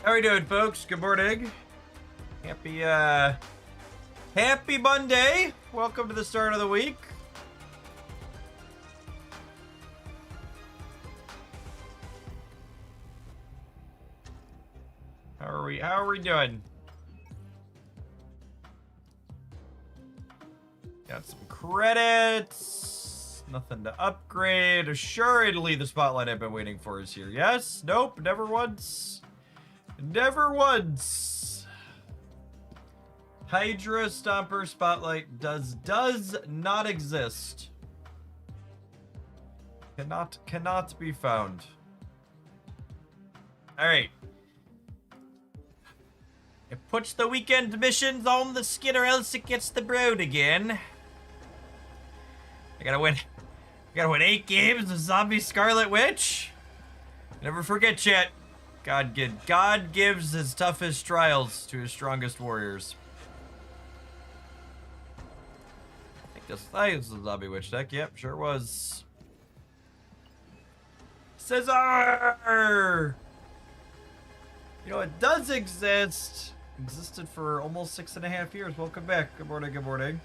How are we doing, folks? Good morning. Happy Monday. Welcome to the start of the week. How are we doing? Got some credits. Nothing to upgrade. Assuredly, the spotlight I've been waiting for is here. Yes? Nope. Never once. Never once. Hydra Stomper Spotlight does not exist. Cannot be found. Alright. It puts the weekend missions on the skid or else it gets the broad again. I gotta win 8 games of Zombie Scarlet Witch. Never forget, chat. God gives his toughest trials to his strongest warriors. I think this is a Zombie Witch deck. Yep, sure was. Caesar! You know, it does exist. Existed for almost 6.5 years. Welcome back. Good morning, good morning.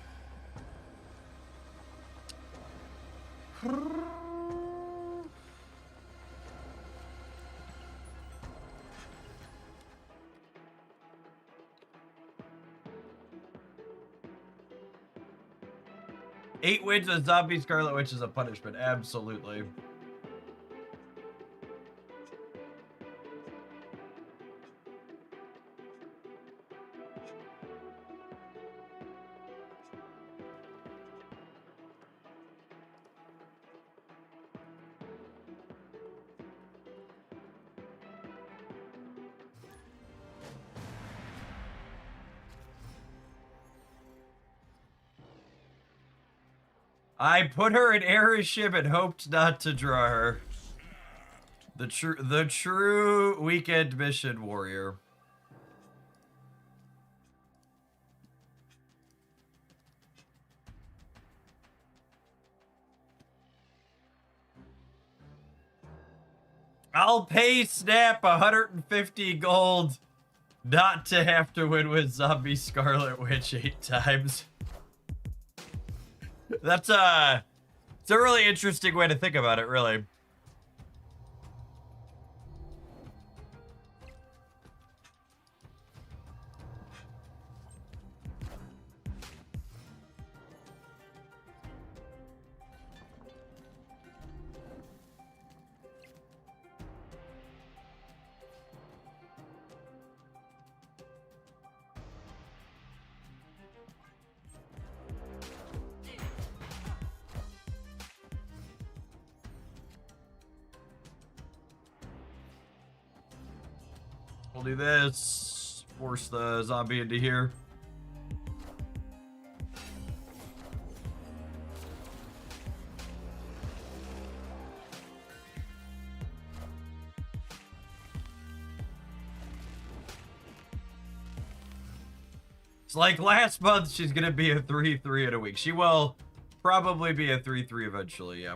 Eight wins with Zombie Scarlet Witch is a punishment. Absolutely. I put her in Airship and hoped not to draw her. The true weekend mission warrior. I'll pay Snap 150 gold not to have to win with Zombie Scarlet Witch 8 times. It's a really interesting way to think about it, really. We'll do this. Force the zombie into here. It's like last month, she's gonna be a 3-3 in a week. She will probably be a 3-3 eventually, yeah.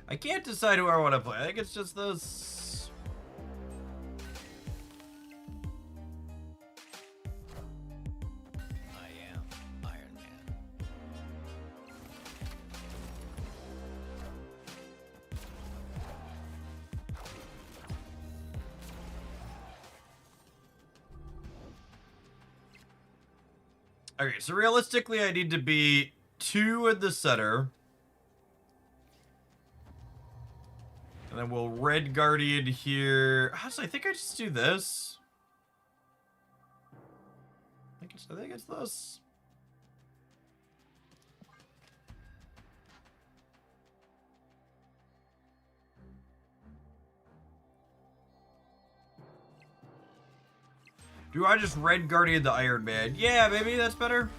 I can't decide who I want to play. I think it's just this. I am Iron Man. Okay, so realistically, I need to be 2 in the center. And then we'll Red Guardian here. Honestly, I think I just do this. I think it's this. Do I just Red Guardian the Iron Man? Yeah, maybe that's better.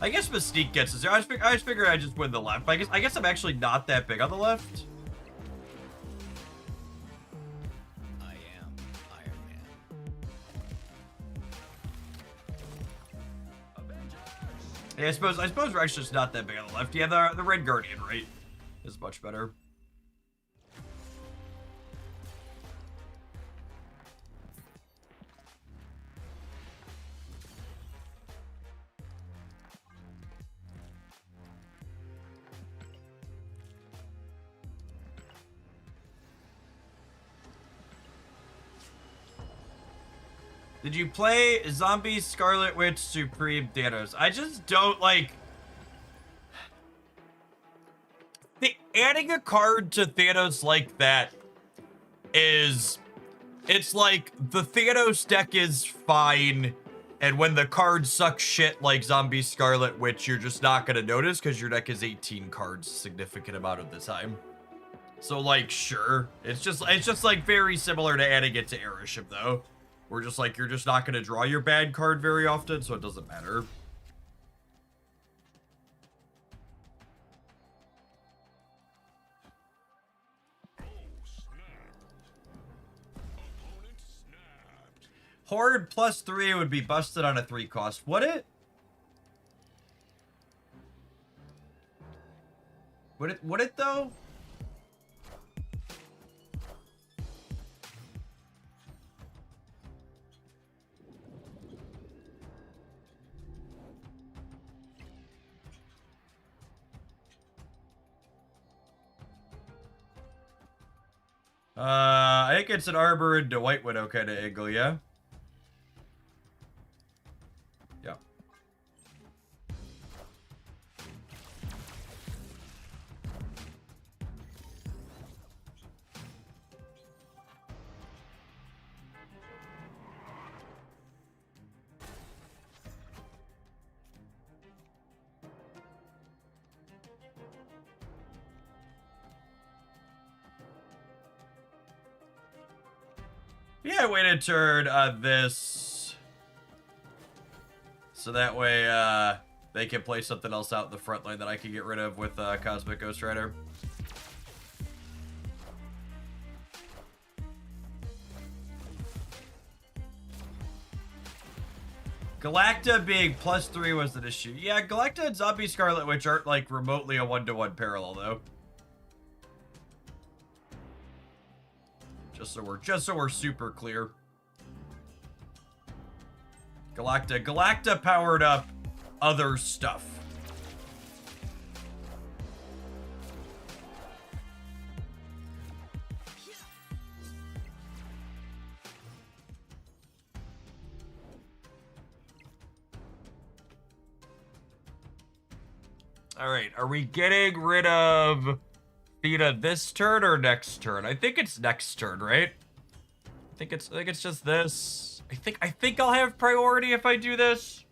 I guess Mystique gets us there. I just figured I'd just win the left. I guess I'm actually not that big on the left. I am Iron Man. Yeah, I suppose we're actually just not that big on the left. Yeah, the Red Guardian, right, is much better. Did you play Zombie Scarlet Witch Supreme Thanos? I just don't like... Adding a card to Thanos like that is... It's like, the Thanos deck is fine, and when the cards suck shit like Zombie Scarlet Witch, you're just not gonna notice because your deck is 18 cards a significant amount of the time. So, like, sure. It's just like, very similar to adding it to Airship, though. We're just like, you're just not going to draw your bad card very often, so it doesn't matter. Horde +3 would be busted on a 3 cost. Would it? Would it though? I think it's an Arbor into White Widow kind of angle, yeah? Yeah. Yeah, I waited a turn on this. So that way, they can play something else out in the front line that I can get rid of with Cosmic Ghost Rider. Galacta being +3 was an issue. Yeah, Galacta and Zombie Scarlet Witch aren't like remotely a 1-to-1 parallel though. Just so we're super clear. Galacta powered up other stuff. All right, are we getting rid of Theta this turn or next turn? I think it's next turn, right? I think it's just this. I think I'll have priority if I do this.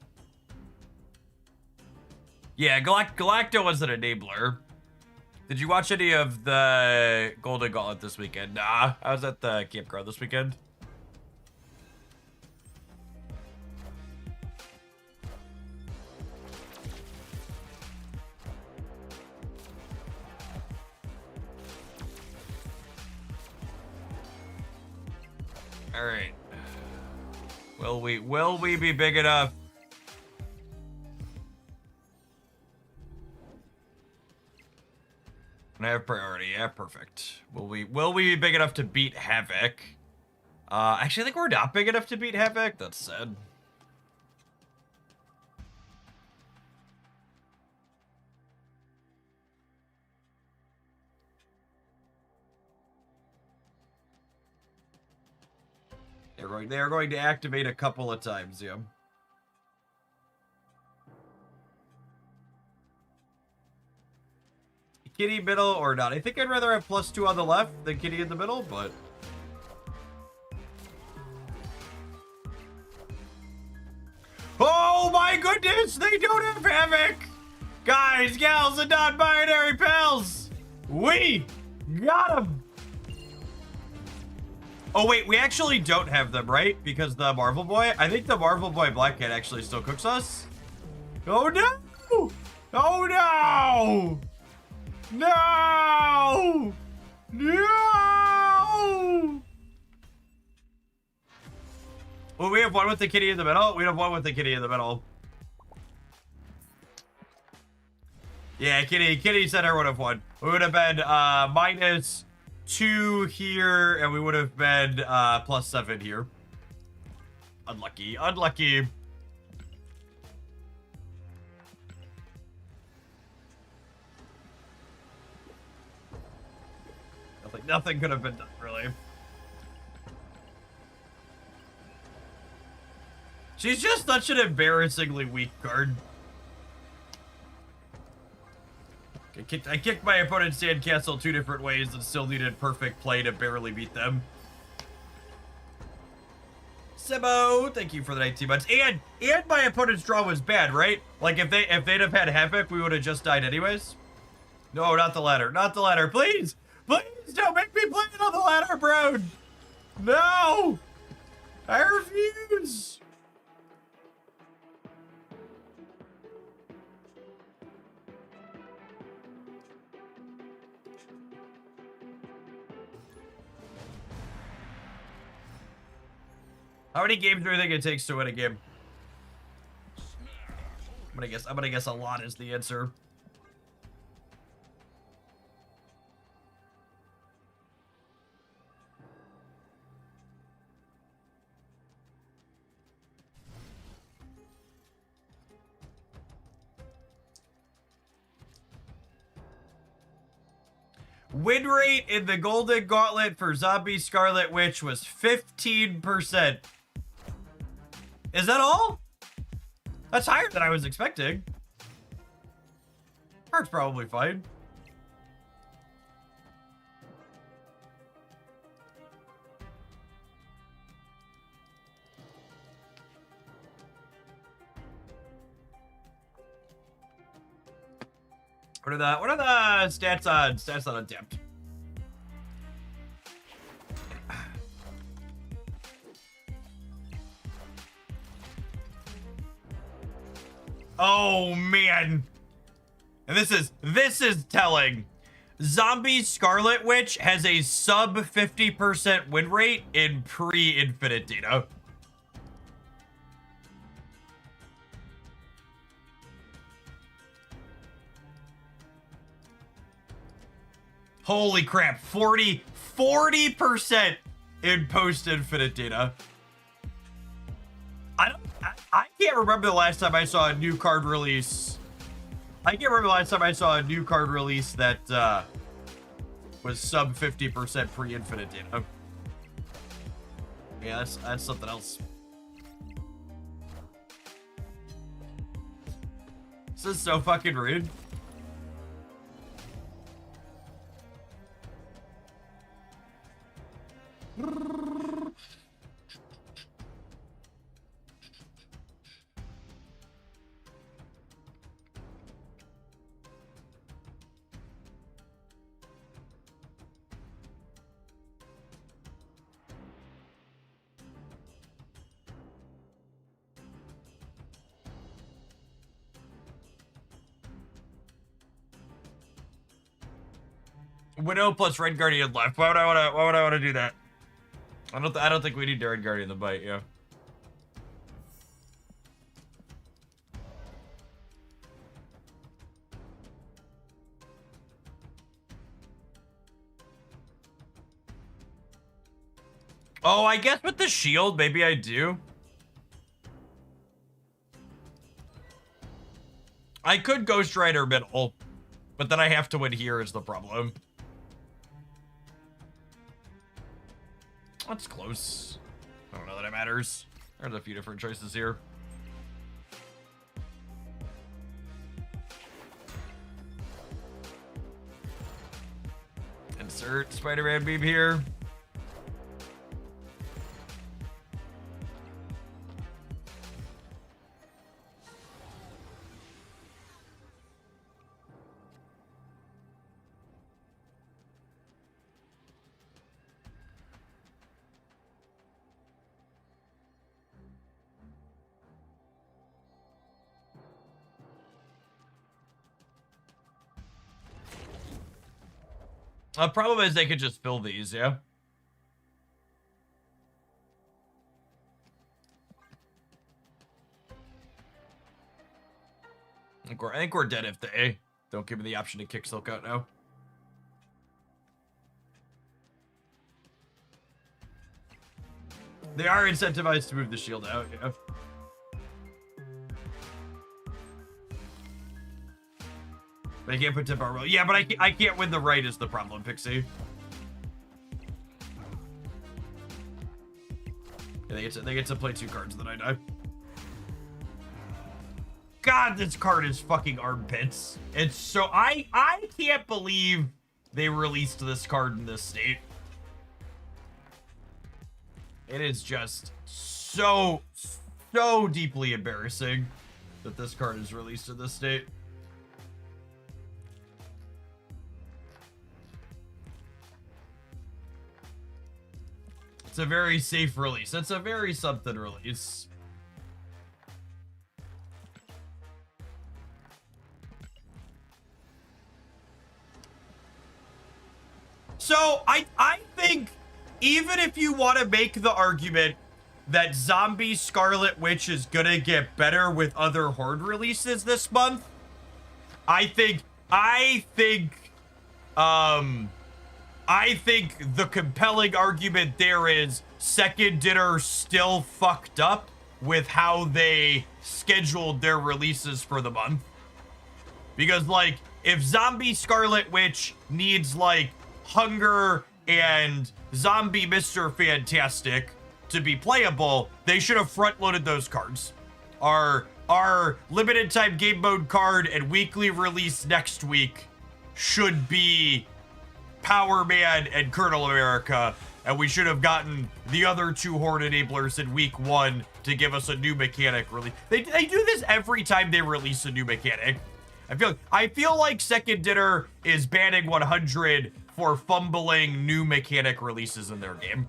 Yeah, Galacto was an enabler. Did you watch any of the Golden Gauntlet this weekend? Nah, I was at the campground this weekend. All right. Will we be big enough? I have priority. Yeah, perfect. Will we be big enough to beat Havoc? Actually, I think we're not big enough to beat Havoc. That's sad. They're going to activate a couple of times, yeah. Kitty middle or not? I think I'd rather have +2 on the left than Kitty in the middle, but... Oh my goodness! They don't have Havoc! Guys, gals, and non-binary pals! We got him! Oh wait, we actually don't have them, right? Because the Marvel Boy, I think the Marvel Boy Black Cat actually still cooks us. Oh no! Oh no! No! No! Well, we have one with the kitty in the middle. We have one with the kitty in the middle. Yeah, Kitty said I would have won. We would have been -2 here, and we would have been +7 here. Unlucky, unlucky. Nothing could have been done, really. She's just such an embarrassingly weak card. I kicked my opponent's sandcastle 2 different ways and still needed perfect play to barely beat them. Sebo, thank you for the 19 months. And my opponent's draw was bad, right? Like if they'd have had Havoc, we would have just died anyways. No, not the ladder. Not the ladder. Please! Please don't make me play it on the ladder, bro! No! I refuse! How many games do you think it takes to win a game? I'm gonna guess a lot is the answer. Win rate in the Golden Gauntlet for Zombie Scarlet Witch was 15%. Is that all? That's higher than I was expecting. Card's probably fine. What are the stats on attempt? Oh man. And this is telling. Zombie Scarlet Witch has a sub 50% win rate in pre-infinite data. Holy crap, 40% in post-infinite data. I can't remember the last time I saw a new card release. I can't remember the last time I saw a new card release that was sub 50% pre-infinite data. Yeah, that's something else. This is so fucking rude. Widow plus Red Guardian left. Why would I wanna do that? I don't think we need Red Guardian the bite, yeah. Oh, I guess with the shield, maybe I do. I could Ghost Rider middle, but then I have to win here is the problem. That's close. I don't know that it matters. There's a few different choices here. Insert Spider-Man beam here. The problem is they could just fill these, yeah? I think we're dead if they don't give me the option to kick Silk out now. They are incentivized to move the shield out, yeah. But I can't put tip armor. Yeah, but I can't win the right is the problem, Pixie. Yeah, they get to play 2 cards, then I die. God, this card is fucking armpits. It's so I can't believe they released this card in this state. It is just so deeply embarrassing that this card is released in this state. It's a very safe release. It's a very something release. So I think even if you want to make the argument that Zombie Scarlet Witch is gonna get better with other Horde releases this month, I think the compelling argument there is Second Dinner still fucked up with how they scheduled their releases for the month. Because, like, if Zombie Scarlet Witch needs, like, Hunger and Zombie Mr. Fantastic to be playable, they should have front-loaded those cards. Our limited time game mode card and weekly release next week should be Power Man and Colonel America, and we should have gotten the other 2 Horde enablers in week 1 to give us a new mechanic release. They do this every time they release a new mechanic. I feel like Second Dinner is banning 100 for fumbling new mechanic releases in their game.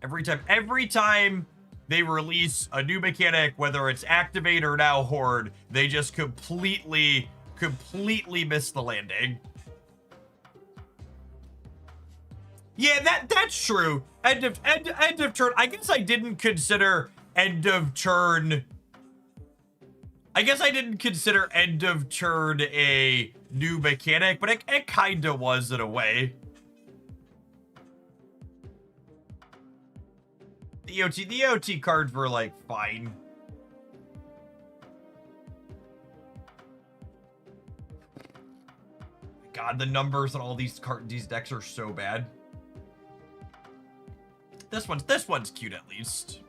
Every time they release a new mechanic, whether it's Activate or now Horde, they just completely miss the landing. Yeah, that's true. End of turn. I guess I didn't consider end of turn. I guess I didn't consider end of turn a new mechanic, but it kinda was in a way. The OT cards were like fine. God, the numbers on all these decks are so bad. This one's cute at least.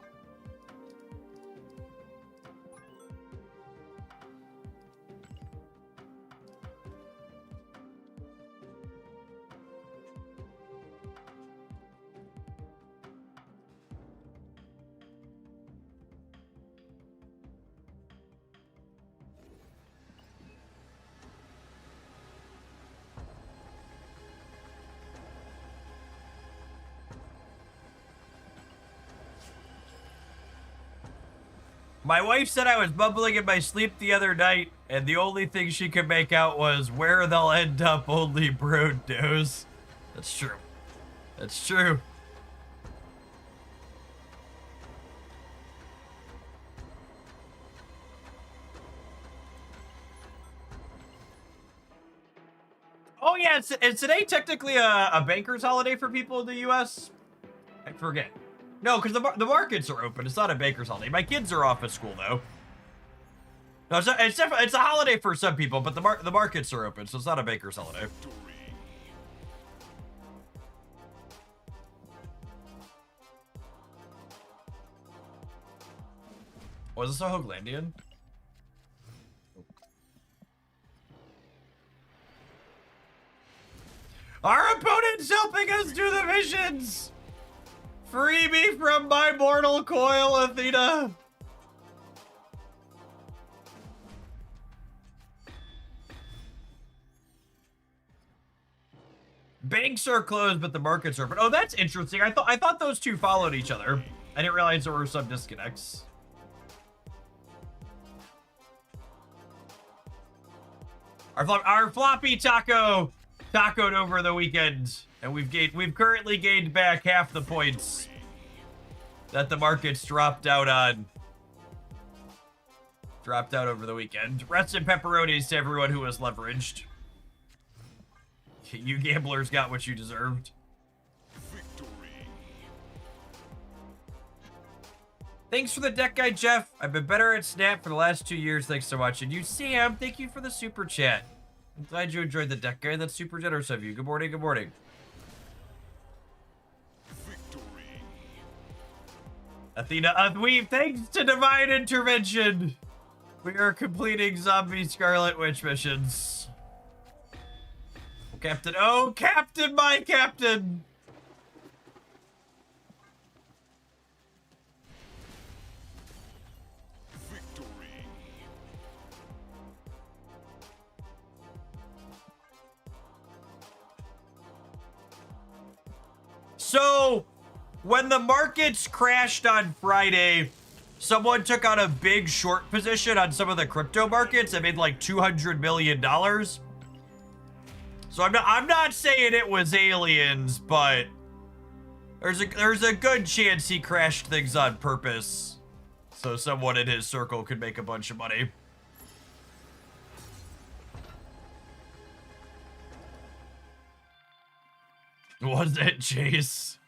My wife said I was bubbling in my sleep the other night, and the only thing she could make out was where they'll end up only Brood knows. That's true. That's true. Oh yeah, is today technically a banker's holiday for people in the U.S.? I forget. No, because the markets are open. It's not a baker's holiday. My kids are off at school, though. No, it's a holiday for some people, but the markets are open, so it's not a baker's holiday. Was this a Hoaglandian? Our opponent's helping us do the missions! Free me from my mortal coil, Athena! Banks are closed, but the markets are open. Oh, that's interesting. I thought those two followed each other. I didn't realize there were some disconnects. Our floppy tacoed over the weekend, and we've currently gained back half the points that the markets dropped out on. Dropped out over the weekend. Rest and pepperonis to everyone who was leveraged. You gamblers got what you deserved. Victory. Thanks for the deck guide, Jeff. I've been better at Snap for the last 2 years thanks so much. And you, Sam, thank you for the super chat. I'm glad you enjoyed the deck guide. That's super generous of you. Good morning, good morning. Victory. Athena Weave, thanks to divine intervention. We are completing zombie Scarlet Witch missions. Captain, oh, Captain, my Captain. Victory. So, when the markets crashed on Friday, someone took on a big short position on some of the crypto markets and made like $200 million. So I'm not saying it was aliens, but there's a good chance he crashed things on purpose so someone in his circle could make a bunch of money. Was it Chase?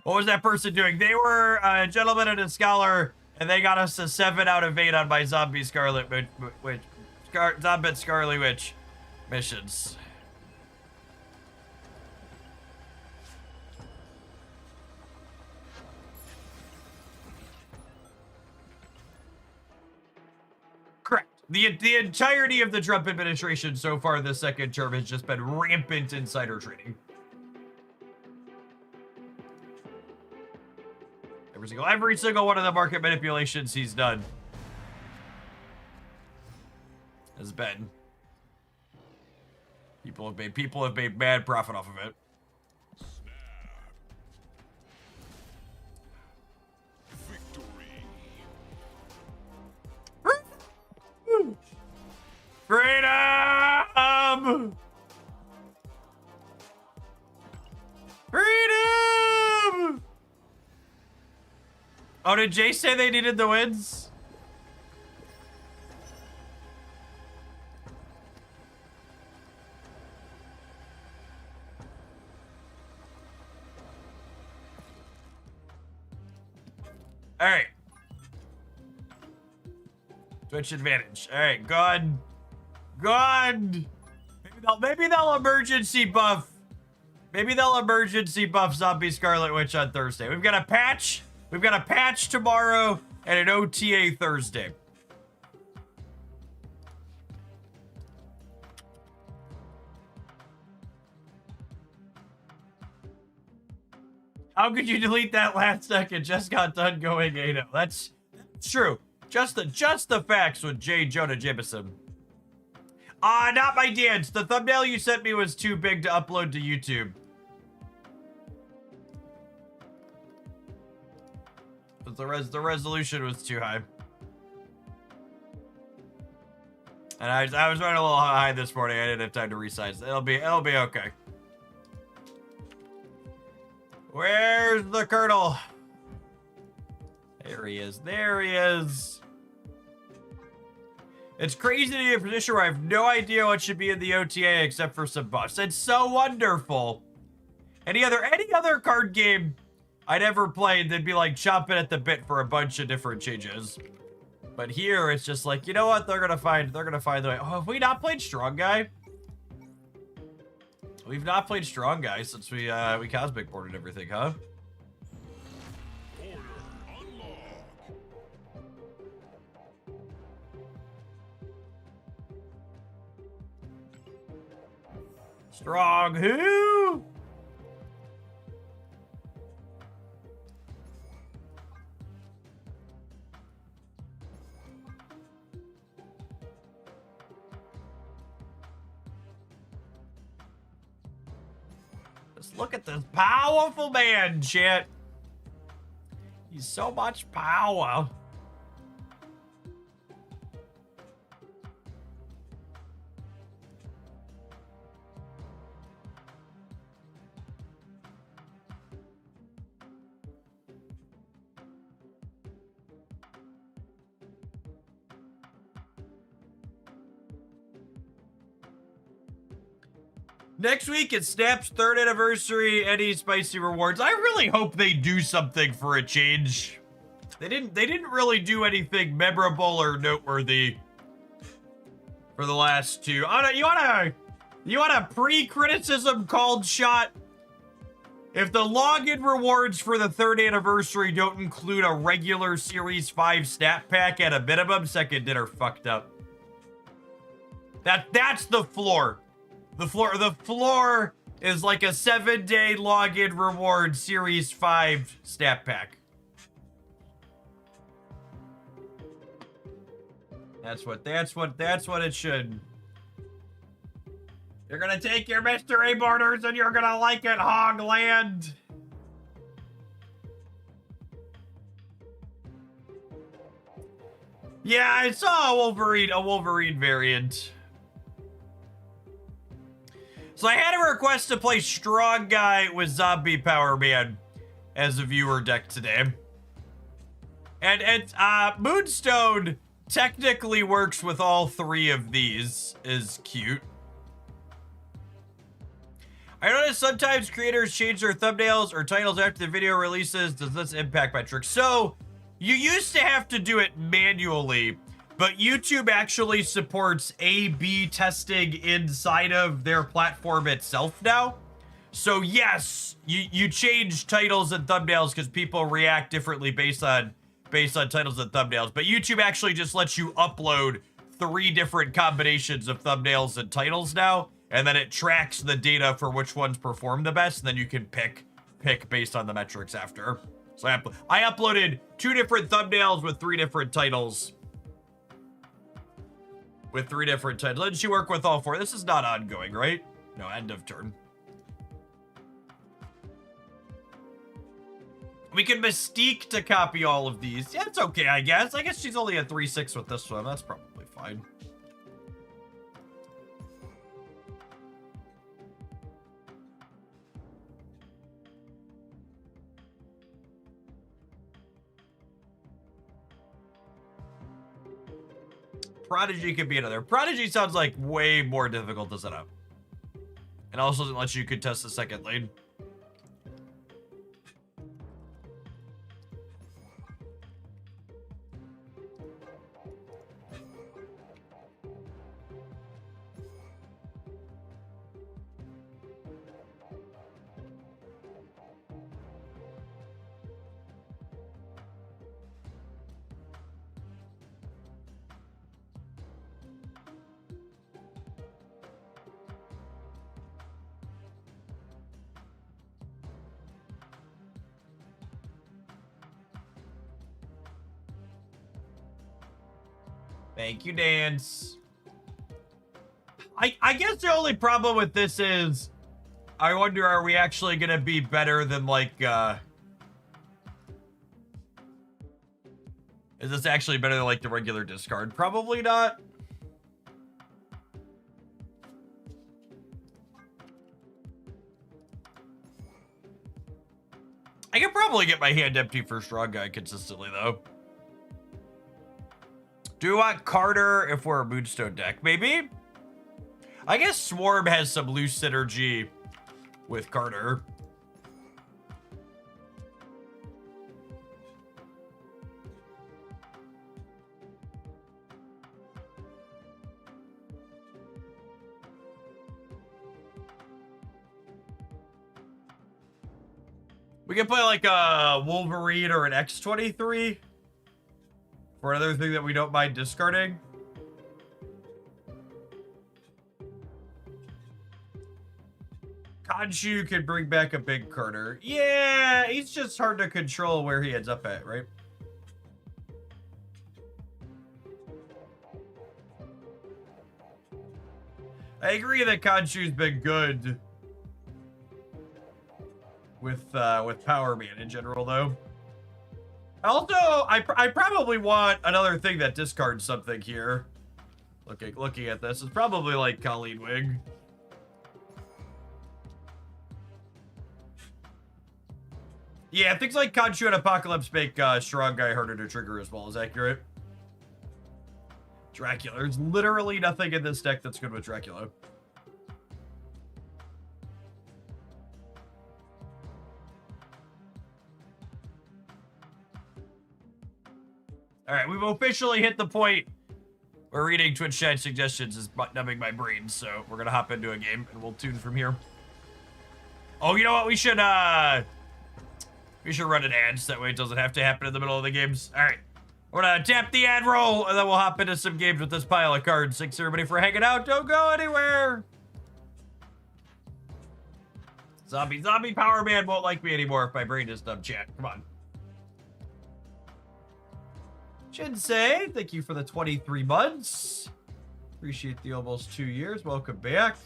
What was that person doing? They were a gentleman and a scholar, and they got us a 7 out of 8 on my zombie Scarlet Witch, zombie Scarlet Witch missions. Correct. The entirety of the Trump administration so far this second term has just been rampant insider trading. Every single one of the market manipulations he's done has been. People have made mad profit off of it. Victory. Freedom! Freedom! Oh, did Jay say they needed the wins? All right. Twitch advantage. All right, gone. Gone. Maybe they'll emergency buff. Maybe they'll emergency buff Zombie Scarlet Witch on Thursday. We've got a patch. We've got a patch tomorrow and an OTA Thursday. How could you delete that last second? Just got done going 8-0. That's true. Just the facts with J. Jonah Jameson. Not my dance. The thumbnail you sent me was too big to upload to YouTube. But the resolution was too high. And I was running a little high this morning. I didn't have time to resize. It'll be okay. Where's the Colonel? There he is. There he is. It's crazy to be in a position where I have no idea what should be in the OTA except for some buffs. It's so wonderful. Any other card game I'd ever played, they'd be like chomping at the bit for a bunch of different changes. But here it's just like, you know what? They're gonna find the way. Oh, have we not played Strong Guy? We've not played Strong Guy since we Cosmic boarded everything, huh? Strong who? Just look at this powerful man, shit. He's so much power. Next week, it's Snap's 3rd anniversary. Any spicy rewards? I really hope they do something for a change. They didn't really do anything memorable or noteworthy for the last two. Oh, you want a pre-criticism called shot? If the login rewards for the 3rd anniversary don't include a regular Series 5 snap pack at a minimum, second dinner fucked up. That's the floor. The floor is like a 7-day login reward Series 5 snap pack. That's what it should. You're gonna take your mystery borders and you're gonna like it, Hogland. Yeah, I saw a Wolverine variant. So I had a request to play Strong Guy with Zombie Power Man as a viewer deck today. And Moonstone technically works with all 3 of these. Is cute. I noticed sometimes creators change their thumbnails or titles after the video releases. Does this impact metrics? So, you used to have to do it manually, but YouTube actually supports A/B testing inside of their platform itself now. So yes, you change titles and thumbnails because people react differently based on titles and thumbnails. But YouTube actually just lets you upload 3 different combinations of thumbnails and titles now, and then it tracks the data for which ones perform the best, and then you can pick based on the metrics after. So I uploaded 2 different thumbnails with 3 different titles. Didn't you work with all 4? This is not ongoing, right? No, end of turn. We can Mystique to copy all of these. Yeah, it's okay, I guess. I guess she's only a 3/6 with this one. That's probably fine. Prodigy could be another. Prodigy sounds like way more difficult to set up. And also doesn't let you contest the second lane. Thank you, Dance. I guess the only problem with this is, I wonder, are we actually gonna be better than, like, is this actually better than, like, the regular discard? Probably not. I could probably get my hand empty for Strong Guy consistently, though. Do we want Carter if we're a Moonstone deck? Maybe? I guess Swarm has some loose synergy with Carter. We can play like a Wolverine or an X-23 for another thing that we don't mind discarding. Khonshu could bring back a big Carter. Yeah, he's just hard to control where he ends up at, right? I agree that Khonshu's been good with Power Man in general, though. Also, I probably want another thing that discards something here. Looking at this, it's probably like Colleen Wing. Yeah, things like Khonshu and Apocalypse make Strong Guy harder to trigger as well, is accurate. Dracula. There's literally nothing in this deck that's good with Dracula. All right, we've officially hit the point where reading Twitch chat suggestions is numbing my brain, so we're gonna hop into a game and we'll tune from here. Oh, you know what? We should run an ad so that way it doesn't have to happen in the middle of the games. All right, we're gonna tap the ad roll and then we'll hop into some games with this pile of cards. Thanks everybody for hanging out. Don't go anywhere. Zombie Power Man won't like me anymore if my brain is dumb. Chat, come on. Shinsei, thank you for the 23 months. Appreciate the almost 2 years. Welcome back.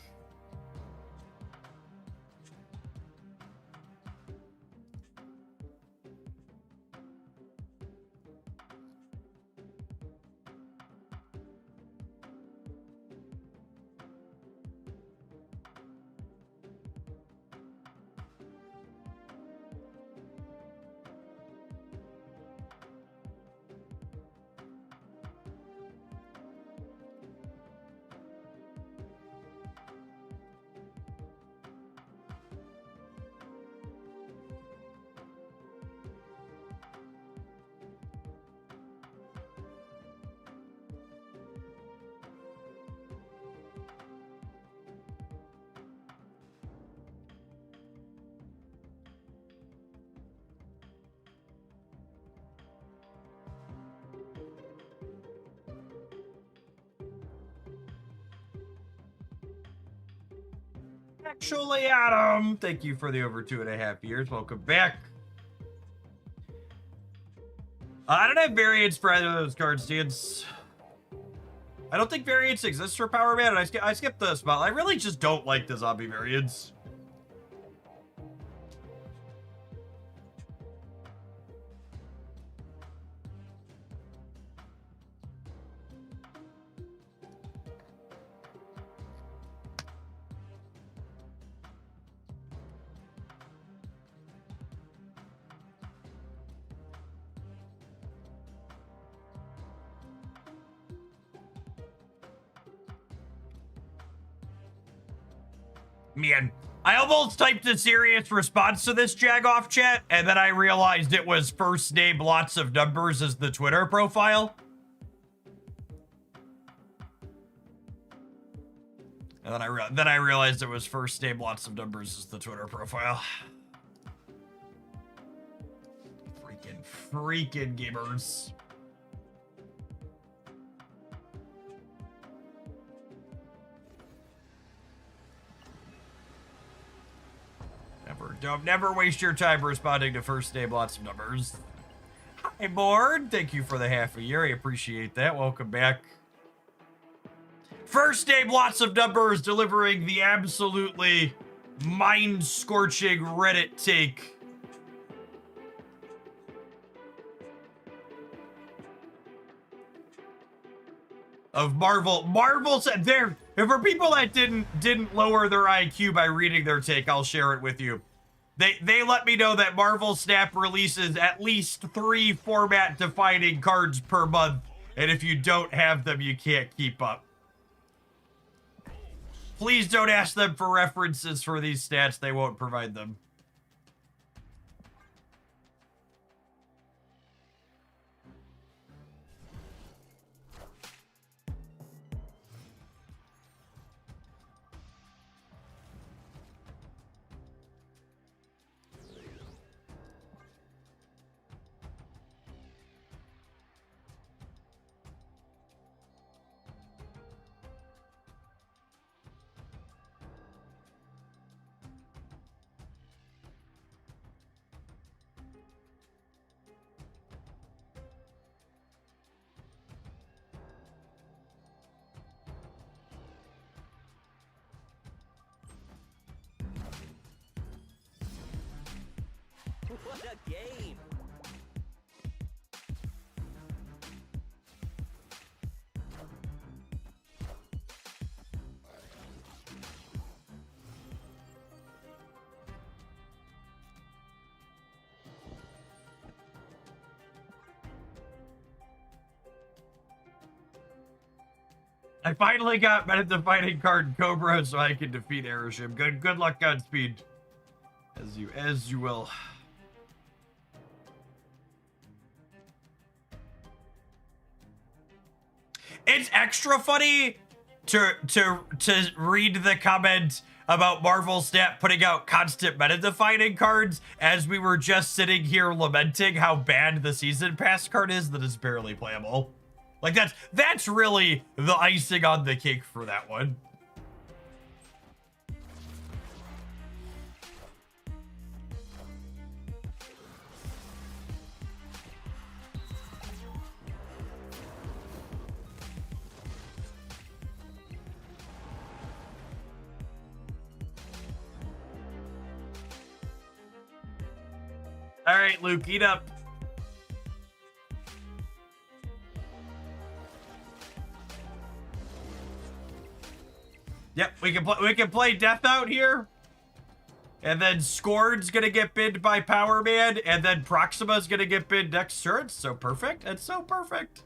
Actually, Adam, thank you for the over 2.5 years. Welcome back. I don't have variants for either of those cards, dudes. I don't think variants exist for Power Man, and I skipped the spot. I really just don't like the zombie variants. Man, I almost typed a serious response to this Jagoff chat, and then I realized it was first name lots of numbers as the Twitter profile. And then I realized it was first name lots of numbers as the Twitter profile. Freaking gamers. Never waste your time responding to first name lots of numbers. Hi, Board. Thank you for the half a year. I appreciate that. Welcome back. First name lots of numbers, delivering the absolutely mind-scorching Reddit take. Of Marvel. Marvel said there. And for people that didn't lower their IQ by reading their take, I'll share it with you. They let me know that Marvel Snap releases at least 3 format-defining cards per month, and if you don't have them, you can't keep up. Please don't ask them for references for these stats. They won't provide them. What a game! I finally got the fighting card Cobra so I can defeat Aeroship. Good luck, Godspeed. As you will. it's extra funny to read the comment about Marvel Snap putting out constant meta-defining cards as we were just sitting here lamenting how bad the season pass card is that is barely playable. Like that's really the icing on the cake for that one. All right, Luke, eat up. Yep, we can play Death out here. And then Scored's gonna get binned by Power Man, and then Proxima's gonna get binned next turn. It's so perfect. It's so perfect.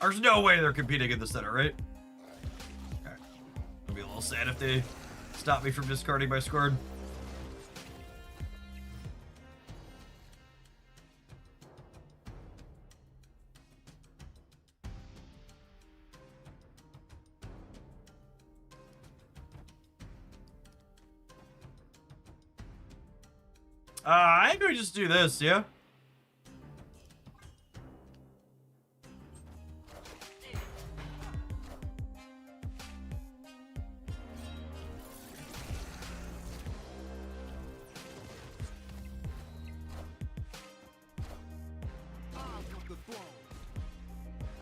There's no way they're competing in the center, right? Alright. I'll be a little sad if they stop me from discarding my Scored. I think we just do this, yeah?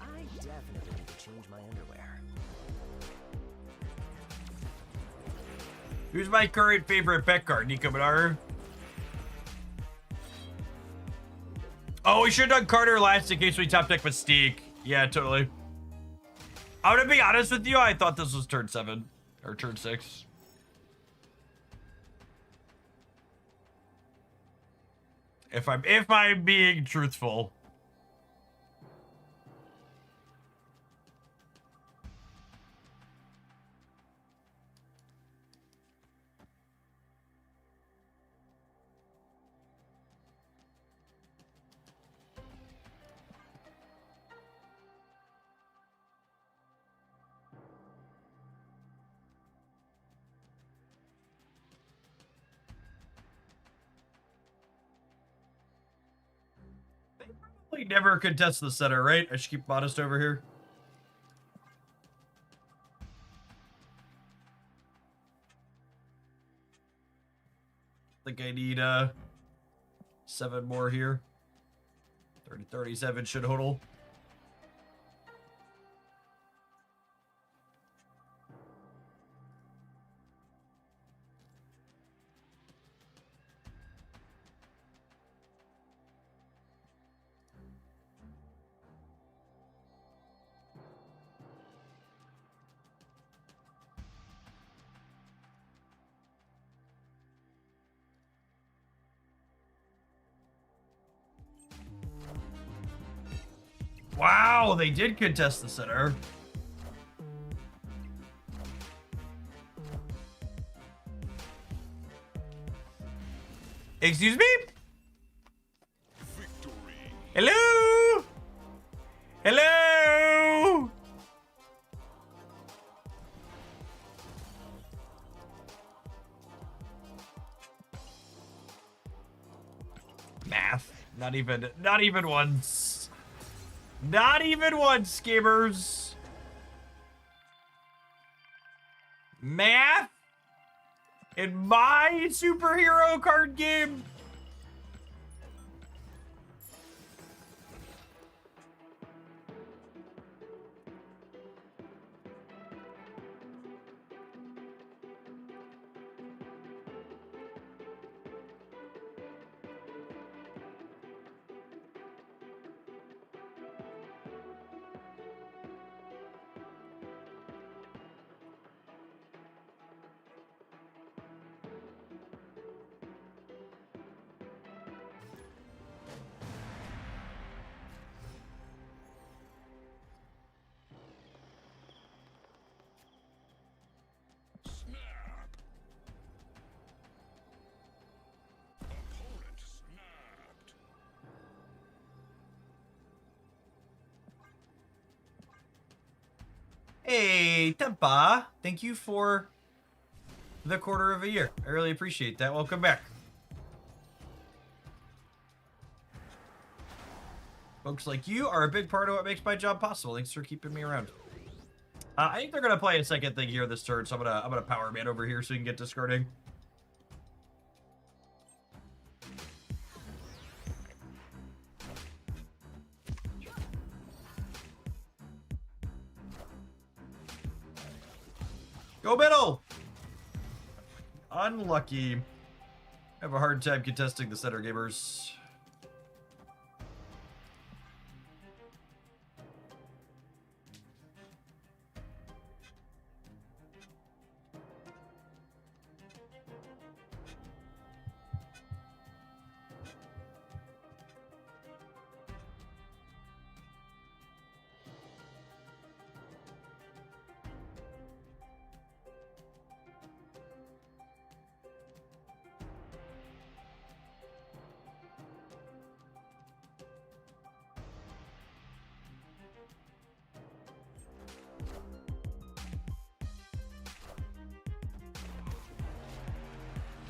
I definitely need to change my underwear. Who's my current favorite pet card? Nico Bedard? Oh, we should have done Carter last in case we top deck Mystique. Yeah, totally. I'm gonna be honest with you, I thought this was turn 7 or turn 6. If I'm being truthful. They never contest the center, right? I should keep modest over here. I think I need 7 more here. 37 should total. Wow, they did contest the center. Excuse me? Victory. Hello? Hello? Math. Not even once. Not even once, skimmers. Math? In my superhero card game? Hey, Tempa. Thank you for the quarter of a year. I really appreciate that. Welcome back. Folks like you are a big part of what makes my job possible. Thanks for keeping me around. I think they're gonna play a second thing here this turn, so I'm gonna power man over here so we can get discarding. Go middle! Unlucky. I have a hard time contesting the center gamers.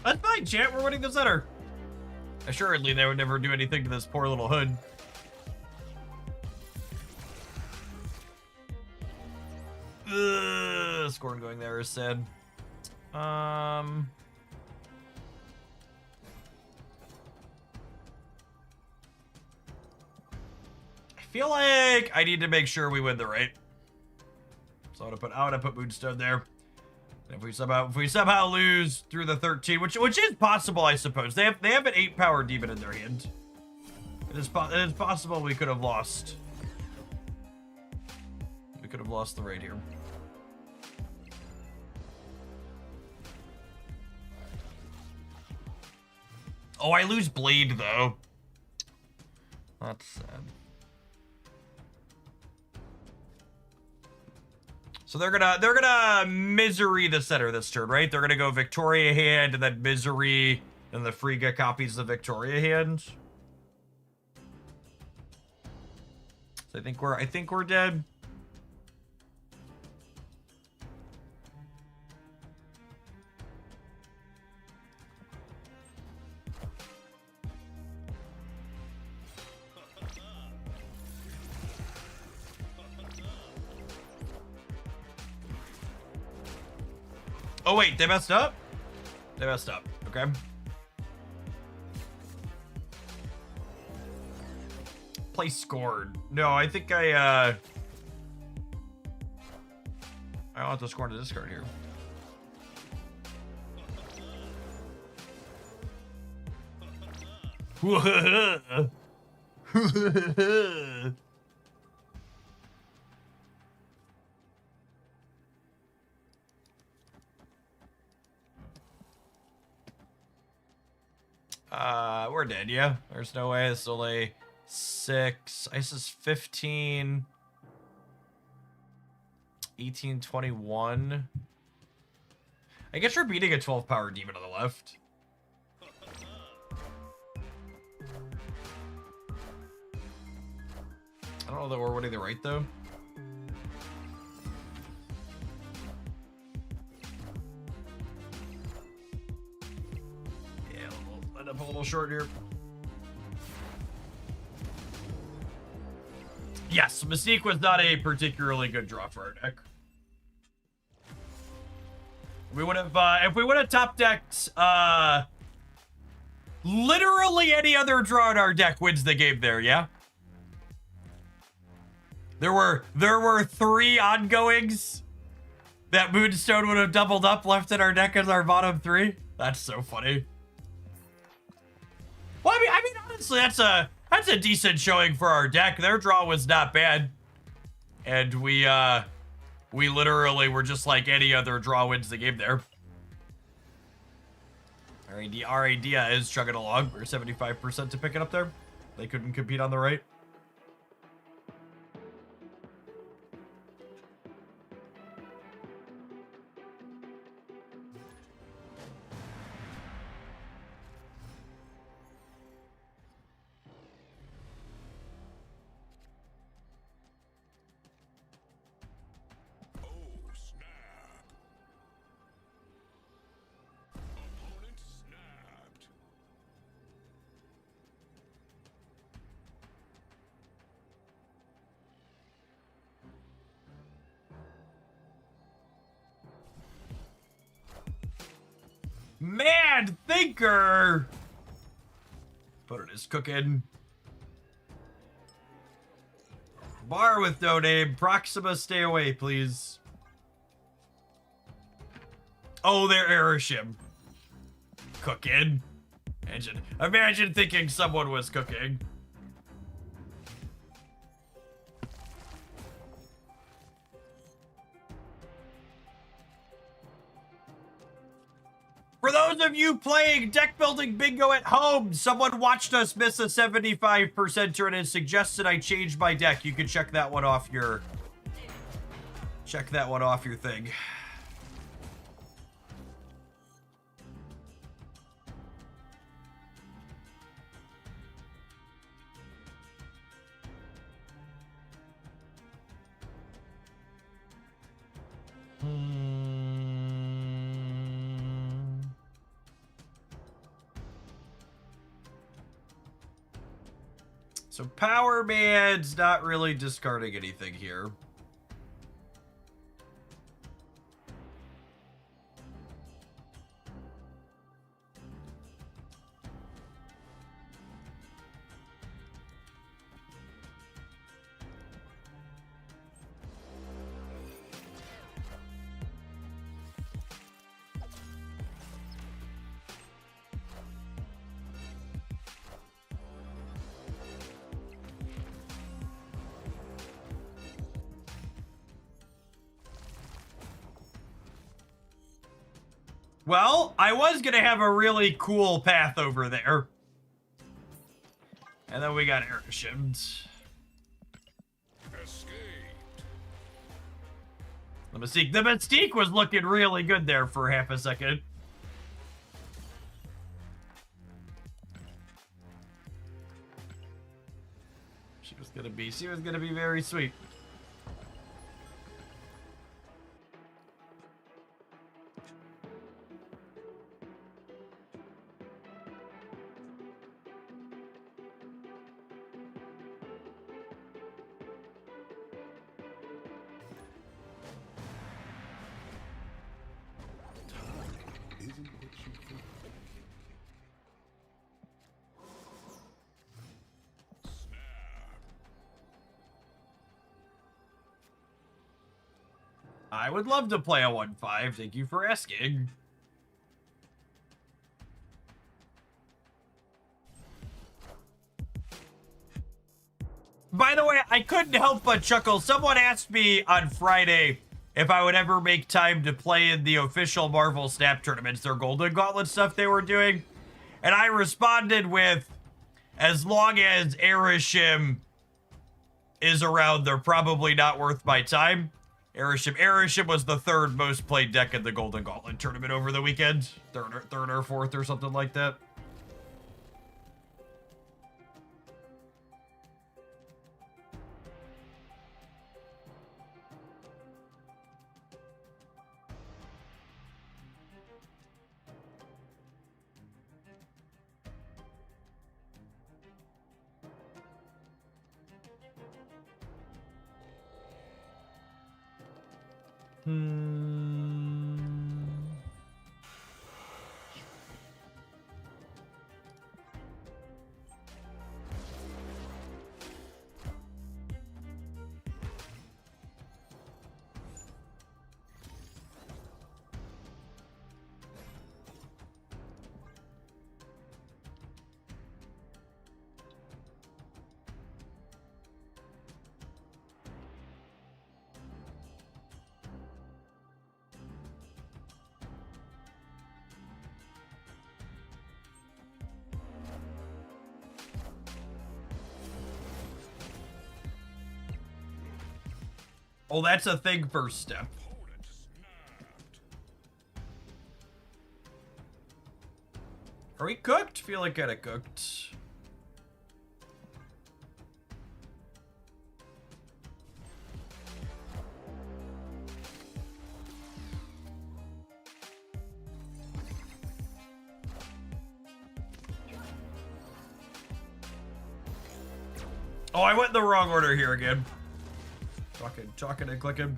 That's fine, chat. We're winning the center. Assuredly, they would never do anything to this poor little hood. Ugh, scorn going there is sad. I feel like I need to make sure we win the right. So I want to put Moonstone there. If we somehow lose through the 13, which is possible, I suppose. They have an 8-power demon in their hand. It is possible we could have lost. We could have lost the raid here. Oh, I lose Blade though. That's sad. So they're gonna Misery the center this turn, right? They're gonna go Victoria hand and then Misery, and the Frigga copies the Victoria hand. So I think we're dead. Oh wait, they messed up? They messed up, okay. Play scored. No, I think I want to score to discard here. We're dead, yeah. There's no way. It's only 6. Ice is 15. 18, 21. I guess we're beating a 12-power demon on the left. I don't know that we're winning the right, though. Up a little short here. Yes, Mystique was not a particularly good draw for our deck. We would have, if we would have top decked, literally any other draw in our deck wins the game there, yeah? There were 3 ongoings that Moonstone would have doubled up left in our deck as our bottom 3. That's so funny. Well, I mean, honestly, that's a decent showing for our deck. Their draw was not bad, and we literally were just like any other draw wins the game there. Our idea is chugging along. We're 75% to pick it up there. They couldn't compete on the right. Mad thinker! Put it as cooking. Bar with no name. Proxima, stay away, please. Oh, they're Airship. Cooking. Imagine thinking someone was cooking. For those of you playing deck building bingo at home, someone watched us miss a 75% turn and suggested I change my deck. You can check that one off your... Check that one off your thing. So Power Man's not really discarding anything here. Well, I was gonna have a really cool path over there. And then we got airshipped. The Mystique was looking really good there for half a second. She was gonna be very sweet. I would love to play a 1-5. Thank you for asking. By the way, I couldn't help but chuckle. Someone asked me on Friday if I would ever make time to play in the official Marvel Snap tournaments, their Golden Gauntlet stuff they were doing. And I responded with, as long as Airship is around, they're probably not worth my time. Airship was the third most played deck in the Golden Gauntlet tournament over the weekend. Third or fourth or something like that. Oh, that's a thing first step. Are we cooked? Feel like kinda cooked. Oh, I went in the wrong order here again. Talking and clicking.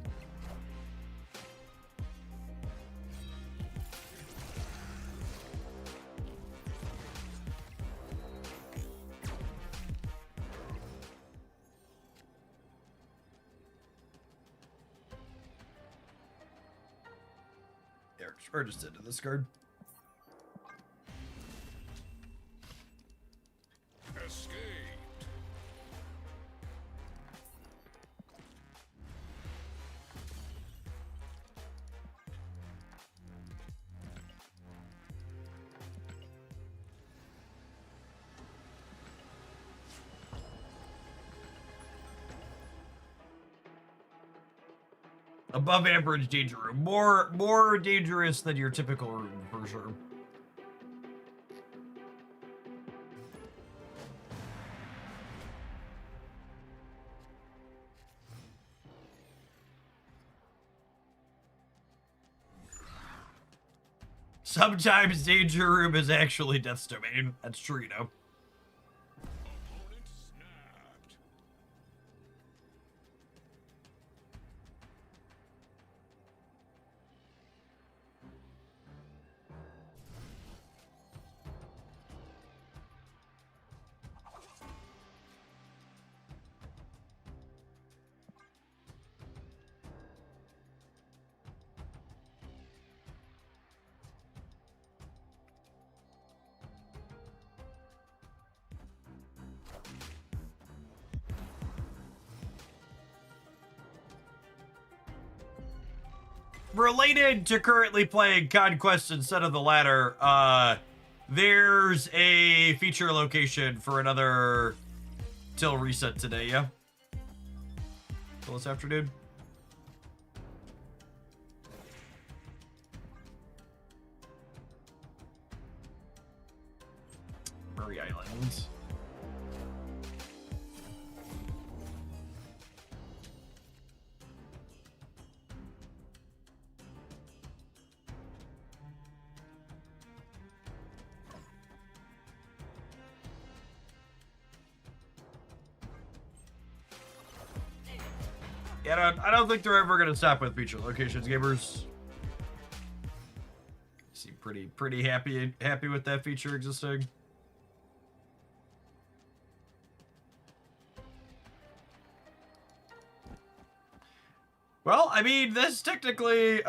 Or just into this card. Escaped. Above average danger room. More dangerous than your typical room, for sure. Sometimes danger room is actually death's domain. That's true, you know. Opponent snapped. Related to currently playing Conquest instead of the latter, there's a feature location for another till reset today, yeah? Till this afternoon? Murray Island. Yeah, I don't think they're ever gonna stop with feature locations, gamers. Seem pretty happy with that feature existing. Well, I mean, this technically,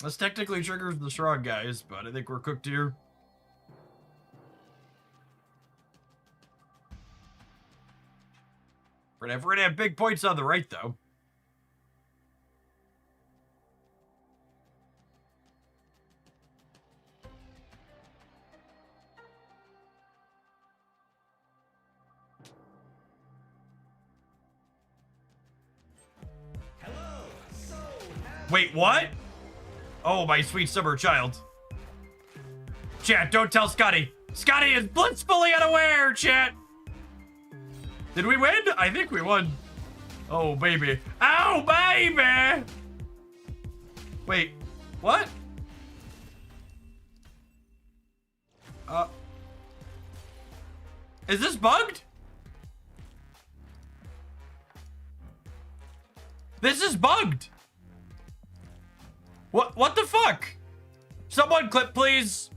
this technically triggers the strong guys, but I think we're cooked here. We're gonna have big points on the right, though. Wait, what? Oh, my sweet summer child. Chat, don't tell Scotty. Scotty is blissfully unaware, chat. Did we win? I think we won. Oh, baby. Oh, baby! Wait, what? Is this bugged? This is bugged. What the fuck? Someone clip, please.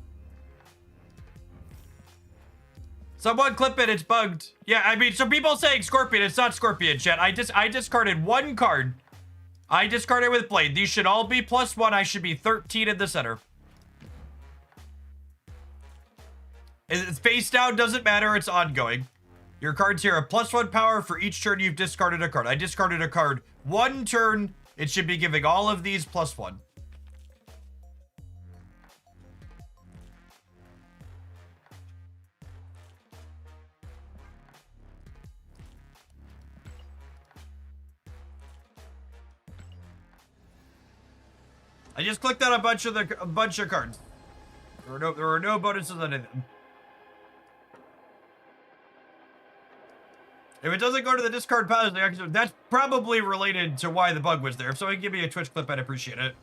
Someone clip it, it's bugged. Yeah, I mean, so people saying Scorpion, it's not Scorpion, chat. I discarded one card. I discarded with Blade. These should all be +1. I should be 13 in the center. It's face down, doesn't matter, it's ongoing. Your cards here are +1 power for each turn you've discarded a card. I discarded a card one turn. It should be giving all of these +1. I just clicked on a bunch of cards. There were no bonuses on anything. If it doesn't go to the discard pile, that's probably related to why the bug was there. If someone can give me a Twitch clip, I'd appreciate it.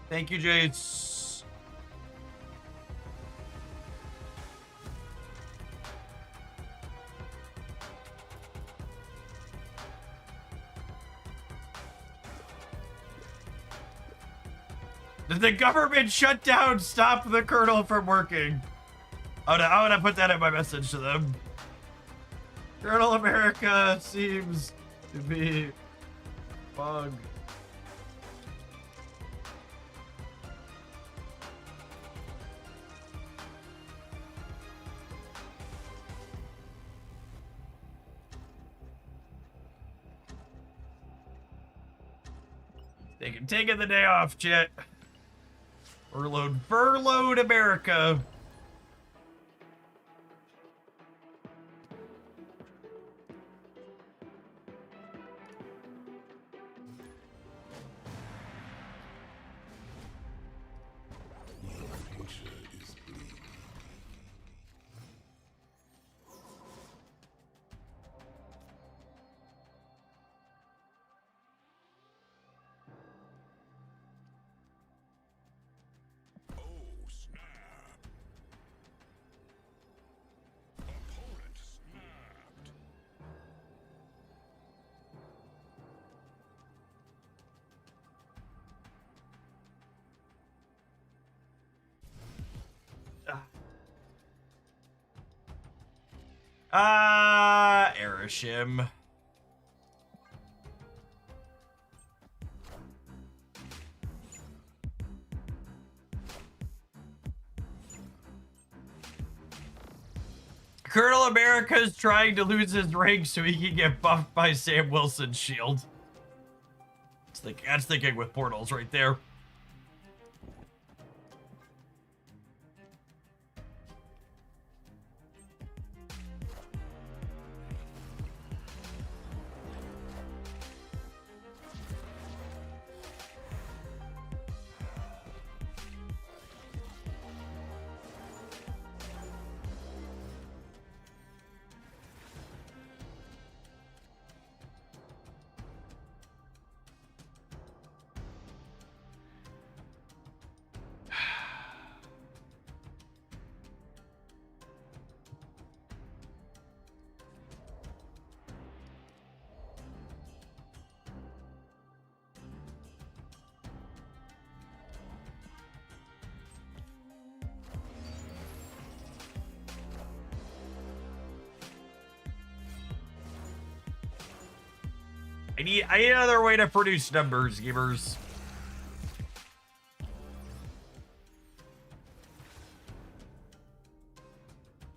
Thank you, Jace. Did the government shutdown stop the kernel from working? I'm gonna put that in my message to them. Kernel America seems to be bug. Taking the day off, chat. Furloughed America. Oh, snap. Opponent snapped. Erishim. Colonel America's trying to lose his rank so he can get buffed by Sam Wilson's shield. That's thinking with portals right there. I need another way to produce numbers, gamers.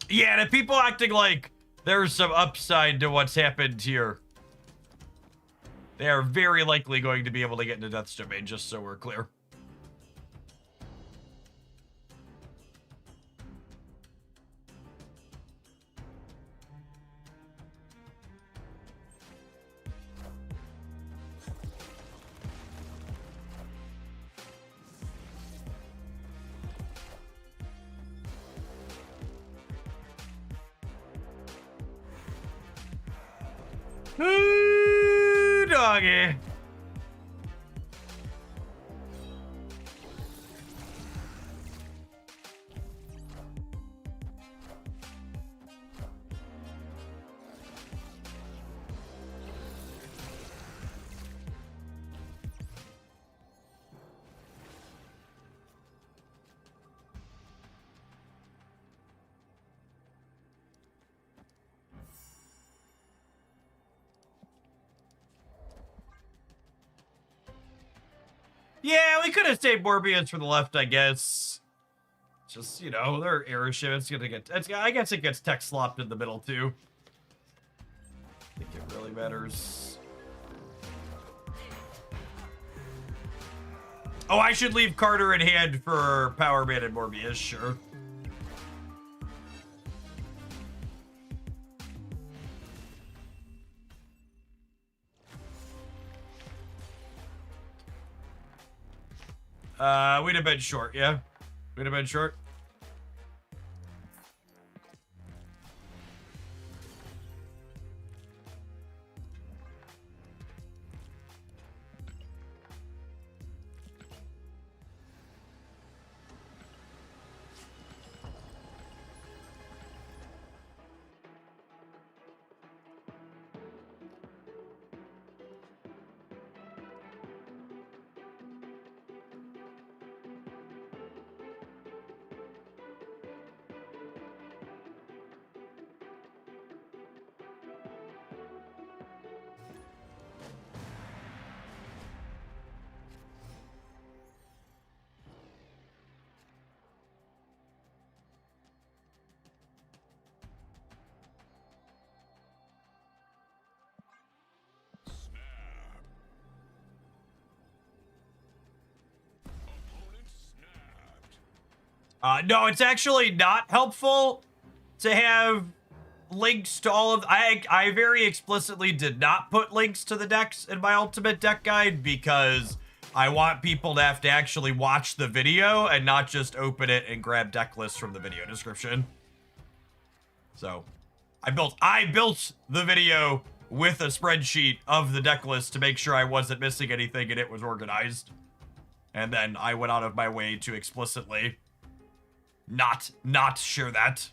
Yeah, the people acting like there's some upside to what's happened here. They are very likely going to be able to get into Death's Domain, just so we're clear. Ooh, doggy. Yeah, we could have saved Morbius for the left, I guess. Just, you know, their airship. It's gonna get. I guess it gets tech slopped in the middle too. I think it really matters. Oh, I should leave Carter in hand for Power Man and Morbius, sure. We'd have been short, yeah. We'd have been short. No, it's actually not helpful to have links to all of... I very explicitly did not put links to the decks in my ultimate deck guide because I want people to have to actually watch the video and not just open it and grab deck lists from the video description. So, I built the video with a spreadsheet of the deck list to make sure I wasn't missing anything and it was organized. And then I went out of my way to explicitly not share that.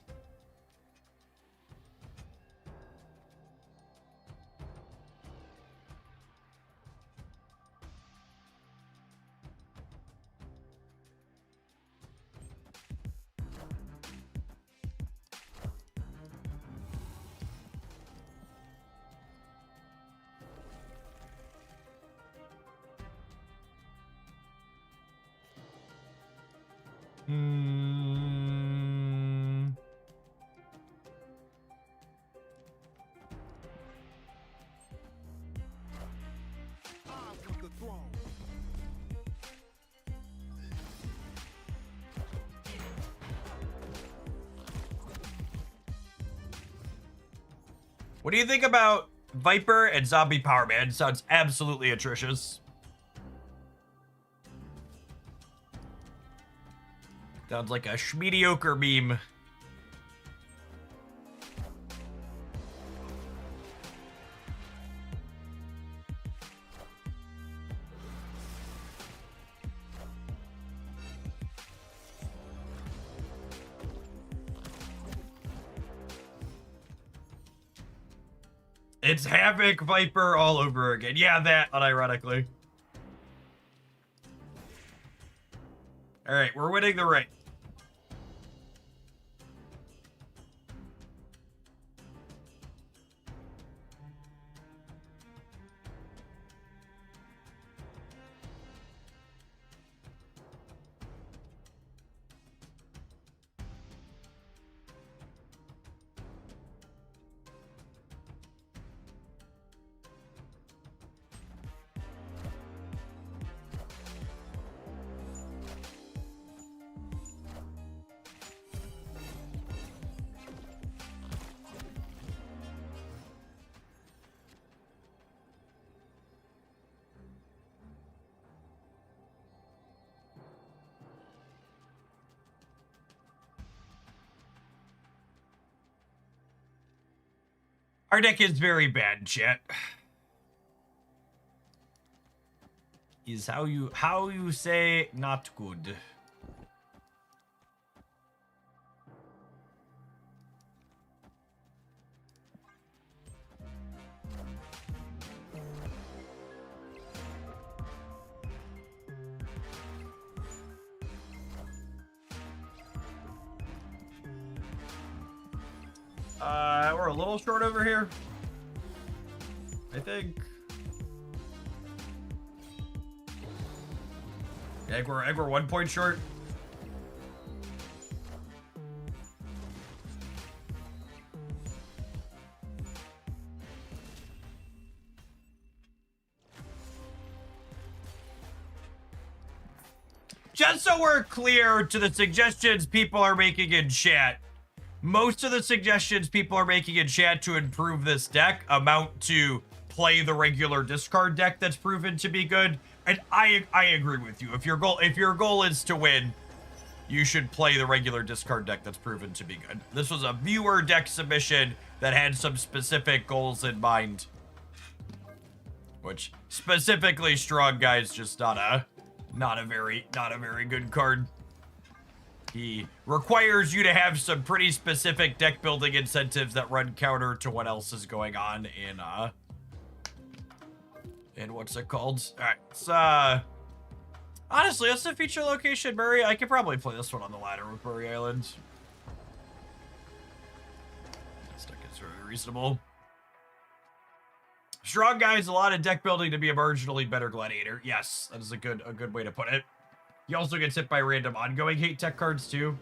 I've got the throne. What do you think about Viper and Zombie Power Man? Sounds absolutely atrocious. Sounds like a mediocre meme. It's Havoc Viper all over again. Yeah, that, unironically. Alright, we're winning the race. Our deck is very bad, chat. Is how you say not good. We're a little short over here, I think. Egg, we're 1 point short. Just so we're clear to the suggestions people are making in chat, most of the suggestions people are making in chat to improve this deck amount to play the regular discard deck that's proven to be good. And I agree with you. If your goal is to win, you should play the regular discard deck that's proven to be good. This was a viewer deck submission that had some specific goals in mind. Which specifically Strong Guy's just not a very good card. He requires you to have some pretty specific deck building incentives that run counter to what else is going on in what's it called? Alright, so honestly, that's the feature location, Murray. I could probably play this one on the ladder with Murray Island. This deck is very reasonable. Strong Guy is a lot of deck building to be a marginally better Gladiator. Yes, that is a good way to put it. He also gets hit by random ongoing hate tech cards too.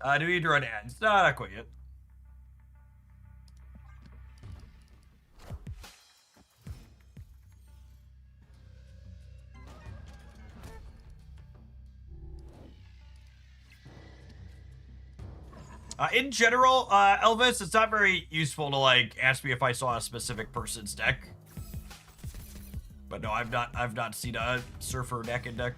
Do we need to run ads? No, not quite yet. In general, Elvis, it's not very useful to, like, ask me if I saw a specific person's deck. But no, I've not seen a Surfer deck in deck.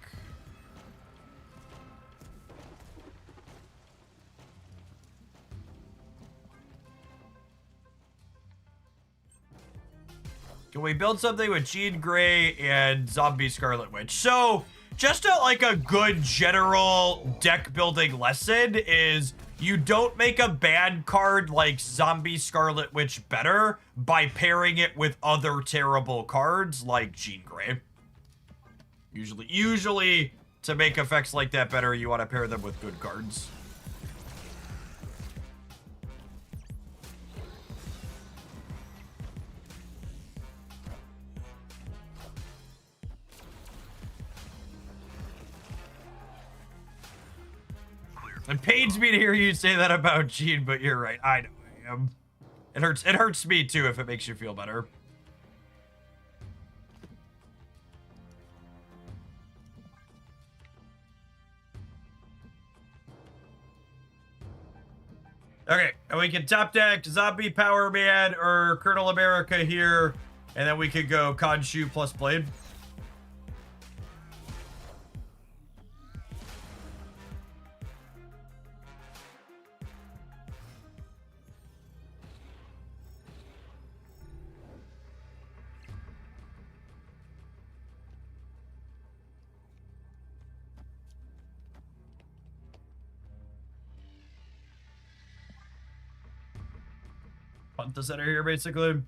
Can we build something with Jean Grey and Zombie Scarlet Witch? So, just a good general deck building lesson is you don't make a bad card like Zombie Scarlet Witch better by pairing it with other terrible cards like Jean Grey. Usually to make effects like that better, you want to pair them with good cards. It pains me to hear you say that about Jean, but you're right. I know I am. It hurts me too if it makes you feel better. Okay, and we can top deck Zombie Power Man or Colonel America here, and then we could go Khonshu plus Blade. Punt the center here, basically.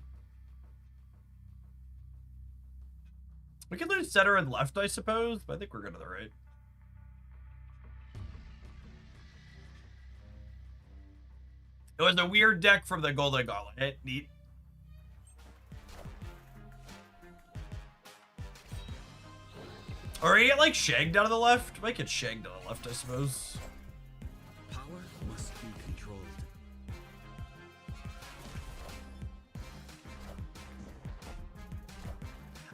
We can lose center and left, I suppose, but I think we're good to the right. It was a weird deck from the Golden Gauntlet. Neat. Or he get like shagged out of the left? Might get shagged out of the left, I suppose. Power must be controlled.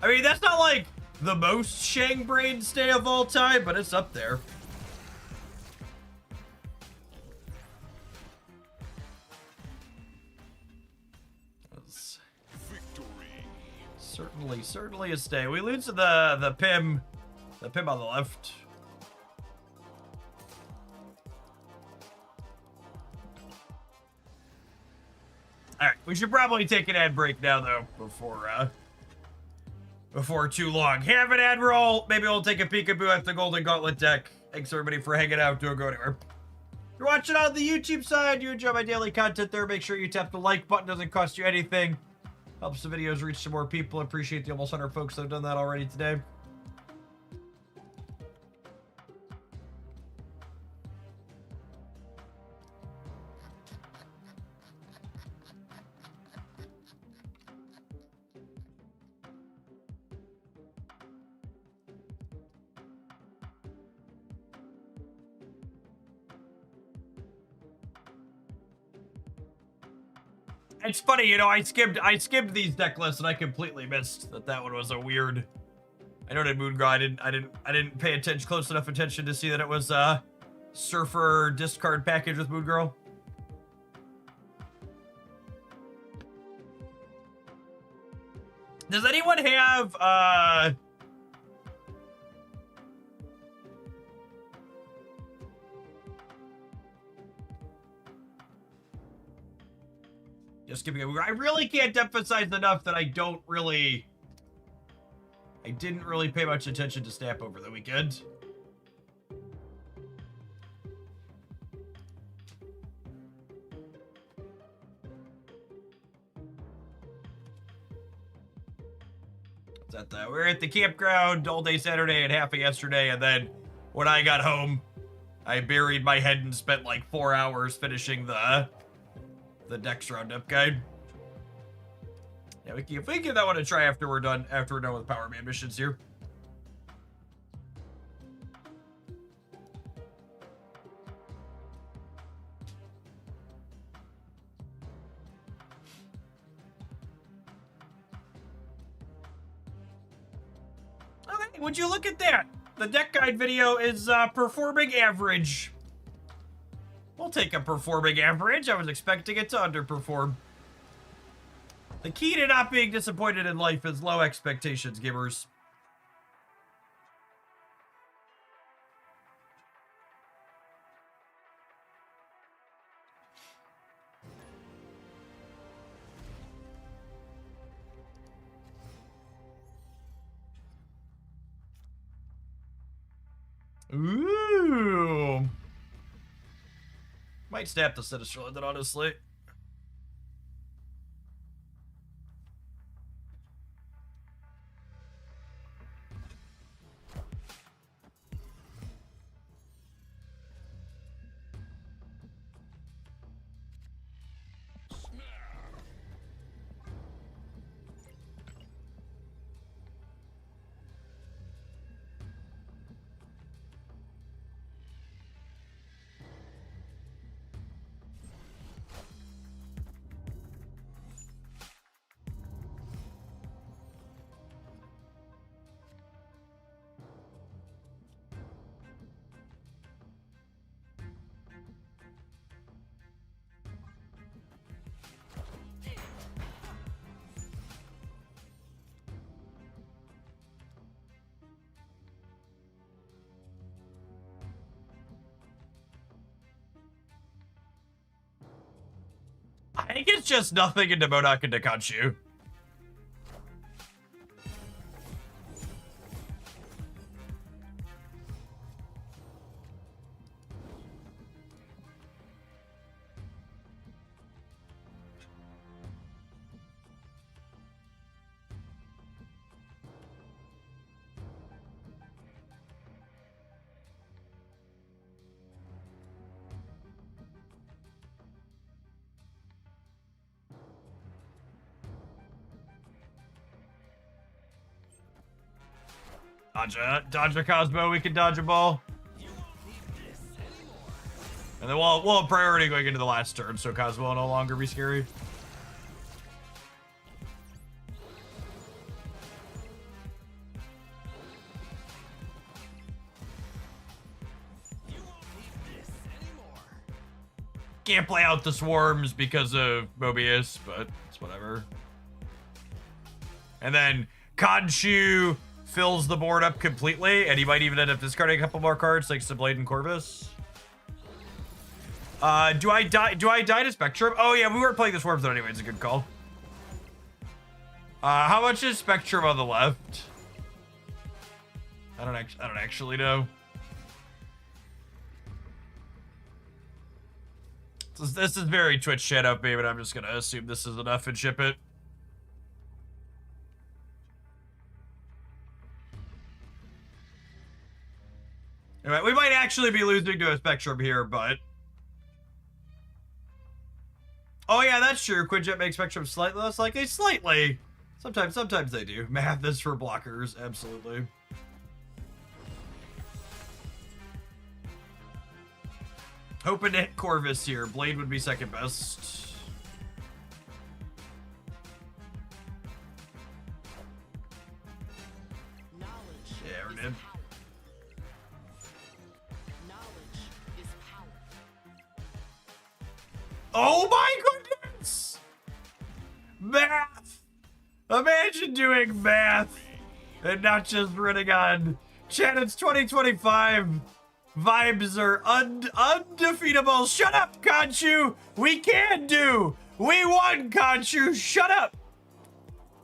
I mean, that's not like the most Shang Brain stay of all time, but it's up there. Victory. Certainly a stay. We lose to the Pim on the left. All right, we should probably take an ad break now, though, before too long. Have an ad roll. Maybe we'll take a peekaboo at the Golden Gauntlet deck. Thanks everybody for hanging out. Don't go anywhere. If you're watching on the YouTube side, you enjoy my daily content there, make sure you tap the like button. Doesn't cost you anything. Helps the videos reach some more people. Appreciate the almost 100 folks that have done that already today. It's funny, you know, I skimmed these deck lists and I completely missed that one was a weird. I know that Moon Girl, I didn't pay close enough attention to see that it was a Surfer discard package with Moon Girl. Does anyone have just giving it. I really can't emphasize enough that I didn't really pay much attention to Snap over the weekend. We were at the campground all day Saturday and half of yesterday, and then when I got home, I buried my head and spent like 4 hours finishing the Dex Roundup guide. Yeah, we can give that one a try after we're done with Power Man missions here. Okay, would you look at that? The deck guide video is performing average. We'll take a performing average. I was expecting it to underperform. The key to not being disappointed in life is low expectations, gamers. Ooh. Might snap the Sinister London, honestly. I think it's just nothing into Modoc and Nakanshu. Dodge a Cosmo, we can dodge a ball. And then we'll have priority going into the last turn, so Cosmo will no longer be scary. Can't play out the swarms because of Mobius, but it's whatever. And then Khonshu fills the board up completely, and he might even end up discarding a couple more cards, like Sublade and Corvus. Do I die to Spectrum? Oh yeah, we weren't playing the Swarms though anyway, it's a good call. How much is Spectrum on the left? I don't actually know. This is very Twitch shit up me, but I'm just gonna assume this is enough and ship it. Anyway, we might actually be losing to a Spectrum here, but... Oh yeah, that's true. Quinjet makes Spectrum slightly less likely. Slightly. Sometimes they do. Math is for blockers, absolutely. Hoping to hit Corvus here. Blade would be second best. Yeah, we're dead. Oh my goodness! Math! Imagine doing math and not just running on. Chat, it's 2025. Vibes are undefeatable. Shut up, Khonshu! We can do! We won, Khonshu! Shut up!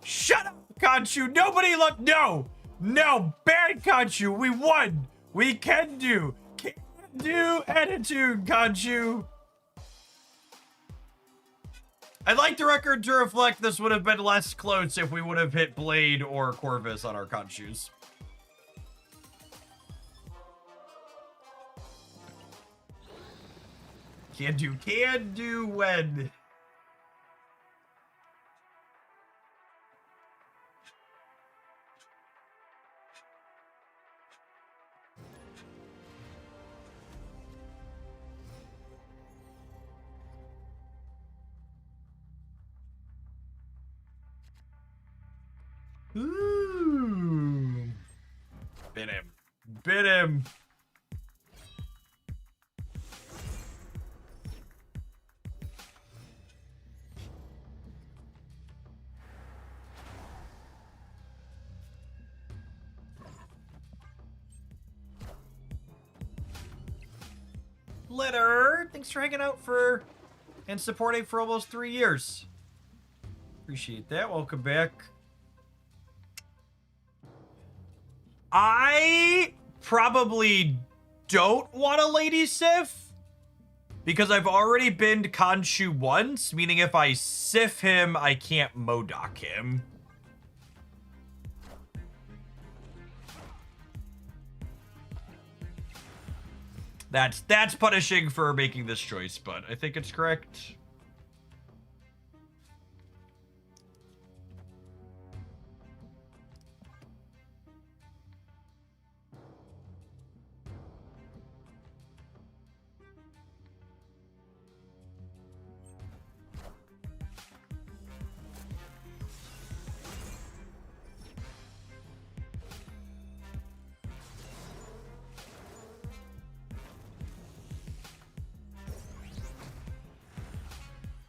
Shut up, Khonshu! Nobody look. No! No! Bad Khonshu! We won! We can do! Can do attitude, Khonshu! I'd like the record to reflect this would have been less close if we would have hit Blade or Corvus on our Khonshus. Can do when. Ooh. Bit him. Bit him. Splitter, thanks for hanging out for and supporting for almost 3 years. Appreciate that. Welcome back. I probably don't want a Lady Sif because I've already been to Khonshu once, meaning if I Sif him, I can't Modok him. That's punishing for making this choice, but I think it's correct.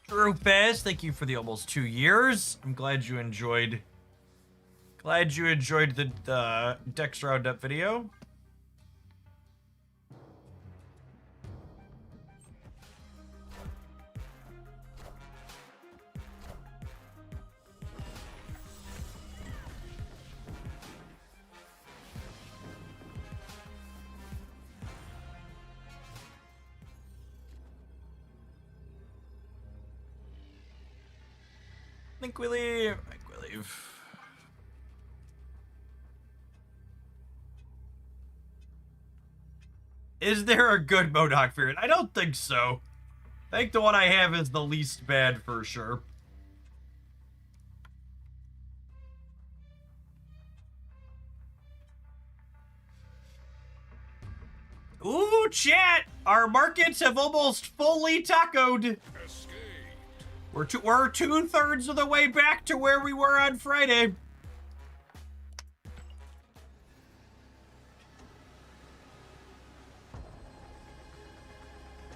Rufus, thank you for the almost 2 years. I'm glad you enjoyed. Glad you enjoyed the Dex Roundup video. I think we leave. Is there a good Modok variant? I don't think so. I think the one I have is the least bad for sure. Ooh, chat! Our markets have almost fully tacoed. We're 2/3 of the way back to where we were on Friday.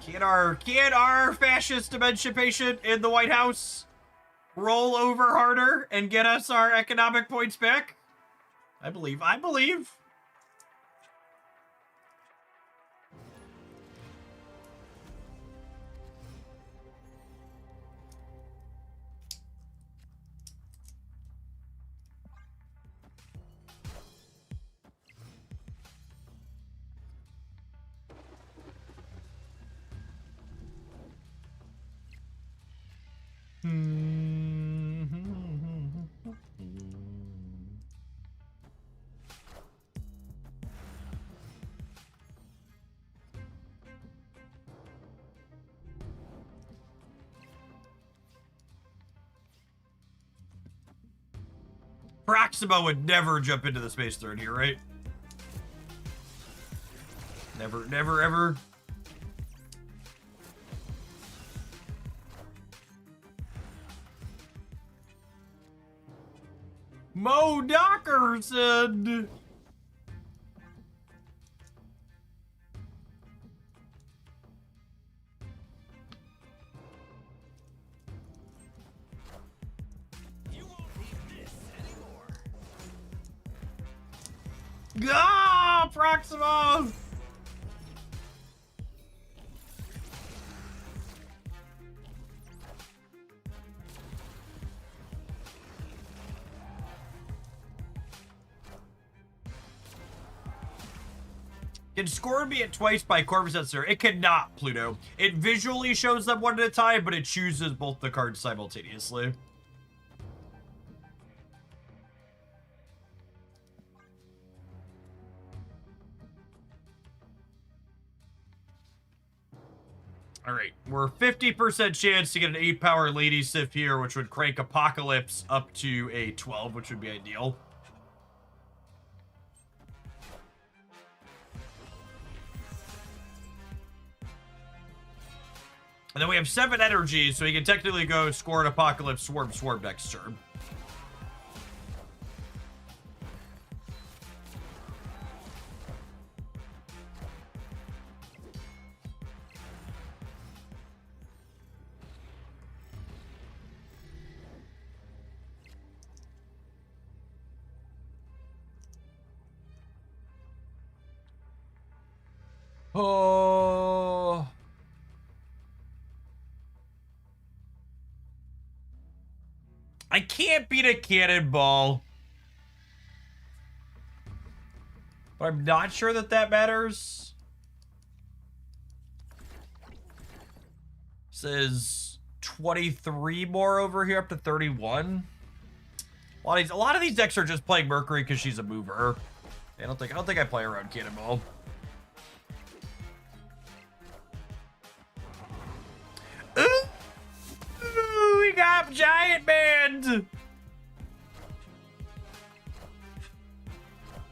Can our fascist dementia patient in the White House roll over harder and get us our economic points back? I believe. Proxima would never jump into the space throne here, right? Never, ever. Mo Dockerson! Ah, Proxima! Can score be it twice by Corvus Sensor? It cannot, Pluto. It visually shows them one at a time, but it chooses both the cards simultaneously. Alright, we're 50% chance to get an 8-power Lady Sif here, which would crank Apocalypse up to a 12, which would be ideal. And then we have 7 energy, so he can technically go score an Apocalypse Swarm next turn. Oh... I can't beat a cannonball. But I'm not sure that that matters. Says 23 more over here, up to 31. A lot of these decks are just playing Mercury because she's a mover. I don't think I play around Cannonball. Ooh, we got Giant Band.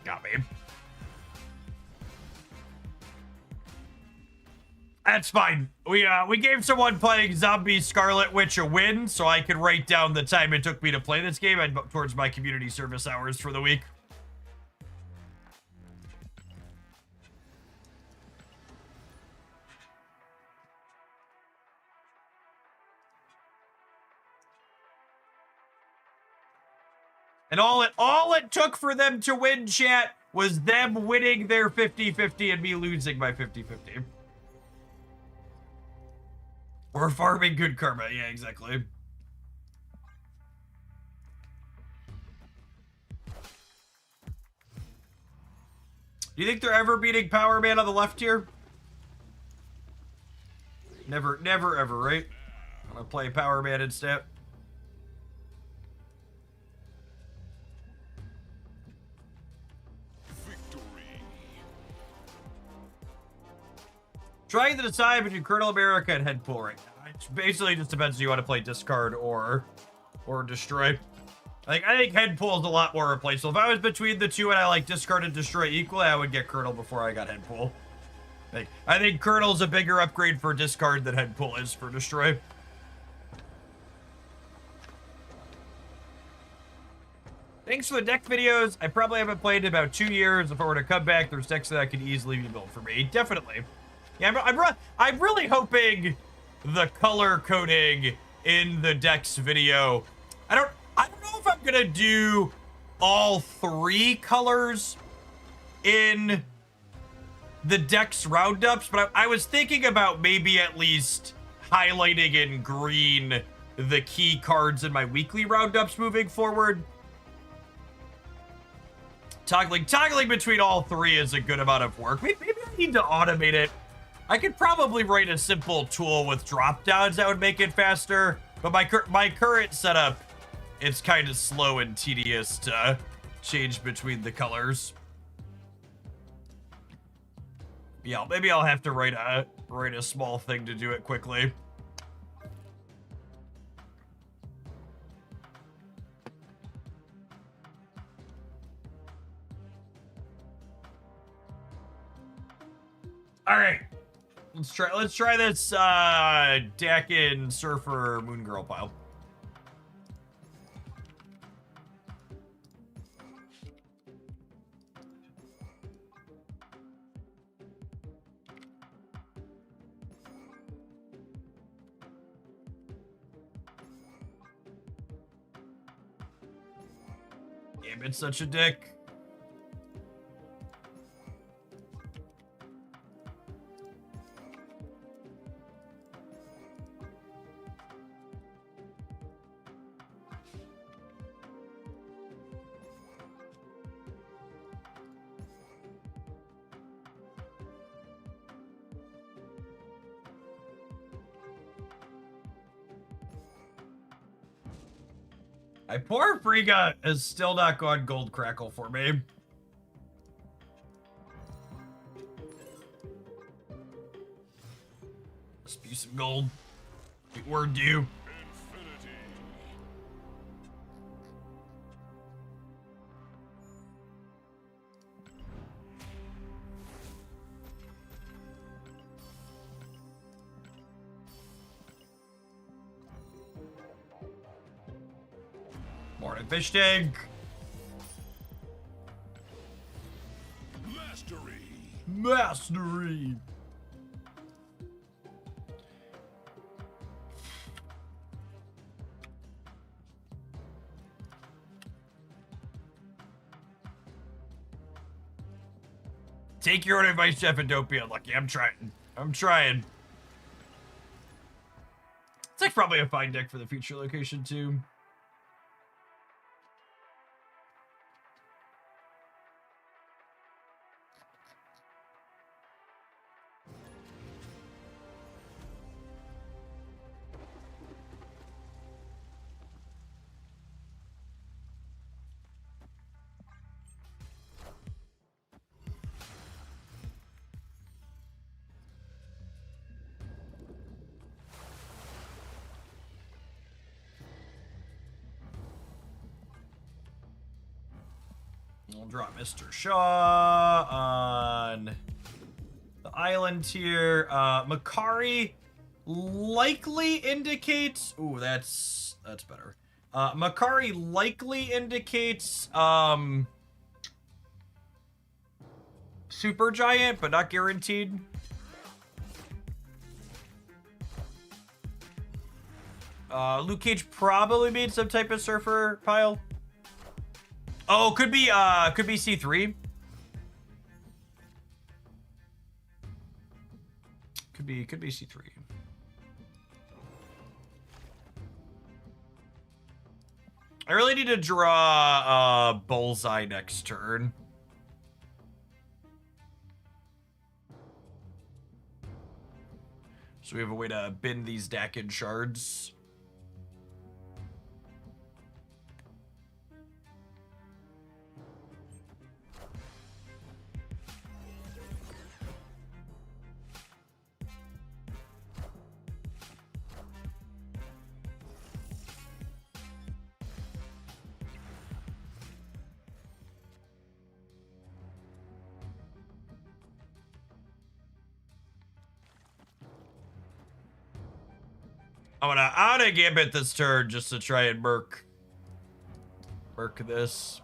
Got me. That's fine. We gave someone playing Zombie Scarlet Witch a win, so I could write down the time it took me to play this game and towards my community service hours for the week. And all it took for them to win, chat, was them winning their 50-50 and me losing my 50-50. Or farming good karma. Yeah, exactly. Do you think they're ever beating Power Man on the left here? Never, ever, right? I'm gonna play Power Man instead. Trying to decide between Colonel America and Headpool right now. It basically just depends if you want to play discard or destroy. I think Headpool is a lot more replaceable. If I was between the two and I like discard and destroy equally, I would get Colonel before I got Headpool. I think Colonel's a bigger upgrade for discard than Headpool is for destroy. Thanks for the deck videos. I probably haven't played in about 2 years. If I were to come back, there's decks that I could easily be built for me. Definitely. Yeah, I'm really hoping the color coding in the decks video. I don't know if I'm gonna do all 3 colors in the decks roundups, but I was thinking about maybe at least highlighting in green the key cards in my weekly roundups moving forward. Toggling between all 3 is a good amount of work. Maybe I need to automate it. I could probably write a simple tool with drop downs that would make it faster, but my current setup, it's kind of slow and tedious to change between the colors. Yeah, maybe I'll have to write a small thing to do it quickly. All right. Let's try this Dakin Surfer Moon Girl pile. Damn, it's such a dick. My poor Frigga has still not gone gold crackle for me. Must be some gold. We're due. Morning fish tank. Mastery. Take your own advice, Jeff, and don't be unlucky. I'm trying. It's like probably a fine deck for the future location too. We'll drop Mr. Shaw on the island here. Makari likely indicates... Ooh, that's better. Makari likely indicates super giant, but not guaranteed. Luke Cage probably made some type of surfer pile. Oh, could be C3. Could be C3. I really need to draw bullseye next turn. So we have a way to bin these Dakin shards. I'm gonna Gambit this turn just to try and merc this.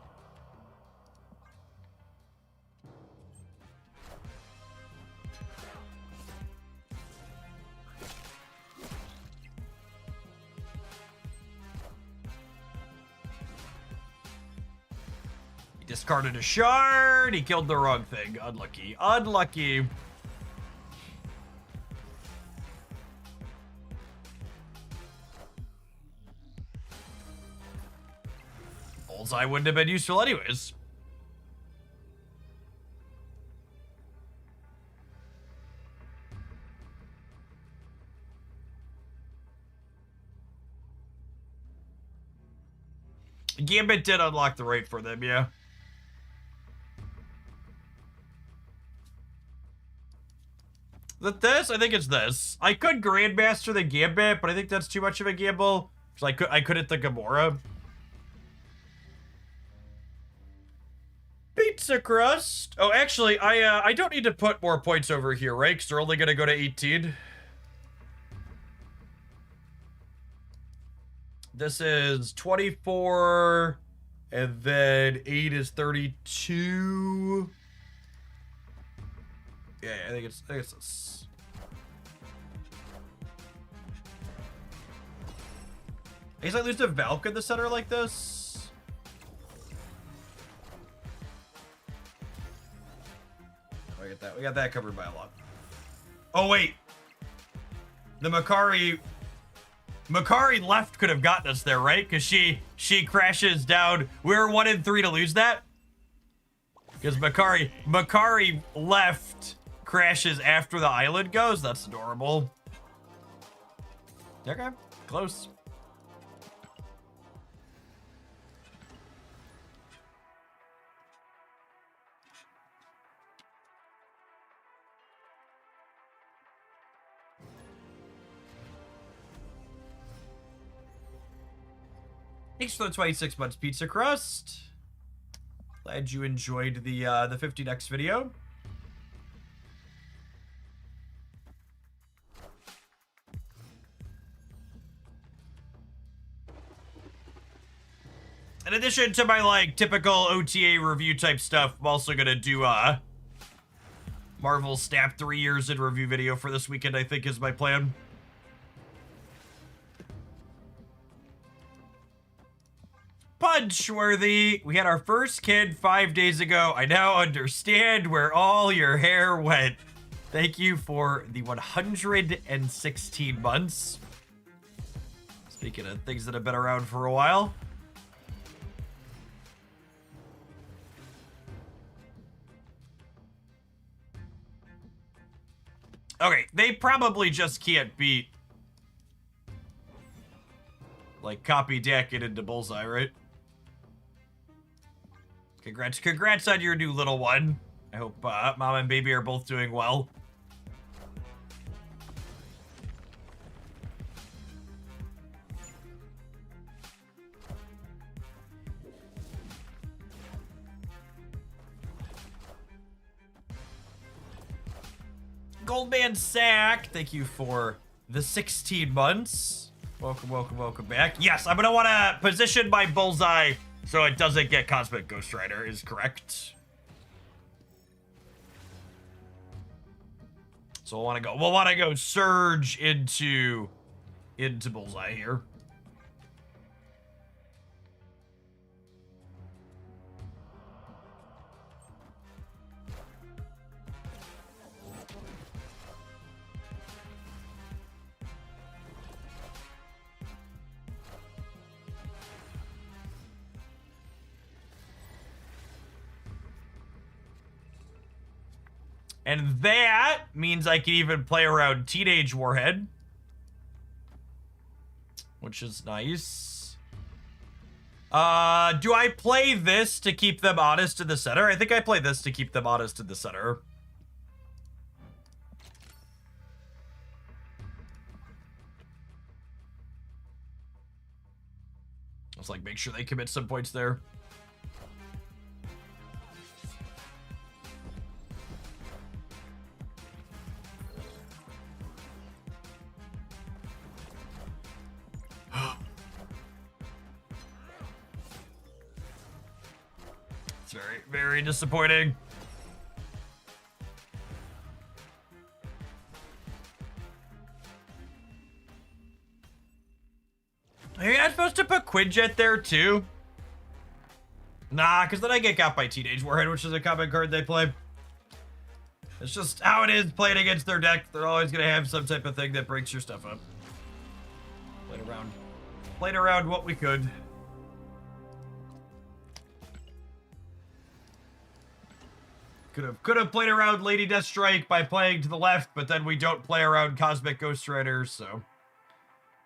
He discarded a shard. He killed the wrong thing. Unlucky. Unlucky. Bullseye wouldn't have been useful anyways. Gambit did unlock the right for them, yeah. Is it this? I think it's this. I could Grandmaster the Gambit, but I think that's too much of a gamble. Because I couldn't think of Gamora. Pizza crust. Oh, actually, I don't need to put more points over here, right? Because they're only going to go to 18. This is 24, and then 8 is 32. Yeah, I think it's this. I guess I lose to Valk in the center like this. We got that covered by a lot. Oh wait, the Makari left could have gotten us there, right? Because she crashes down. We were 1 in 3 to lose that. Because Makari left crashes after the island goes. That's adorable. Okay, close. Thanks for the 26 months, Pizza Crust. Glad you enjoyed the 50x video. In addition to my like typical OTA review type stuff, I'm also gonna do Marvel Snap 3 years in review video for this weekend, I think is my plan. Punchworthy, we had our first kid 5 days ago. I now understand where all your hair went. Thank you for the 116 months. Speaking of things that have been around for a while. Okay, they probably just can't beat like copy Dakin into Bullseye, right? Congrats on your new little one. I hope mom and baby are both doing well. Goldman Sack, thank you for the 16 months. Welcome, welcome, welcome back. Yes, I'm gonna want to position my bullseye so it doesn't get Cosmic Ghost Rider, is correct. So we'll want to go surge into bullseye here. And that means I can even play around Teenage Warhead, which is nice. Do I play this to keep them honest in the center? I think I play this to keep them honest in the center. Let's like make sure they commit some points there. It's very, very disappointing. Are you supposed to put Quinjet there too? Nah, because then I get got by Teenage Warhead, which is a common card they play. It's just how it is playing against their deck. They're always going to have some type of thing that breaks your stuff up. Played around what we could. Could have played around Lady Deathstrike by playing to the left, but then we don't play around Cosmic Ghost Rider, so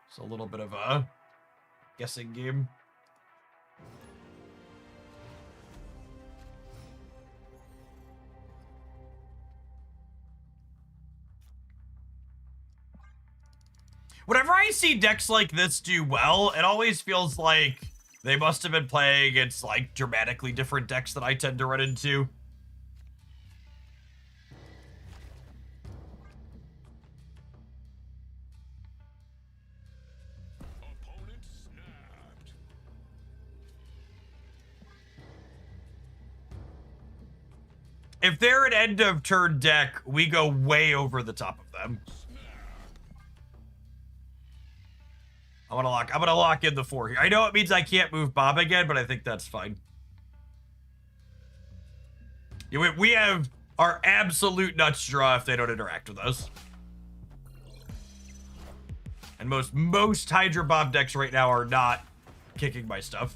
it's a little bit of a guessing game. Whenever I see decks like this do well, it always feels like they must have been playing against like dramatically different decks that I tend to run into. If they're an end of turn deck, we go way over the top of them. I'm gonna lock in the 4 here. I know it means I can't move Bob again, but I think that's fine. Yeah, we have our absolute nuts draw if they don't interact with us. And most Hydra Bob decks right now are not kicking my stuff.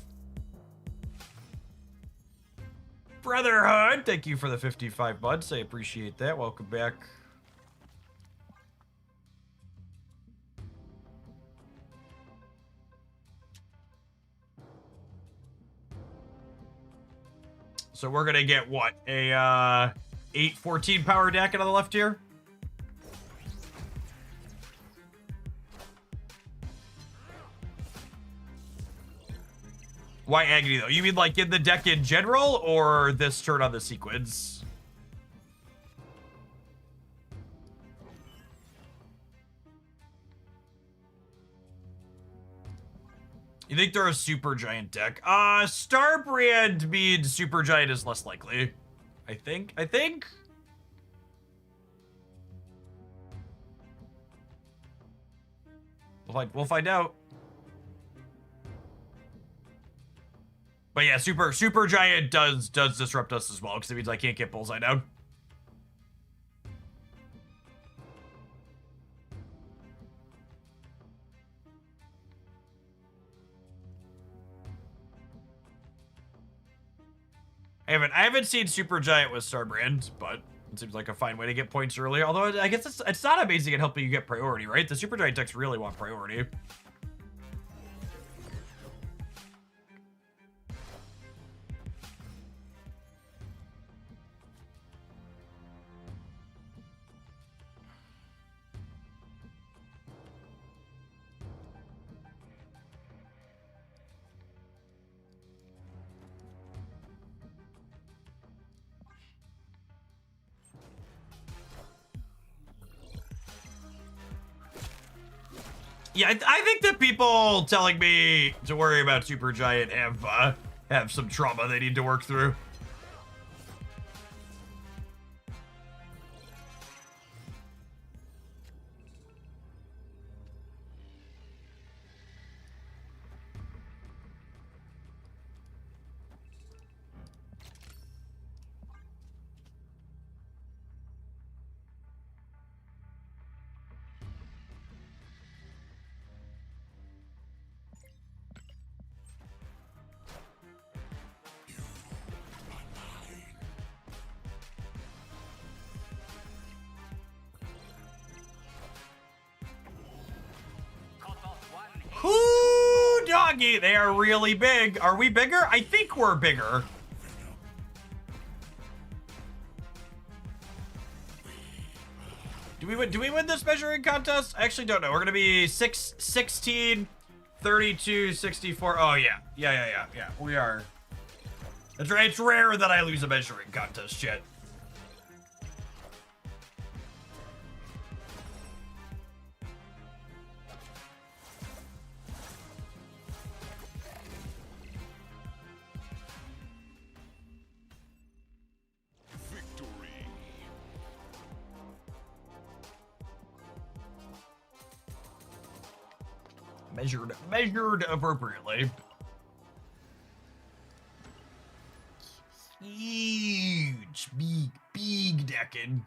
Brotherhood, thank you for the 55 months. I appreciate that. Welcome back. So we're gonna get what? A 8-14 power deck on the left here? Why Agony though? You mean like in the deck in general or this turn on the sequence? You think they're a super giant deck? Starbrand means super giant is less likely. I think. We'll find out. But yeah, super giant does disrupt us as well, because it means I can't get bullseye down. I haven't seen super giant with Starbrand, but it seems like a fine way to get points early. Although I guess it's not amazing at helping you get priority, right? The super giant decks really want priority. Yeah, I think that people telling me to worry about Supergiant have some trauma they need to work through. Ooh, doggy, they are really big. Are we bigger? I think we're bigger. Do we win this measuring contest? I actually don't know. We're gonna be 16, 32, 64. Oh yeah. Yeah. We are. It's rare that I lose a measuring contest, shit. Measured appropriately. Huge, big decking.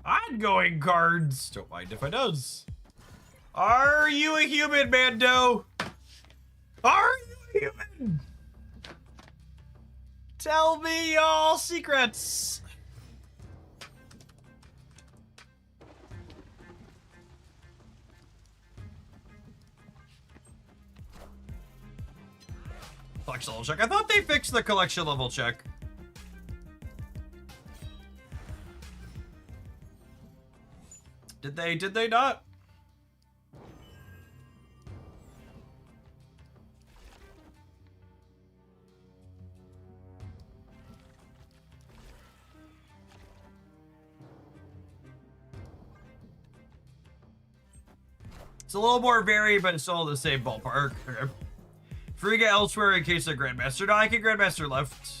Ongoing cards. Don't mind if I does. Are you a human, Mando? Are you a human? Tell me all secrets. Collection level check. I thought they fixed the collection level check. Did they not? It's a little more varied, but it's all the same ballpark. Okay. Free get elsewhere in case of Grandmaster. No, I can Grandmaster left.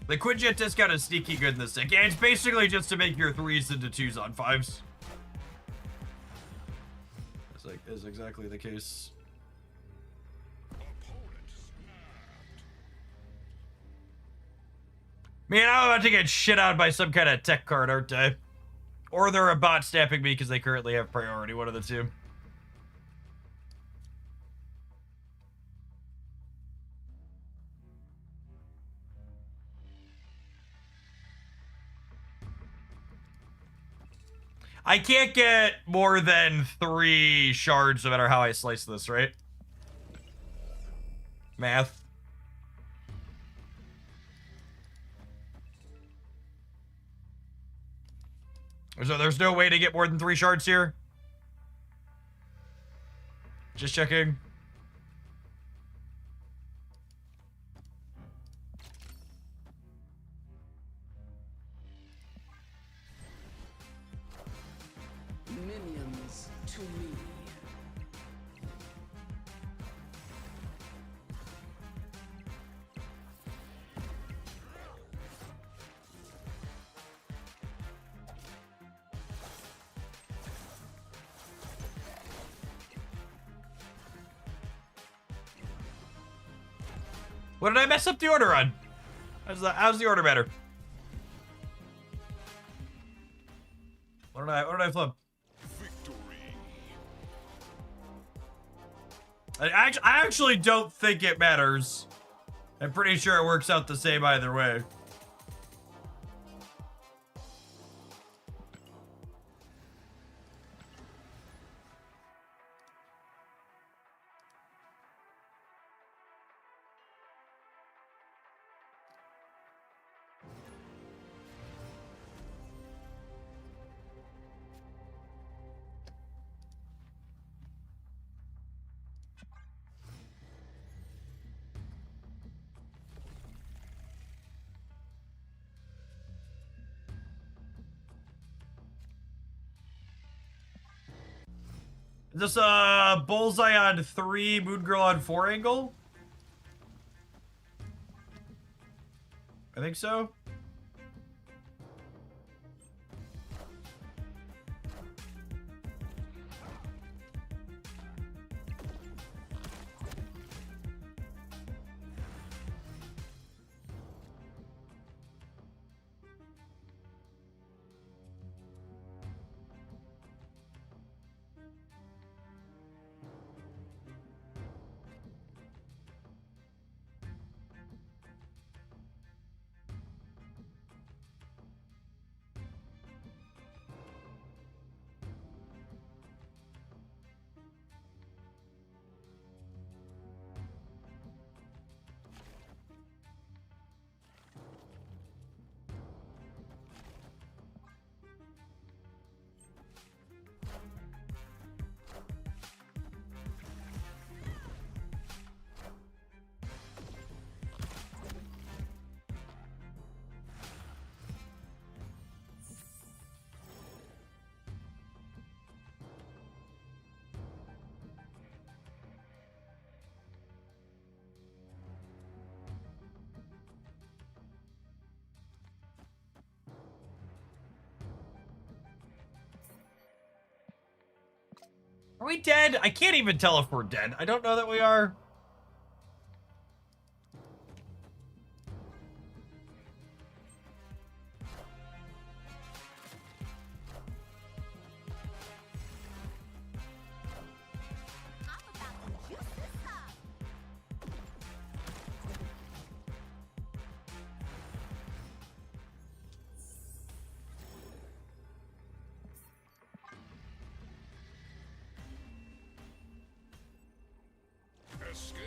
The Quinjet discount is sneaky good in this deck. Yeah, it's basically just to make your 3s into 2s on 5s. Is exactly the case. Man, I'm about to get shit out by some kind of tech card, aren't I? Or they're a bot stamping me because they currently have priority, one of the two. I can't get more than 3 shards no matter how I slice this, right? Math. So there's no way to get more than 3 shards here? Just checking. Minions to me. What did I mess up the order on? How's the order better? What did I flip? Victory. I actually don't think it matters. I'm pretty sure it works out the same either way. Is this a bullseye on 3, moon girl on 4 angle? I think so. Are we dead? I can't even tell if we're dead. I don't know that we are. Escaped.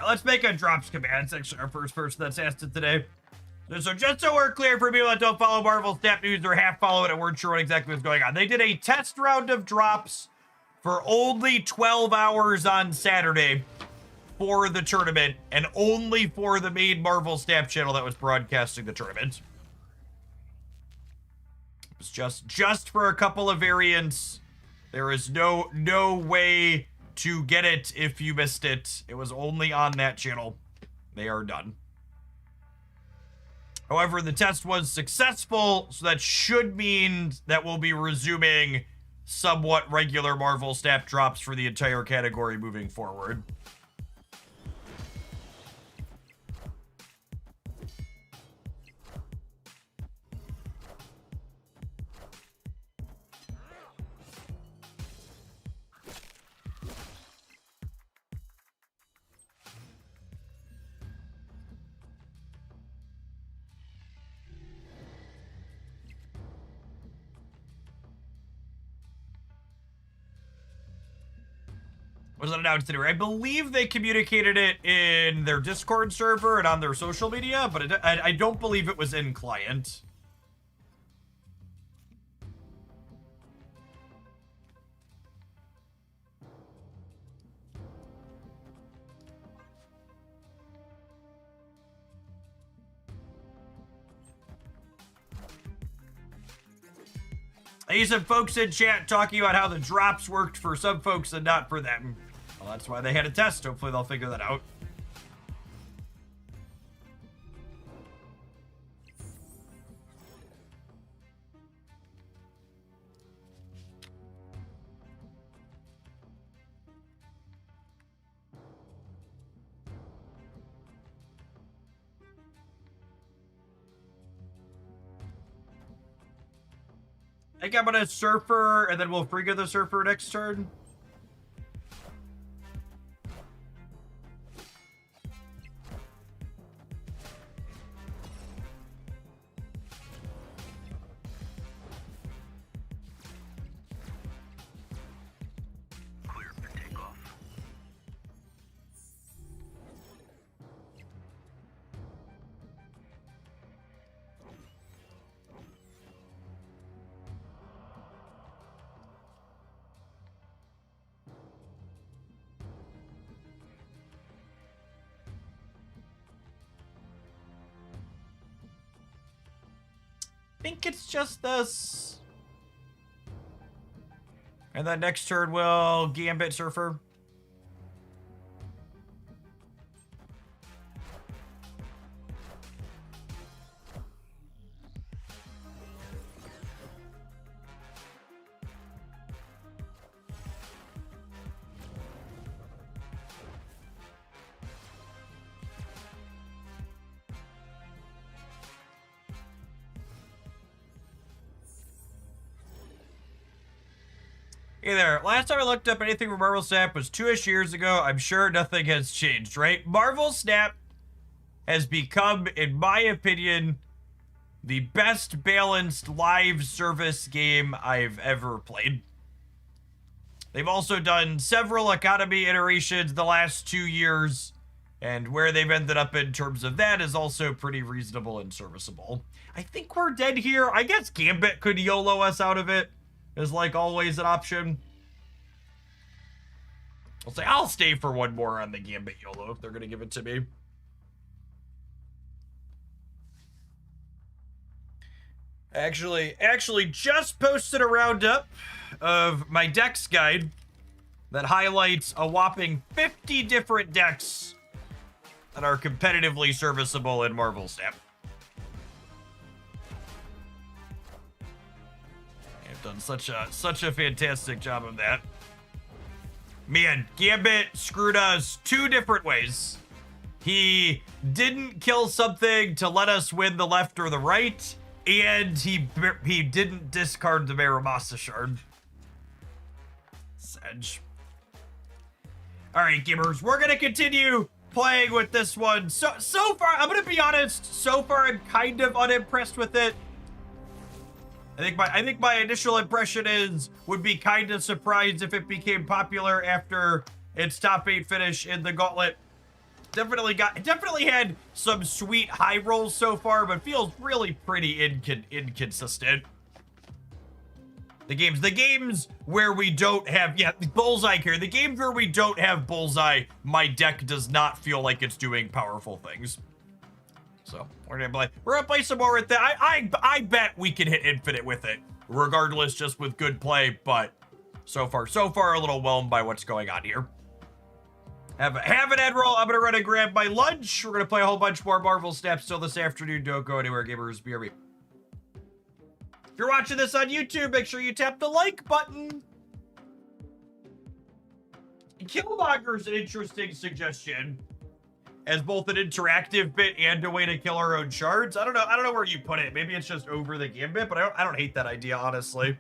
Let's make a drops command. It's actually our first person that's asked it today. So just so we're clear for people that don't follow Marvel Snap News or half follow it and weren't sure what exactly was going on, they did a test round of drops for only 12 hours on Saturday for the tournament and only for the main Marvel Snap channel that was broadcasting the tournament. It was just for a couple of variants. There is no way to get it if you missed it. It was only on that channel. They are done. However, the test was successful, so that should mean that we'll be resuming somewhat regular Marvel Snap drops for the entire category moving forward. Was it announced anywhere? I believe they communicated it in their Discord server and on their social media, but I don't believe it was in client. I see some folks in chat talking about how the drops worked for some folks and not for them. Well, that's why they had a test. Hopefully they'll figure that out. I think I'm gonna Surfer, and then we'll Frigga the Surfer next turn. Clear for takeoff. I think it's just this. And then next turn we'll Gambit Surfer. Hey there, last time I looked up anything from Marvel Snap was 2-ish years ago. I'm sure nothing has changed, right? Marvel Snap has become, in my opinion, the best balanced live service game I've ever played. They've also done several economy iterations the last 2 years, and where they've ended up in terms of that is also pretty reasonable and serviceable. I think we're dead here. I guess Gambit could YOLO us out of it. Is like always an option. I'll stay for one more on the Gambit YOLO if they're gonna give it to me. Actually just posted a roundup of my decks guide that highlights a whopping 50 different decks that are competitively serviceable in Marvel Snap. Done such a fantastic job of that. Man, Gambit screwed us 2 different ways. He didn't kill something to let us win the left or the right, and he didn't discard the Maramasa shard. Sedge. All right, gamers, we're gonna continue playing with this one. So far, I'm gonna be honest. So far, I'm kind of unimpressed with it. I think my initial impression would be kind of surprised if it became popular after its top 8 finish in the Gauntlet. Definitely had some sweet high rolls so far, but feels really pretty inconsistent. The games where we don't have Bullseye here. The games where we don't have Bullseye, my deck does not feel like it's doing powerful things. So we're gonna play some more with that. I bet we can hit infinite with it, regardless, just with good play. But so far a little whelmed by what's going on here. Have an end roll. I'm gonna run and grab my lunch. We're gonna play a whole bunch more Marvel Snap still this afternoon. Don't go anywhere, gamers. BRB. If you're watching this on YouTube, make sure you tap the like button. Killmonger's an interesting suggestion. As both an interactive bit and a way to kill our own shards. I don't know where you put it. Maybe it's just over the Gambit, but I don't hate that idea, honestly.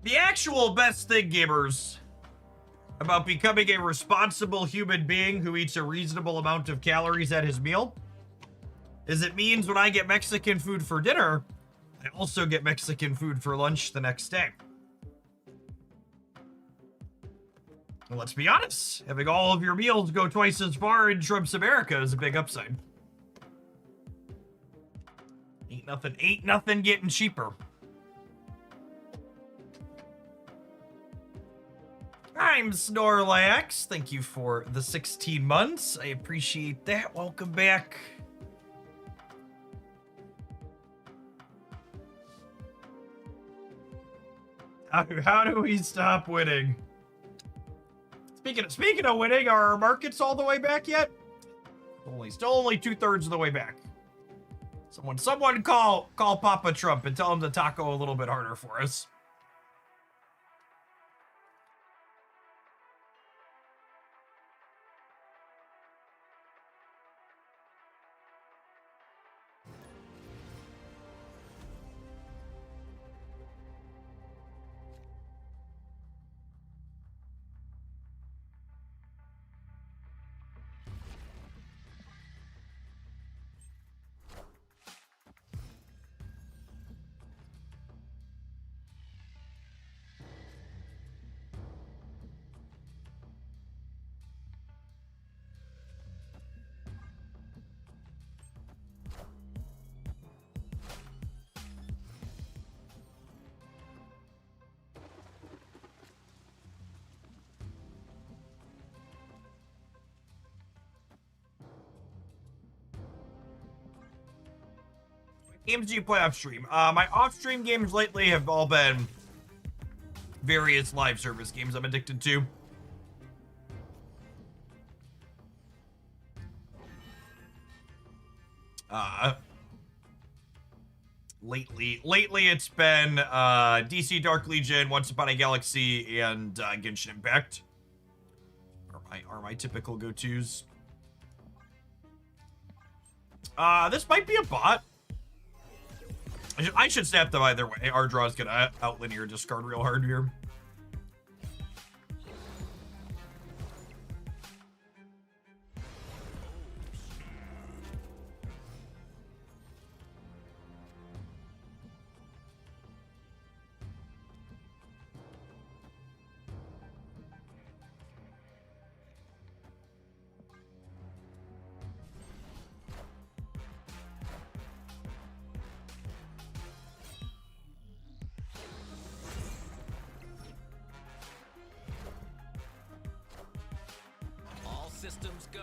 The actual best thing, gamers, about becoming a responsible human being who eats a reasonable amount of calories at his meal is it means when I get Mexican food for dinner, I also get Mexican food for lunch the next day. And let's be honest, having all of your meals go twice as far in Trump's America is a big upside. Ain't nothing getting cheaper. I'm Snorlax. Thank you for the 16 months. I appreciate that. Welcome back. How do we stop winning? Speaking of winning, are our markets all the way back yet? Still only 2/3 of the way back. Someone call Papa Trump and tell him to taco a little bit harder for us. Games do you play off stream? My off stream games lately have all been various live service games I'm addicted to. Lately it's been DC Dark Legion, Once Upon a Galaxy, and Genshin Impact are my typical go-tos. This might be a bot. I should snap them either way. Our draw's gonna outlinear discard real hard here. Systems go.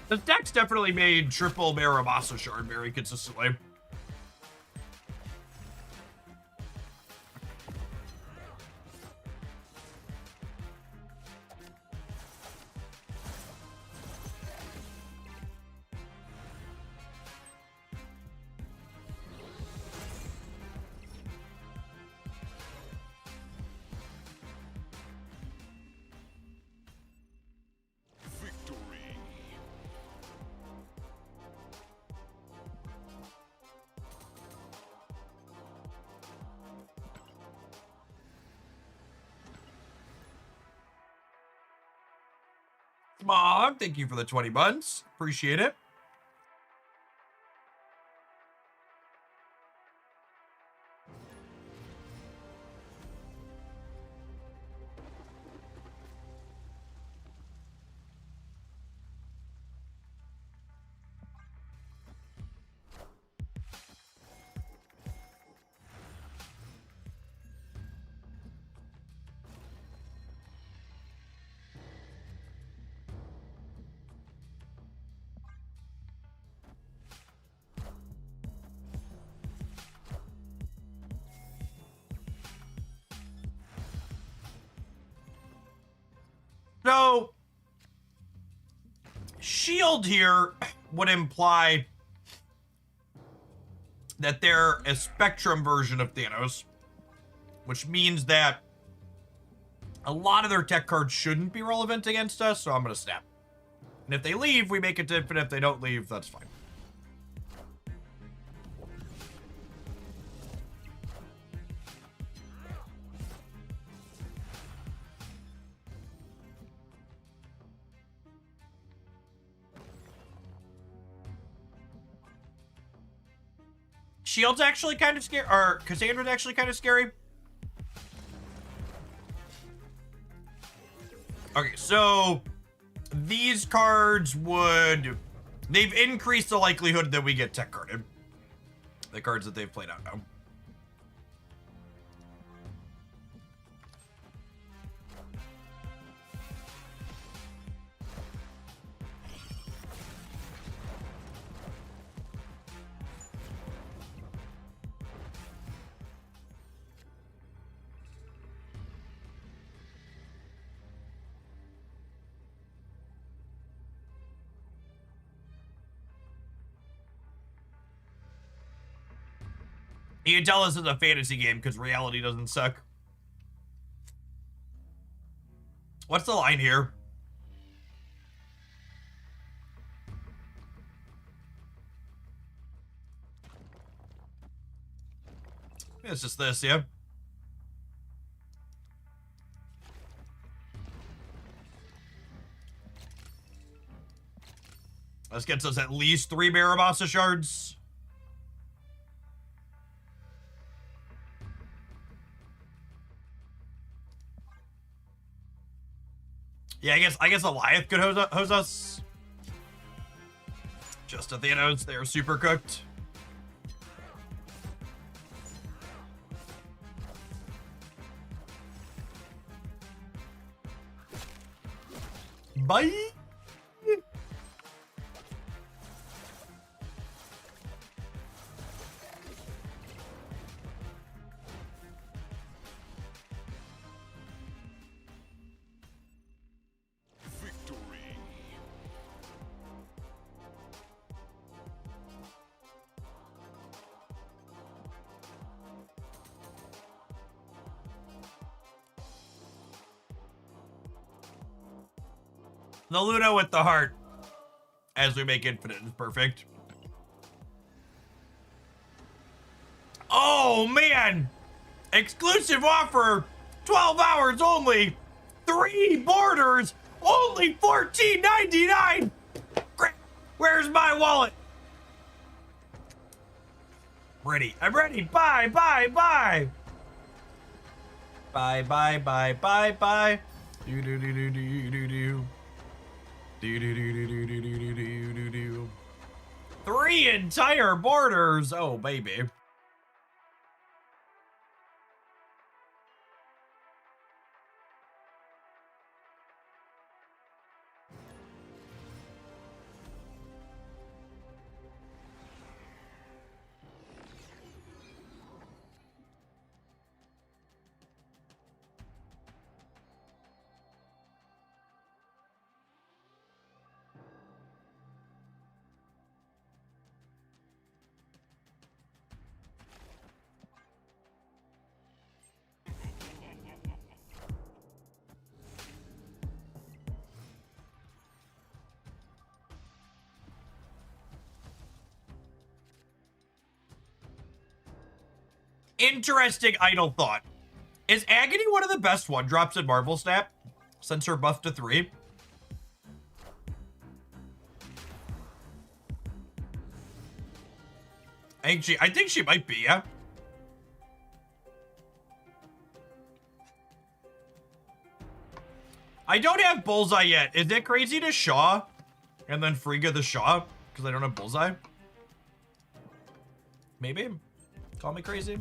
The deck's definitely made triple Maramasa Shard very consistently. Victory. Smog, thank you for the 20 months. Appreciate it. So, shield here would imply that they're a spectrum version of Thanos, which means that a lot of their tech cards shouldn't be relevant against us, so I'm gonna snap. And if they leave, we make it to infinite. If they don't leave, that's fine. Shield's actually kind of scary, or Cassandra's actually kind of scary. Okay, so these cards they've increased the likelihood that we get tech carded. The cards that they've played out now. You can tell this is a fantasy game because reality doesn't suck. What's the line here? It's just this, yeah. This gets us at least 3 Barabasa shards. Yeah, I guess Goliath could hose us. Just a Thanos, they're super cooked. Bye. Victory. The Luna with the heart as we make infinite is perfect. Oh man! Exclusive offer! 12 hours only! 3 borders! Only $14.99! Where's my wallet? Ready. I'm ready. Bye, bye, bye! Bye, bye, bye, bye, bye. Do do do do do do do. Do do do do do do do do do do. 3 entire borders! Oh, baby. Interesting idle thought. Is Agony one of the best 1-drops in Marvel Snap? Since her buff to 3? I think she might be, yeah. I don't have Bullseye yet. Is it crazy to Shaw and then Frigga the Shaw? Because I don't have Bullseye? Maybe. Call me crazy.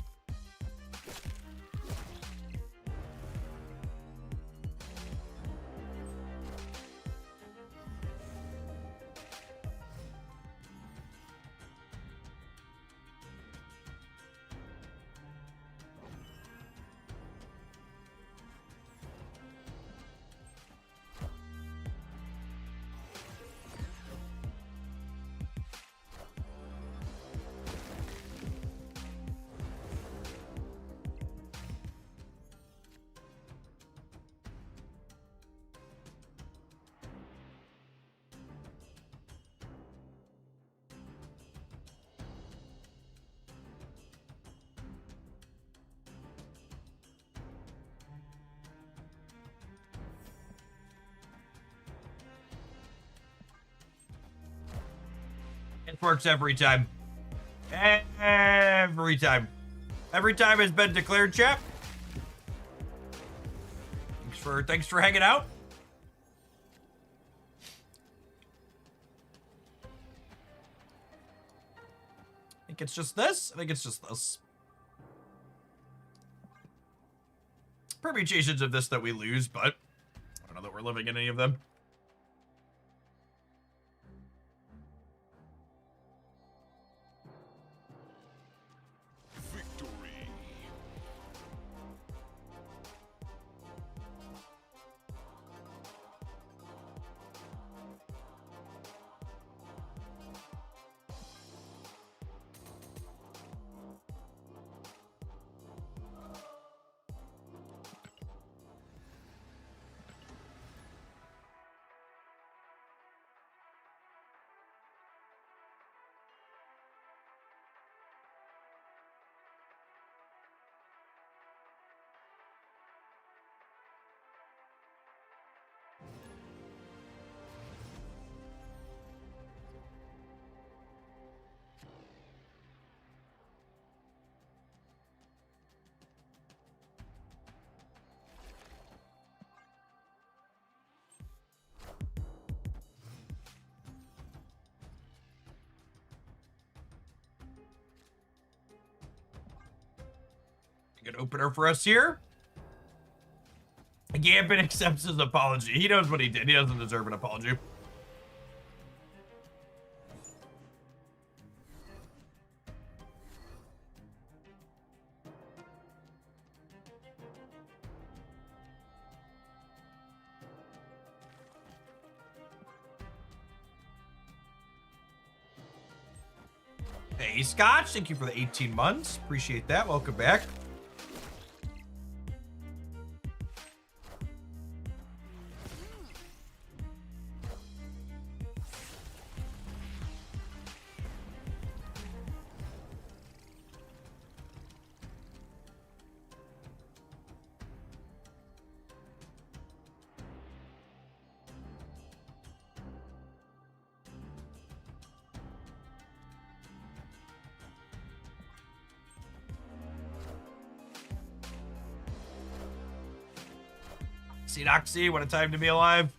It works every time. Every time. Every time it's been declared, chap. Thanks for hanging out. I think it's just this. I think it's just this. Permutations of this that we lose, but I don't know that we're living in any of them. Victory. Good opener for us here. Gambit accepts his apology. He knows what he did. He doesn't deserve an apology. Hey, Scotch, thank you for the 18 months. Appreciate that. Welcome back. Noxy, what a time to be alive.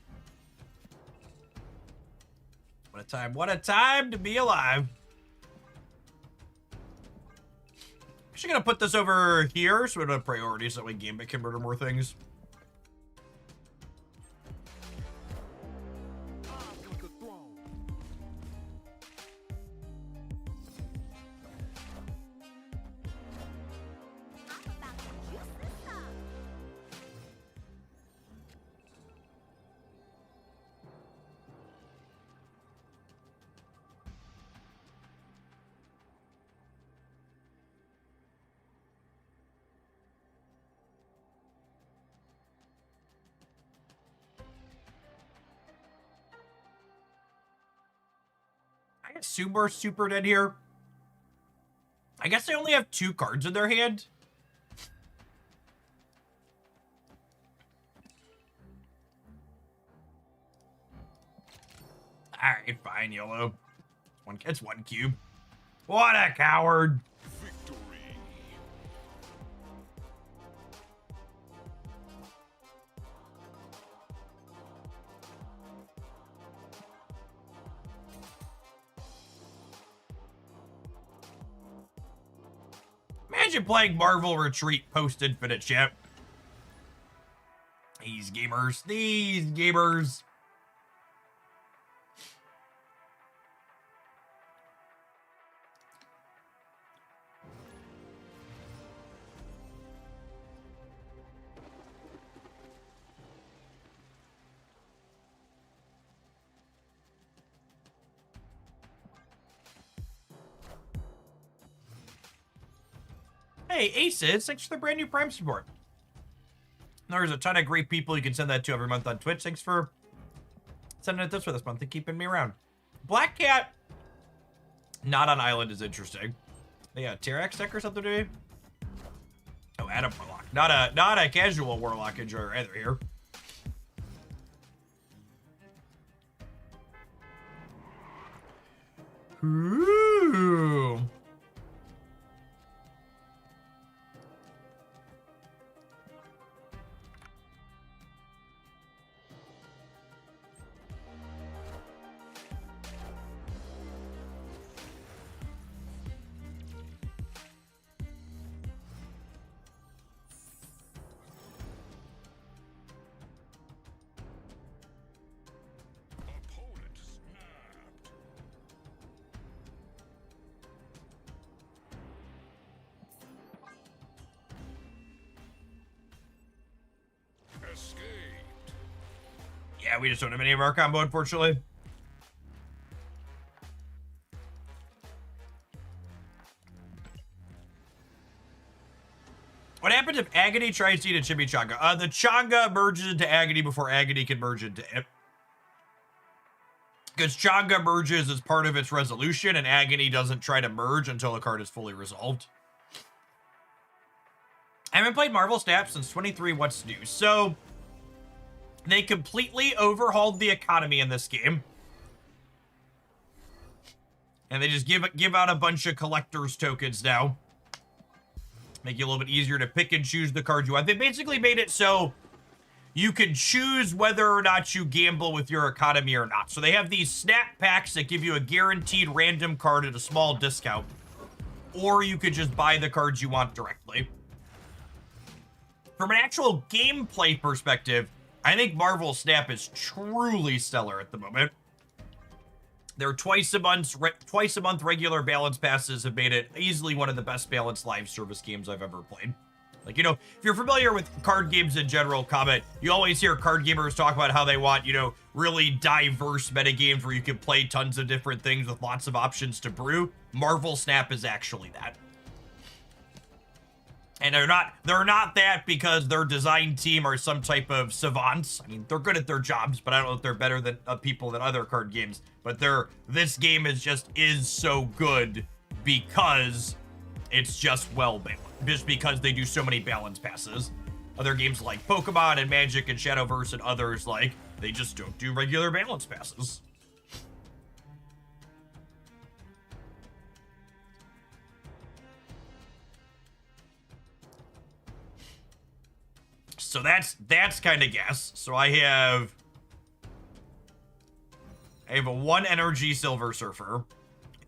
What a time to be alive. Actually gonna put this over here so we don't have priorities, so that way Gambit can murder more things. I assume we're super dead here. I guess they only have 2 cards in their hand. Alright, fine, YOLO. It's 1 cube. What a coward. Victory. Imagine playing Marvel Retreat post-Infinite, chat. These gamers. These gamers. Hey, Aces, thanks for the brand new Prime support. There's a ton of great people you can send that to every month on Twitch. Thanks for sending it this way this month and keeping me around. Black Cat, not on Island is interesting. They got a Terax deck or something to do? Oh, Adam Warlock. Not a casual Warlock enjoyer either here. Ooh. Opponent snapped. Escaped. Yeah, we just don't have any of our combo, unfortunately. What happens if Agony tries to eat a chimichanga? The changa merges into Agony before Agony can merge into it. Because changa merges as part of its resolution, and Agony doesn't try to merge until the card is fully resolved. I haven't played Marvel Snap since 23 What's New. So, they completely overhauled the economy in this game. And they just give out a bunch of collector's tokens now. Make it a little bit easier to pick and choose the cards you want. They basically made it so you can choose whether or not you gamble with your economy or not. So they have these snap packs that give you a guaranteed random card at a small discount. Or you could just buy the cards you want directly. From an actual gameplay perspective, I think Marvel Snap is truly stellar at the moment. Their twice a month regular balance passes have made it easily one of the best balanced live service games I've ever played. Like, you know, if you're familiar with card games in general, comment, you always hear card gamers talk about how they want, you know, really diverse metagames where you can play tons of different things with lots of options to brew. Marvel Snap is actually that. And they're not that because their design team are some type of savants. I mean, they're good at their jobs, but I don't know if they're better than people than other card games. But this game is so good because it's just well balanced. Just because they do so many balance passes. Other games like Pokemon and Magic and Shadowverse and others, like, they just don't do regular balance passes. So that's kind of guess. So I have a 1 energy Silver Surfer.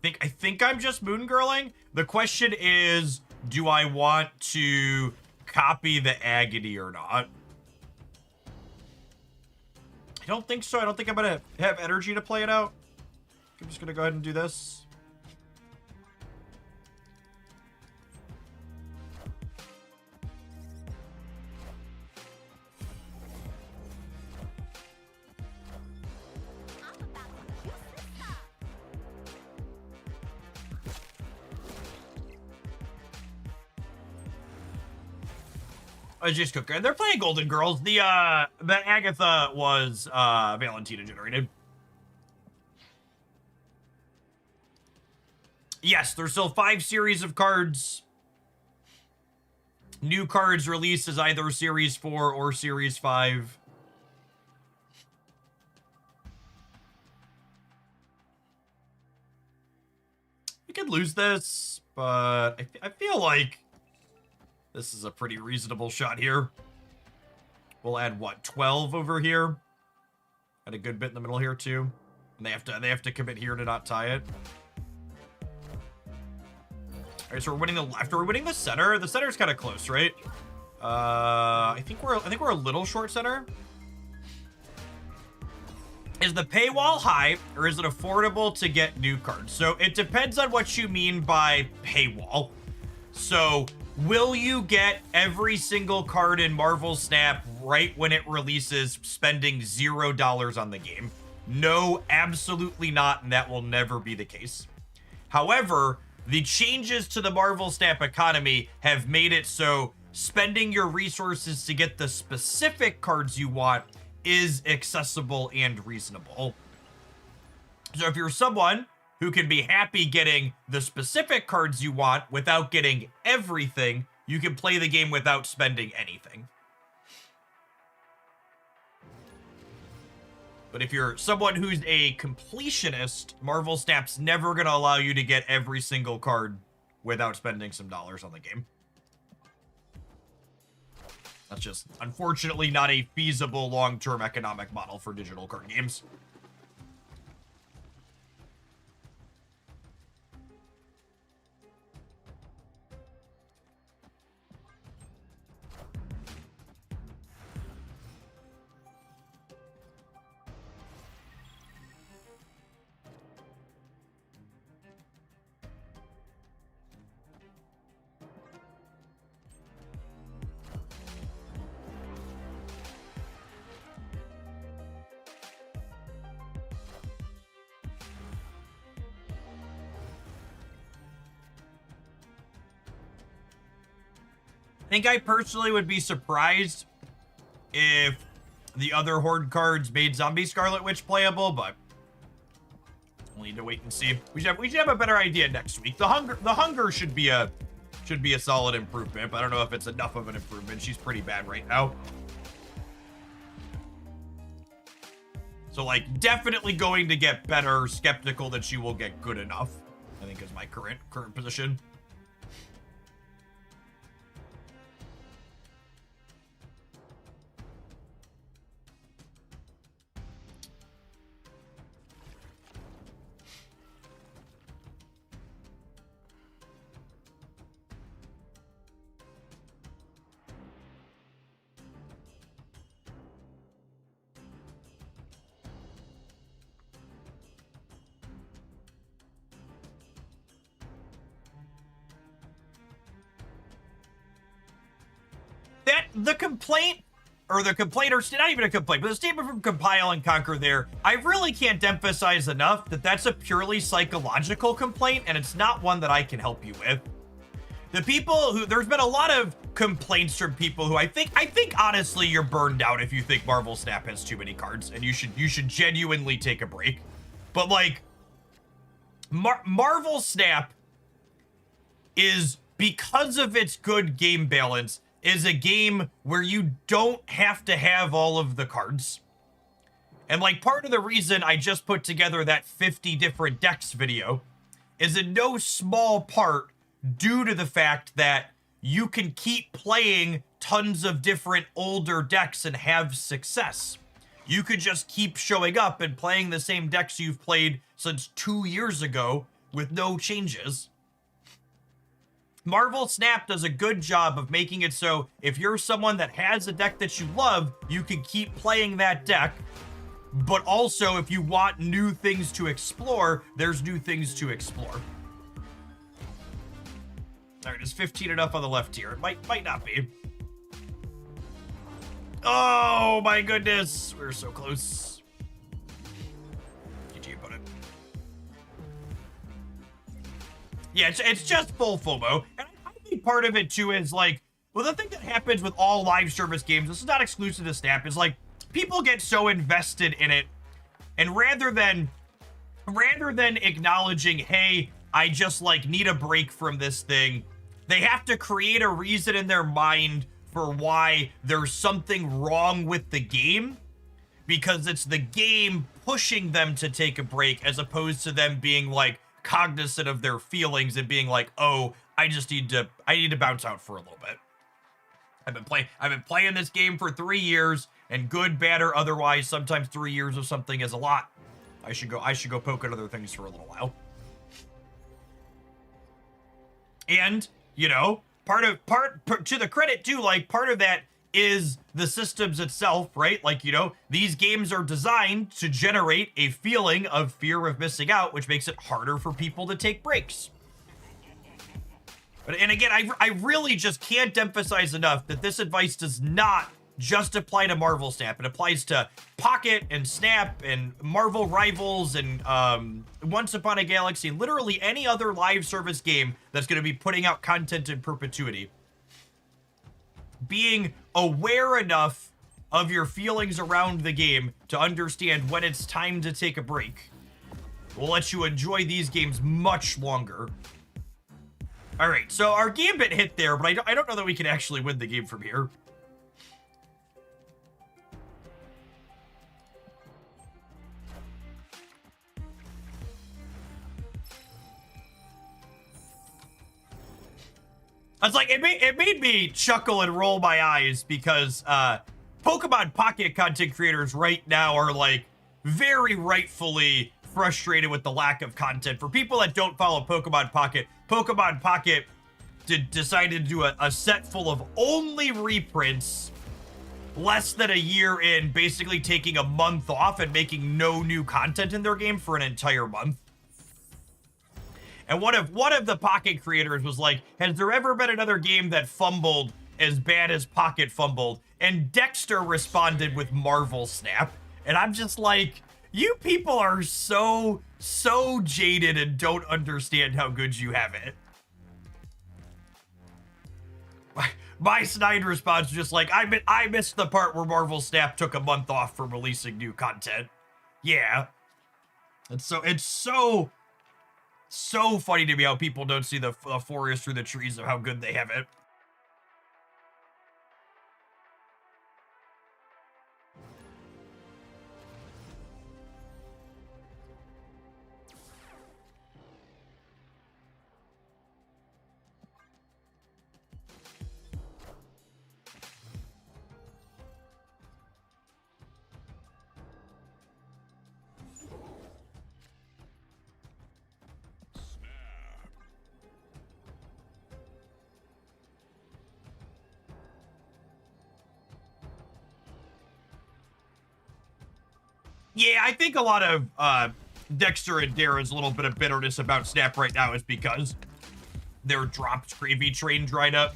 I think I'm just moon girling. The question is, do I want to copy the Agony or not? I don't think so. I don't think I'm gonna have energy to play it out. I'm just gonna go ahead and do this. I just cooker. They're playing Golden Girls. The Agatha was Valentina generated. Yes, there's still 5 series of cards. New cards released as either Series 4 or Series 5. We could lose this, but I feel like this is a pretty reasonable shot here. We'll add, what, 12 over here? Add a good bit in the middle here, too. And they have to commit here to not tie it. All right, so we're winning the left. Are we winning the center? The center's kind of close, right? I think we're a little short center. Is the paywall high, or is it affordable to get new cards? So it depends on what you mean by paywall. So will you get every single card in Marvel Snap right when it releases, spending $0 on the game? No, absolutely not, and that will never be the case. However, the changes to the Marvel Snap economy have made it so spending your resources to get the specific cards you want is accessible and reasonable. So if you're someone who can be happy getting the specific cards you want without getting everything, you can play the game without spending anything. But if you're someone who's a completionist, Marvel Snap's never going to allow you to get every single card without spending some dollars on the game. That's just, unfortunately, not a feasible long-term economic model for digital card games. I think I personally would be surprised if the other Horde cards made Zombie Scarlet Witch playable, but we'll need to wait and see. We should have a better idea next week. The hunger should be a solid improvement, but I don't know if it's enough of an improvement. She's pretty bad right now. So like definitely going to get better, skeptical that she will get good enough, I think is my current position. The complaint, or the complainers, not even a complaint, but the statement from Compile and Conquer there, I really can't emphasize enough that that's a purely psychological complaint, and it's not one that I can help you with. The people who, there's been a lot of complaints from people who I think honestly you're burned out if you think Marvel Snap has too many cards, and you should genuinely take a break. But like, Marvel Snap is, because of its good game balance, is a game where you don't have to have all of the cards. And like part of the reason I just put together that 50 different decks video is in no small part due to the fact that you can keep playing tons of different older decks and have success. You could just keep showing up and playing the same decks you've played since 2 years ago with no changes. Marvel Snap does a good job of making it so if you're someone that has a deck that you love, you can keep playing that deck. But also, if you want new things to explore, there's new things to explore. All right, is 15 enough on the left here? It might not be. Oh my goodness, we're so close. GG about it. Yeah, it's just full FOMO. And I think part of it too is like, well, the thing that happens with all live service games, this is not exclusive to Snap, is like people get so invested in it, and rather than acknowledging, hey, I just like need a break from this thing, they have to create a reason in their mind for why there's something wrong with the game, because it's the game pushing them to take a break as opposed to them being like cognizant of their feelings and being like, oh, I need to bounce out for a little bit. I've been playing this game for 3 years, and good, bad, or otherwise, sometimes 3 years of something is a lot. I should go poke at other things for a little while. And, you know, part to the credit too, like part of that is the systems itself, right? Like, you know, these games are designed to generate a feeling of fear of missing out, which makes it harder for people to take breaks. But, and again, I really just can't emphasize enough that this advice does not just apply to Marvel Snap. It applies to Pocket and Snap and Marvel Rivals and Once Upon a Galaxy, literally any other live service game that's going to be putting out content in perpetuity. Being aware enough of your feelings around the game to understand when it's time to take a break will let you enjoy these games much longer. All right, so our Gambit hit there, but I don't know that we can actually win the game from here. It's like, it made me chuckle and roll my eyes because Pokemon Pocket content creators right now are like very rightfully frustrated with the lack of content. For people that don't follow Pokemon Pocket decided to do a set full of only reprints less than a year in, basically taking a month off and making no new content in their game for an entire month. And one of the Pocket creators was like, has there ever been another game that fumbled as bad as Pocket fumbled? And Dexter responded with Marvel Snap. And I'm just like, you people are so jaded and don't understand how good you have it. My snide response was just like, I missed the part where Marvel Snap took a month off from releasing new content. Yeah. And so it's so funny to me how people don't see the forest through the trees of how good they have it. Yeah, I think a lot of Dexter and Darren's little bit of bitterness about Snap right now is because their dropped gravy train dried up.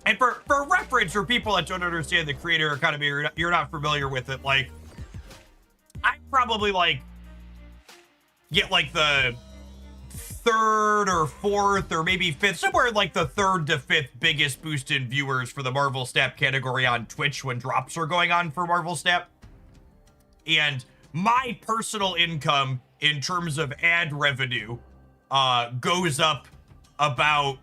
And for reference, for people that don't understand the creator economy, you're not familiar with it, like, I probably, like, get, like, the third or fourth or maybe fifth, somewhere like the third to fifth biggest boost in viewers for the Marvel Snap category on Twitch when drops are going on for Marvel Snap. And my personal income in terms of ad revenue goes up about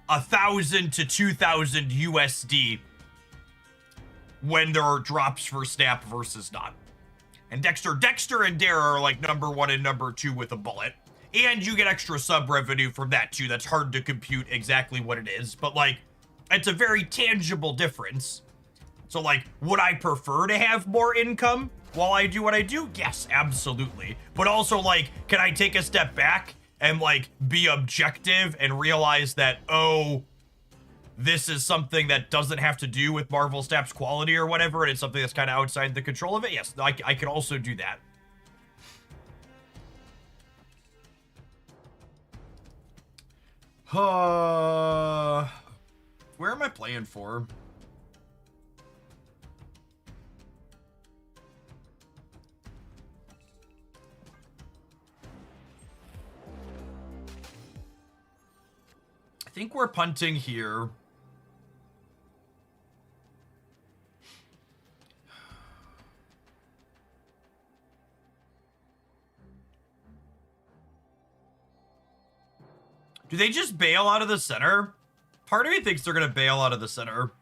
1,000 to 2,000 USD when there are drops for Snap versus not. And Dexter and Dare are like number 1 and number 2 with a bullet. And you get extra sub revenue from that too. That's hard to compute exactly what it is, but like, it's a very tangible difference. So like, would I prefer to have more income while I do what I do? Yes, absolutely. But also like, can I take a step back and like be objective and realize that, oh, this is something that doesn't have to do with Marvel Snap's quality or whatever, and it's something that's kind of outside the control of it? Yes, I can also do that. Where am I playing for? I think we're punting here. Do they just bail out of the center? Part of me thinks they're going to bail out of the center.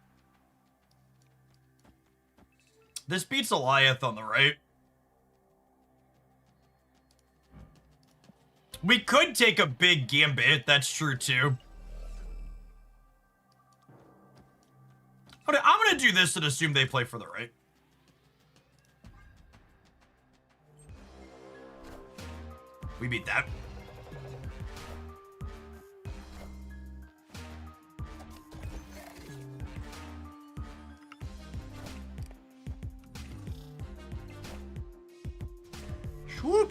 This beats Eliath on the right. We could take a big gambit. That's true, too. I'm going to do this and assume they play for the right. We beat that. Whoop.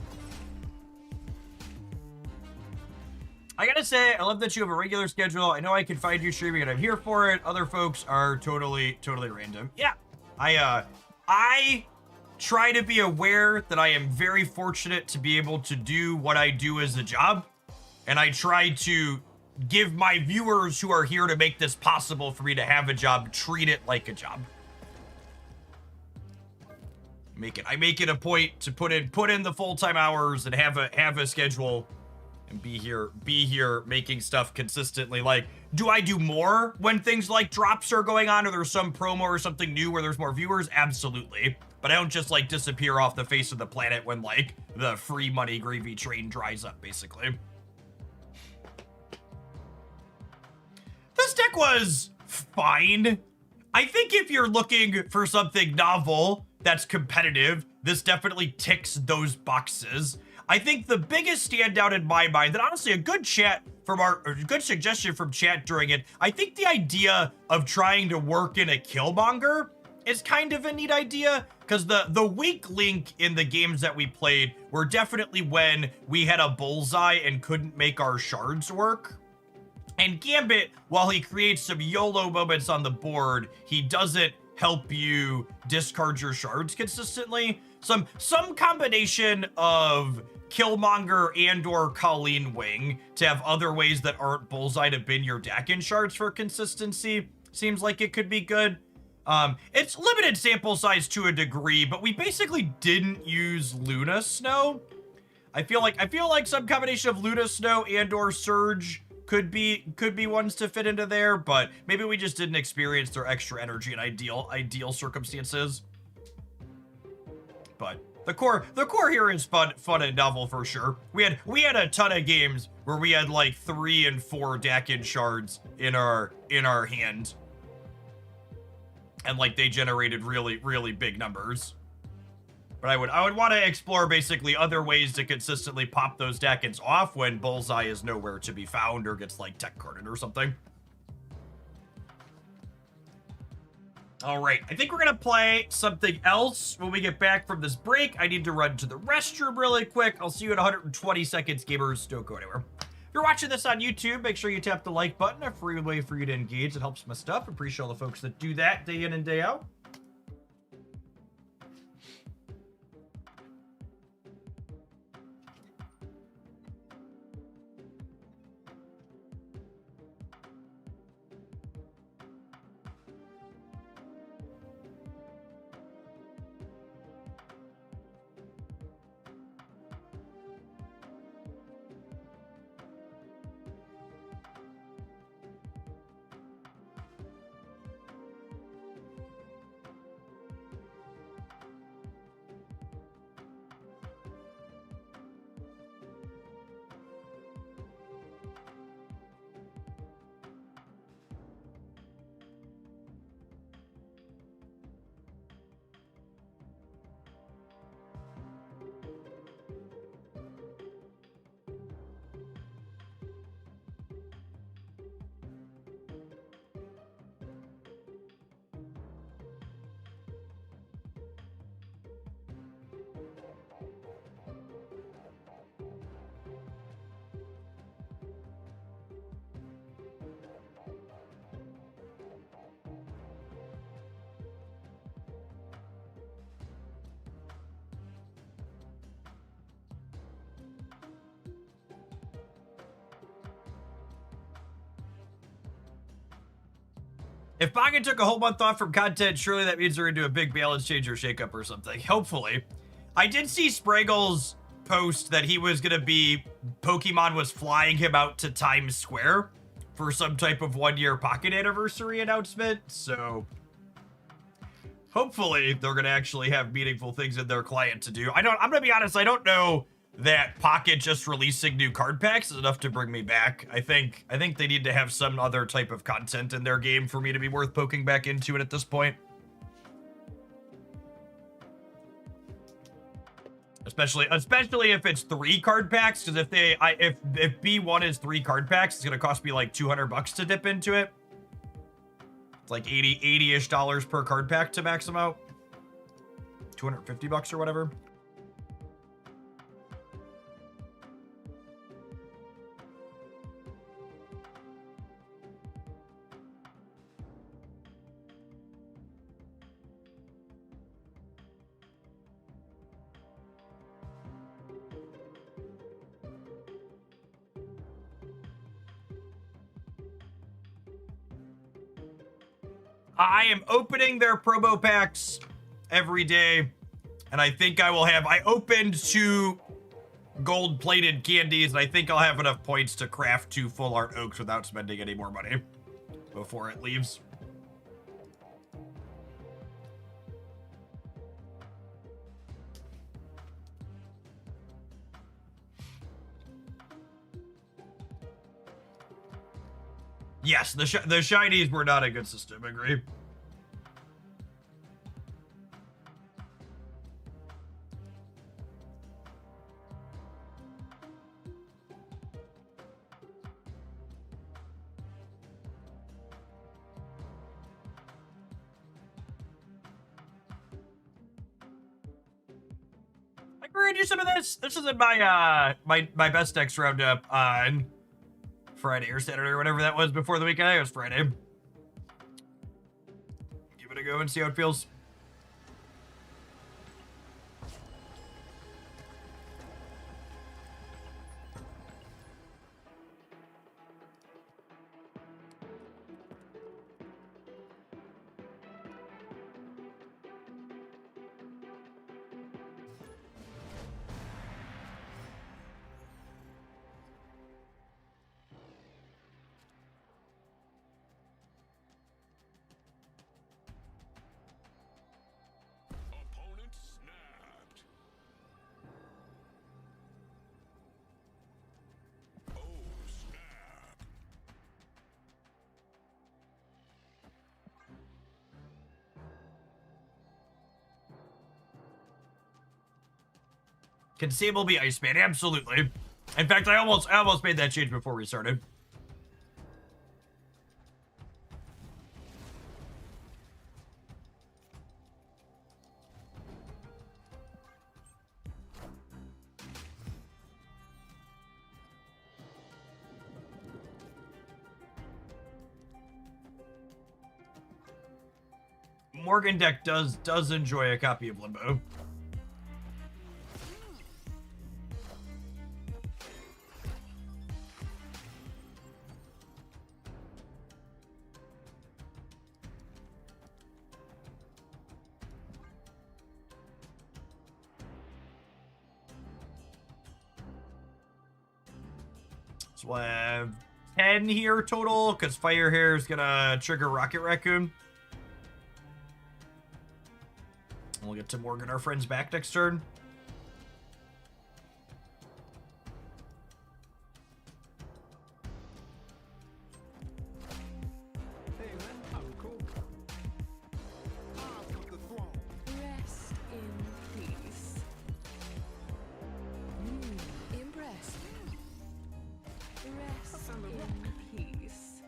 I gotta say, I love that you have a regular schedule. I know I can find you streaming and I'm here for it. Other folks are totally random. Yeah, I try to be aware that I am very fortunate to be able to do what I do as a job. And I try to give my viewers who are here to make this possible for me to have a job, treat it like a job. I make it a point to put in the full-time hours and have a schedule and be here making stuff consistently. Like, Do I do more when things like drops are going on or there's some promo or something new where there's more viewers? Absolutely. But I don't just like disappear off the face of the planet when like the free money gravy train dries up, basically. This deck was fine. I think if you're looking for something novel that's competitive, this definitely ticks those boxes. I think the biggest standout in my mind, and honestly a good good suggestion from chat during it, I think the idea of trying to work in a Killmonger is kind of a neat idea, because the weak link in the games that we played were definitely when we had a bullseye and couldn't make our shards work. And Gambit, while he creates some YOLO moments on the board, he doesn't help you discard your shards consistently. Some combination of Killmonger and or Colleen Wing to have other ways that aren't Bullseye to bin your deck in shards for consistency seems like it could be good. It's limited sample size to a degree, but we basically didn't use Luna Snow. I feel like some combination of Luna Snow and or Surge could be ones to fit into there, but maybe we just didn't experience their extra energy in ideal circumstances. But the core here is fun and novel for sure. We had a ton of games where we had like 3 and 4 Dakin shards in our hand, and like they generated really big numbers. But I would want to explore basically other ways to consistently pop those Dakins off when Bullseye is nowhere to be found or gets like tech carded or something. All right, I think we're gonna play something else when we get back from this break. I need to run to the restroom really quick. I'll see you in 120 seconds, gamers. Don't go anywhere. If you're watching this on YouTube, make sure you tap the like button, a free way for you to engage. It helps my stuff. Appreciate all the folks that do that day in and day out. If Pocket took a whole month off from content, surely that means they're into a big balance change or shakeup or something. Hopefully. I did see Spraggle's post that he was going to be... Pokemon was flying him out to Times Square for some type of 1-year Pocket anniversary announcement, so... Hopefully, they're going to actually have meaningful things in their client to do. I'm going to be honest, I don't know that Pocket just releasing new card packs is enough to bring me back. I think they need to have some other type of content in their game for me to be worth poking back into it at this point. Especially if it's 3 card packs, because if B1 is 3 card packs, it's gonna cost me like $200 to dip into it. It's like $80-ish per card pack to max them out. $250 or whatever. I am opening their promo packs every day, and I think I will have... I opened 2 gold-plated candies, and I think I'll have enough points to craft 2 full art oaks without spending any more money before it leaves. Yes, the shinies were not a good system, agree. We're gonna do some of this. This isn't my my best next roundup on Friday or Saturday or whatever that was before the weekend. I think it was Friday. Give it a go and see how it feels. Opponent snapped. Oh, snap. Can Sable be Iceman? Absolutely. In fact, I almost made that change before we started. Morgan deck does enjoy a copy of Limbo. So we'll have 10 here total, because Fire Hair is gonna trigger Rocket Raccoon. We'll get to Morgan, our friends, back next turn. Hey man, I'm cool. I'll take the throne. Rest in peace. Impressed. Rest in peace.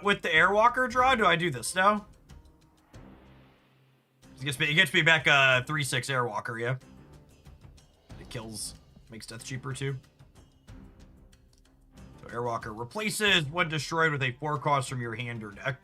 With the Airwalker draw, do I do this now? It gets me back 3/6 Airwalker, yeah. It kills, makes death cheaper too. So Airwalker replaces when destroyed with a 4 cost from your hand or deck.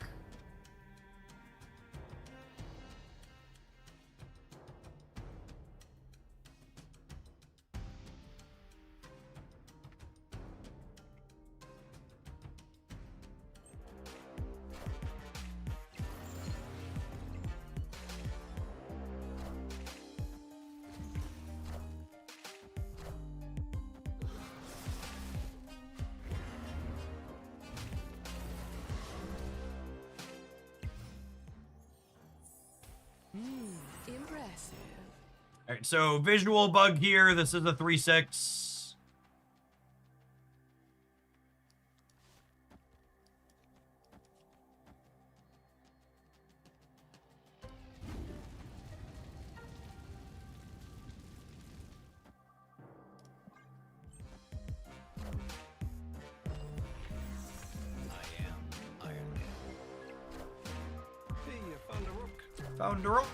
Impressive. All right, so visual bug here. This is a 3/6. Hey, you found a rook. Found a rook.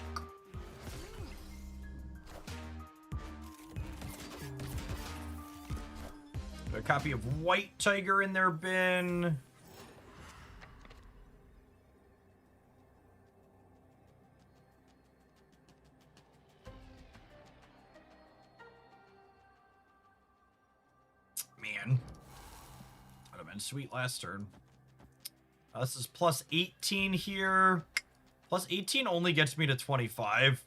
A copy of White Tiger in their bin. Man. Would have been sweet last turn. This is plus 18 here. Plus 18 only gets me to 25.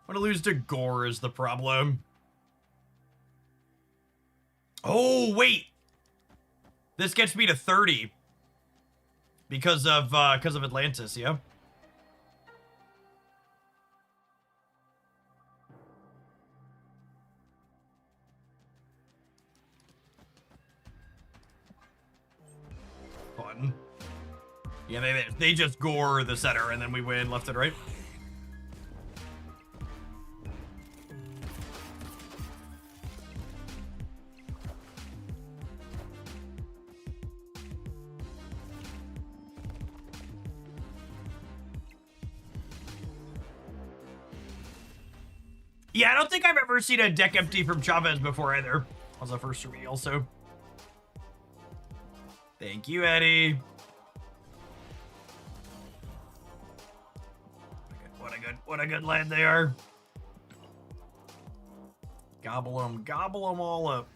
I'm gonna lose to Gore is the problem. Oh, wait. This gets me to 30. Because of Atlantis, yeah? Fun. Yeah, they just gore the center and then we win left and right. Yeah, I don't think I've ever seen a deck empty from Chavez before either. That was a first for me also. Thank you, Eddie. What a good land they are. Gobble them all up.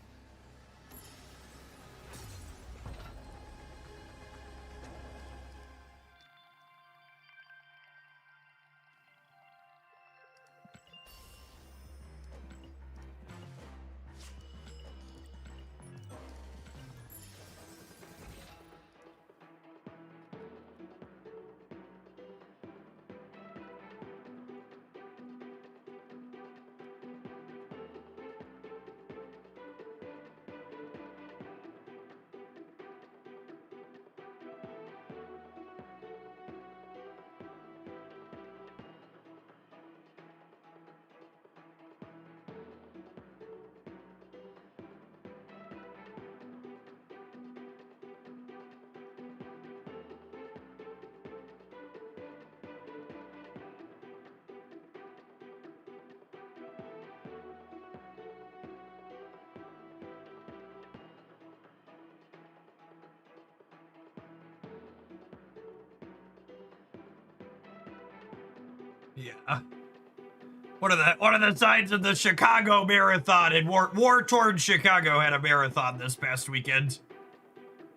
Yeah. What are the signs of the Chicago Marathon? And War Torn Chicago had a marathon this past weekend.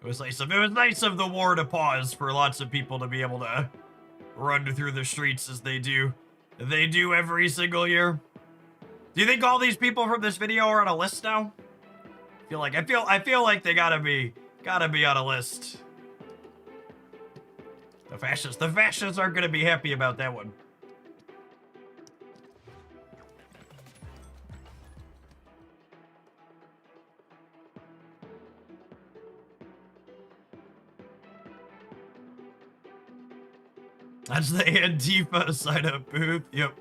It was nice of the war to pause for lots of people to be able to run through the streets as they do every single year. Do you think all these people from this video are on a list now? I feel like they gotta be on a list. The fascists aren't gonna be happy about that one. That's the Antifa sign-up booth. Yep.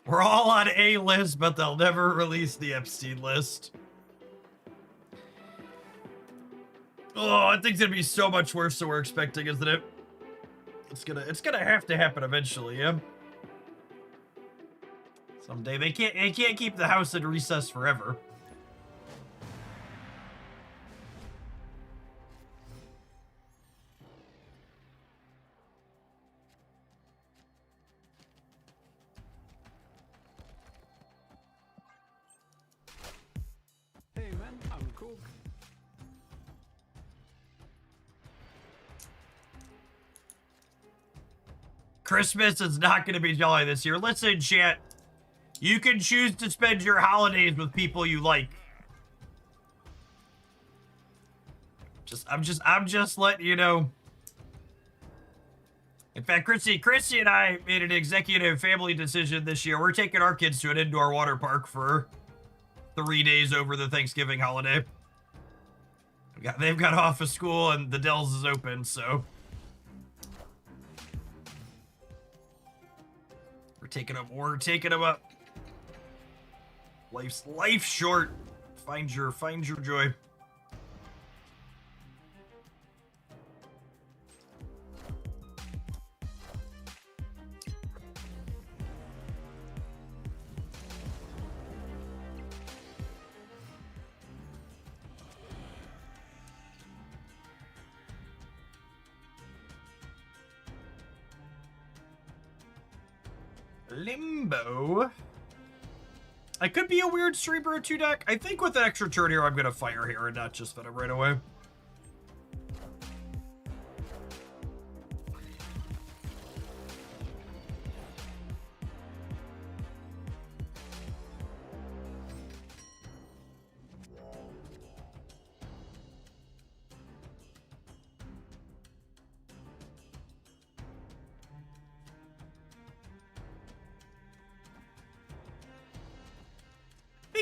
We're all on A list, but they'll never release the Epstein list. Oh, I think it's gonna be so much worse than we're expecting, isn't it? It's gonna have to happen eventually, yeah. Someday they can't keep the house in recess forever. Hey man, I'm cool. Christmas is not going to be jolly this year. Listen, chat. You can choose to spend your holidays with people you like. I'm just letting you know. In fact, Chrissy and I made an executive family decision this year. We're taking our kids to an indoor water park for 3 days over the Thanksgiving holiday. They've got off of school and the Dells is open, so we're taking them up. Life's short. Find your joy. Limbo. I could be a weird Cerebro 2 deck. I think with an extra turn here, I'm going to fire here and not just Venom right away.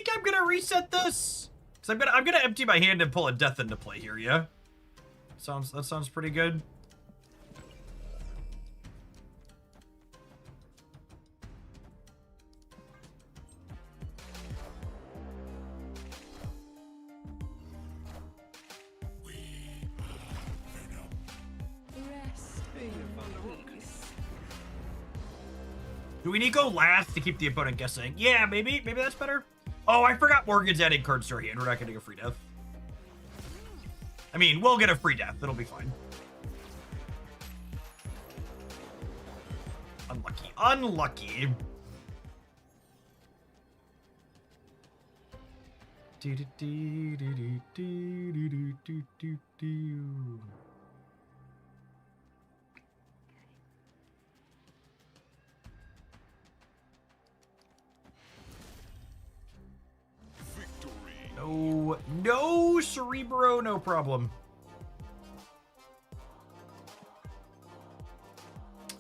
I'm gonna reset this because I'm gonna empty my hand and pull a death into play here. Yeah, that sounds pretty good. Rest in peace. Do we need to go last to keep the opponent guessing? Yeah, maybe that's better. Oh, I forgot Morgan's adding cards to our hand. We're not getting a free death. I mean, we'll get a free death. It'll be fine. Unlucky. Unlucky. No, Cerebro, no problem.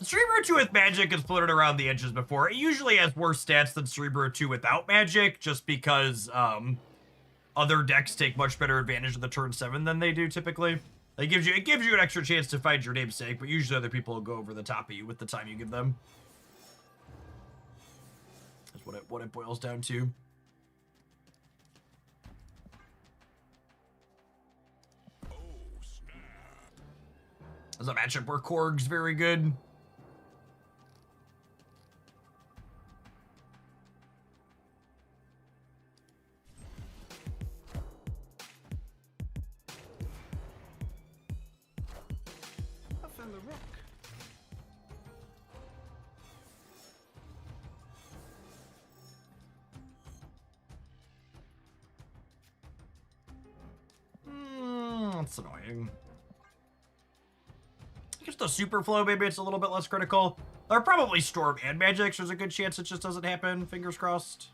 Cerebro 2 with magic has floated around the edges before. It usually has worse stats than Cerebro 2 without magic, just because other decks take much better advantage of the turn 7 than they do typically. It gives you an extra chance to find your namesake, but usually other people will go over the top of you with the time you give them. That's what it boils down to. As a matchup where Korg's very good. I found a rock. That's annoying. Just a super flow, maybe it's a little bit less critical. They're probably Storm and Magic, so there's a good chance it just doesn't happen. Fingers crossed.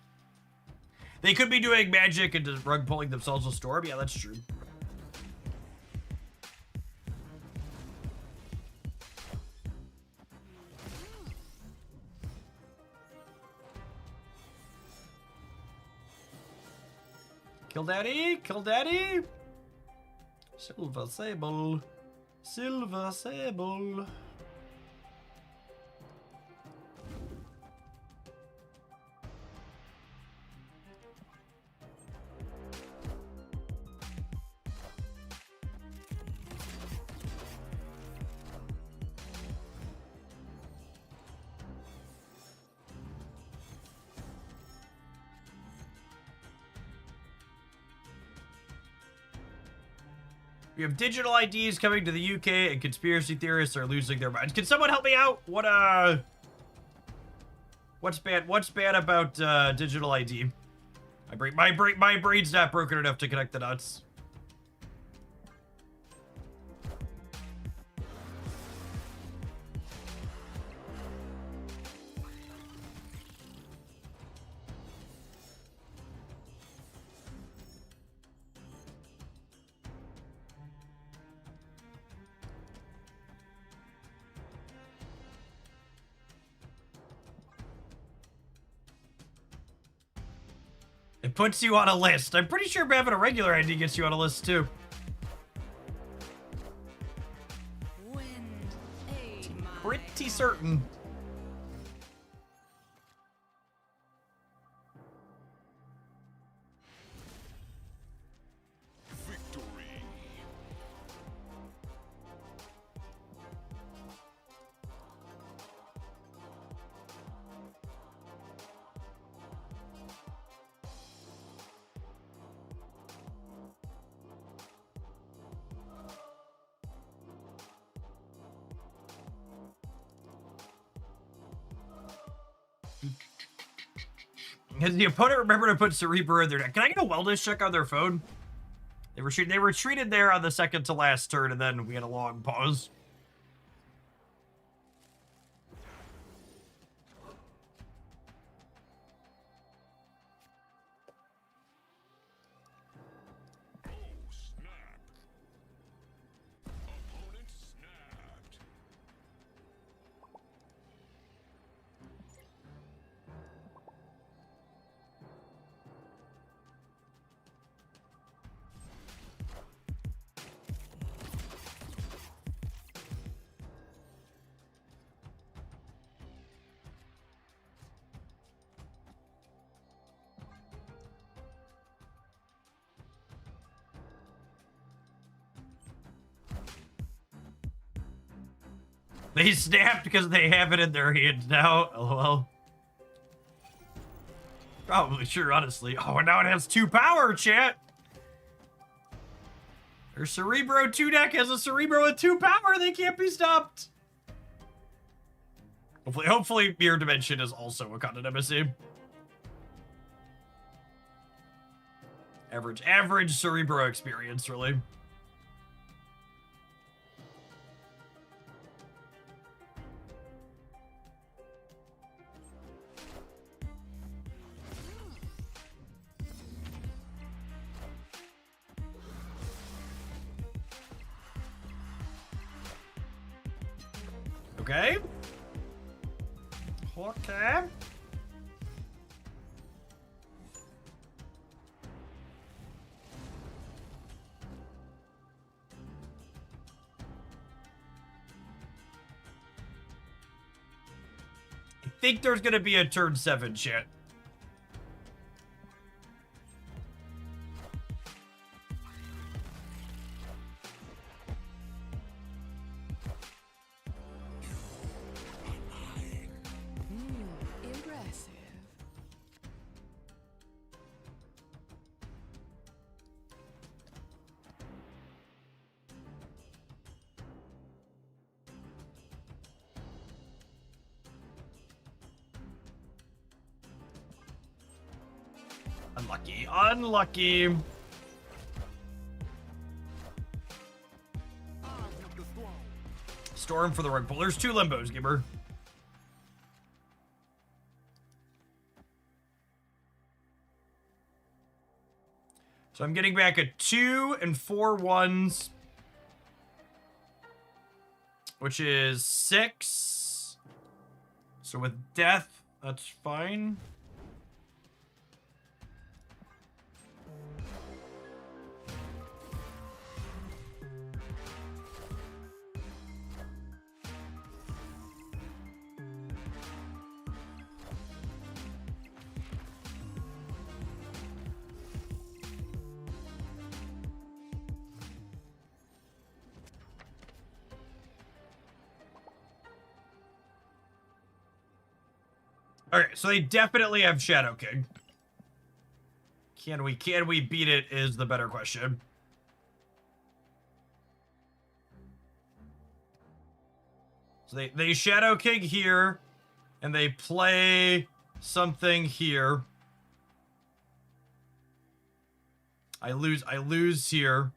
They could be doing Magic and just rug pulling themselves with Storm. Yeah, that's true. Kill Daddy, kill Daddy. Silver Sable. Silver Sable. We have digital IDs coming to the UK, and conspiracy theorists are losing their minds. Can someone help me out? What's bad about digital ID? My brain's not broken enough to connect the dots. It puts you on a list. I'm pretty sure having a regular ID gets you on a list too. Wind, aid my Pretty certain. Victory. Has the opponent remembered to put Cerebro in their deck? Can I get a wellness check on their phone? They retreated there on the second to last turn, and then we had a long pause. Oh, snap. Opponent snapped. They snapped because they have it in their hands now. LOL. Probably sure, honestly. Oh, and now it has 2 power, chat. Their Cerebro 2 deck has a Cerebro with 2 power. They can't be stopped. Hopefully Mirror Dimension is also a Content Embassy. Average Cerebro experience, really. Okay. Okay. I think there's gonna be a turn 7 shit. Impressive. Unlucky. Unlucky. I have the throne. Storm for the rug pull. There's 2 limbos, Gibber. So I'm getting back a 2 and 4 1s. Which is 6. So with death, that's fine. Okay, so they definitely have Shadow King. Can we beat it is the better question. So they Shadow King here, and they play something here. I lose here.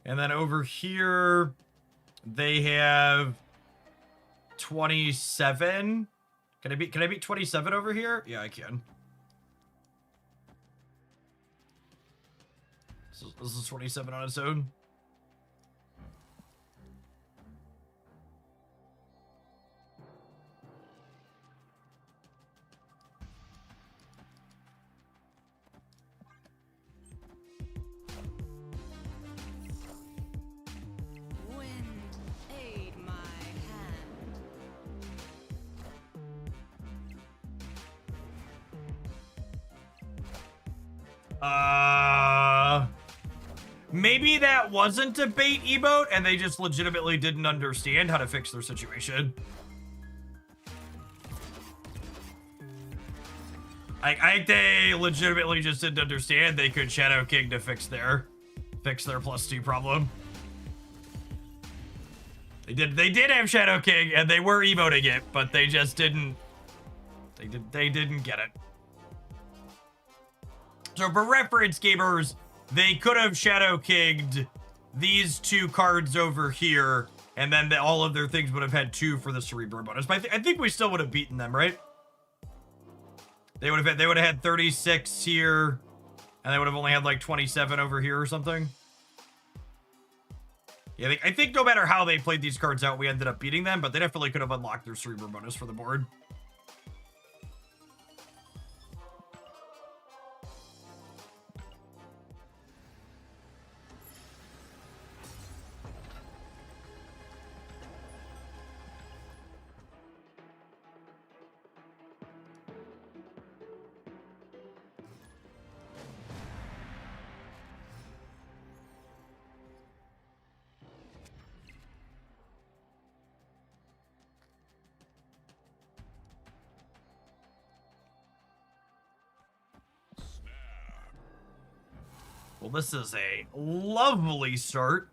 And then over here, they have 27. Can I beat 27 over here? Yeah, I can. This is 27 on its own. Wind, aid my hand. Maybe that wasn't a bait emote and they just legitimately didn't understand how to fix their situation. I think they legitimately just didn't understand they could Shadow King to fix their +2 problem. They did have Shadow King and they were emoting it, but they just didn't They didn't get it. So for reference, gamers, they could have Shadow Kinged these 2 cards over here, and then all of their things would have had 2 for the Cerebro bonus. But I think we still would have beaten them, right? They would have had 36 here, and they would have only had like 27 over here or something. Yeah, I think no matter how they played these cards out, we ended up beating them, but they definitely could have unlocked their Cerebro bonus for the board. Well, this is a lovely start.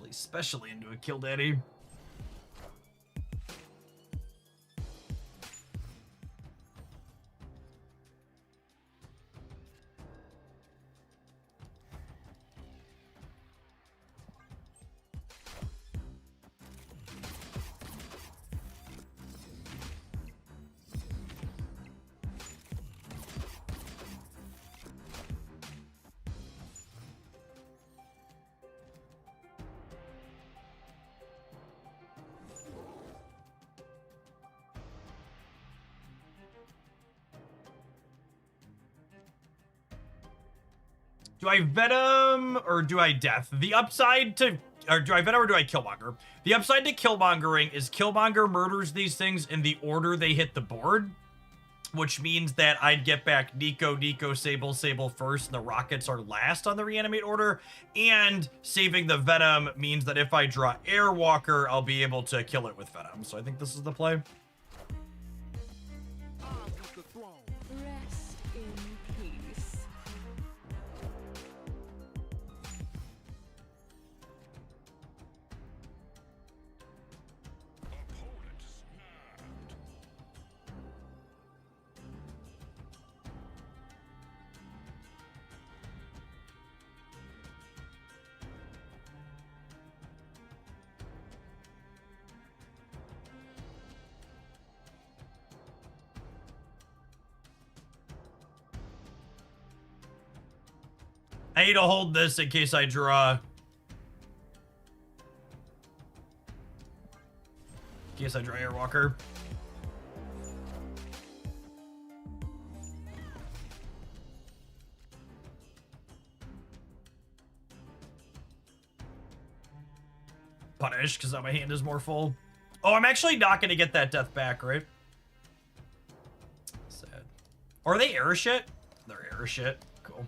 Especially into a Kill Daddy. Do I Venom or do I Death? The upside to... Or do I Venom or do I Killmonger? The upside to Killmongering is Killmonger murders these things in the order they hit the board. Which means that I'd get back Nico, Sable first, and the Rockets are last on the reanimate order. And saving the Venom means that if I draw Airwalker, I'll be able to kill it with Venom. So I think this is the play. I'll take the throne. Rest in peace. Opponent snapped. I need to hold this in case I draw. In case I draw Airwalker. Punish, because now my hand is more full. Oh, I'm actually not going to get that death back, right? Sad. Or are they air shit? They're air shit. Cool.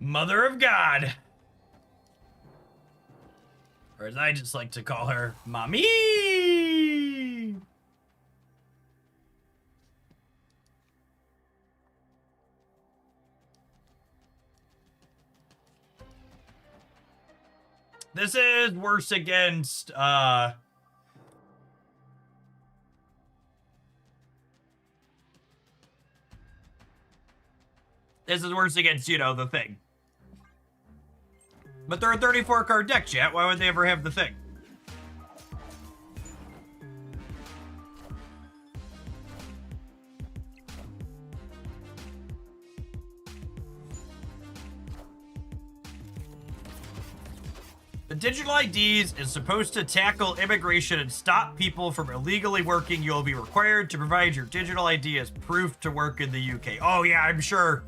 Mother of God. Or as I just like to call her, Mommy. This is worse against, this is worse against, you know, the thing. But they're a 34 card deck, chat. Why would they ever have the thing? The digital IDs is supposed to tackle immigration and stop people from illegally working. You'll be required to provide your digital ID as proof to work in the UK. Oh yeah, I'm sure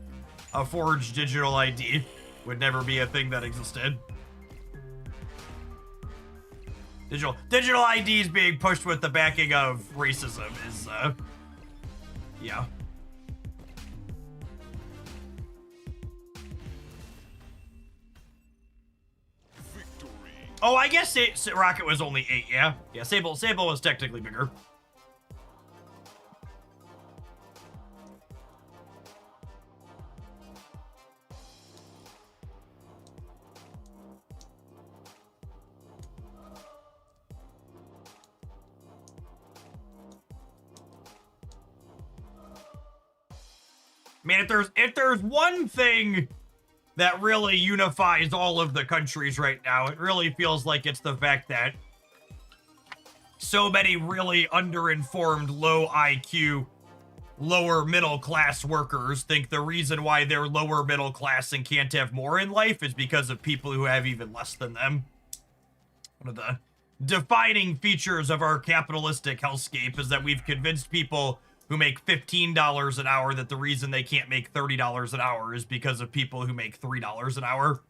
a forged digital ID would never be a thing that existed. Digital IDs being pushed with the backing of racism is, yeah. Oh, I guess Rocket was only 8, yeah? Yeah, Sable was technically bigger. Man, if there's one thing that really unifies all of the countries right now, it really feels like it's the fact that so many really underinformed, low IQ, lower middle class workers think the reason why they're lower middle class and can't have more in life is because of people who have even less than them. One of the defining features of our capitalistic hellscape is that we've convinced people who make $15 an hour that the reason they can't make $30 an hour is because of people who make $3 an hour.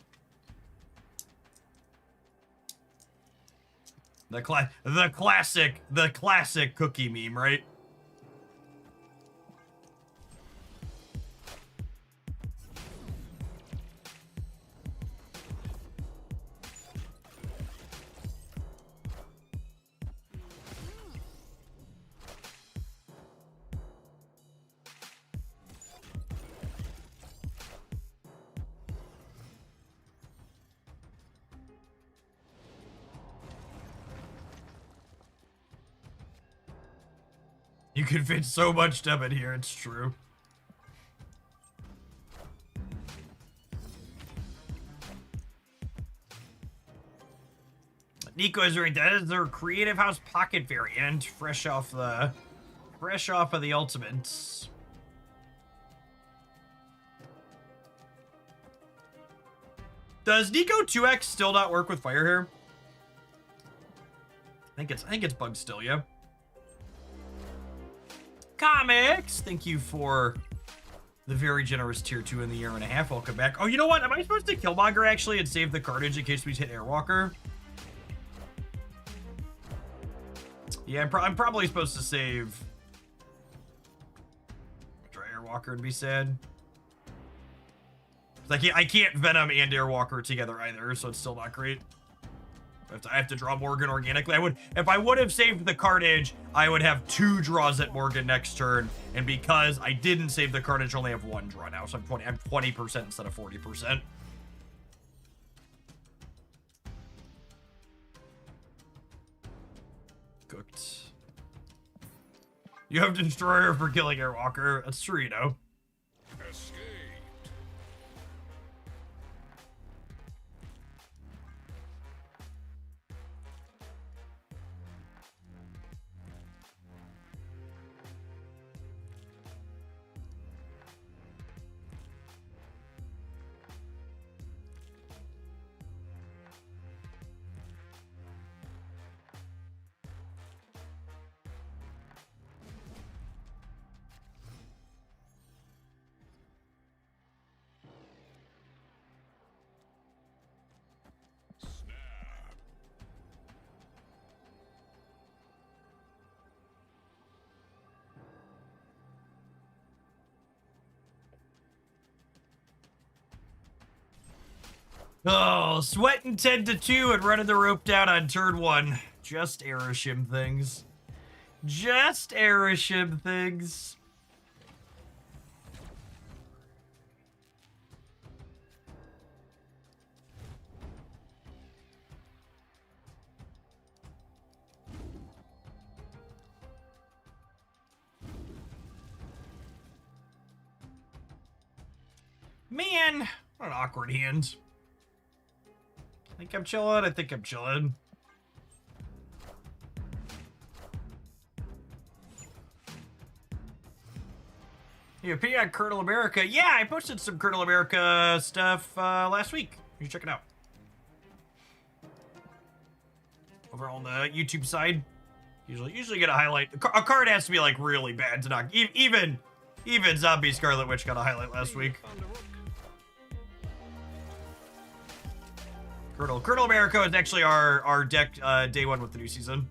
The classic cookie meme, right? You can fit so much stuff in here, it's true. Nico is right. That is their Creative House Pocket variant, fresh off of the Ultimates. Does Nico 2X still not work with fire hair? I think it's bugged still, yeah. Comics, thank you for the very generous tier 2 in the year and a half. Welcome back. Oh, you know what? Am I supposed to Killmonger actually and save the carnage in case we hit Airwalker? Yeah, I'm probably supposed to save try Airwalker and be sad. I can't Venom and Airwalker together either, so it's still not great. I have to draw Morgan organically. If I would have saved the Carnage, I would have 2 draws at Morgan next turn. And because I didn't save the Carnage, I only have 1 draw now. So I'm 20% instead of 40%. Cooked. You have Destroyer for killing Airwalker. That's true, you know. Escaped. Oh, sweating 10-2 and running the rope down on turn 1. Just Aeroshem things. Just Aeroshem things. Man, what an awkward hand. I think I'm chilling. You opinion on Colonel America? Yeah, I posted some Colonel America stuff last week. You should check it out. Over on the YouTube side. Usually get a highlight. A card has to be like really bad to knock. Even Zombie Scarlet Witch got a highlight last week. Colonel America is actually our deck day 1 with the new season.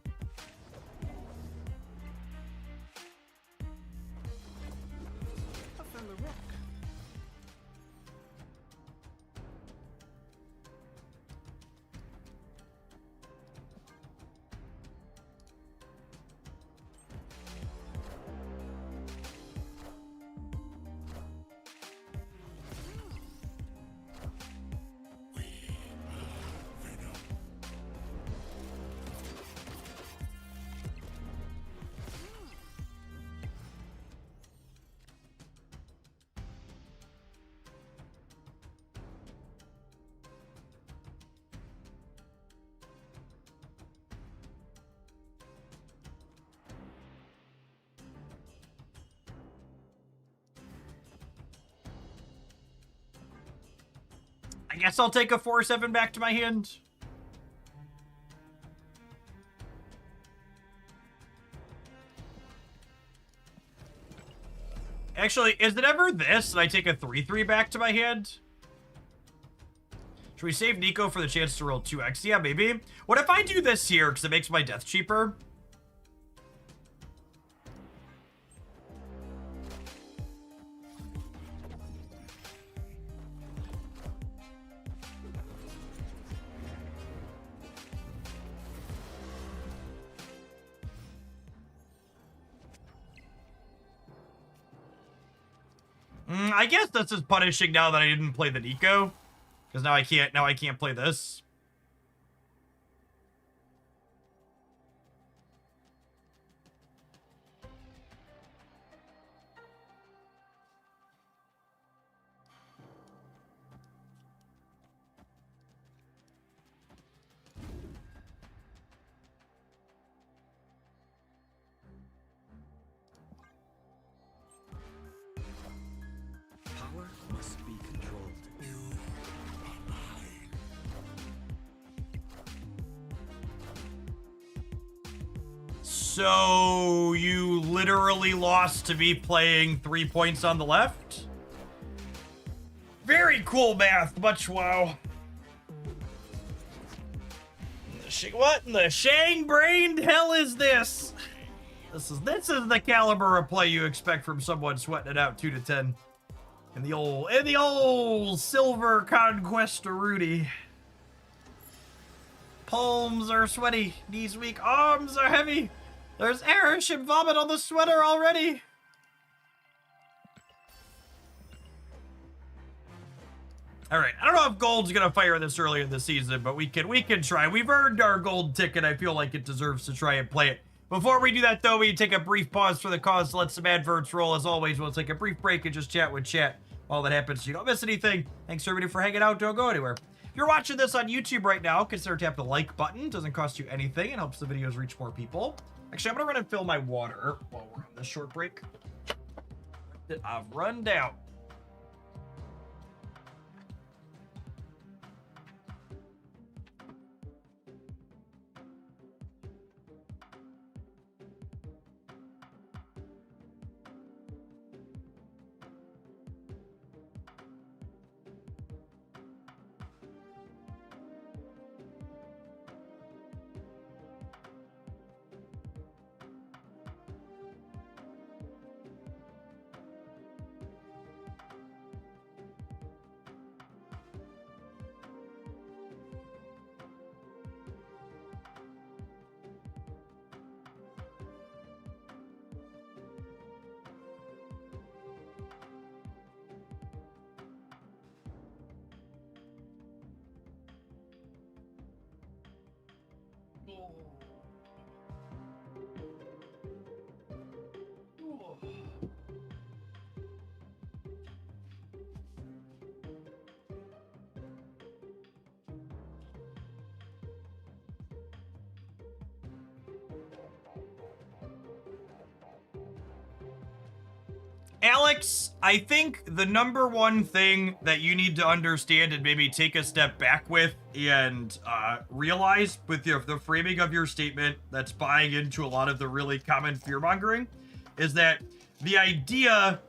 guess I'll take a 4-7 back to my hand. Actually, is it ever this and I take a 3-3 back to my hand? Should we save Nico for the chance to roll 2x? Yeah, maybe. What if I do this here because it makes my death cheaper? I guess this is punishing now that I didn't play the Nico. Because now I can't play this. Power must be controlled. So you literally lost to me playing 3 points on the left? Very cool math, much wow. What in the shang-brained hell is this? This is the caliber of play you expect from someone sweating it out 2 to 10. In the old silver conquest Rudy. Palms are sweaty, knees weak, arms are heavy. There's airish and vomit on the sweater already. All right, I don't know if gold's gonna fire this early in the season, but we can try. We've earned our gold ticket. I feel like it deserves to try and play it. Before we do that, though, we take a brief pause for the cause to let some adverts roll. As always, we'll take a brief break and just chat with chat while that happens so you don't miss anything. Thanks, everybody, for hanging out. Don't go anywhere. If you're watching this on YouTube right now, consider tapping the like button. It doesn't cost you anything. It helps the videos reach more people. Actually, I'm going to run and fill my water while we're on this short break. I've run down. Alex, I think the number one thing that you need to understand and maybe take a step back with and realize with the framing of your statement that's buying into a lot of the really common fear-mongering is that the idea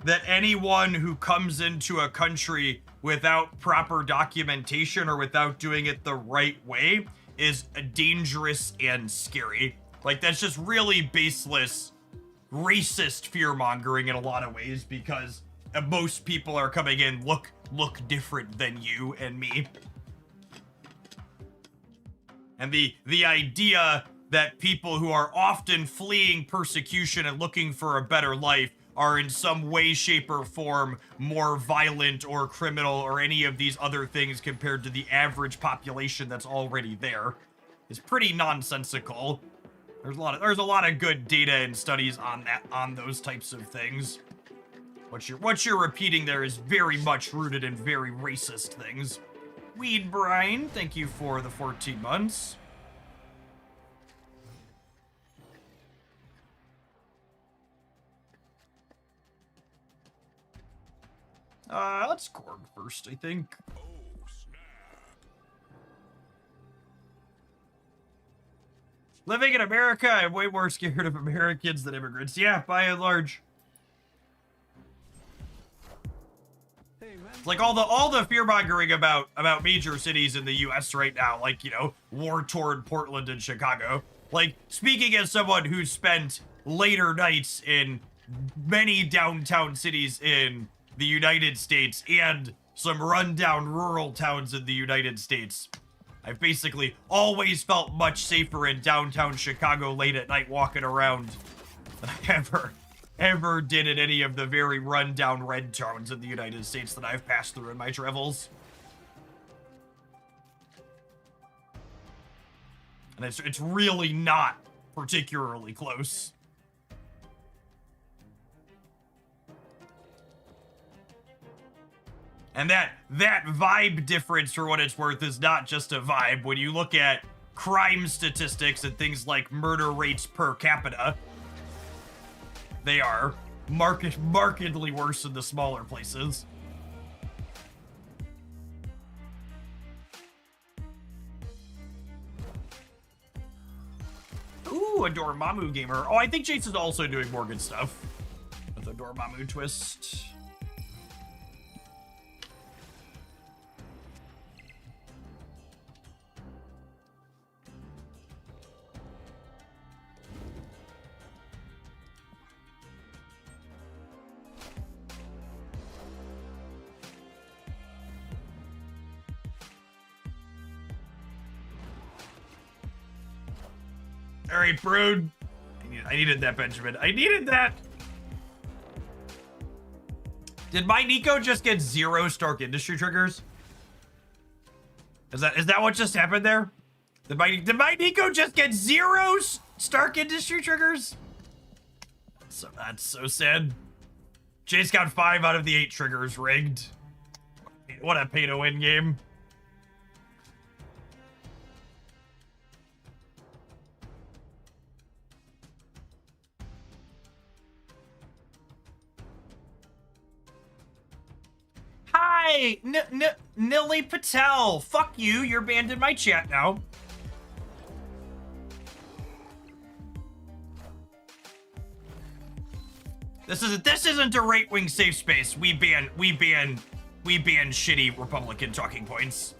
that anyone who comes into a country without proper documentation or without doing it the right way is dangerous and scary. Like, that's just really baseless, racist fear-mongering in a lot of ways because most people are coming in look different than you and me. And the idea that people who are often fleeing persecution and looking for a better life are in some way, shape, or form more violent or criminal or any of these other things compared to the average population that's already there is pretty nonsensical. There's a lot of good data and studies on those types of things. What you're repeating there is very much rooted in very racist things. Weed Brine, thank you for the 14 months. Let's Korg first, I think. Oh, Living in America, I'm way more scared of Americans than immigrants. Yeah, by and large. It's like all the fear-mongering about major cities in the US right now, like, you know, war-torn Portland and Chicago. Like, speaking as someone who's spent later nights in many downtown cities in the United States and some rundown rural towns in the United States, I've basically always felt much safer in downtown Chicago late at night walking around than I ever did in any of the very rundown red towns in the United States that I've passed through in my travels. And it's really not particularly close. And that vibe difference, for what it's worth, is not just a vibe. When you look at crime statistics and things like murder rates per capita, they are markedly worse in the smaller places. Ooh, a Dormammu gamer. Oh, I think Jason's also doing more good stuff with a Dormammu twist. All right, Brood. I needed that, Benjamin. I needed that. Did my Nico just get 0 Stark Industry triggers? Is that what just happened there? Did my Nico just get 0 Stark Industry triggers? So that's so sad. Jace got 5 out of the 8 triggers rigged. What a pay to win game. Hi, Nilly Patel. Fuck you. You're banned in my chat now. This isn't a right-wing safe space. We ban shitty Republican talking points.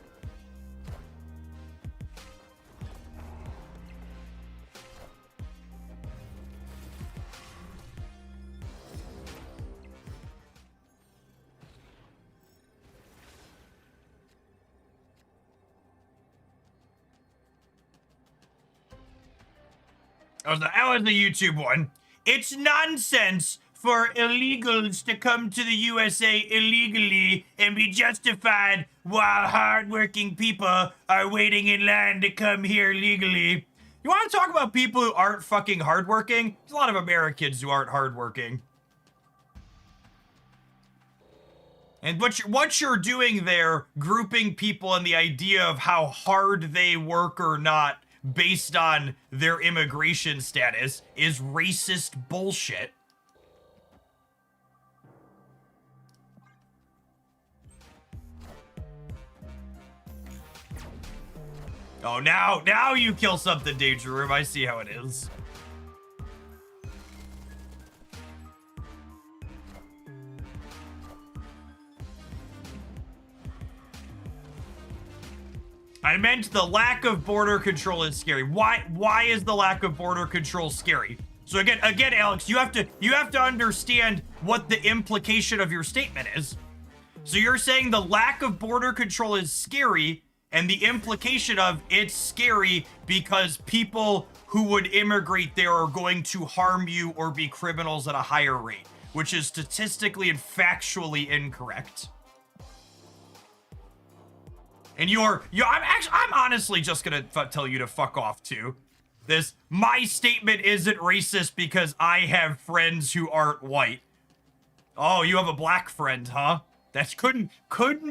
That was the YouTube one. It's nonsense for illegals to come to the USA illegally and be justified while hardworking people are waiting in line to come here legally. You want to talk about people who aren't fucking hardworking? There's a lot of Americans who aren't hardworking. And what you're doing there, grouping people in the idea of how hard they work or not based on their immigration status, is racist bullshit. Oh, now you kill something, Danger Room. I see how it is. I meant the lack of border control is scary. Why is the lack of border control scary? So again, Alex, you have to understand what the implication of your statement is. So you're saying the lack of border control is scary, and the implication of it's scary because people who would immigrate there are going to harm you or be criminals at a higher rate, which is statistically and factually incorrect. And I'm honestly just gonna tell you to fuck off too. My statement isn't racist because I have friends who aren't white. Oh, you have a black friend, huh? That couldn't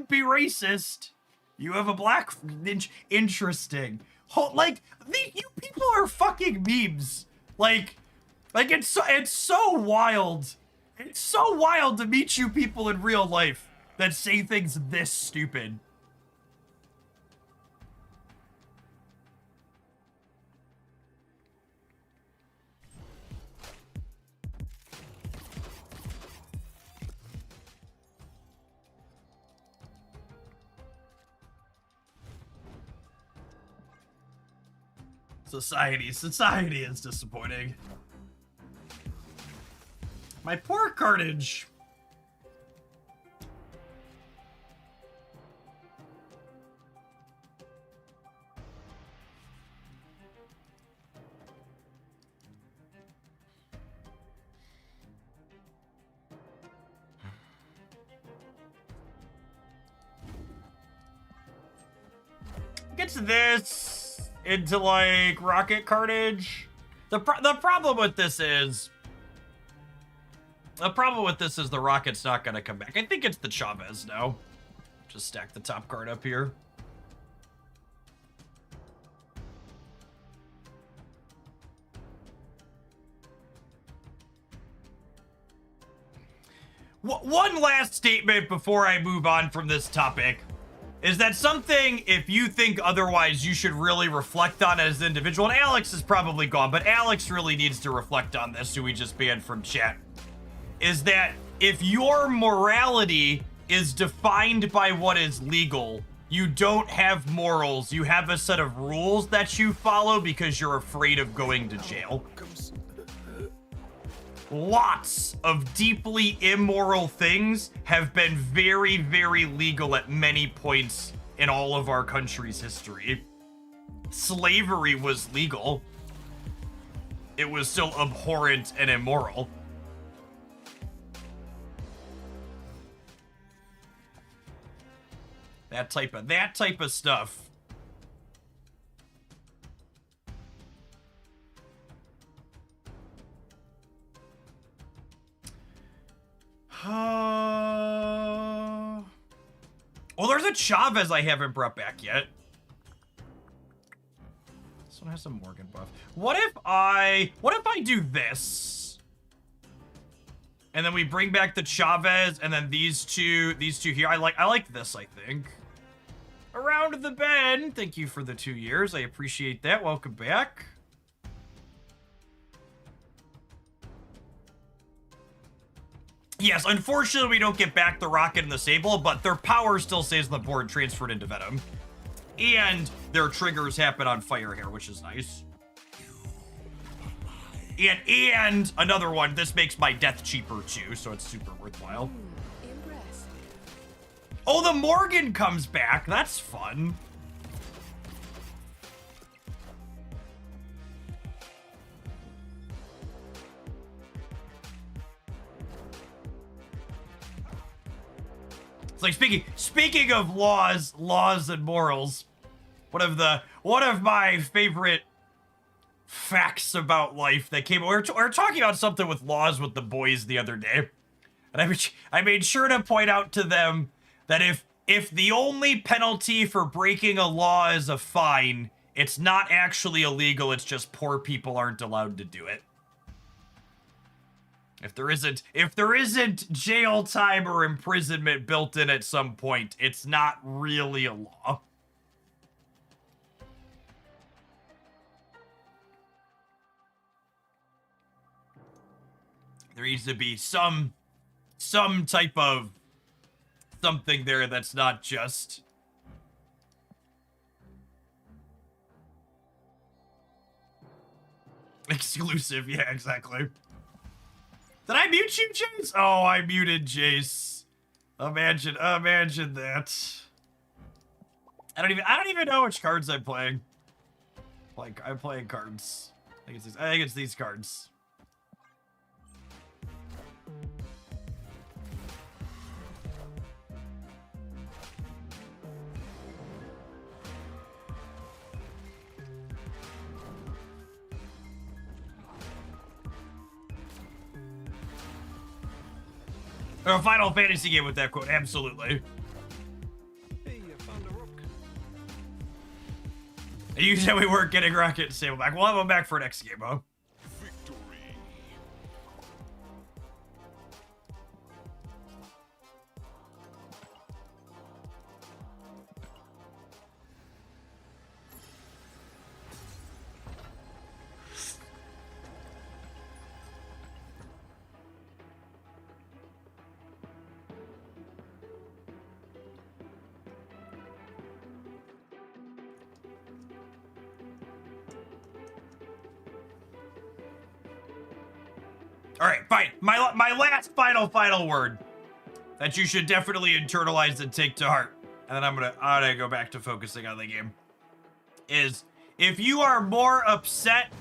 be racist. You have a black interesting. You people are fucking memes. Like it's so wild. It's so wild to meet you people in real life that say things this stupid. Society is disappointing. My poor cartage. Gets this into like rocket cartage. The problem with this is the rocket's not gonna come back. I think it's the Chavez now. Just stack the top card up here. One last statement before I move on from this topic is that something, if you think otherwise, you should really reflect on as an individual. And Alex is probably gone, but Alex really needs to reflect on this, who we just banned from chat. Is that if your morality is defined by what is legal, you don't have morals. You have a set of rules that you follow because you're afraid of going to jail. Lots of deeply immoral things have been very, very legal at many points in all of our country's history. Slavery was legal. It was still abhorrent and immoral. That type of stuff. Well, there's a Chavez I haven't brought back yet. This one has a Morgan buff. What if I do this? And then we bring back the Chavez, and then these two here. I like this, I think. Around the bend. Thank you for the 2 years. I appreciate that. Welcome back. Yes, unfortunately, we don't get back the Rocket and the Sable, but their power still stays on the board, transferred into Venom. And their triggers happen on Fire Hair, which is nice. And another one, this makes my death cheaper too, so it's super worthwhile. Impressive. Oh, the Morgan comes back. That's fun. It's like speaking of laws and morals, one of my favorite facts about life that came. We were talking about something with laws with the boys the other day, and I made sure to point out to them that if the only penalty for breaking a law is a fine, it's not actually illegal. It's just poor people aren't allowed to do it. If there isn't jail time or imprisonment built in at some point, it's not really a law. There needs to be some type of something there that's not just exclusive. Yeah, exactly. Did I mute you, Jace? Oh, I muted Jace. Imagine that. I don't even know which cards I'm playing. Like, I'm playing cards. I think it's these cards. Or a Final Fantasy game with that quote, absolutely. Hey, I found a rook. You said we weren't getting Rocket and Sable back. We'll have them back for next game, huh? Victory. All right, fine. My last final word that you should definitely internalize and take to heart, and then I'm gonna go back to focusing on the game, is if you are more upset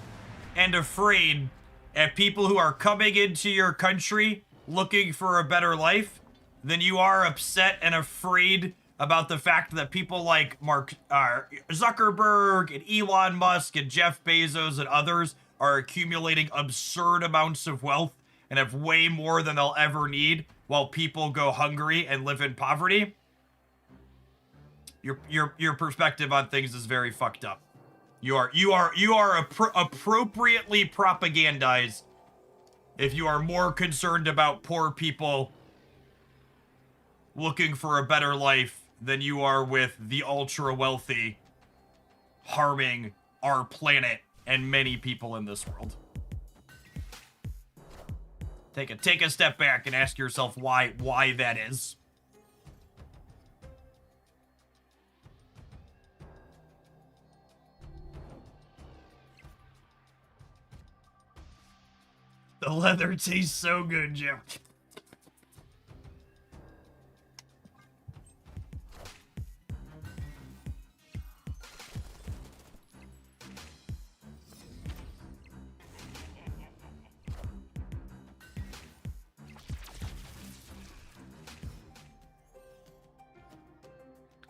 and afraid at people who are coming into your country looking for a better life than you are upset and afraid about the fact that people like Mark Zuckerberg and Elon Musk and Jeff Bezos and others are accumulating absurd amounts of wealth and have way more than they'll ever need while people go hungry and live in poverty, your perspective on things is very fucked up. You are appropriately propagandized if you are more concerned about poor people looking for a better life than you are with the ultra wealthy harming our planet and many people in this world. Take a step back and ask yourself why that is. The leather tastes so good, Jim.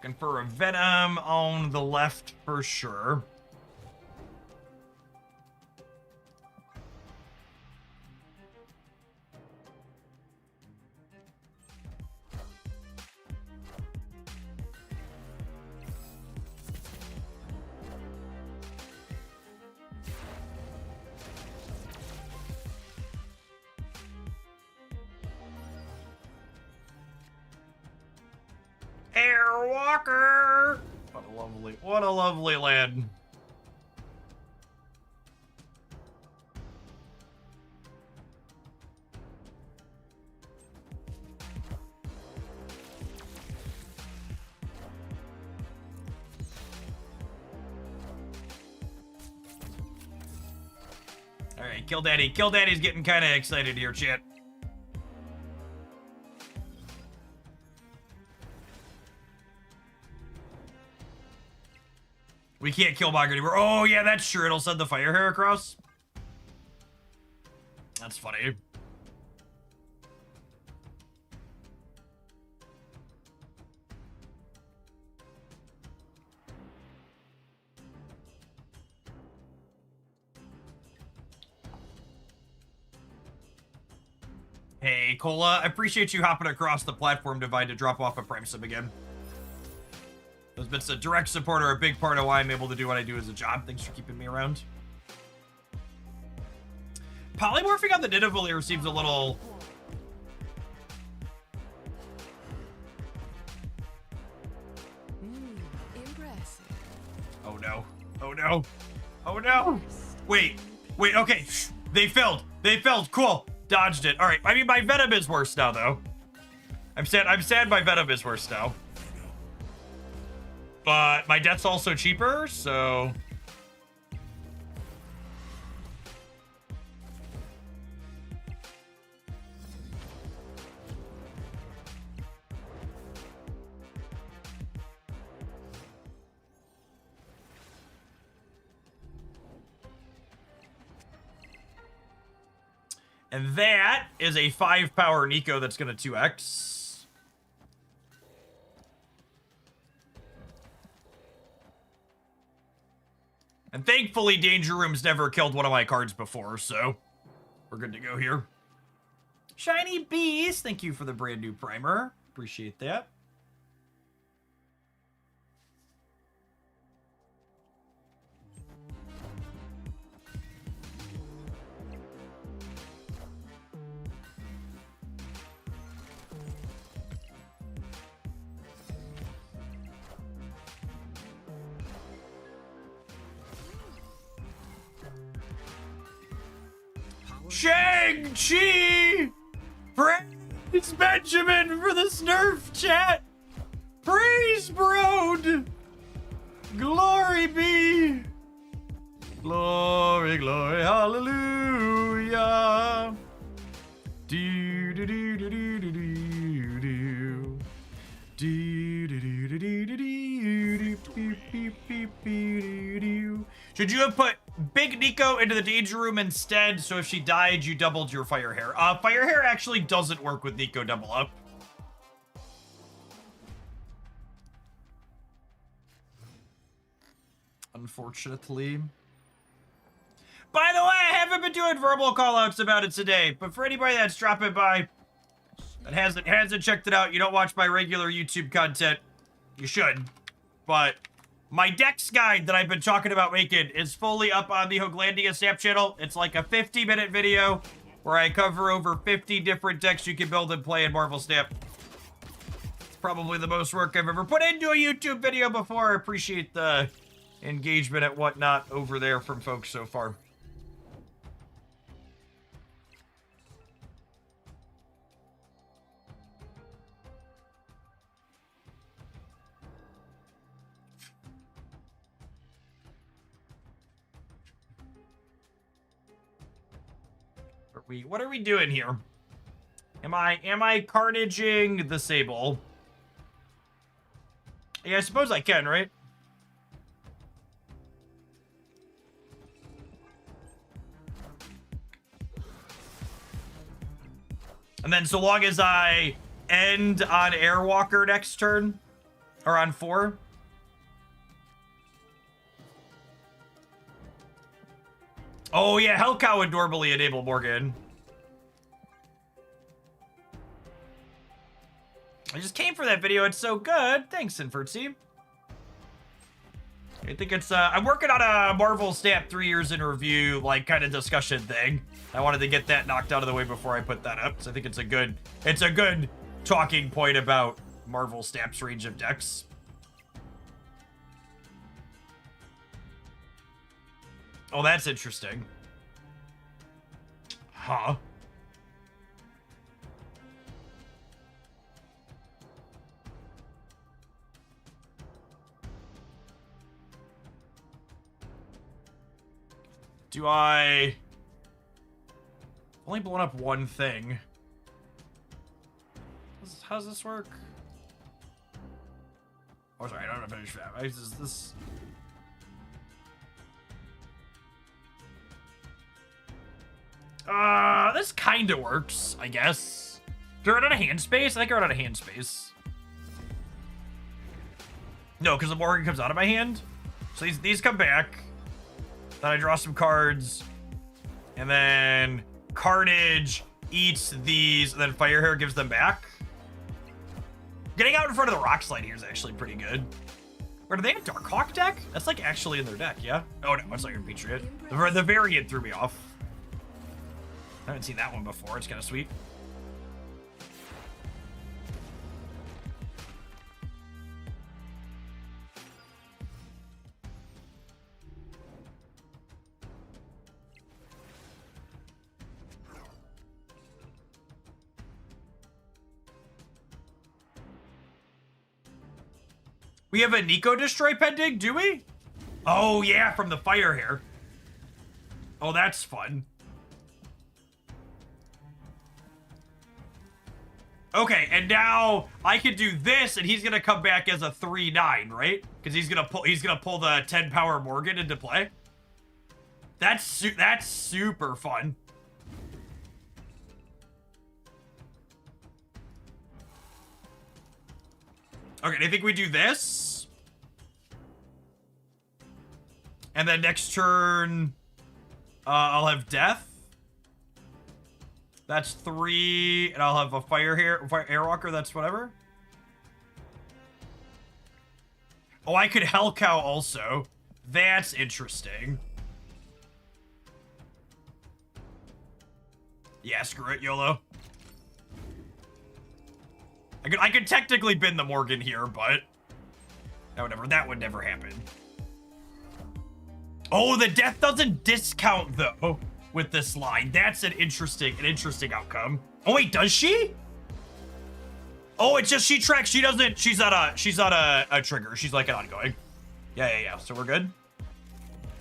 Looking for a Venom on the left for sure. Airwalker! What a lovely land. All right, Kill Daddy. Kill Daddy's getting kind of excited here, chat. We can't kill Bogger anymore. Oh, yeah, that's true. It'll send the fire hair across. That's funny. Hey, Cola. I appreciate you hopping across the platform divide to drop off a Prime Sub again. Those bits of direct support are a big part of why I'm able to do what I do as a job. Thanks for keeping me around. Polymorphing on the Nidavellir seems a little... Impressive. Oh no. Oh no. Oh no. Wait, okay. Shh. They filled. Cool. Dodged it. Alright, I mean, my Venom is worse now, though. I'm sad my Venom is worse now. But my death's also cheaper, so... And that is a 5-power Nico that's going to 2x. And thankfully, Danger Room's never killed one of my cards before, so we're good to go here. Shiny Bees, thank you for the brand new primer. Appreciate that. Shang-Chi! Praise Benjamin for the Snurf chat! Praise Brode! Glory be! Glory, glory, hallelujah! Do do do do do do do do. Do do do do do do do do beep beep beep do. Should you have put Big Nico into the danger room instead? So if she died, you doubled your fire hair. Fire hair actually doesn't work with Nico double up. Unfortunately. By the way, I haven't been doing verbal callouts about it today, but for anybody that's dropping by that hasn't checked it out, you don't watch my regular YouTube content, you should. But my decks guide that I've been talking about making is fully up on the Hoglandia Snap channel. It's like a 50-minute video where I cover over 50 different decks you can build and play in Marvel Snap. It's probably the most work I've ever put into a YouTube video before. I appreciate the engagement and whatnot over there from folks so far. What are we doing here? Am I carnaging the Sable? Yeah, I suppose I can, right? And then so long as I end on Airwalker next turn, or on 4. Oh yeah, Hellcow would normally enable Morgan. I just came for that video, it's so good. Thanks, Infertzy. I think it's, I'm working on a Marvel Snap 3 years in review, like, kind of discussion thing. I wanted to get that knocked out of the way before I put that up, so I think it's a good talking point about Marvel Snap's range of decks. Oh, that's interesting. Huh. Do I... Only blown up one thing. How does this work? Oh, sorry, I don't have to finish that. This... This kind of works, I guess. Do I run out of hand space? I think I run out of hand space. No, because the Morgan comes out of my hand. So these come back. Then I draw some cards. And then Carnage eats these, and then Firehair gives them back. Getting out in front of the Rock Slide here is actually pretty good. Or do they have a Darkhawk deck? That's like actually in their deck, yeah? Oh no, it's not your Patriot. The variant threw me off. I haven't seen that one before. It's kind of sweet. We have a Nico Destroy pending, do we? Oh yeah, from the Fire Hair. Oh, that's fun. Okay, and now I can do this, and he's gonna come back as a 3/9, right? Because he's gonna pull the 10 power Morgan into play. That's super fun. Okay, I think we do this, and then next turn, I'll have Death. That's 3, and I'll have a Airwalker, that's whatever. Oh, I could Hellcow also. That's interesting. Yeah, screw it, YOLO. I could technically bin the Morgan here, but that would never happen. Oh, the Death doesn't discount though. With this line, that's an interesting outcome. Oh wait, does she? Oh, it's just she tracks. She's not a trigger. She's like an ongoing. Yeah. So we're good.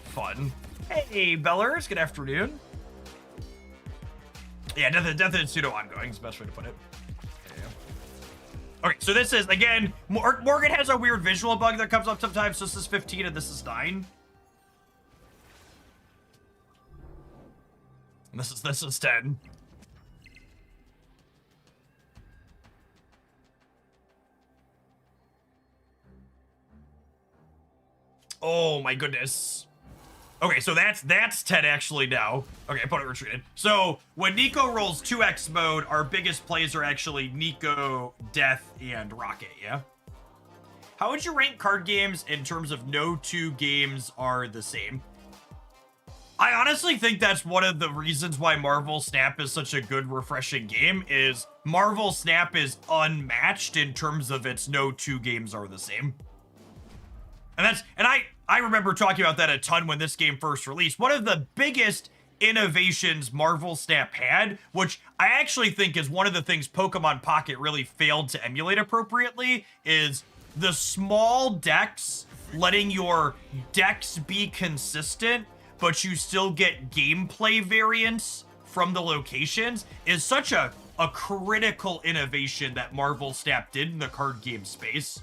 Fun. Hey, Bellers. Good afternoon. Yeah, death and pseudo ongoing is the best way to put it. Okay, so this is, again, Morgan has a weird visual bug that comes up sometimes, so this is 15 and this is 9. And this is 10. Oh my goodness. Okay, so that's 10 actually now. Okay, opponent retreated. So when Nico rolls 2x mode, our biggest plays are actually Nico, Death, and Rocket, yeah? How would you rank card games in terms of no two games are the same? I honestly think that's one of the reasons why Marvel Snap is such a good, refreshing game, is Marvel Snap is unmatched in terms of its no two games are the same. And I remember talking about that a ton when this game first released. One of the biggest innovations Marvel Snap had, which I actually think is one of the things Pokemon Pocket really failed to emulate appropriately, is the small decks, letting your decks be consistent, but you still get gameplay variance from the locations, is such a critical innovation that Marvel Snap did in the card game space.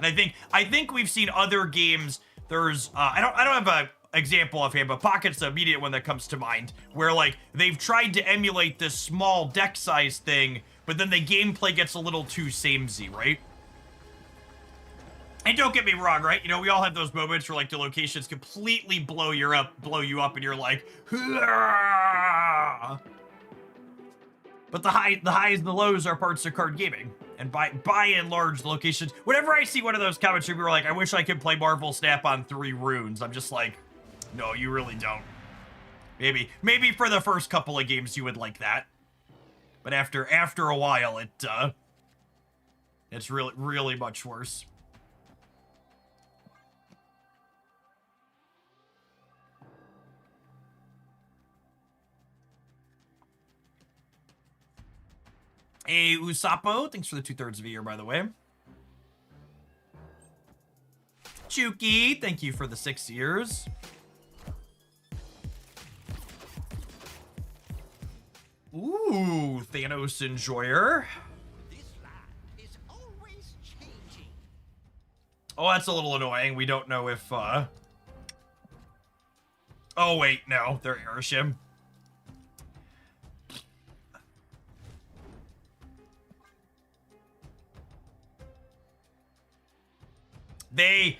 And I think we've seen other games. There's I don't have an example offhand, but Pocket's the immediate one that comes to mind, where like they've tried to emulate this small deck size thing, but then the gameplay gets a little too samey, right? And don't get me wrong, right? You know, we all have those moments where like the locations completely blow you up, and you're like, "Hurrah!" But the highs and the lows are parts of card gaming. And by and large, the locations, whenever I see one of those comments where people are like, I wish I could play Marvel Snap on 3 runes, I'm just like, no, you really don't. Maybe for the first couple of games you would like that. But after a while, it's really much worse. Hey, Usapo, thanks for the 2/3 of a year, by the way. Chuki, thank you for the 6 years. Ooh, Thanos Enjoyer. This land is always changing. Oh, that's a little annoying. We don't know if, Oh, wait, no, they're Airshim. They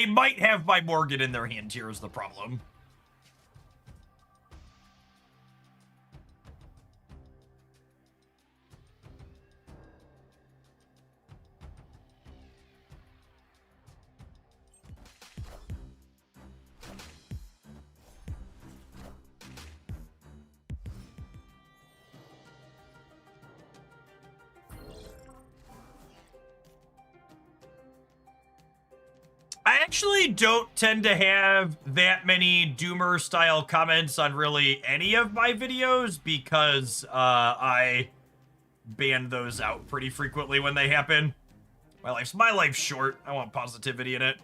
might have my Morgan in their hand here is the problem. I actually don't tend to have that many Doomer style comments on really any of my videos because I ban those out pretty frequently when they happen. My life's short. I want positivity in it.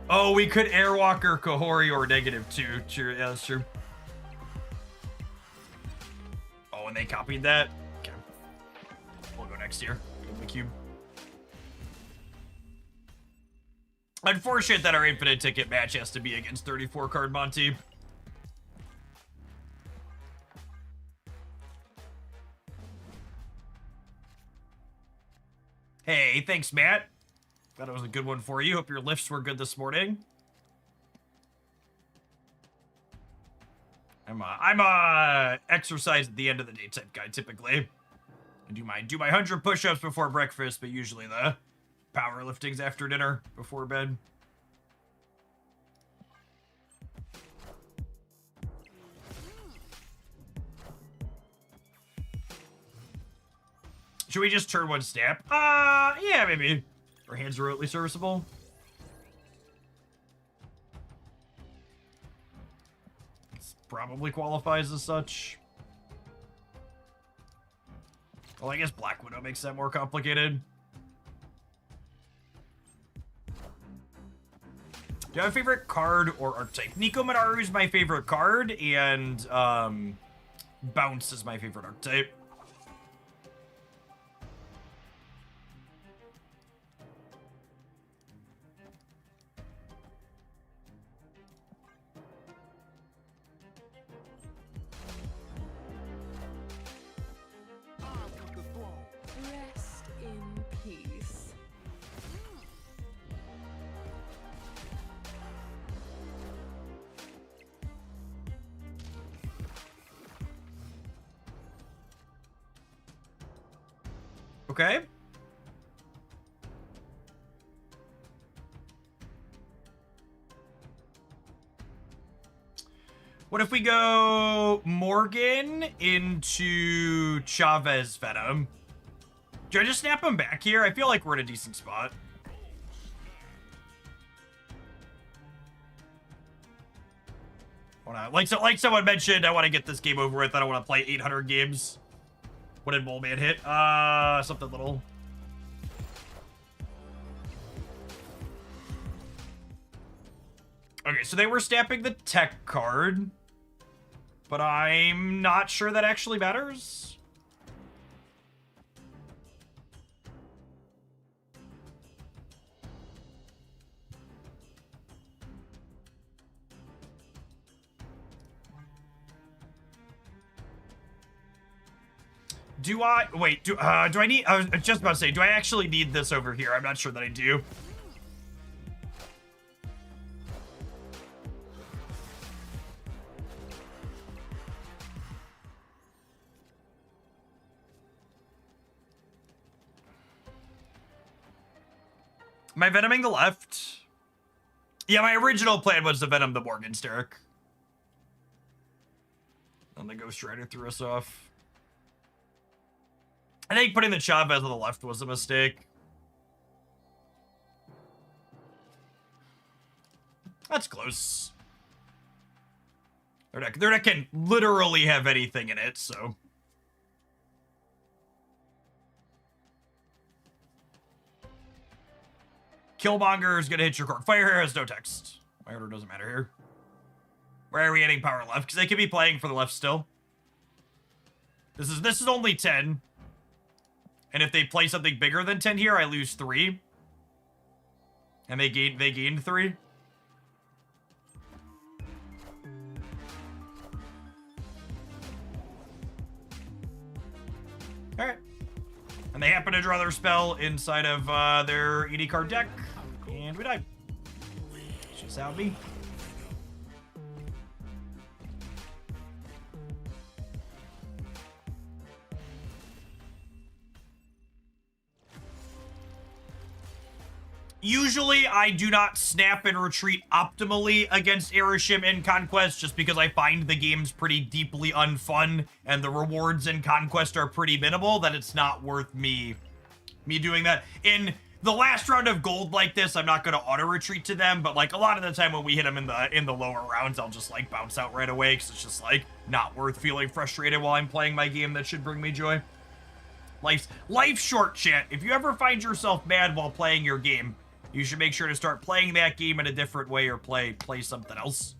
Oh, we could Airwalker, Kahori, or -2. Sure, yeah, that's true. Oh, and they copied that? Okay. We'll go next year. Give them the cube. Unfortunate that our infinite ticket match has to be against 34 card Monty. Hey, thanks, Matt. Thought it was a good one for you. Hope your lifts were good this morning. I'm a exercise at the end of the day type guy typically. I do my 100 push-ups before breakfast, but usually the powerlifting's after dinner before bed. Should we just turn one snap? Yeah, maybe. Our hands are remotely serviceable. This probably qualifies as such. Well, I guess Black Widow makes that more complicated. Do you have a favorite card or archetype? Nico Minaru is my favorite card, and Bounce is my favorite archetype. Rest in peace. Okay. What if we go Morgan into Chavez Venom? Do I just snap him back here? I feel like we're in a decent spot. Like someone mentioned, I want to get this game over with. I don't want to play 800 games. What did Mole Man hit? Something little. Okay, so they were stamping the tech card. But I'm not sure that actually matters. Do I wait? Do I need? I was just about to say, do I actually need this over here? I'm not sure that I do. Am I venoming the left? Yeah, my original plan was to venom the Morgensterk. And the Ghost Rider threw us off. I think putting the Chavez on the left was a mistake. That's close. Their deck can literally have anything in it, so... Killmonger is gonna hit your Cork. Fire Hair has no text. My order doesn't matter here. Where are we hitting power left? Because they could be playing for the left still. This is only 10. And if they play something bigger than 10 here, I lose 3. And they gained 3. Alright. And they happen to draw their spell inside of their ED card deck. And we die. It's just how it be. Usually, I do not snap and retreat optimally against Erishim in Conquest, just because I find the games pretty deeply unfun, and the rewards in Conquest are pretty minimal, that it's not worth me doing that. In the last round of gold like this, I'm not going to auto-retreat to them, but like a lot of the time when we hit them in the lower rounds, I'll just like bounce out right away, because it's just like not worth feeling frustrated while I'm playing my game that should bring me joy. Life's short, chat. If you ever find yourself mad while playing your game, you should make sure to start playing that game in a different way or play something else.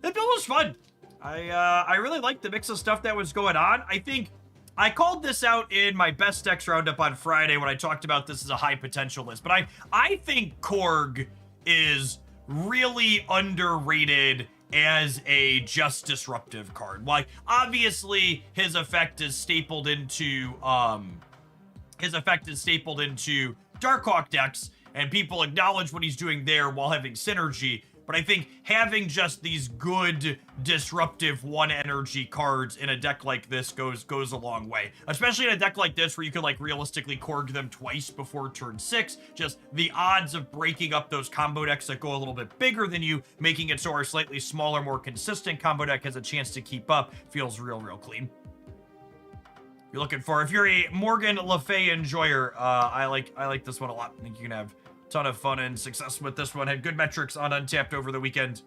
That build was fun. I really liked the mix of stuff that was going on. I think I called this out in my best decks roundup on Friday when I talked about this as a high potential list. But I think Korg is really underrated as a just disruptive card. Like, obviously his effect is stapled into Darkhawk decks, and people acknowledge what he's doing there while having synergy. But I think having just these good disruptive one energy cards in a deck like this goes a long way. Especially in a deck like this where you could like realistically Korg them twice before turn 6. Just the odds of breaking up those combo decks that go a little bit bigger than you, making it so our slightly smaller, more consistent combo deck has a chance to keep up, feels real clean. You're looking for, if you're a Morgan Le Fay enjoyer, I like this one a lot. I think you can have a ton of fun and success with this one. Had good metrics on Untapped over the weekend.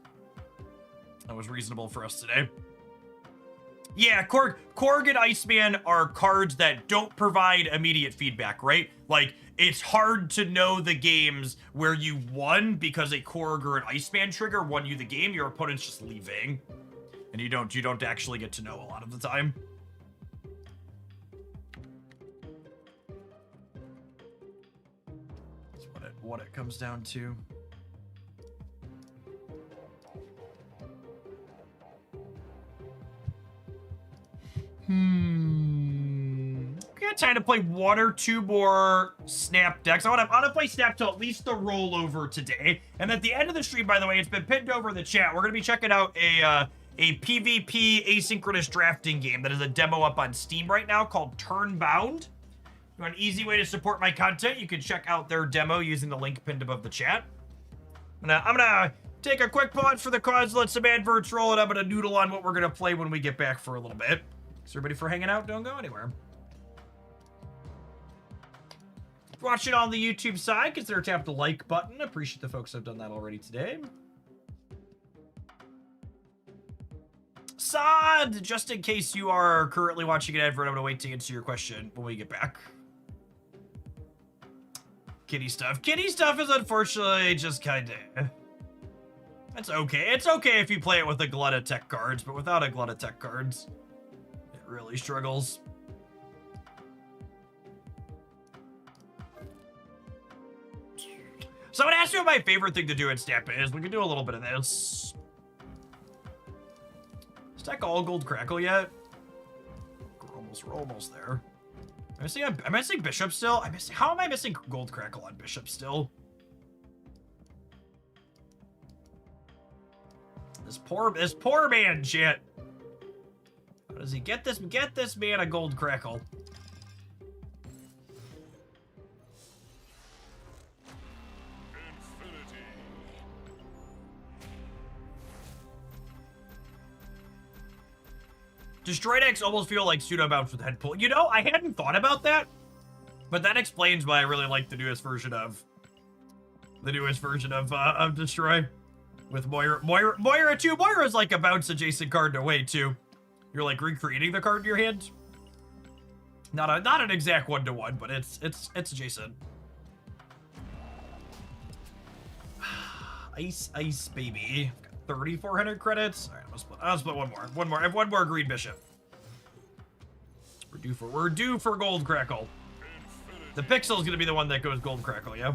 That was reasonable for us today. Yeah, Korg and Iceman are cards that don't provide immediate feedback, right? Like, it's hard to know the games where you won because a Korg or an Iceman trigger won you the game. Your opponent's just leaving. and you don't actually get to know a lot of the time. That's what it comes down to. Got time to play one or two more snap decks. I want to play snap till at least the rollover today. And at the end of the stream, by the way, it's been pinned over in the chat. We're gonna be checking out a PvP asynchronous drafting game that is a demo up on Steam right now called Turnbound. If you want an easy way to support my content, you can check out their demo using the link pinned above the chat. I'm gonna take a quick pause for the cause, let some adverts roll, and I'm gonna noodle on what we're gonna play when we get back for a little bit. Thanks everybody for hanging out. Don't go anywhere. If you're watching on the YouTube side, consider tap the like button. Appreciate the folks who've done that already today. Saad, just in case you are currently watching an advert, I'm gonna wait to answer your question when we get back. Kitty stuff. Kitty stuff is unfortunately just kinda... It's okay. It's okay if you play it with a glut of tech cards, but without a glut of tech cards, it really struggles. Someone asked me what my favorite thing to do in Snap is. We can do a little bit of this. Is that all gold crackle yet? We're almost there. Am I missing Bishop still? How am I missing gold crackle on Bishop still? This poor man, shit. How does he get this man a gold crackle? Destroyed X almost feel like pseudo bounce with head pull. You know, I hadn't thought about that, but that explains why I really like the newest version of Destroy with Moira 2. Moira's like a bounce adjacent card in a way too. You're like recreating the card in your hand. Not an exact 1-to-1, but it's adjacent. Ice baby. 3,400 credits. All right, I'll split one more. I have one more green bishop. We're due for gold crackle. The pixel's gonna be the one that goes gold crackle, yeah.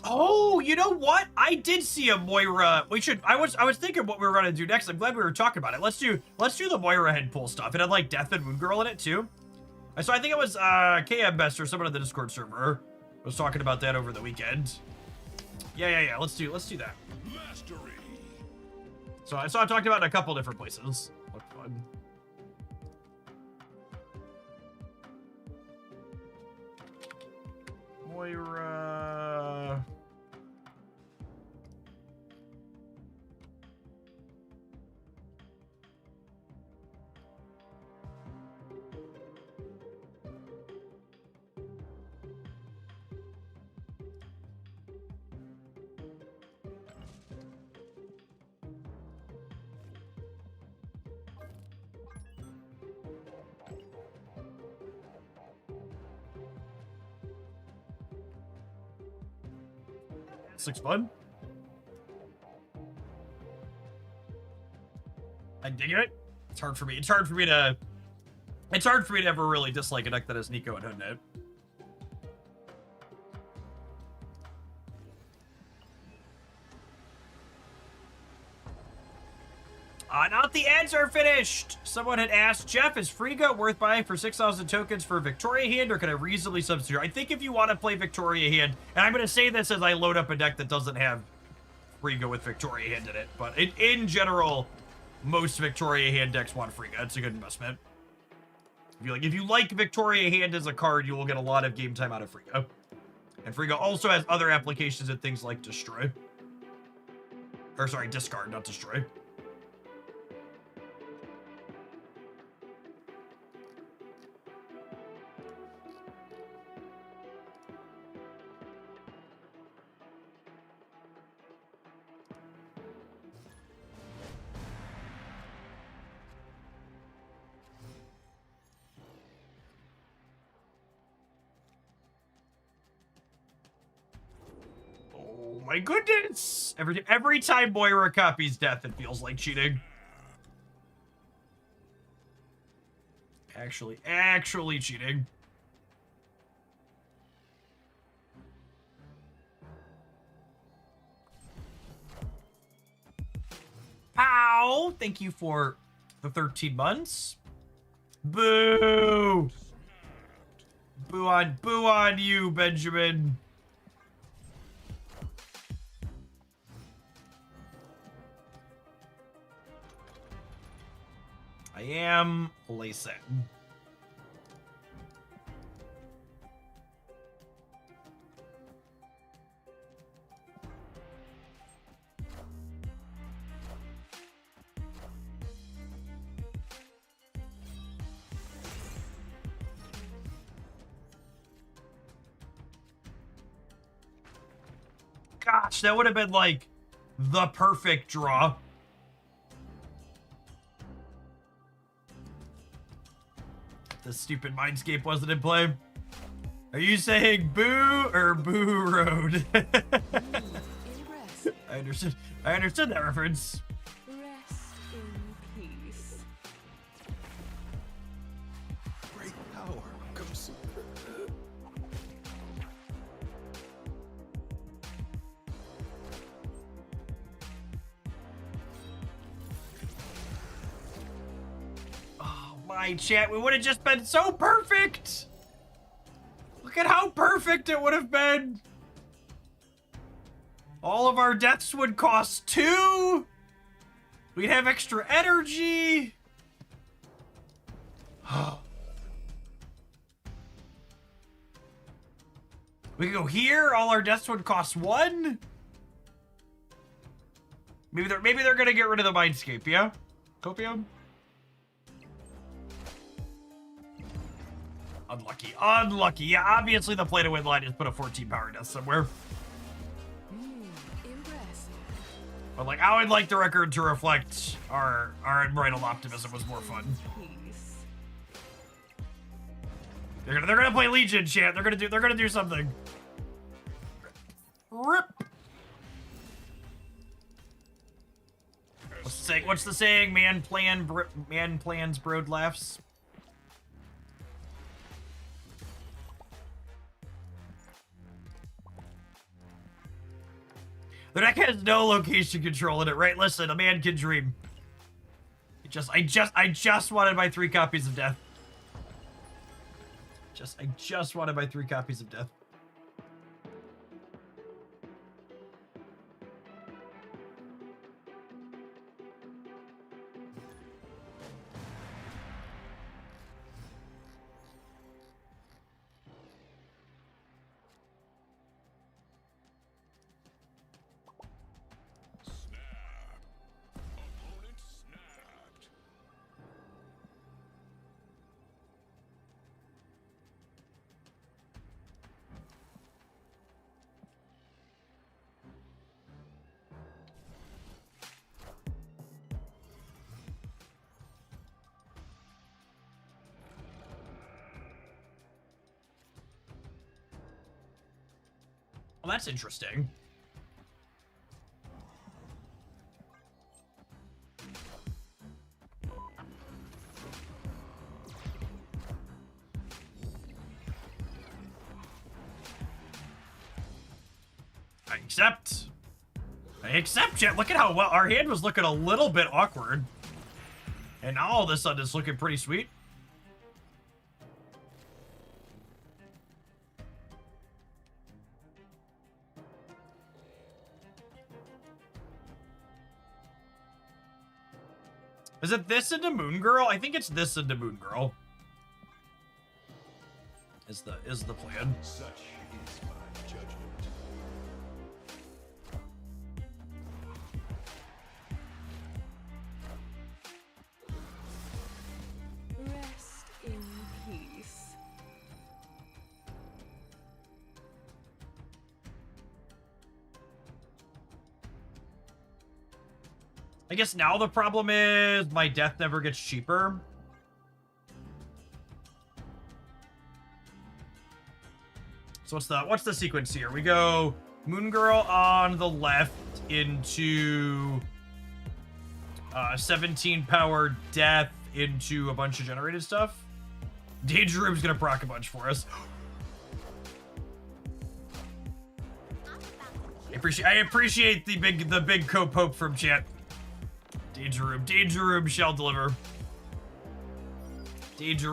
Oh, you know what? I did see a Moira. I was thinking what we were gonna do next. I'm glad we were talking about it. Let's do the Moira head pull stuff. It had like Death and Moon Girl in it too. So I think it was KM Best or someone on the Discord server was talking about that over the weekend. Yeah. Let's do that. Mastery. So I talked about it in a couple different places. Looked fun. Moira. This looks fun. I dig it. It's hard for me to ever really dislike a deck that has Nico and Hood in it. Not the ads are finished. Someone had asked, Jeff, is Frigga worth buying for 6,000 tokens for Victoria hand, or can I reasonably substitute? I think if you want to play Victoria hand, and I'm going to say this as I load up a deck that doesn't have Frigga with Victoria hand in it, but in general, most Victoria hand decks want Frigga. It's a good investment. If you like Victoria hand as a card, you will get a lot of game time out of Frigga. And Frigga also has other applications in things like Destroy. Or sorry, Discard, not Destroy. my goodness! Every time Moira copies death, it feels like cheating. Actually cheating. Pow! Thank you for the 13 months. Boo! Boo on you, Benjamin. I am lacing. Gosh, that would have been like the perfect draw. The stupid Mindscape wasn't in play. Are you saying boo or boo road? I understood that reference. Rest in peace. Great power comes. Oh, my chat, we would have just been so perfect. Look at how perfect it would have been. All of our deaths would cost 2. We'd have extra energy. We could go here. All our deaths would cost 1. Maybe they're gonna get rid of the Mindscape, yeah? Copium? Unlucky. Unlucky. Yeah, obviously the play to win line is put a 14 power death somewhere. Impressive. But like, I would like the record to reflect our unbridled optimism was more fun. Peace. They're gonna play Legion, chat. They're gonna do something. Rip. What's the saying? Man plans, broad laughs. The deck has no location control in it, right? Listen, a man can dream. I just wanted my 3 copies of death. I just wanted my 3 copies of death. Well, that's interesting. I accept it. Look at how well our hand was looking a little bit awkward. And now all of a sudden it's looking pretty sweet. Is it this into Moon Girl? I think it's this into Moon Girl. Is the plan. Such is my judgment. Rest in peace. I guess now the problem is my death never gets cheaper. So what's the sequence here? We go Moon Girl on the left into 17 power death into a bunch of generated stuff. Danger Room's gonna proc a bunch for us. I appreciate the big co-poke from chat. Danger Room shall deliver. Danger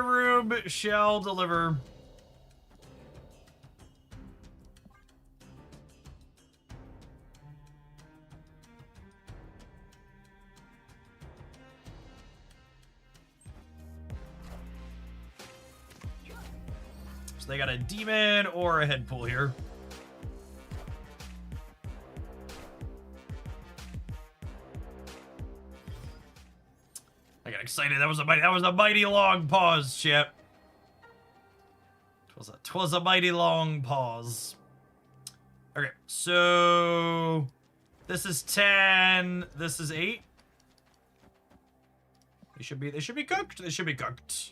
Room shall deliver. So they got a demon or a head pool here. I got excited. That was a mighty long pause, chat. Twas a mighty long pause. Okay, so this is 10. This is 8. They should be cooked. They should be cooked.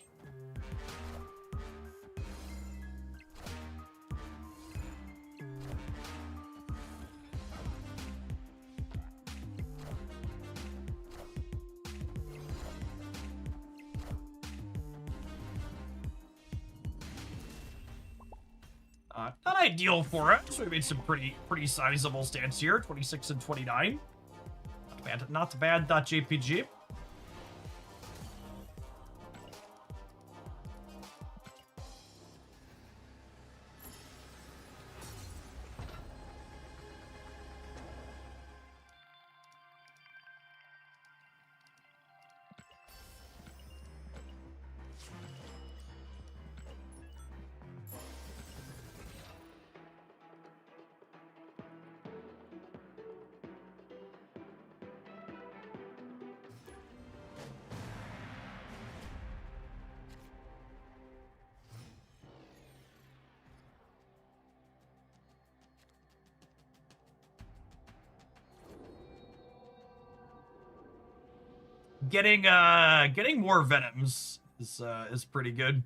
Not ideal for it, so we made some pretty sizable stats here, 26 and 29. Not bad, .jpg. Getting more venoms is pretty good.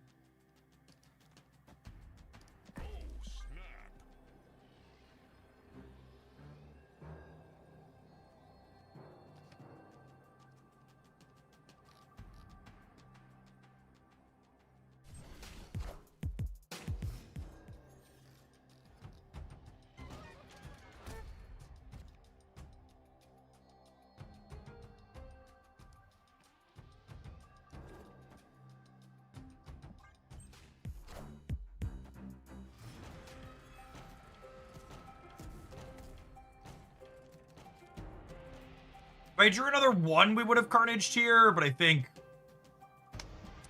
If I drew another 1, we would have carnaged here, but I think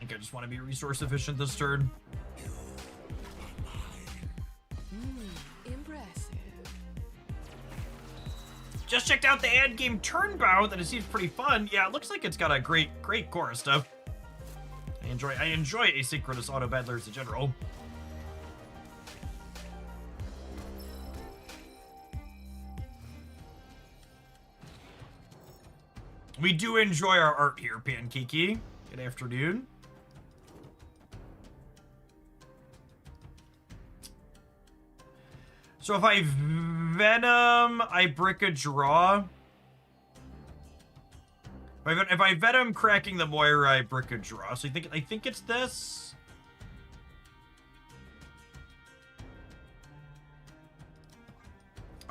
I just want to be resource efficient this turn. Impressive. Just checked out the ad game Turnbound, and it seems pretty fun. Yeah, it looks like it's got a great core of stuff. I enjoy asynchronous auto battlers in general. We do enjoy our art here, Pankiki. Good afternoon. So if I Venom, I brick a draw. If I Venom cracking the Moira, I brick a draw. So I think it's this.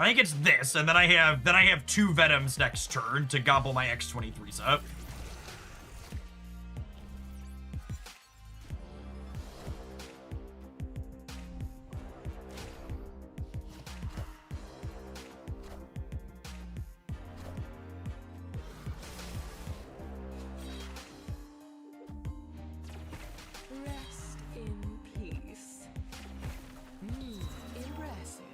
I think it's this, and then I have 2 Venoms next turn to gobble my X-23s up. Rest in peace. Impressive.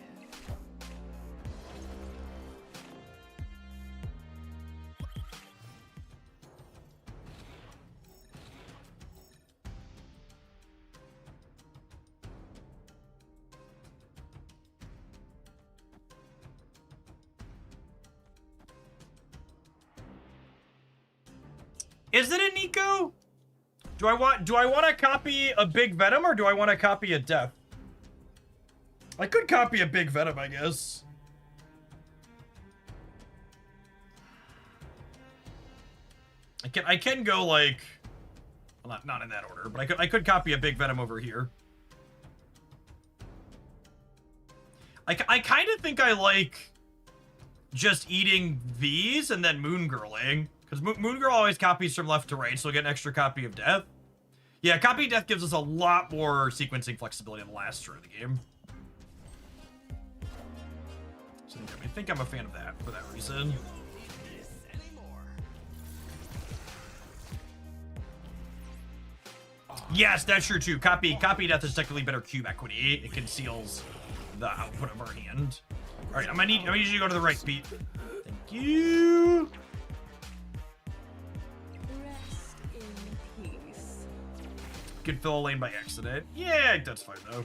Is it a Nico? Do I want to copy a big Venom or do I want to copy a Death? I could copy a big Venom, I guess. I can go like, well, not in that order, but I could copy a big Venom over here. I kind of think I like just eating these and then Moon Girling, because Moon Girl always copies from left to right, so we'll get an extra copy of Death. Yeah, copy of Death gives us a lot more sequencing flexibility in the last turn of the game. So I think I'm a fan of that for that reason. Yes, that's true too. Copy Death is technically better cube equity. It conceals the output of our hand. All right, I'm gonna need you to go to the right, Pete. Thank you. Rest in peace. Could fill a lane by accident. Yeah, that's fine though.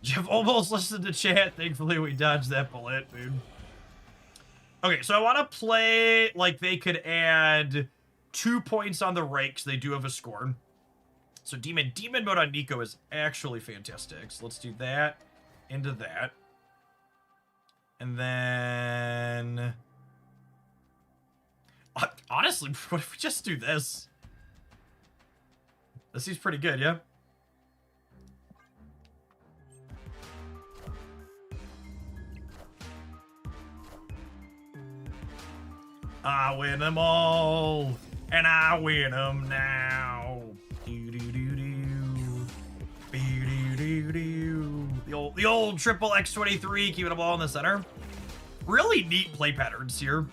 Jeff almost listened to chat. Thankfully, we dodged that bullet, dude. Okay, so I want to play like they could add 2 points on the right because they do have a score. So demon mode on Nico is actually fantastic. So let's do that into that. And then... honestly, what if we just do this? This seems pretty good, yeah? I win them all, and I win them now. The old triple X23, keeping them all in the center. Really neat play patterns here.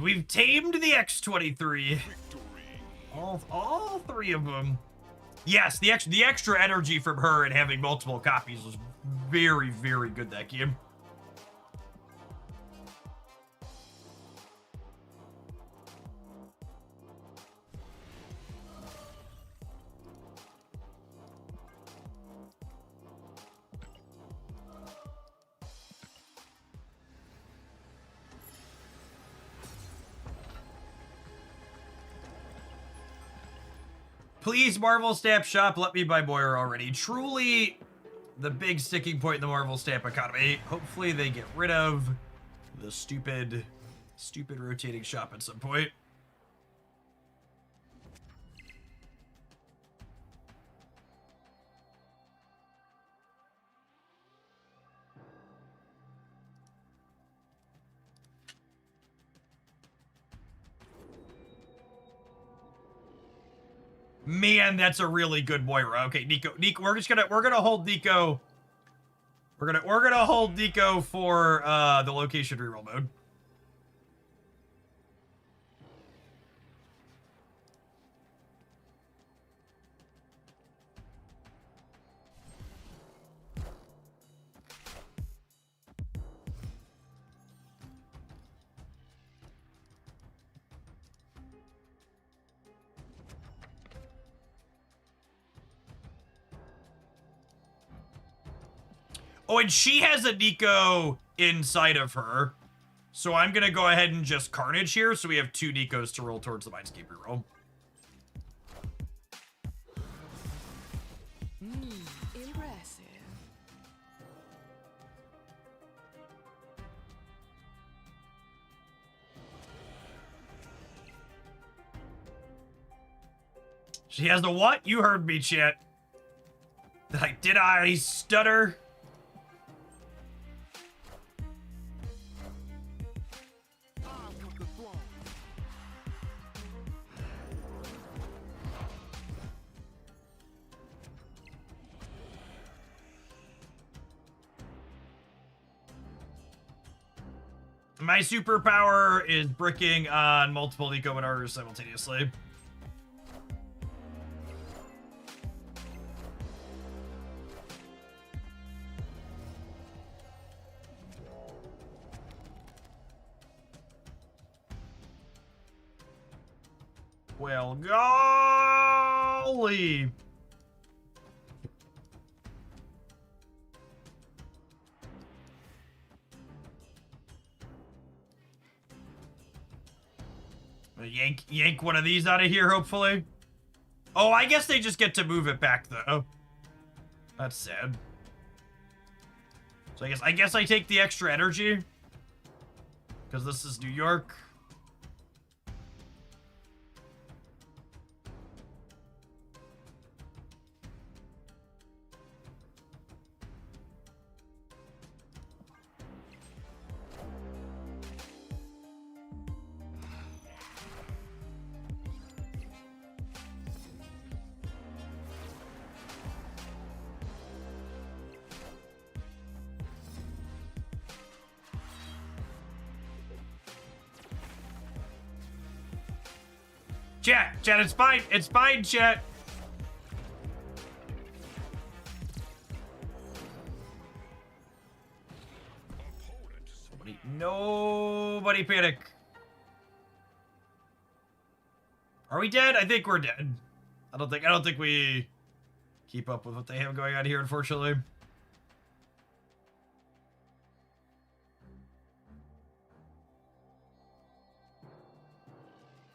We've tamed the X23. All three of them. Yes, the extra energy from her and having multiple copies was very, very good that game. Please, Marvel Stamp Shop, let me buy Moira already. Truly the big sticking point in the Marvel Stamp economy. Hopefully they get rid of the stupid rotating shop at some point. Man, that's a really good Moira. Okay, Nico, we're gonna hold Nico. We're gonna hold Nico for the location reroll mode. Oh, and she has a Nico inside of her. So I'm going to go ahead and just Carnage here, so we have 2 Nikos to roll towards the Mindscape reroll. Impressive. She has the what? You heard me, chat. Did I stutter? My superpower is bricking on multiple Nico Minars simultaneously. Well, golly. Yank one of these out of here, hopefully. Oh, I guess they just get to move it back, though. That's sad. So I guess I take the extra energy. Because this is New York. Chat, it's fine. It's fine, chat. Nobody panic. Are we dead? I think we're dead. I don't think we keep up with what they have going on here, unfortunately.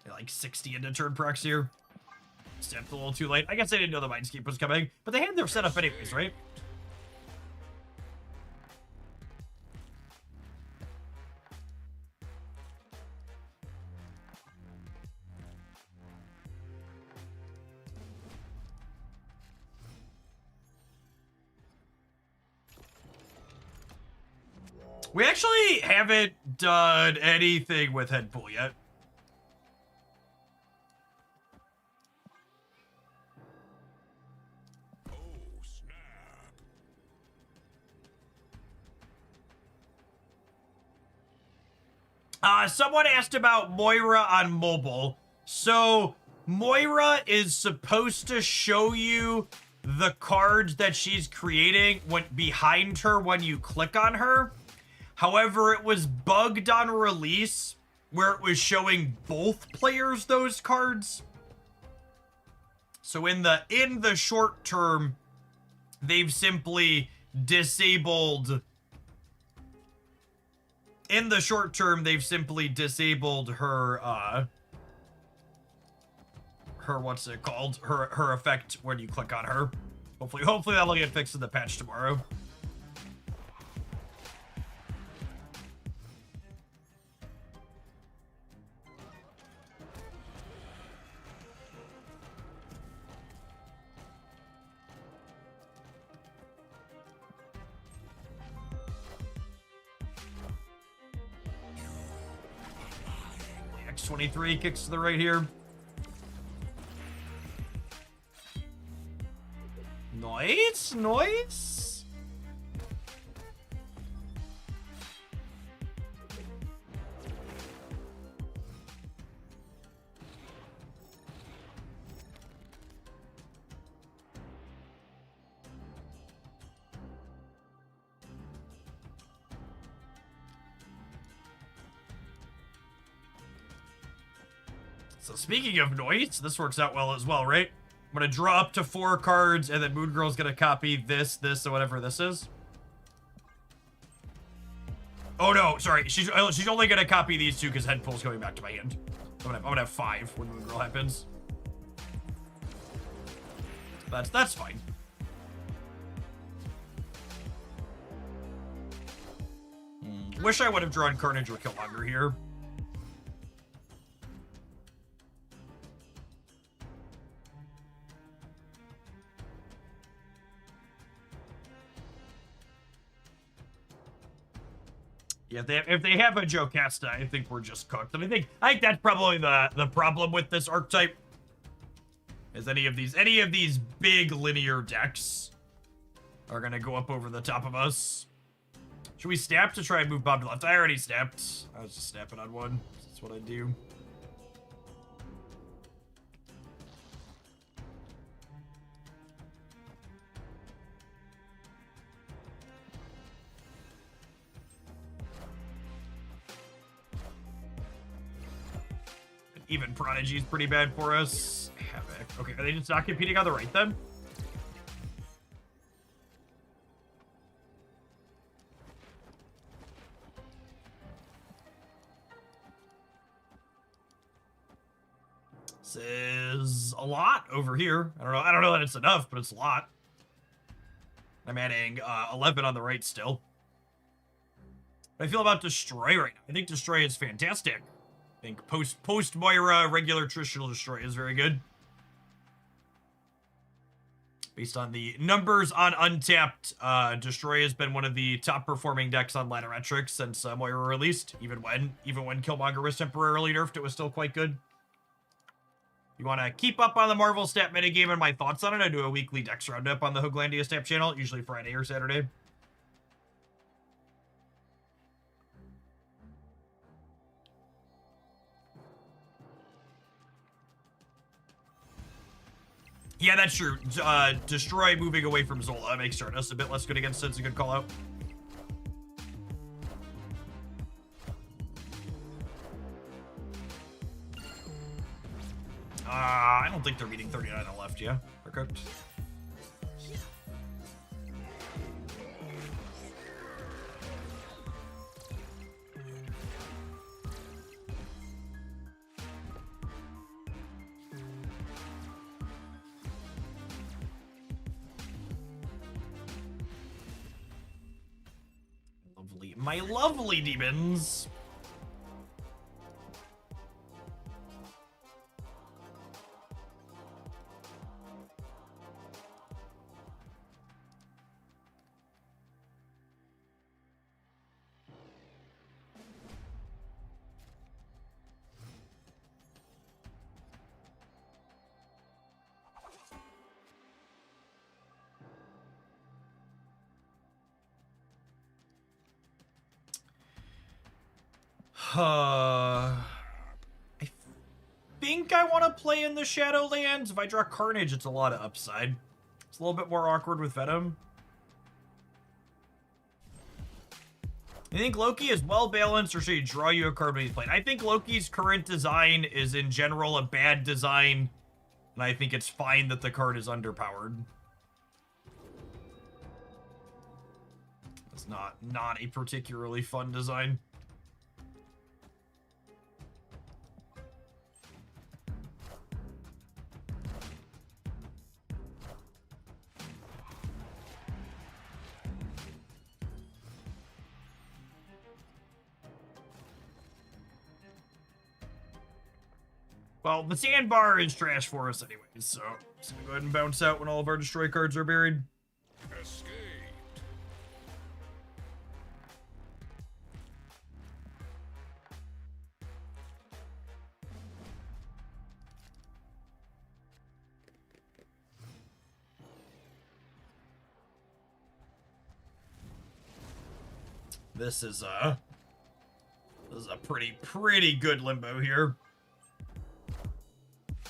Like 60 into turn procs here. Stepped a little too late. I guess I didn't know the Mindscape was coming, but they had their setup anyways, right? We actually haven't done anything with head pool yet. Someone asked about Moira on mobile. So, Moira is supposed to show you the cards that she's creating behind her when you click on her. However, it was bugged on release where it was showing both players those cards. So in the short term, they've simply disabled... In the short term, they've simply disabled her, what's it called? Her effect when you click on her. Hopefully that'll get fixed in the patch tomorrow. X23 kicks to the right here. Nice. So speaking of noise, this works out well as well, right? I'm gonna draw up to 4 cards, and then Moon Girl's gonna copy this, or whatever this is. Oh no, sorry. She's only gonna copy these 2 because head pool's going back to my hand. I'm gonna have 5 when Moon Girl happens. That's fine. Wish I would have drawn Carnage or Killmonger here. Yeah, if they have a Jocasta, I think we're just cooked. And I think that's probably the problem with this archetype. Is any of these big linear decks are gonna go up over the top of us. Should we snap to try and move Bob to left? I already snapped. I was just snapping on one. That's what I do. Even Prodigy's pretty bad for us. Havoc. Okay, are they just not competing on the right then? This is a lot over here. I don't know that it's enough, but it's a lot. I'm adding 11 on the right still. What I feel about Destroy right now. I think Destroy is fantastic. I think post Moira regular traditional Destroy is very good. Based on the numbers on Untapped, Destroy has been one of the top performing decks on Laddermetrics since Moira released. Even when Killmonger was temporarily nerfed, it was still quite good. You want to keep up on the Marvel stat metagame and my thoughts on it, I do a weekly Dex Roundup on the Hoaglandia Stat channel, usually Friday or Saturday. Yeah, that's true. Destroy moving away from Zola makes Stardust a bit less good against it. It's a good call out. I don't think they're beating 39 on left, yeah? They're cooked. Lovely. My lovely demons. I think I want to play in the Shadowlands. If I draw Carnage, it's a lot of upside. It's a little bit more awkward with Venom. You think Loki is well balanced, or should he draw you a card when he's playing? I think Loki's current design is in general a bad design, and I think it's fine that the card is underpowered. It's not a particularly fun design. Well, the sandbar is trash for us anyways, so I'm just gonna go ahead and bounce out when all of our destroy cards are buried. Escaped. This is a pretty good limbo here.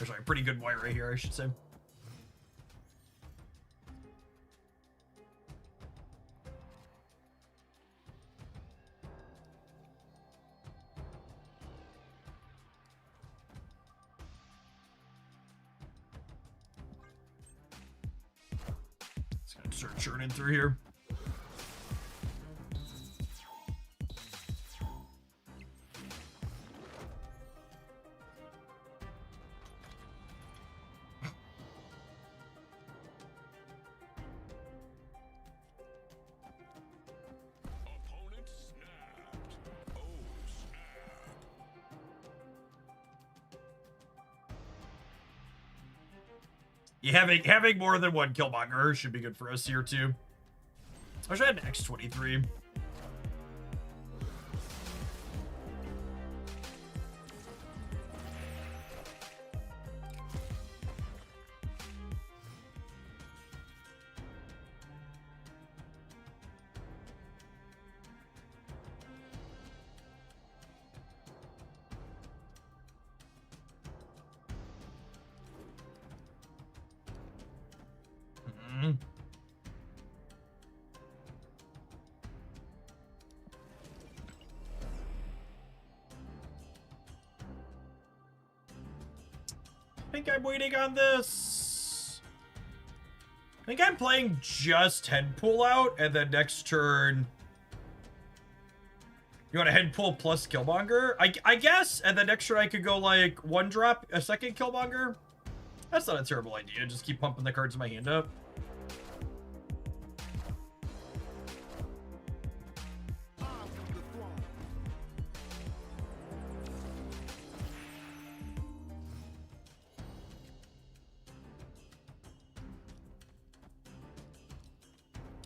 Or sorry, pretty good Moira here, I should say. Just gonna start churning through here. Opponent snapped. Oh, snap. Yeah, having more than one Killmonger should be good for us here too. I should have an X-23. think I'm waiting on this. I think I'm playing just head pull out, and then next turn... You want a head pull plus Killmonger? I guess, and then next turn I could go, like, one drop, a second Killmonger. That's not a terrible idea, just keep pumping the cards in my hand up.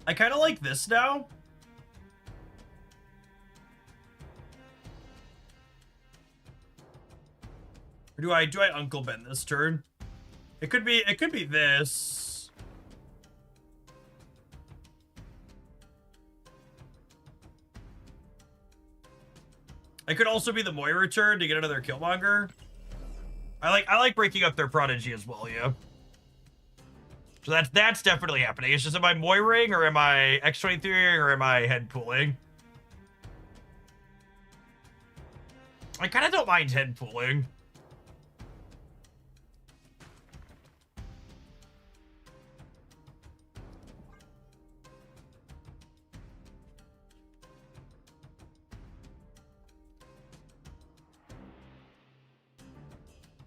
I kind of like this now. Or do I Uncle Ben this turn? It could be this. It could also be the Moira turn to get another Killmonger. I like breaking up their Prodigy as well, yeah. So that's definitely happening. It's just, am I Moiring or am I X-23ing or am I head pooling? I kind of don't mind head pooling.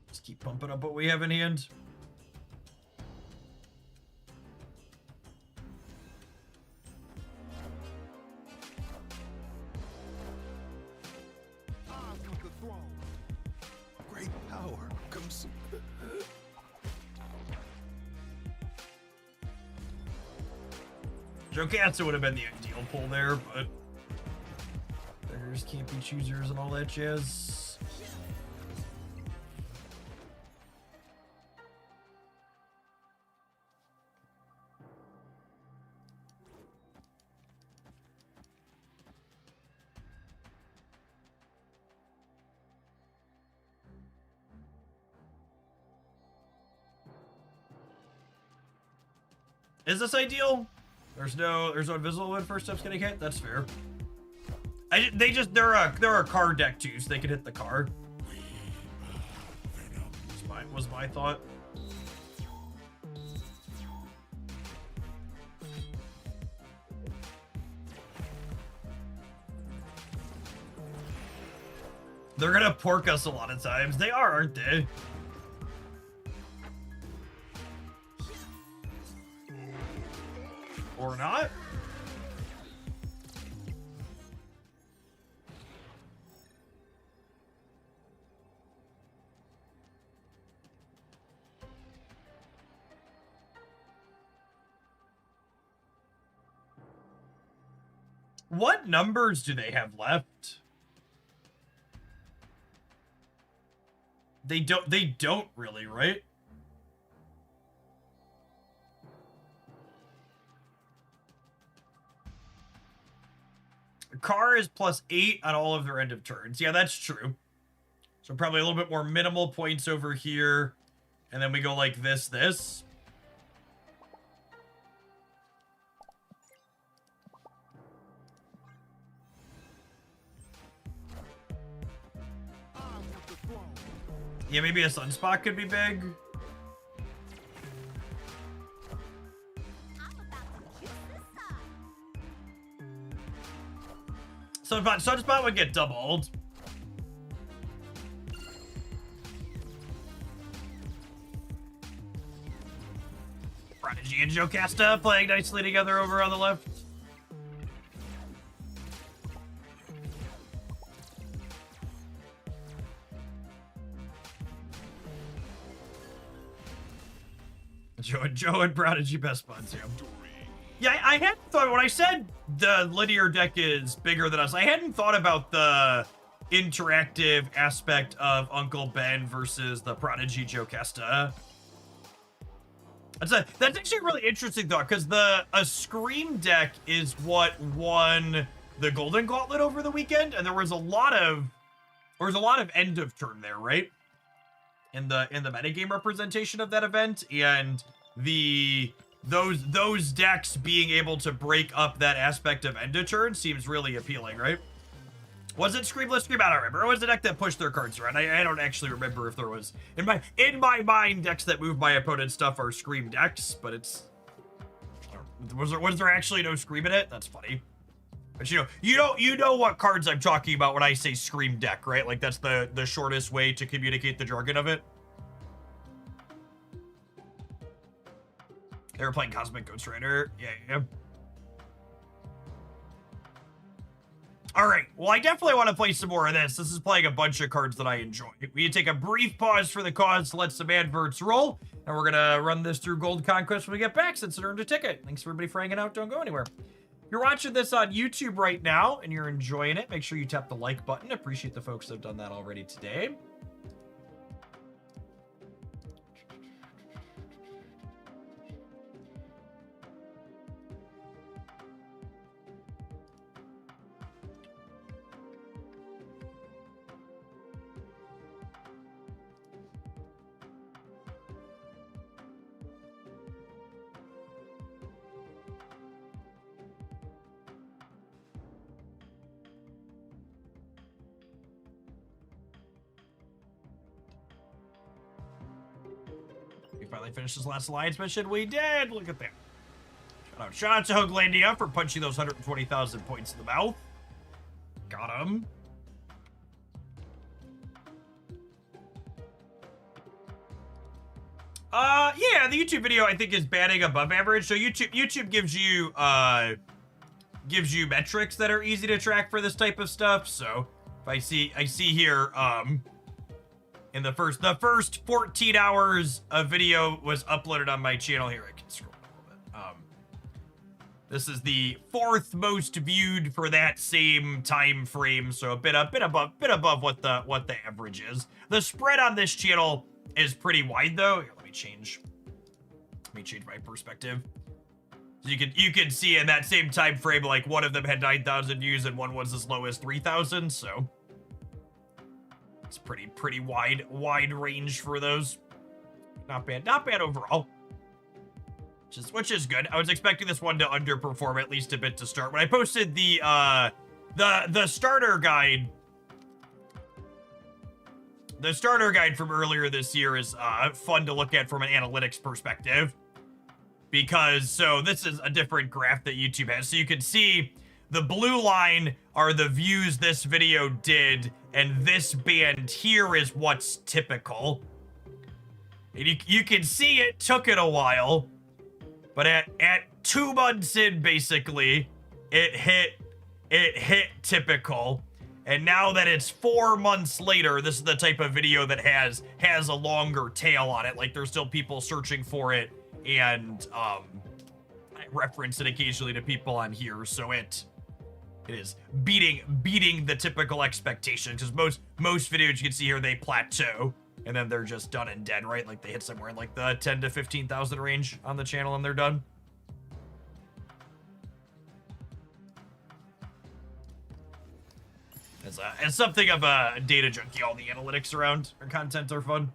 Just keep pumping up what we have in hand. Jokatsu would have been the ideal pull there, but beggars can't be choosers and all that jazz. Is this ideal? There's no invisible when first step's getting hit. That's fair. They're a card deck too, so they can hit the card. Was my thought. They're gonna pork us a lot of times. They are, aren't they? Or not? What numbers do they have left? They don't really, right? Car is +8 on all of their end of turns. Yeah, that's true. So probably a little bit more minimal points over here. And then we go like this. Yeah, maybe a Sunspot could be big. Sunspot would get doubled. Prodigy and Jocasta playing nicely together over on the left. Joe and Prodigy best buds, yeah. Yeah, I hadn't thought, when I said the linear deck is bigger than us, I hadn't thought about the interactive aspect of Uncle Ben versus the Prodigy Jocasta. That's actually a really interesting thought, because a Scream deck is what won the Golden Gauntlet over the weekend, and there was a lot of end of turn there, right? In the metagame representation of that event, and those decks being able to break up that aspect of end of turn seems really appealing, right? Was it Screamless Scream? I don't remember. It was the deck that pushed their cards around. I don't actually remember if there was in my mind decks that move my opponent's stuff are Scream decks, but it's was there actually no Scream in it? That's funny. But you know what cards I'm talking about when I say Scream deck, right? Like that's the shortest way to communicate the jargon of it. They were playing Cosmic Ghost Rider. Yeah. All right, well, I definitely want to play some more of this. This is playing a bunch of cards that I enjoy. We take a brief pause for the cause to let some adverts roll, and we're going to run this through Gold Conquest when we get back since it earned a ticket. Thanks, everybody, for hanging out. Don't go anywhere. You're watching this on YouTube right now, and you're enjoying it. Make sure you tap the like button. Appreciate the folks that have done that already today. We finally finished this last alliance mission. We did! Look at that. Shout out to Hoaglandia for punching those 120,000 points in the mouth. Got him. Yeah, the YouTube video I think is batting above average. So YouTube gives you metrics that are easy to track for this type of stuff. So if I see here, in the first 14 hours a video was uploaded on my channel. Here, I can scroll a little bit. This is the 4th most viewed for that same time frame, so a bit above what the average is. The spread on this channel is pretty wide though. Here, let me change my perspective. So you can see in that same time frame, like one of them had 9,000 views and one was as low as 3,000. So it's pretty wide range for those. Not bad overall. Which is good. I was expecting this one to underperform at least a bit to start. When I posted the starter guide, the starter guide from earlier this year is fun to look at from an analytics perspective, because so this is a different graph that YouTube has. So you can see the blue line are the views this video did, and this band here is what's typical. And you can see it took it a while, but at 2 months in, basically, it hit typical. And now that it's 4 months later, this is the type of video that has a longer tail on it. Like, there's still people searching for it, and I reference it occasionally to people on here, so it is beating the typical expectation, because most videos you can see here, they plateau and then they're just done and dead, right? Like they hit somewhere in like the 10 to 15,000 range on the channel and they're done. As something of a data junkie, all the analytics around our content are fun.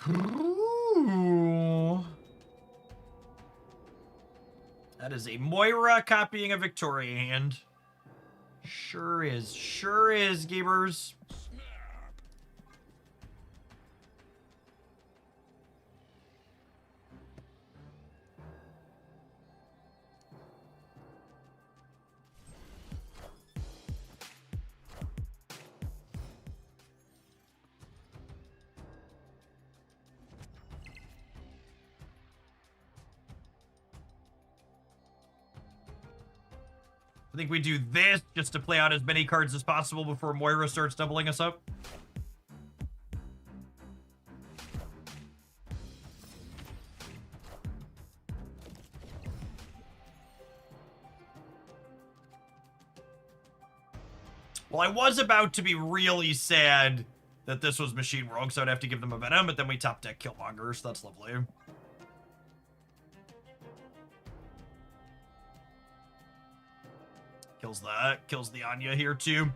Ooh. That is a Moira copying a Victoria hand. Sure is, gamers. I think we do this just to play out as many cards as possible before Moira starts doubling us up. Well, I was about to be really sad that this was Machine World, so I'd have to give them a Venom, but then we top deck Killmonger, so that's lovely. Kills the Anya here too.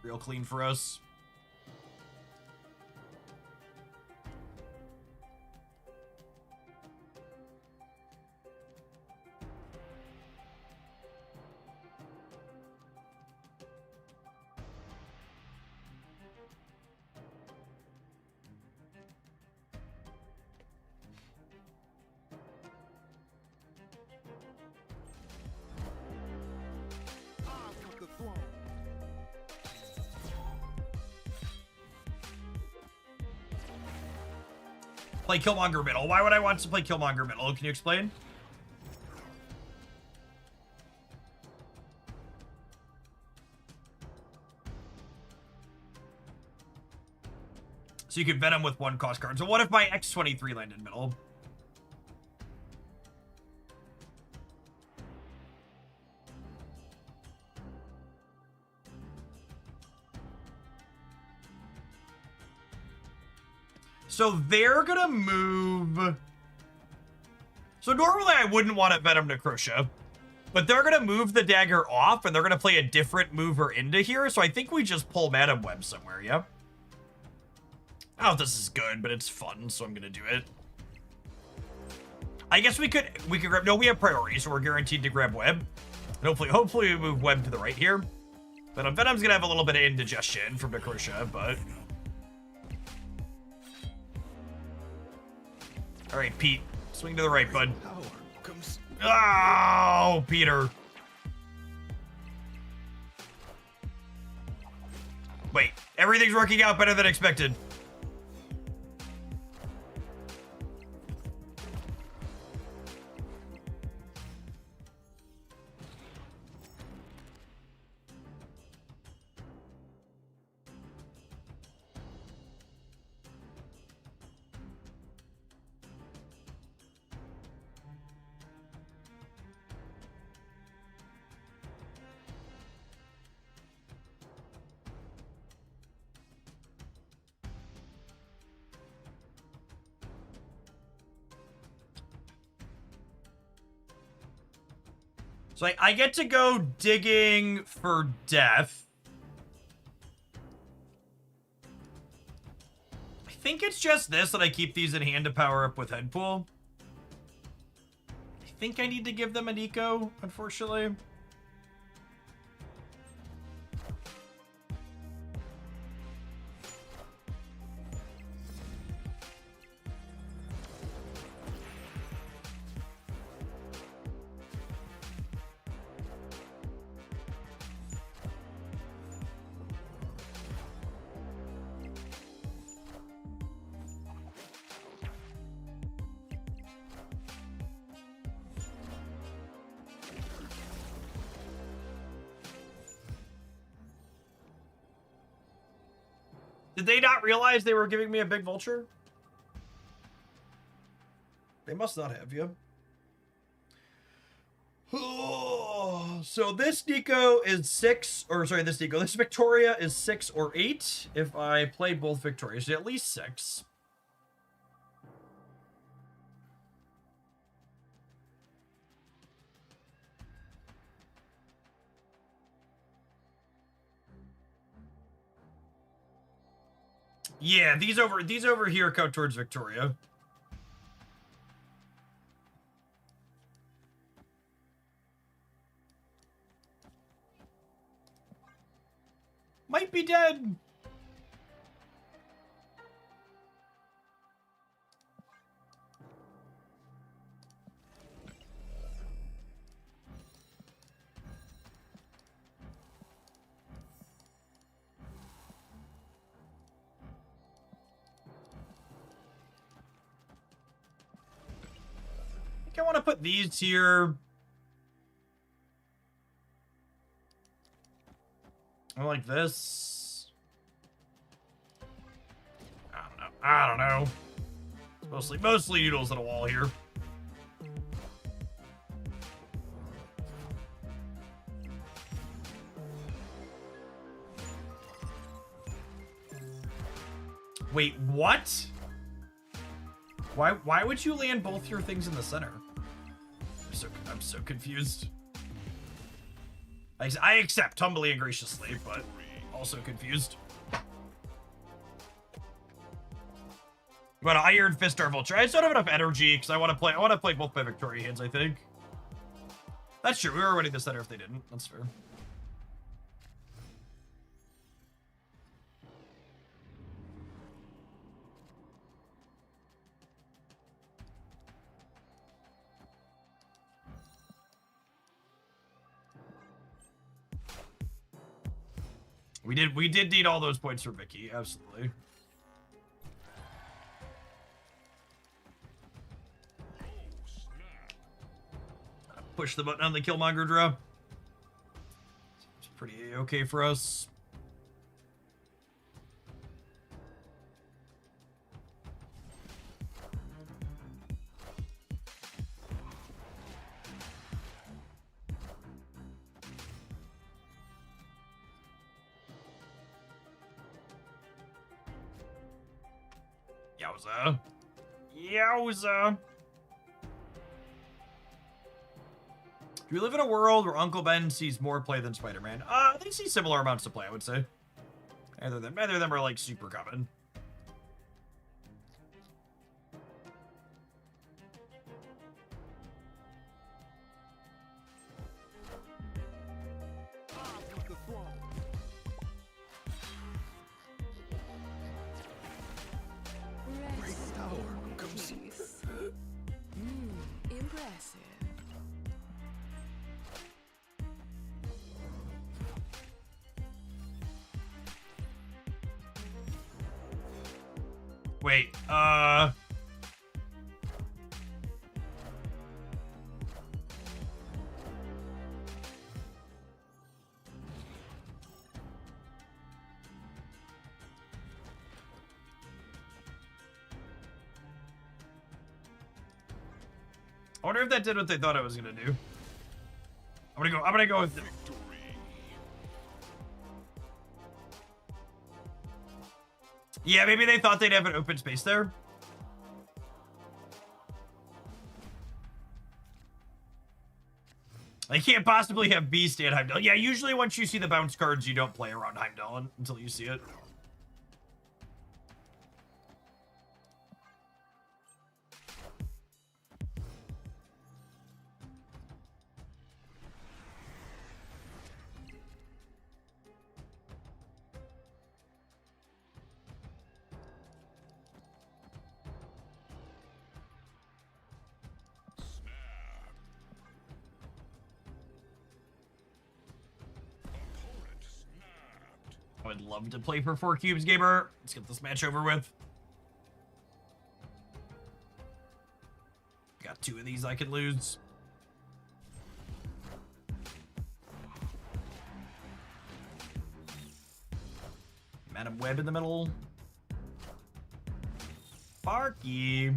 Real clean for us. Play Killmonger middle. Why would I want to play Killmonger middle? Can you explain? So you could Venom with one cost card. So what if my X-23 landed middle? So they're gonna move. So normally I wouldn't want to Venom Necrotia, but they're gonna move the dagger off and they're gonna play a different mover into here. So I think we just pull Madam Web somewhere, yeah? I don't know if this is good, but it's fun, so I'm gonna do it. I guess we could grab, no, we have priority, so we're guaranteed to grab Web. And hopefully we move Web to the right here. But Venom's gonna have a little bit of indigestion from Necrotia, but. All right, Pete, swing to the right, bud. Oh, Peter. Wait, everything's working out better than expected. So I get to go digging for death. I think it's just this that I keep these in hand to power up with Headpool. I think I need to give them an eco, unfortunately. Did they not realize they were giving me a big vulture? They must not have you. So this Nico is 6, or sorry, this Victoria is 6 or 8. If I play both Victorias, at least 6. Yeah, these over here go towards Victoria. Might be dead. I think I want to put these here. Like this. I don't know. Mostly noodles on a wall here. Wait, what? Why would you land both your things in the center? I'm so confused. I accept humbly and graciously, but also confused. But Iron Fist or Vulture. I just don't have enough energy because I want to play both my Victoria hands, I think. That's true. We were winning the center if they didn't. That's fair. We did need all those points for Vicky, absolutely. Push the button on the Killmonger drop. It's pretty okay for us. Yowza. Yowza. Do we live in a world where Uncle Ben sees more play than Spider-Man? They see similar amounts of play, I would say. Either of them are like super common. Rest in peace. Impressive. Wait, I wonder if that did what they thought it was gonna do. I'm gonna go with Victory. yeah, maybe they thought they'd have an open space there. They can't possibly have Beast and Heimdall. Yeah, usually once you see the bounce cards, you don't play around Heimdall until you see it. Opponent snapped. I would love to play for 4 cubes, gamer. Let's get this match over with. Got 2 of these I can lose. Madam Web in the middle. Sparky.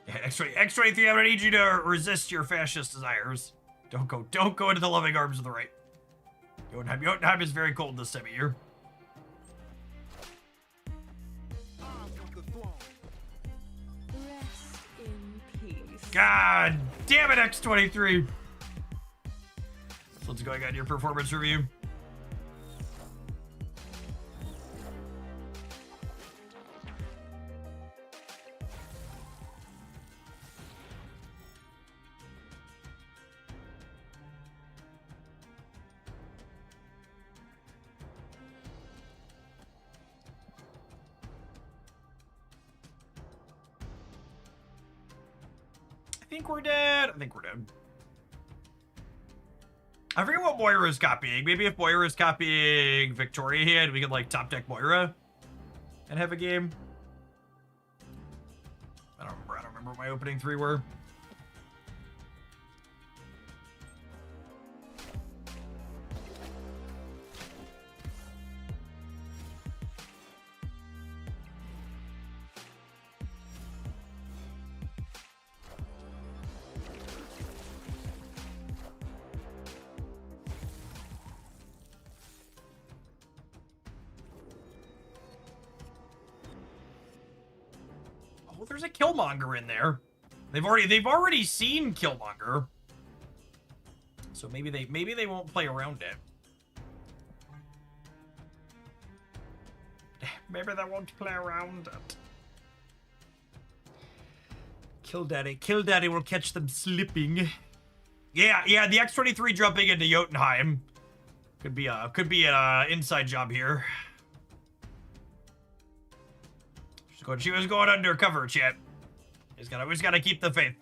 Yeah, X-Ray 3, I'm gonna need you to resist your fascist desires. Don't go into the loving arms of the right. Jotunheim is very cold this time of year. Rest in peace. God damn it, X23. So what's going on your performance review? I think we're dead. I think we're dead. I forget what Moira is copying. Maybe if Moira is copying Victoria here, we could like top deck Moira and have a game. I don't remember what my opening 3 were. there's a Killmonger in there. They've already seen Killmonger. So maybe they won't play around it. Maybe they won't play around it. Kill Daddy will catch them slipping. Yeah, the X-23 jumping into Jotunheim. Could be an inside job here. She was going undercover, chat. We just gotta keep the faith.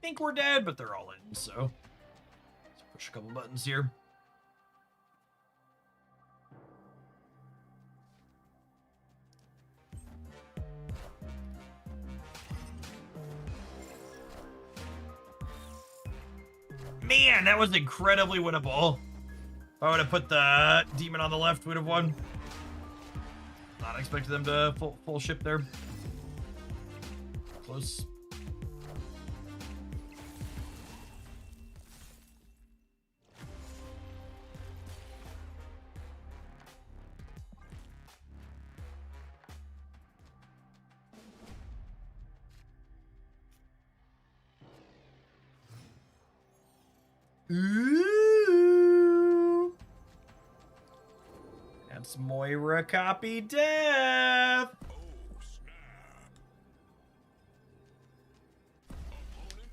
Think we're dead, but they're all in, so let's push a couple buttons here. Man, that was incredibly winnable. If I would have put the demon on the left, we'd have won. Not expecting them to full ship there. Close. Ooh. That's Moira copy death. Oh, snap. Opponent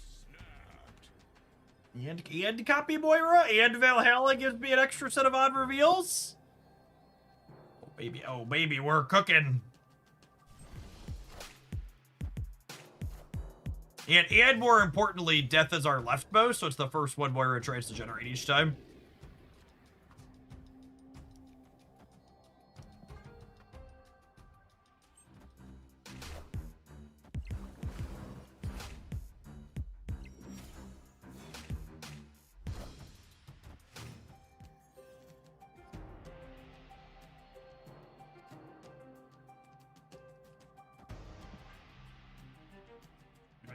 snapped. And copy Moira, and Valhalla gives me an extra set of odd reveals. Oh baby, we're cooking. And more importantly, death is our leftmost, so it's the first one Moira tries to generate each time.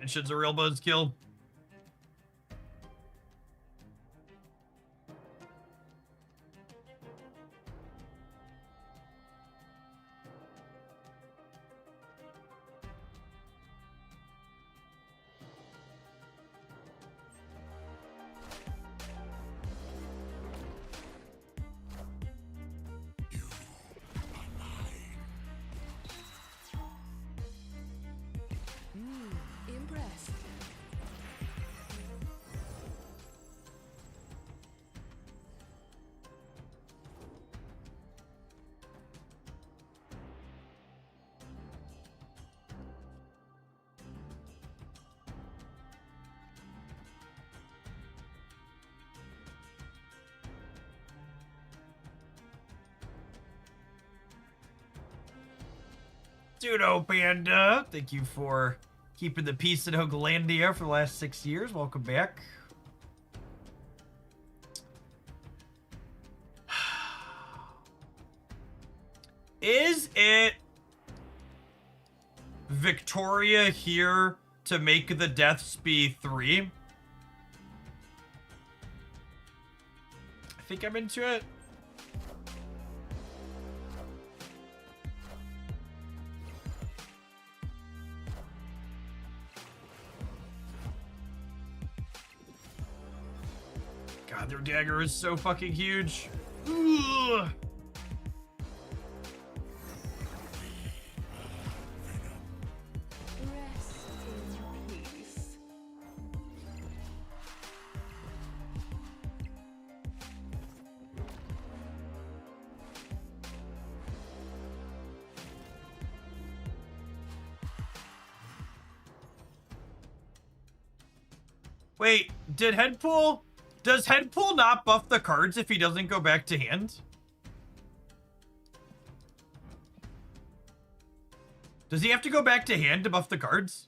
Dimension's a real buzzkill. Impressed. Pseudo Panda, thank you for keeping the peace in Hooglandia for the last 6 years. Welcome back. Is it Victoria here to make the deaths be 3? I think I'm into it. God, their dagger is so fucking huge. Ugh. Rest in peace. Wait, did Headpool... Does Headpool not buff the cards if he doesn't go back to hand? Does he have to go back to hand to buff the cards?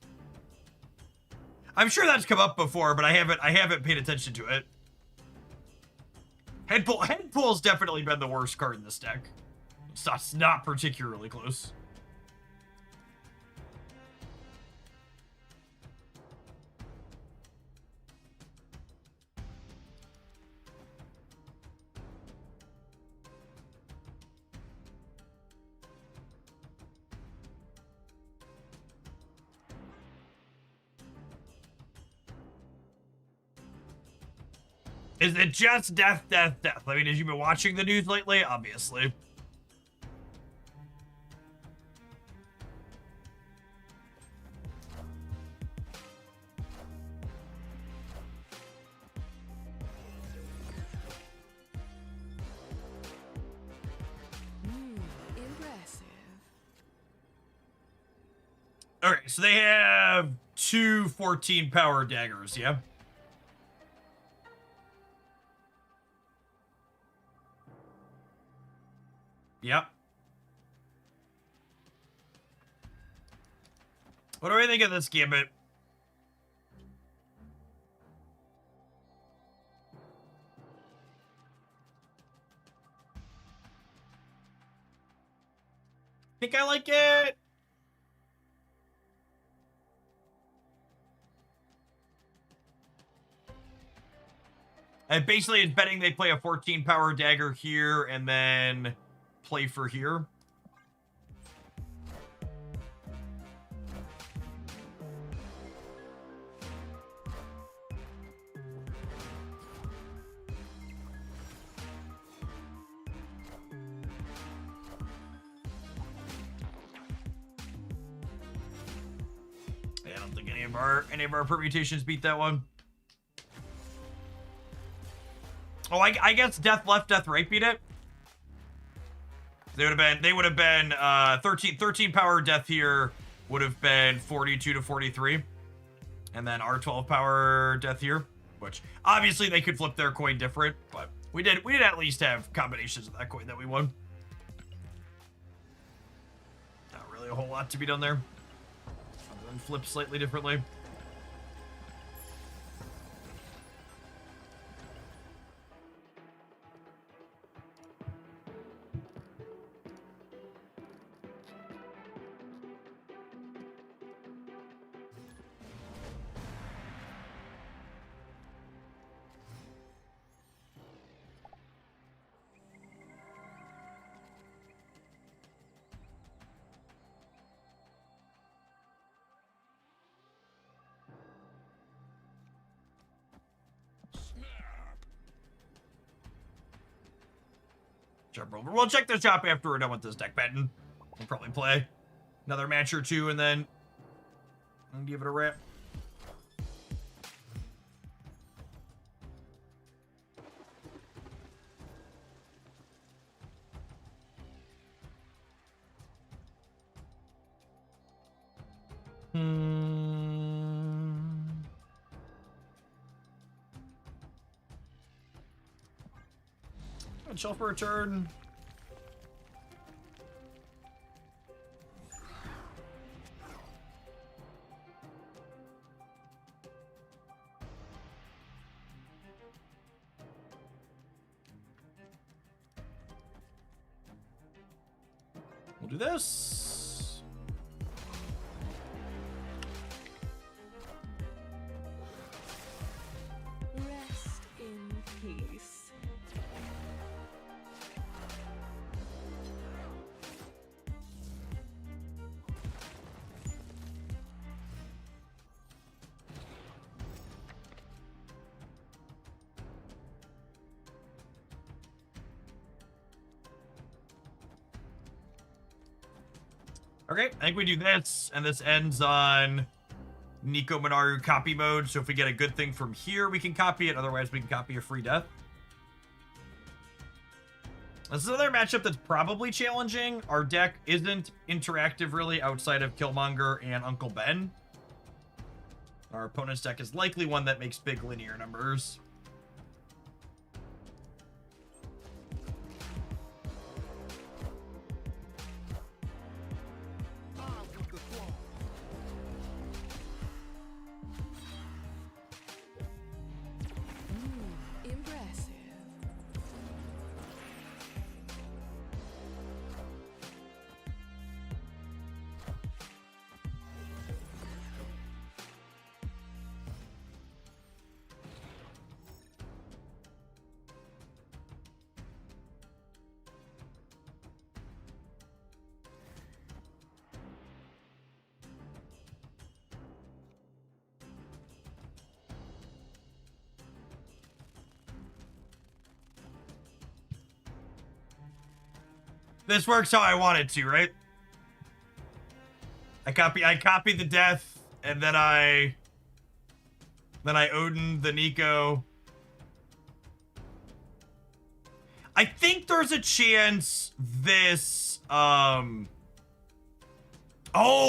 I'm sure that's come up before, but I haven't paid attention to it. Headpool's definitely been the worst card in this deck. It's not particularly close. Is it just death, death, death? I mean, have you been watching the news lately? Obviously. Impressive. Okay, so they have two 14 power daggers, yeah? Yep. What do I think of this Gambit? Think I like it. And basically it's betting they play a 14 power dagger here and then play for here. Yeah, I don't think any of our permutations beat that one. Oh, I guess death left, death right beat it. They would have been 13 power death here would have been 42 to 43. And then our 12 power death here, which obviously they could flip their coin different, but we did at least have combinations of that coin that we won. Not really a whole lot to be done there. Other than flip slightly differently. We'll check the shop after we're done with this deck betting. We'll probably play another match or two and then give it a wrap. Chill for a turn. We'll do this. Rest in peace. Okay, I think we do this, and this ends on Nico Minaru copy mode, so if we get a good thing from here, we can copy it, otherwise we can copy a free death. This is another matchup that's probably challenging. Our deck isn't interactive really outside of Killmonger and Uncle Ben. Our opponent's deck is likely one that makes big linear numbers. Impressive. This works how I want it to, right? I copy the death, and then I Odin the Nico. I think there's a chance this oh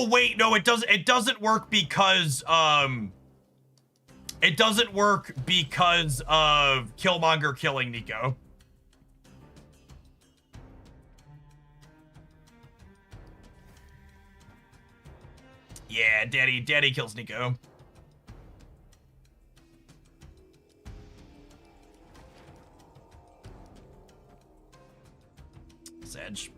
wait, no, it doesn't work because it doesn't work because of Killmonger killing Nico. Yeah, Daddy kills Nico. Sedge.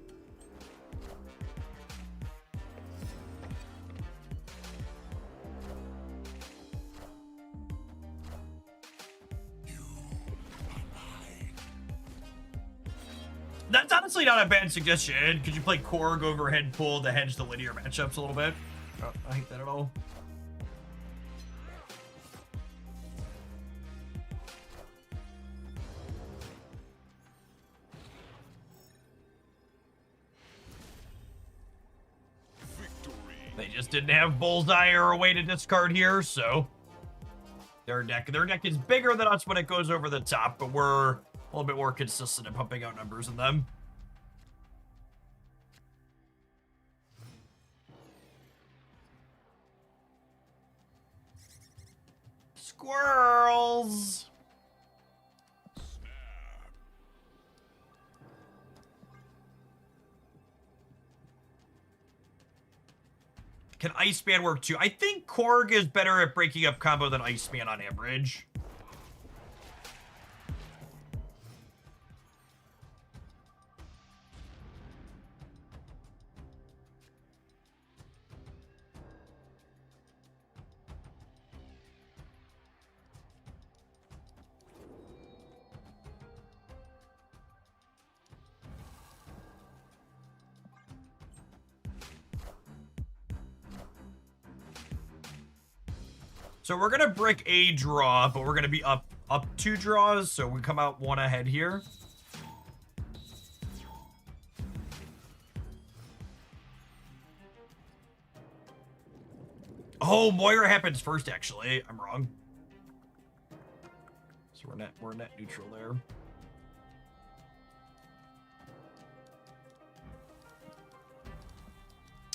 That's honestly not a bad suggestion. Could you play Korg overhead pull to hedge the linear matchups a little bit? Oh, I hate that at all. Victory. They just didn't have Bullseye or a way to discard here, so their deck is bigger than us when it goes over the top, but we're a little bit more consistent in pumping out numbers than them. Squirrels! Can Iceman work too? I think Korg is better at breaking up combo than Iceman on average. So we're gonna brick a draw, but we're gonna be up 2 draws, so we come out 1 ahead here. Oh, Moira happens first, actually. I'm wrong. So we're net neutral there.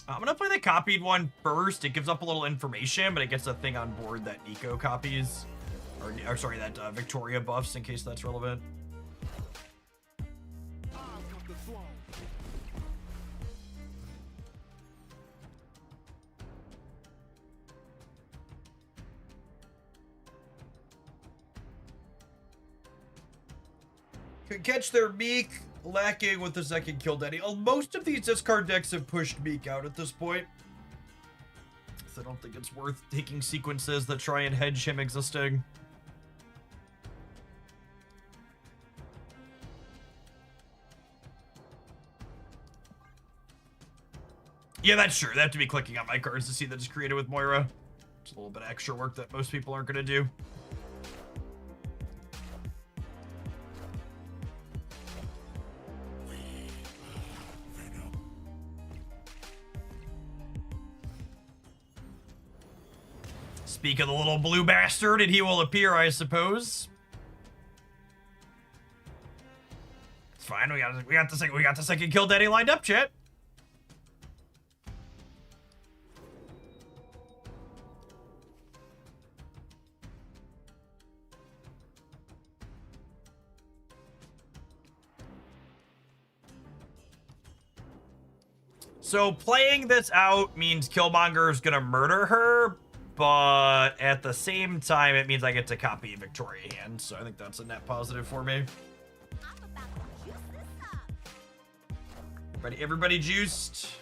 I'm gonna play the copied one first. It gives up a little information, but it gets a thing on board that Nico copies. Or sorry, that Victoria buffs in case that's relevant. Could catch their Meek lacking with the second kill Daddy. Oh, most of these discard decks have pushed Meek out at this point. So I don't think it's worth taking sequences that try and hedge him existing. Yeah, that's true. They have to be clicking on my cards to see that it's created with Moira. It's a little bit of extra work that most people aren't going to do. Speak of the little blue bastard, and he will appear, I suppose. It's fine. We got the second kill Daddy lined up, chat. So playing this out means Killmonger is gonna murder her, but at the same time, it means I get to copy Victoria Hand, so I think that's a net positive for me. I'm about to juice this up. Everybody juiced.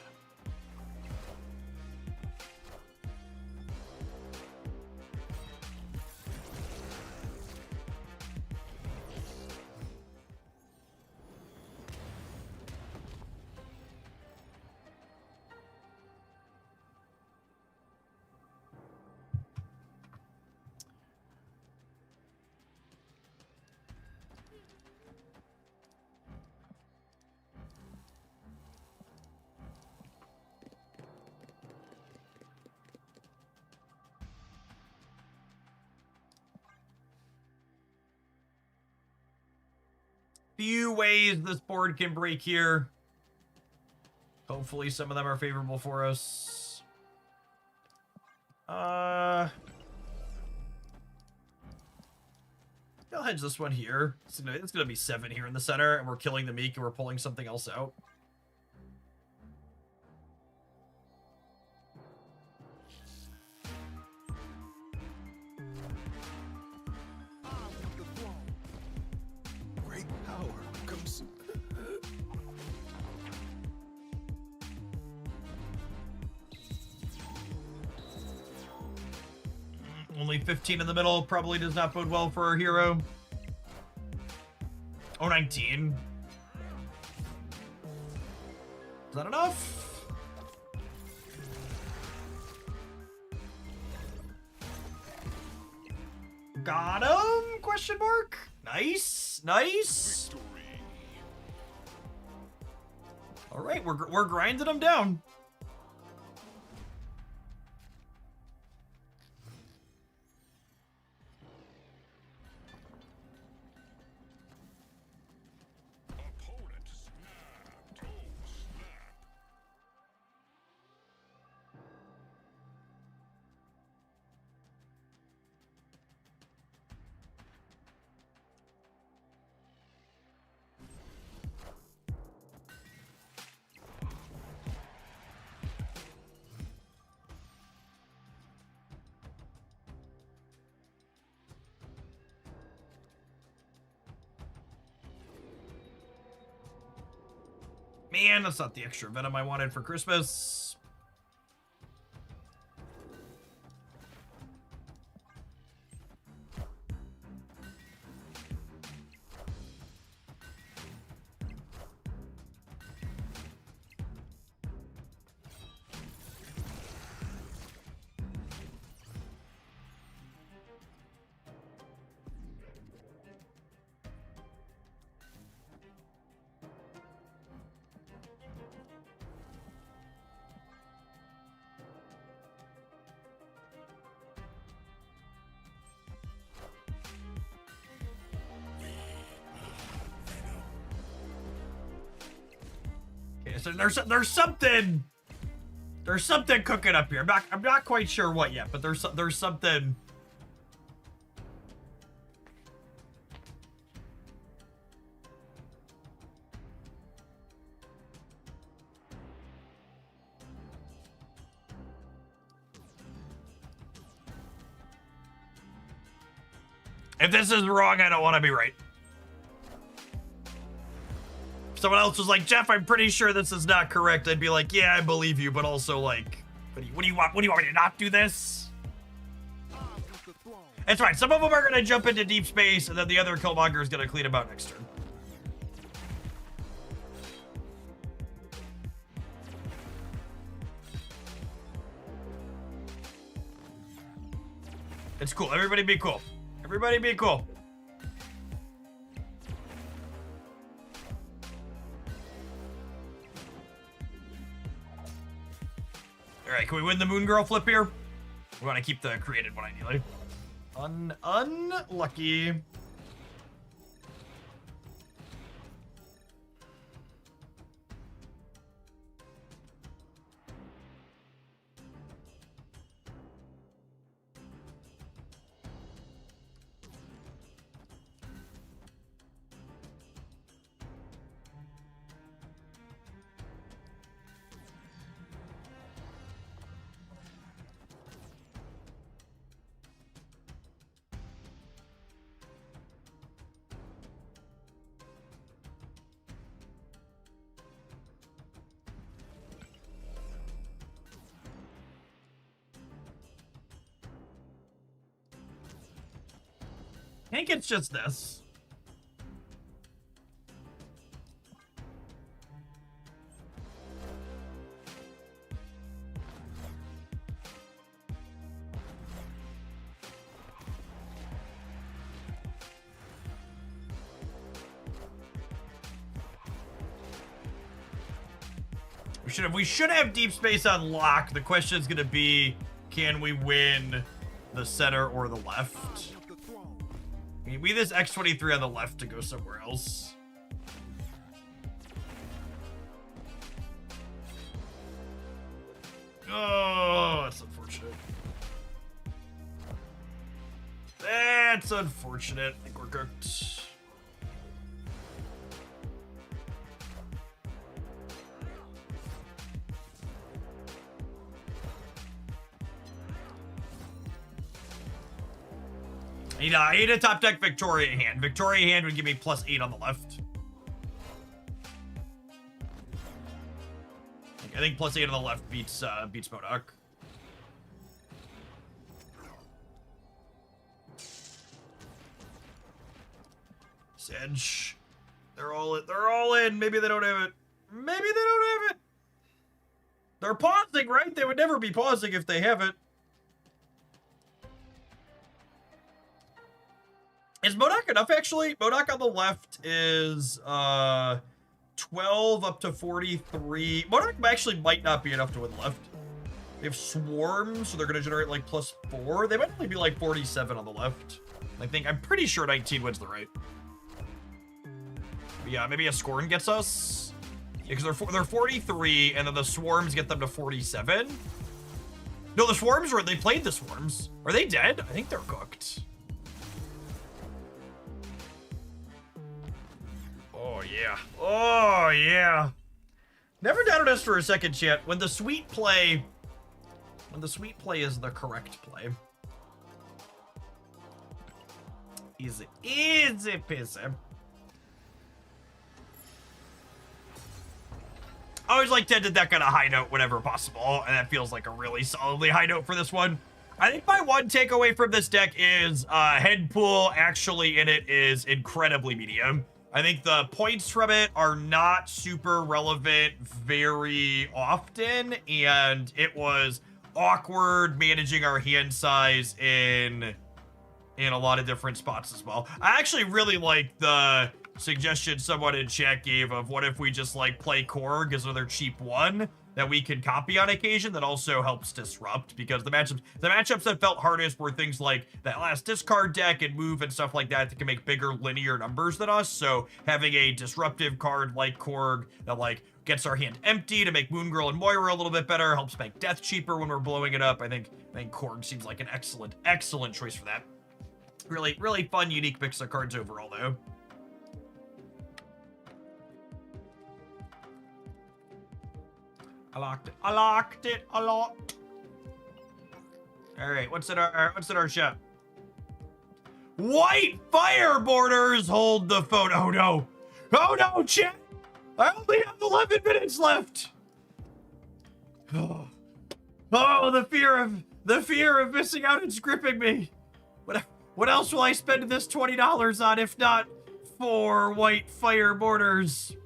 Few ways this board can break here. Hopefully some of them are favorable for us. I'll hedge this one here. It's gonna be 7 here in the center, and we're killing the Meek and we're pulling something else out. Great power comes. Only 15 in the middle probably does not bode well for our hero. Oh, 19. Is that enough? Got him? Question mark? Nice, nice. Victory. All right, we're grinding them down. Opponent snap. Toe snap. Man, that's not the extra venom I wanted for Christmas. Okay, so there's something cooking up here. I'm not quite sure what yet, but there's something. If this is wrong, I don't want to be right. If someone else was like, Jeff, I'm pretty sure this is not correct, I'd be like, yeah, I believe you, but also like, what do you want? What do you want me to not do this? It's fine. Some of them are gonna jump into deep space, and then the other Killmonger is gonna clean them out next turn. It's cool. Everybody be cool. Everybody be cool. Alright, can we win the Moon Girl flip here? We want to keep the created one ideally. Unlucky. think it's just this. We should have deep space on lock. The question is going to be, can we win the center or the left? I mean, we need this X-23 on the left to go somewhere else. Oh, that's unfortunate. That's unfortunate. I think we're cooked. I need a top deck Victoria hand. Victoria hand would give me +8 on the left. I think +8 on the left beats MODOK. Sedge. They're all in. Maybe they don't have it. Maybe they don't have it. They're pausing, right? They would never be pausing if they have it. Is MODOK enough, actually? MODOK on the left is 12 up to 43. MODOK actually might not be enough to win the left. They have swarms, so they're going to generate like +4. They might only be like 47 on the left. I'm pretty sure 19 wins the right. But yeah, maybe a Scorn gets us. Yeah, because they're 43, and then the swarms get them to 47. No, the swarms they played the swarms. Are they dead? I think they're cooked. Oh, yeah. Oh, yeah. Never doubted us for a second, chat. When the sweet play is the correct play. Easy peasy. I always like to end the deck on a high note whenever possible, and that feels like a really solidly high note for this one. I think my one takeaway from this deck is head pool actually in it is incredibly medium. I think the points from it are not super relevant very often, and it was awkward managing our hand size in a lot of different spots as well. I actually really like the suggestion someone in chat gave of what if we just like play Korg as another cheap one that we can copy on occasion that also helps disrupt, because the matchups that felt hardest were things like that last discard deck and move and stuff like that can make bigger linear numbers than us. So having a disruptive card like Korg that like gets our hand empty to make Moon Girl and Moira a little bit better, helps make death cheaper when we're blowing it up. I think Korg seems like an excellent choice for that. Really fun, unique mix of cards overall though. I locked it a lot. All right, what's in our shop? White fire borders hold the phone. Oh no, chat. I only have 11 minutes left. Oh, the fear of missing out is gripping me. What else will I spend this $20 on if not for white fire borders?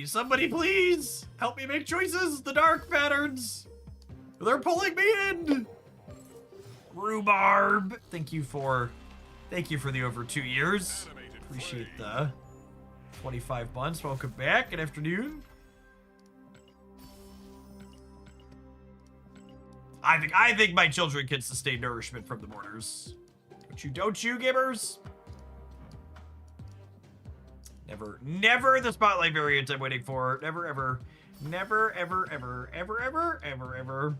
Somebody please help me make choices. The dark patterns, they're pulling me in. Rhubarb, thank you for the over 2 years. Appreciate the 25 months. Welcome back. Good afternoon. I think my children can sustain nourishment from the borders. Don't you, Gibbers? Never the spotlight variant I'm waiting for. Never, ever. Never, ever, ever, ever, ever, ever, ever.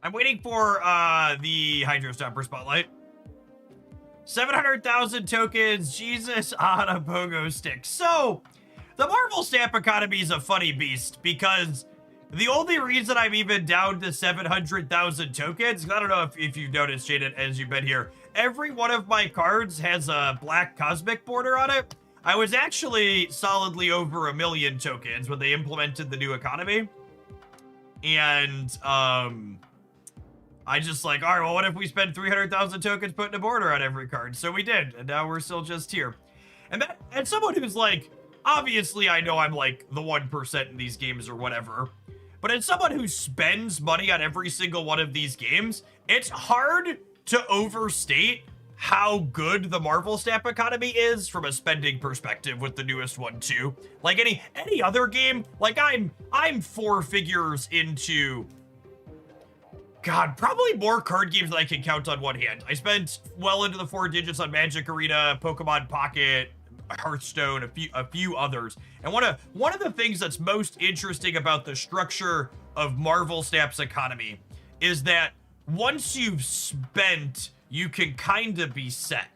I'm waiting for the Hydro Stomper spotlight. 700,000 tokens, Jesus on a pogo stick. So, the Marvel Stamp economy is a funny beast because the only reason I'm even down to 700,000 tokens, I don't know if you've noticed, Jaden, as you've been here, every one of my cards has a black cosmic border on it. I was actually solidly over 1 million tokens when they implemented the new economy. And, I just like, all right, well, what if we spend 300,000 tokens putting a border on every card? So we did, and now we're still just here. And someone who's like, obviously I know I'm like the 1% in these games or whatever, but as someone who spends money on every single one of these games, it's hard to overstate how good the Marvel Stamp economy is from a spending perspective with the newest one too. Like any other game, like I'm 4 figures into, God, probably more card games than I can count on one hand. I spent well into the 4 digits on Magic Arena, Pokemon Pocket, Hearthstone, a few others. And one of the things that's most interesting about the structure of Marvel Stamp's economy is that once you've spent, you can kind of be set.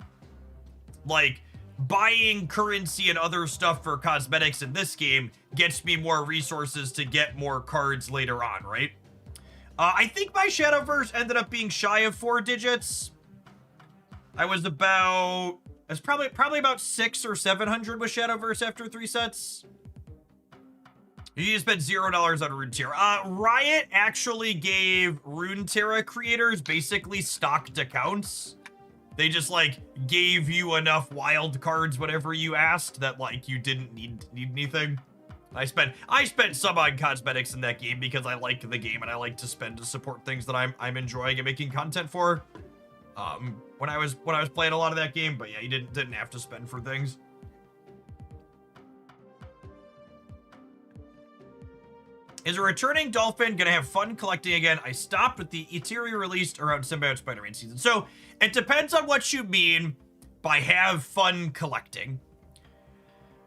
Like, buying currency and other stuff for cosmetics in this game gets me more resources to get more cards later on, right? I think my Shadowverse ended up being shy of 4 digits. I was probably about 600 or 700 with Shadowverse after 3 sets. You just spent $0 on Runeterra. Riot actually gave Runeterra creators basically stocked accounts. They just like gave you enough wild cards whenever you asked that like you didn't need anything. I spent some on cosmetics in that game because I like the game and I like to spend to support things that I'm enjoying and making content for. When I was playing a lot of that game, but yeah, you didn't have to spend for things. Is a returning dolphin gonna have fun collecting again? I stopped with the Eteria released around Symbiote Spider-Man season. So it depends on what you mean by have fun collecting.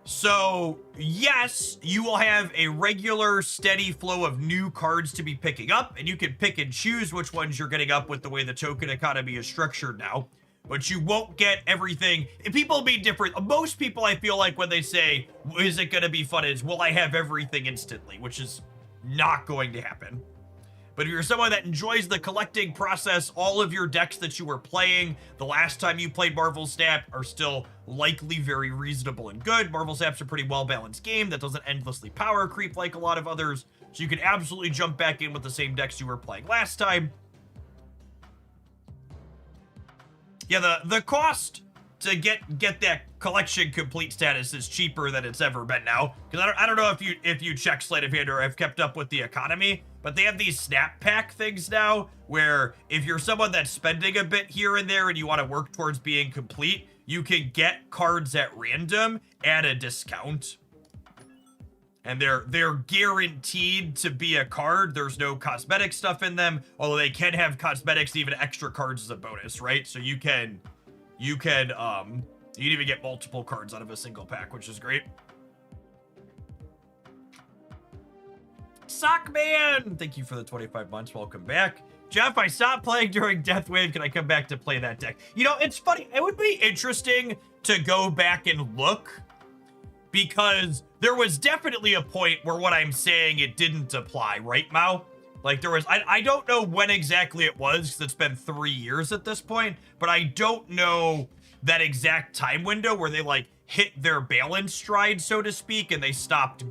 So yes, you will have a regular steady flow of new cards to be picking up, and you can pick and choose which ones you're getting up with the way the token economy is structured now. But you won't get everything. People will be different. Most people, I feel like, when they say, is it going to be fun, is, will I have everything instantly? Which is not going to happen. But if you're someone that enjoys the collecting process, all of your decks that you were playing the last time you played Marvel Stamp are still likely very reasonable and good. Marvel Stamp's a pretty well-balanced game that doesn't endlessly power creep like a lot of others. So you can absolutely jump back in with the same decks you were playing last time. Yeah, the cost to get that collection complete status is cheaper than it's ever been now. Because I don't know if you check Sleight of Hand or have kept up with the economy, but they have these snap pack things now where if you're someone that's spending a bit here and there and you want to work towards being complete, you can get cards at random at a discount. And they're guaranteed to be a card. There's no cosmetic stuff in them, although they can have cosmetics, even extra cards as a bonus, right? So you can even get multiple cards out of a single pack, which is great. Sockman, thank you for the 25 months. Welcome back. Jeff, I stopped playing during Death Wave. Can I come back to play that deck? You know, it's funny. It would be interesting to go back and look, because there was definitely a point where what I'm saying, it didn't apply, right, Mao? Like there was, I don't know when exactly it was, because it's been 3 years at this point, but I don't know that exact time window where they like hit their balance stride, so to speak, and they stopped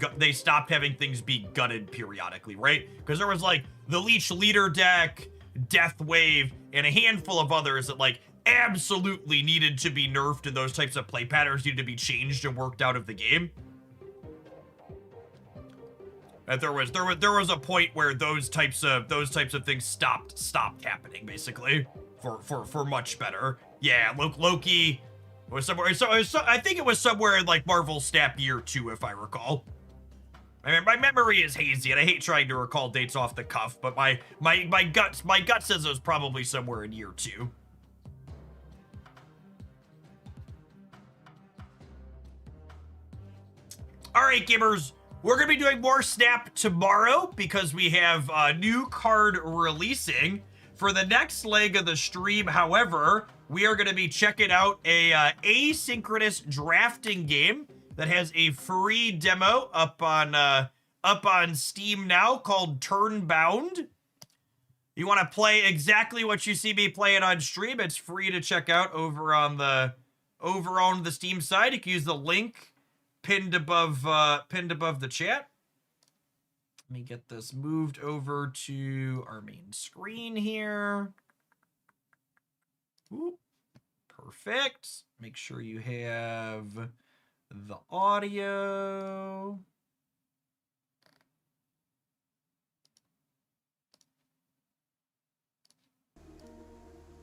having things be gutted periodically, right? Because there was like the Leech Leader deck, Death Wave, and a handful of others that like absolutely needed to be nerfed, and those types of play patterns needed to be changed and worked out of the game. And there was a point where those types of things stopped happening, basically, for much better. Yeah, Loki was somewhere. So I think it was somewhere in like Marvel Stamp year 2, if I recall. I mean, my memory is hazy, and I hate trying to recall dates off the cuff, but my gut says it was probably somewhere in year 2. All right, gamers. We're going to be doing more Snap tomorrow because we have a new card releasing For the next leg of the stream, however, we are going to be checking out a asynchronous drafting game that has a free demo up on Steam now called Turnbound. You want to play exactly what you see me playing on stream? It's free to check out over on the Steam side. You can use the link pinned above the chat. Let me get this moved over to our main screen here. Ooh, perfect. Make sure you have the audio.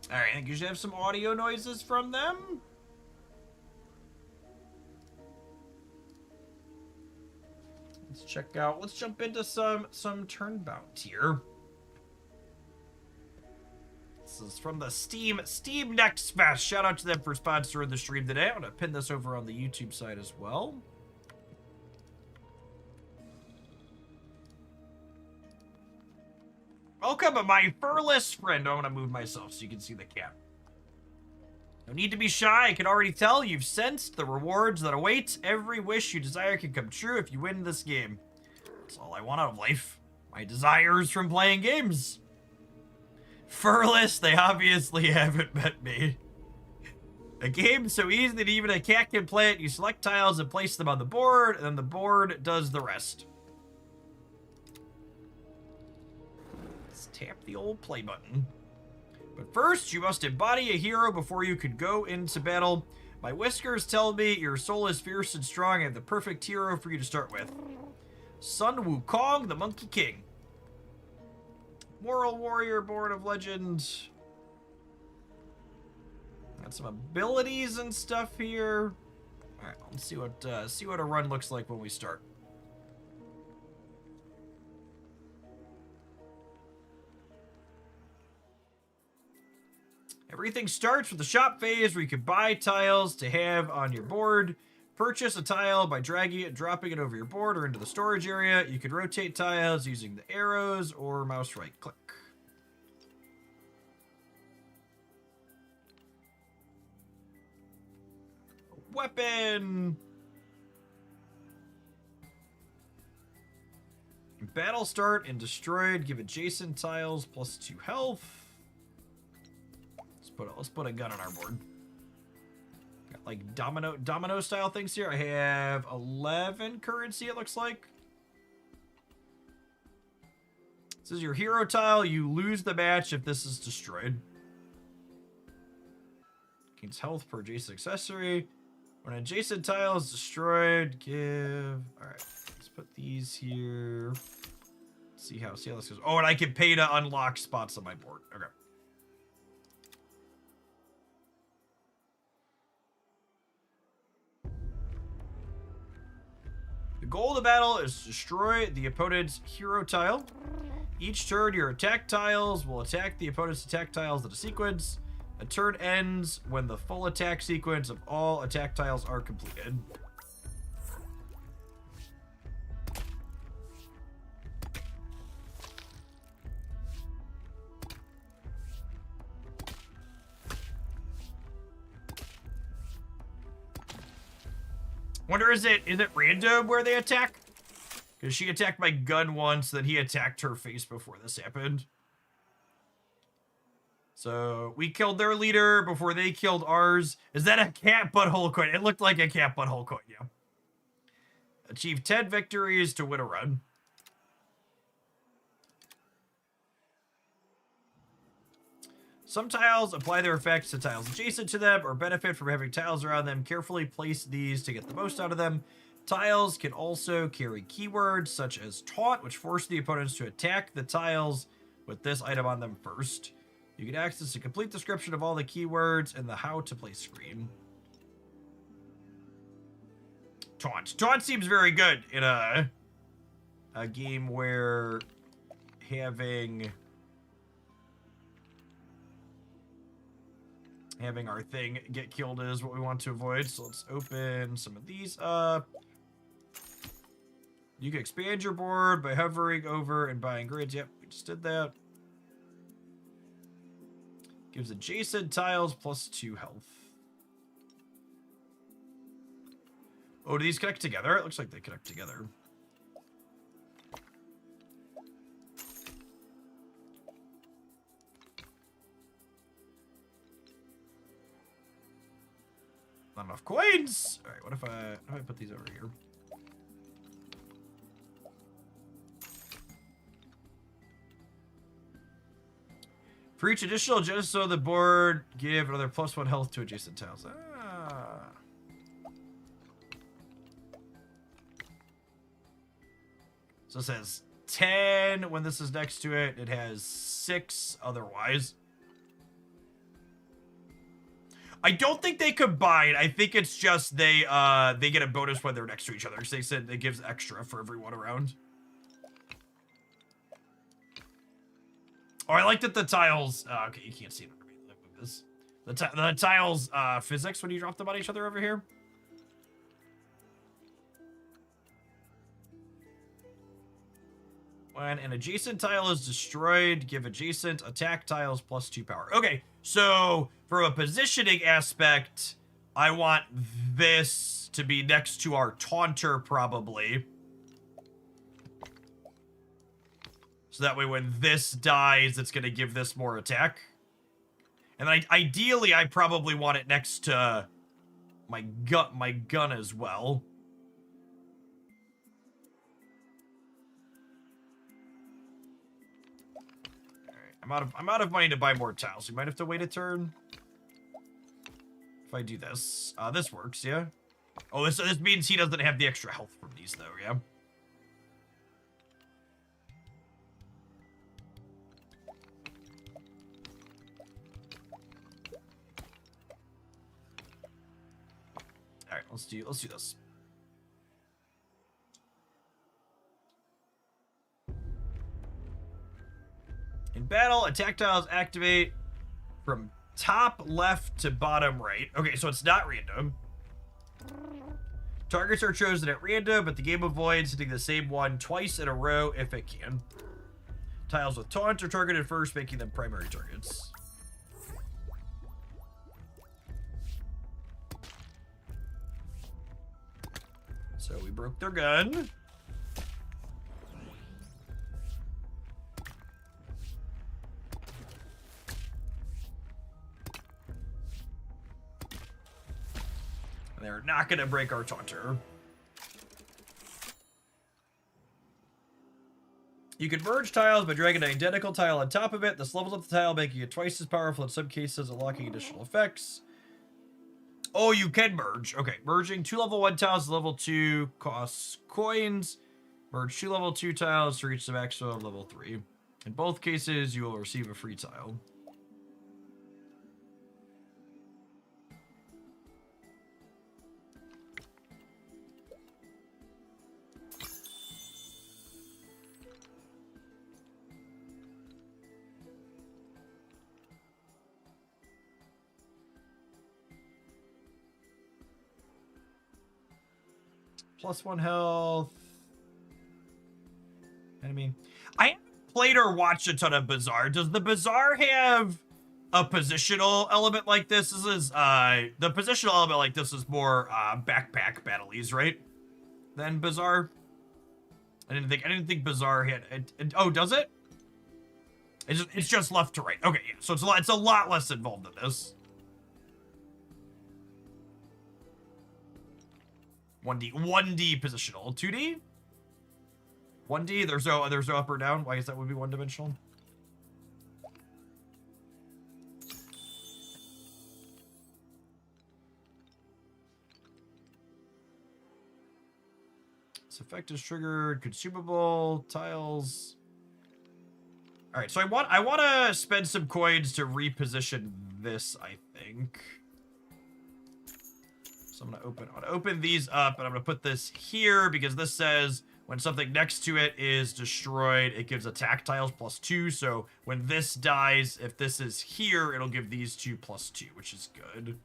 All right, I think you should have some audio noises from them. Let's jump into some Turnbound here. This is from the Steam Next Fest. Shout out to them for sponsoring the stream today. I'm gonna pin this over on the YouTube side as well. Welcome, my furless friend. Oh, I'm gonna move myself so you can see the cat. No need to be shy. I can already tell you've sensed the rewards that await. Every wish you desire can come true if you win this game. That's all I want out of life. My desires from playing games. Furless, they obviously haven't met me. A game so easy that even a cat can play it. You select tiles and place them on the board, and then the board does the rest. Let's tap the old play button. But first, you must embody a hero before you could go into battle. My whiskers tell me your soul is fierce and strong. I have the perfect hero for you to start with. Sun Wukong, the Monkey King. Moral warrior, born of legend. Got some abilities and stuff here. All right, let's see what a run looks like when we start. Everything starts with the shop phase where you can buy tiles to have on your board. Purchase a tile by dragging it and dropping it over your board or into the storage area. You can rotate tiles using the arrows or mouse right click. Weapon! Battle start and destroyed. Give adjacent tiles +2 health. Let's put a gun on our board. Got like domino style things here. I have 11 currency, it looks like. This is your hero tile. You lose the match if this is destroyed. Gains health per adjacent accessory. When an adjacent tile is destroyed, give. Alright, let's put these here. See how this goes. Oh, and I can pay to unlock spots on my board. Okay. The goal of the battle is to destroy the opponent's hero tile. Each turn, your attack tiles will attack the opponent's attack tiles in a sequence. A turn ends when the full attack sequence of all attack tiles are completed. Wonder, is it random where they attack? Because she attacked my gun once, then he attacked her face before this happened. So, we killed their leader before they killed ours. Is that a cat butthole coin? It looked like a cat butthole coin, yeah. Achieve 10 victories to win a run. Some tiles apply their effects to tiles adjacent to them or benefit from having tiles around them. Carefully place these to get the most out of them. Tiles can also carry keywords such as taunt, which force the opponents to attack the tiles with this item on them first. You can access a complete description of all the keywords in the how to play screen. Taunt. Taunt seems very good in a game where having our thing get killed is what we want to avoid. So let's open some of these up. You can expand your board by hovering over and buying grids. Yep, we just did that. Gives adjacent tiles +2 health. Oh, do these connect together? It looks like they connect together. Not enough coins. All right, what if I put these over here? For each additional genesis on the board, give another +1 health to adjacent tiles. Ah. So it says 10 when this is next to it. It has 6 otherwise. I don't think they combine. I think it's just they get a bonus when they're next to each other. So they said it gives extra for everyone around. Oh, I like that the tiles. Okay, you can't see it underneath this. The tiles physics when you drop them on each other over here. When an adjacent tile is destroyed, give adjacent attack tiles +2 power. Okay, so from a positioning aspect, I want this to be next to our taunter probably. So that way when this dies, it's going to give this more attack. And then ideally, I probably want it next to my gun as well. Alright, I'm out of money to buy more tiles. We might have to wait a turn. If I do this. This works, yeah? Oh, this means he doesn't have the extra health from these though, yeah? Alright, let's do this. In battle, attack tiles activate from top left to bottom right. Okay, so it's not random. Targets are chosen at random, but the game avoids hitting the same one twice in a row if it can. Tiles with taunt are targeted first, making them primary targets. So we broke their gun. And they're not going to break our taunter. You can merge tiles by dragging an identical tile on top of it. This levels up the tile, making it twice as powerful in some cases, unlocking additional effects. Oh, you can merge. Okay, merging 2 level 1 tiles, level 2 costs coins. Merge 2 level 2 tiles to reach the maximum of level 3. In both cases, you will receive a free tile. +1 health. Enemy. I haven't played or watched a ton of Bazaar. Does the Bazaar have a positional element like this? This is the positional element like this is more backpack battlese, right? Than Bazaar. I didn't think Bazaar had. Oh, does it? It's just left to right. Okay, yeah. So it's a lot less involved than this. 1D positional. 2D? 1D? There's no up or down? Why is that would be one-dimensional? This effect is triggered. Consumable. Tiles. Alright, so I want to spend some coins to reposition this, I think. So I'm gonna open these up, and I'm gonna put this here because this says when something next to it is destroyed, it gives attack tiles +2. So when this dies, if this is here, it'll give these 2 +2, which is good.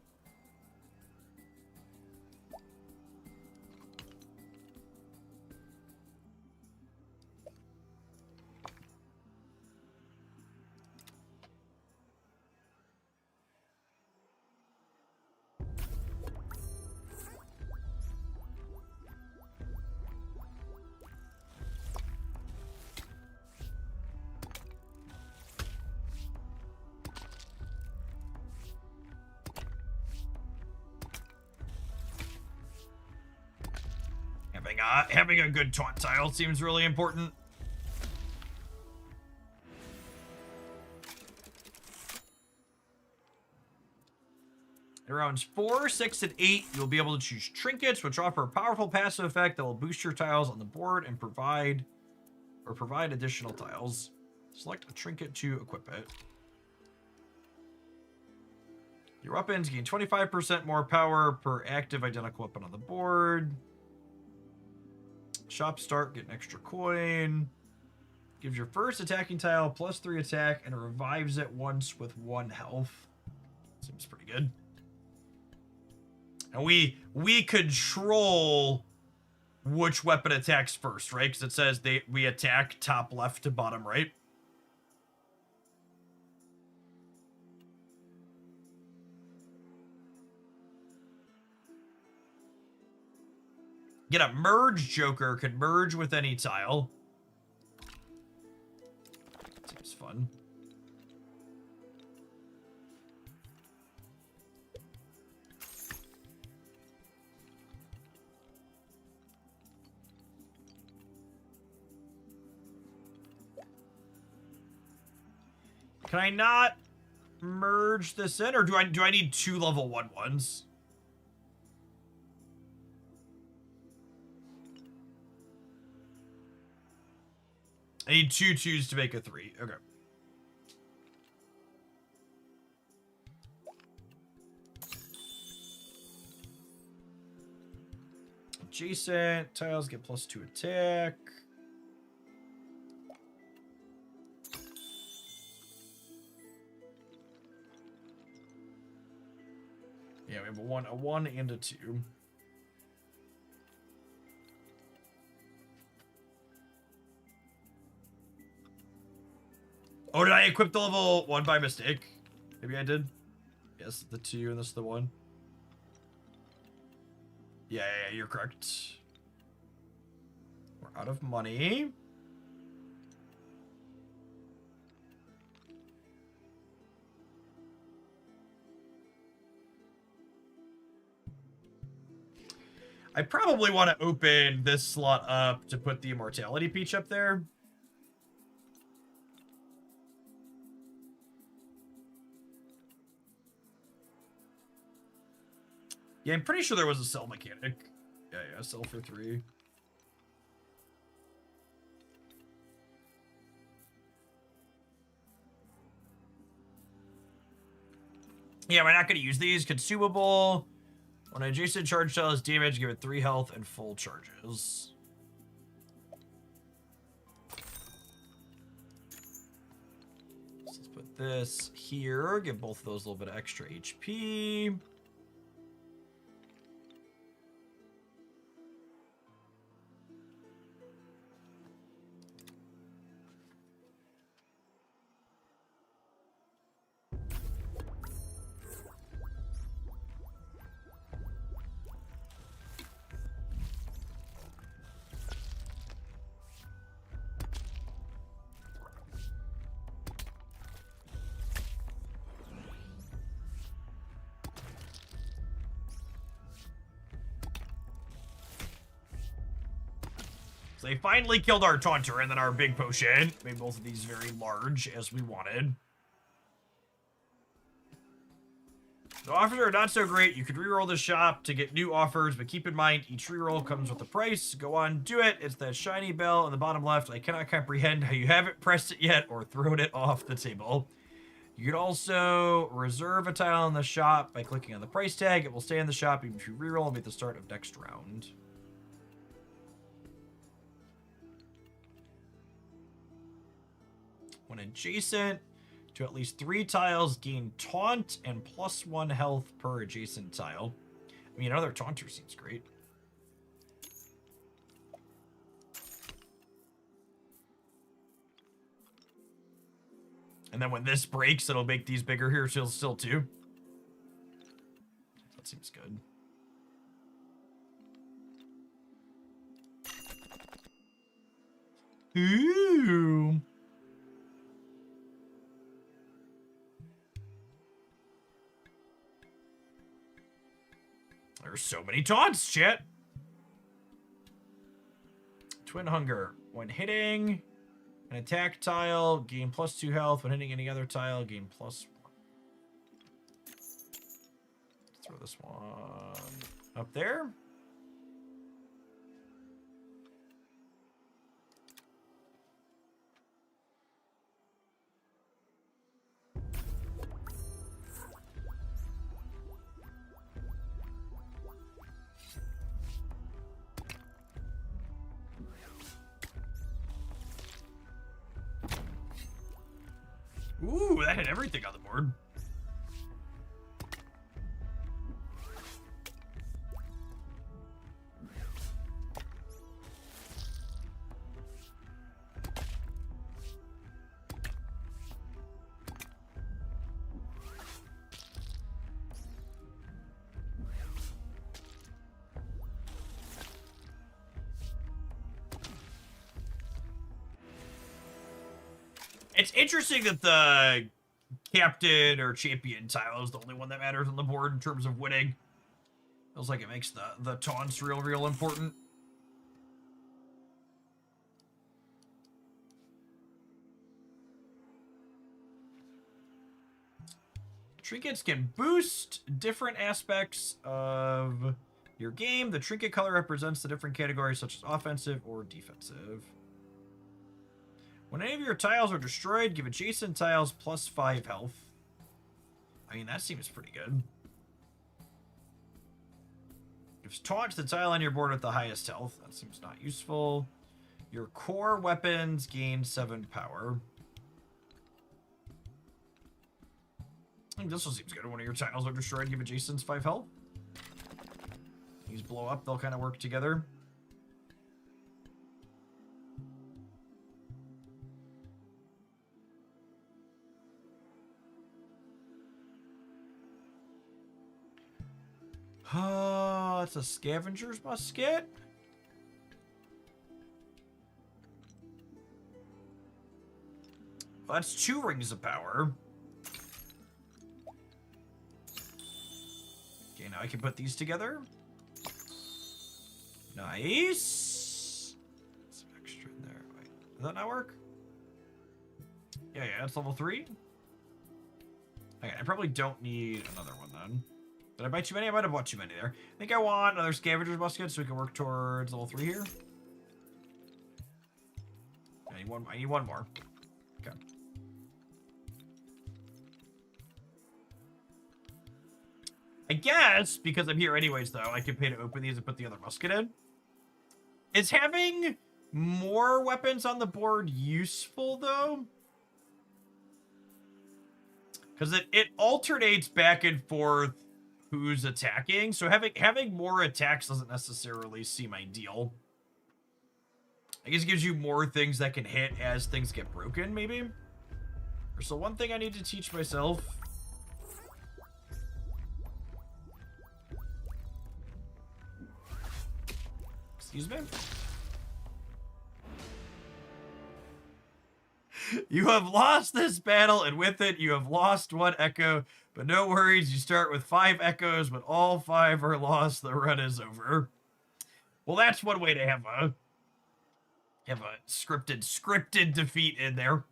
having a good taunt tile seems really important. In rounds 4, 6, and 8, you'll be able to choose trinkets, which offer a powerful passive effect that will boost your tiles on the board and provide additional tiles. Select a trinket to equip it. Your weapons gain 25% more power per active identical weapon on the board. Shop start, get an extra coin. Gives your first attacking tile +3 attack and it revives it once with 1 health. Seems pretty good. And we control which weapon attacks first, right? Because it says we attack top left to bottom right. Get a merge joker, could merge with any tile. Seems fun. Can I not merge this in, or do I need 2 level 1 ones? I need 2 2s to make a 3. Okay. Adjacent tiles get +2 attack. Yeah, we have a 1 and a 2. Oh, did I equip the level 1 by mistake? Maybe I did. Yes, the 2 and this is the 1. Yeah, you're correct. We're out of money. I probably want to open this slot up to put the Immortality Peach up there. Yeah, I'm pretty sure there was a sell mechanic. Yeah, sell for 3. Yeah, we're not going to use these. Consumable. When an adjacent charge tile is damaged, give it 3 health and full charges. So let's put this here. Give both of those a little bit of extra HP. So they finally killed our Taunter and then our big potion. Made both of these very large as we wanted. The offers are not so great. You could reroll the shop to get new offers, but keep in mind each reroll comes with a price. Go on, do it. It's that shiny bell in the bottom left. I cannot comprehend how you haven't pressed it yet or thrown it off the table. You could also reserve a tile in the shop by clicking on the price tag. It will stay in the shop even if you reroll and be at the start of next round. When adjacent to at least 3 tiles, gain taunt and +1 health per adjacent tile. I mean, another taunter seems great. And then when this breaks, it'll make these bigger here still too. That seems good. Ooh. There's so many taunts, chat. Twin Hunger. When hitting an attack tile, gain +2 health. When hitting any other tile, gain +1. Let's throw this one up there. Ooh, that hit everything on the board. It's interesting that the captain or champion tile is the only one that matters on the board in terms of winning. Feels like it makes the taunts real important. Trinkets can boost different aspects of your game. The trinket color represents the different categories such as offensive or defensive. When any of your tiles are destroyed, give adjacent tiles +5 health. I mean, that seems pretty good. Gives taunt to the tile on your board with the highest health. That seems not useful. Your core weapons gain 7 power. I think this one seems good. When one of your tiles are destroyed, give adjacents 5 health. These blow up, they'll kind of work together. It's a scavenger's musket. Well, that's 2 rings of power. Okay, now I can put these together. Nice. Some extra in there. Wait, does that not work? Yeah, that's level 3. Okay, I probably don't need another one then. Did I buy too many? I might have bought too many there. I think I want another scavenger's musket so we can work towards level 3 here. I need one more. Okay. I guess, because I'm here anyways, though, I can pay to open these and put the other musket in. Is having more weapons on the board useful, though? Because it alternates back and forth who's attacking, so having more attacks doesn't necessarily seem ideal. I guess it gives you more things that can hit as things get broken, maybe? So one thing I need to teach myself. Excuse me? You have lost this battle, and with it, you have lost 1 echo. But no worries, you start with 5 echoes. When all 5 are lost, the run is over. Well, that's one way to have a scripted defeat in there.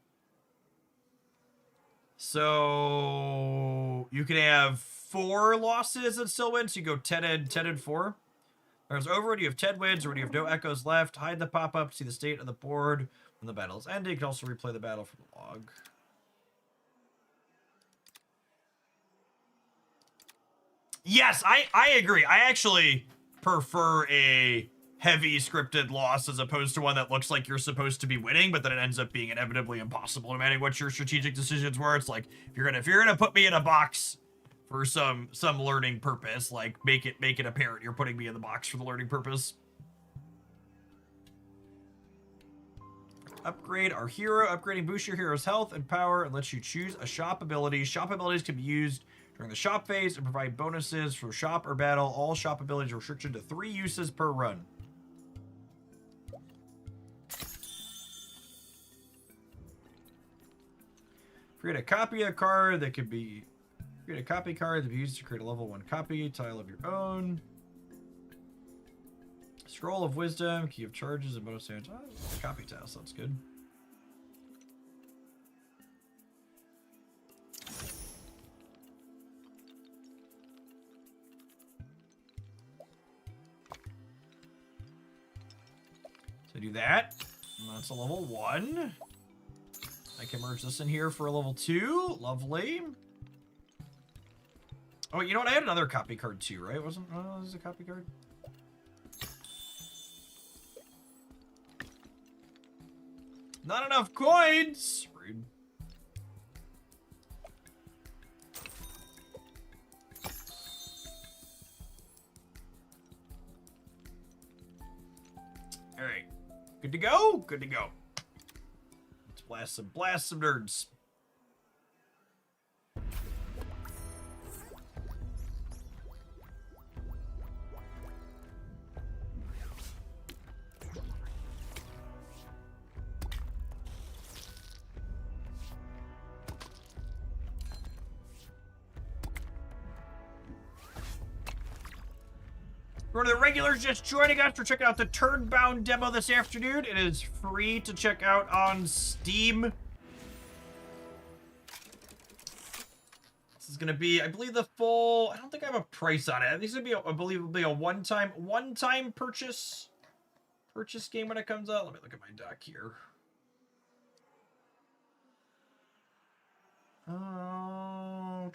So you can have 4 losses and still win. So you go 10 and 4. There's over it. You have 10 wins, or when you have no echoes left, hide the pop-up, see the state of the board. When the battle is ended, you can also replay the battle from the log. Yes, I agree. I actually prefer a heavy scripted loss as opposed to one that looks like you're supposed to be winning, but then it ends up being inevitably impossible no matter what your strategic decisions were. It's like if you're gonna put me in a box for some learning purpose, like make it apparent you're putting me in the box for the learning purpose. Upgrade our hero. Upgrading boosts your hero's health and power and lets you choose a shop ability. Shop abilities can be used during the shop phase and provide bonuses for shop or battle. All shop abilities are restricted to 3 uses per run. Create a copy of a card that could be... Create a copy card that can be used to create a level 1 copy tile of your own. Scroll of Wisdom, Key of Charges, and bonus damage. Oh, copy task, that's good. So do that. And that's a level 1. I can merge this in here for a level 2. Lovely. Oh, you know what? I had another copy card too, right? Wasn't this a copy card? Not enough coins! Rude. Alright. Good to go? Good to go. Let's blast some nerds. For the regulars just joining us, we're checking out the Turnbound demo this afternoon. It is free to check out on Steam. This is gonna be, I believe, the full. I don't think I have a price on it. I think it's gonna be, I believe, it'll be a one-time purchase game when it comes out. Let me look at my doc here. Oh.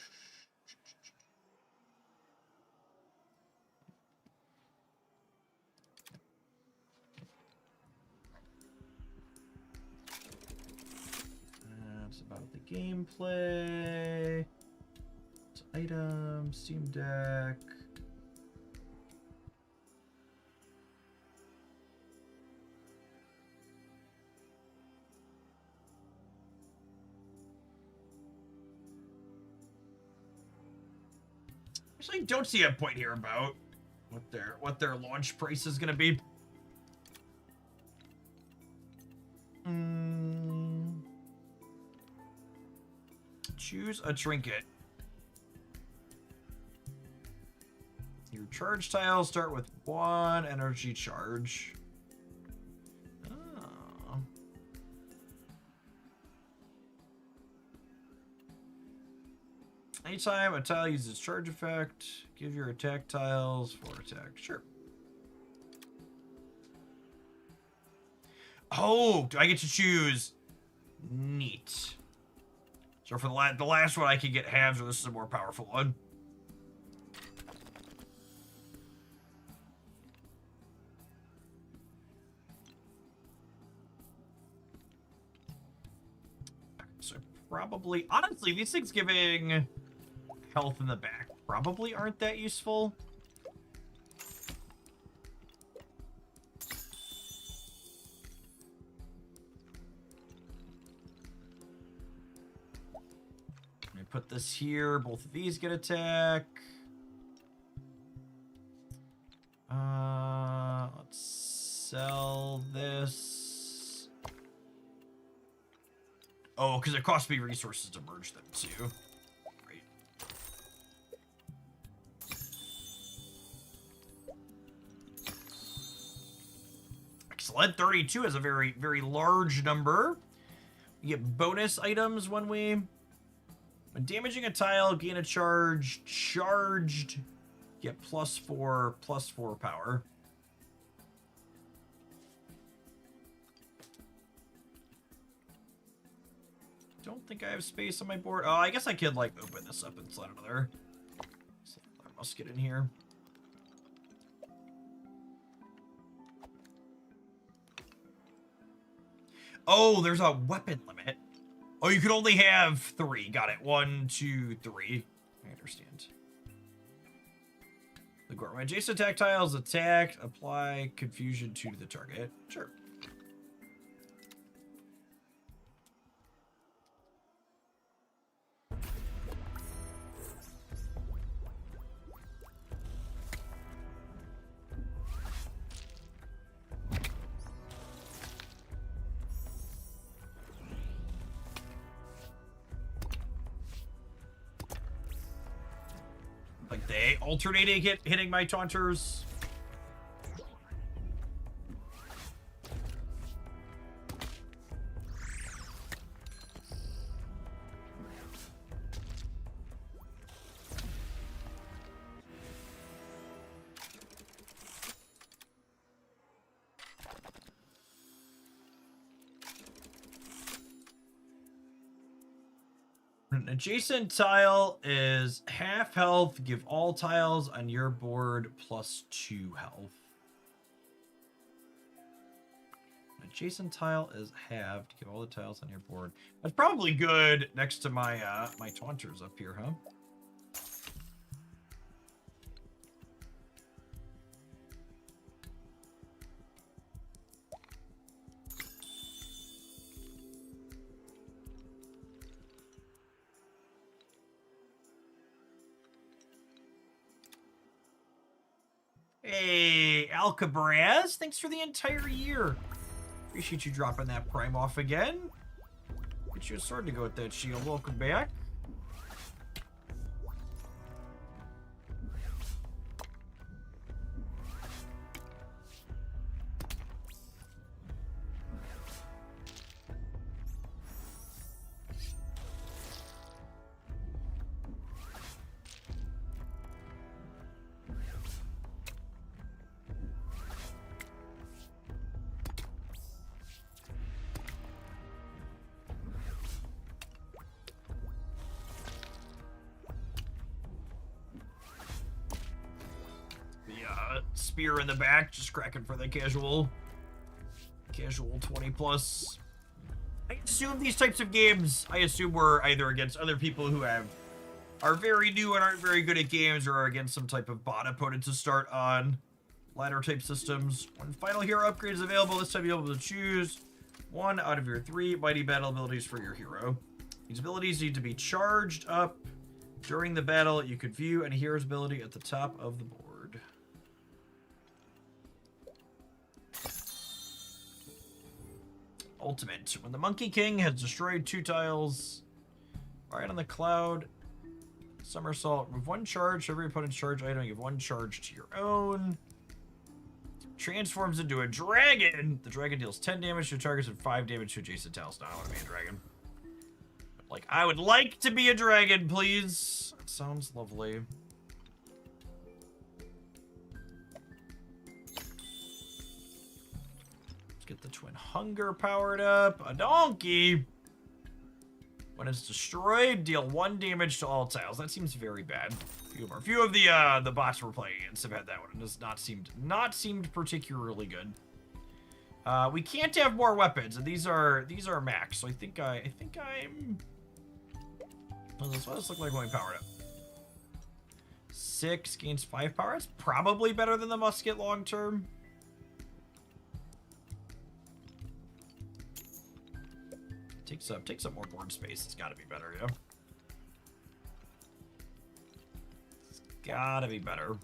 That's about the gameplay. It's items, Steam Deck. Actually, don't see a point here about what their launch price is gonna be. Choose a trinket. Your charge tiles start with 1 energy charge. Oh. Anytime a tile uses charge effect, give your attack tiles 4 attack. Sure. Oh, do I get to choose? Neat. So for the last one, I can get halves, or this is a more powerful one. So probably, honestly, these things giving health in the back probably aren't that useful. Put this here. Both of these get attack. Let's sell this. Oh, because it costs me resources to merge them too. Great. Excellent. 32 is a very, very large number. We get bonus items when damaging a tile, gain a charge, charged, get +4 power. Don't think I have space on my board. Oh, I guess I could, like, open this up and slide another musket in here. Oh, there's a weapon limit. Oh, you can only have 3. Got it. 1, 2, 3. I understand. The when adjacent attack tiles attack, apply confusion 2 to the target. Sure. Like they alternating hitting my taunters. An adjacent tile is half health. Give all tiles on your board +2 health. An adjacent tile is halved. Give all the tiles on your board. That's probably good next to my my taunters up here, huh? Hey, Alcabraz, thanks for the entire year. Appreciate you dropping that prime off again. Get you a sword to go with that shield. Welcome back. Spear in the back, just cracking for the casual 20 plus. I assume these types of games, I assume we're either against other people who are very new and aren't very good at games, or are against some type of bot opponent to start on ladder type systems. When final hero upgrade is available, this time you'll be able to choose one out of your 3 mighty battle abilities for your hero. These abilities need to be charged up during the battle. You could view any hero's ability at the top of the board. Ultimate. When the Monkey King has destroyed 2 tiles right on the cloud, somersault, remove 1 charge. Every opponent's charge item, give 1 charge to your own. Transforms into a dragon. The dragon deals 10 damage to targets and 5 damage to adjacent tiles. Now I want to be a dragon. Like, I would like to be a dragon, please. That sounds lovely. Get the Twin Hunger powered up. A donkey. When it's destroyed, deal 1 damage to all tiles. That seems very bad. Few of the bots we're playing against have had that one. It does not seemed particularly good. We can't have more weapons, and these are max. So I think I'm. What does this look like when we power it up? 6 gains 5 power. It's probably better than the musket long term. Takes up more board space. It's got to be better, yeah. It's got to be better.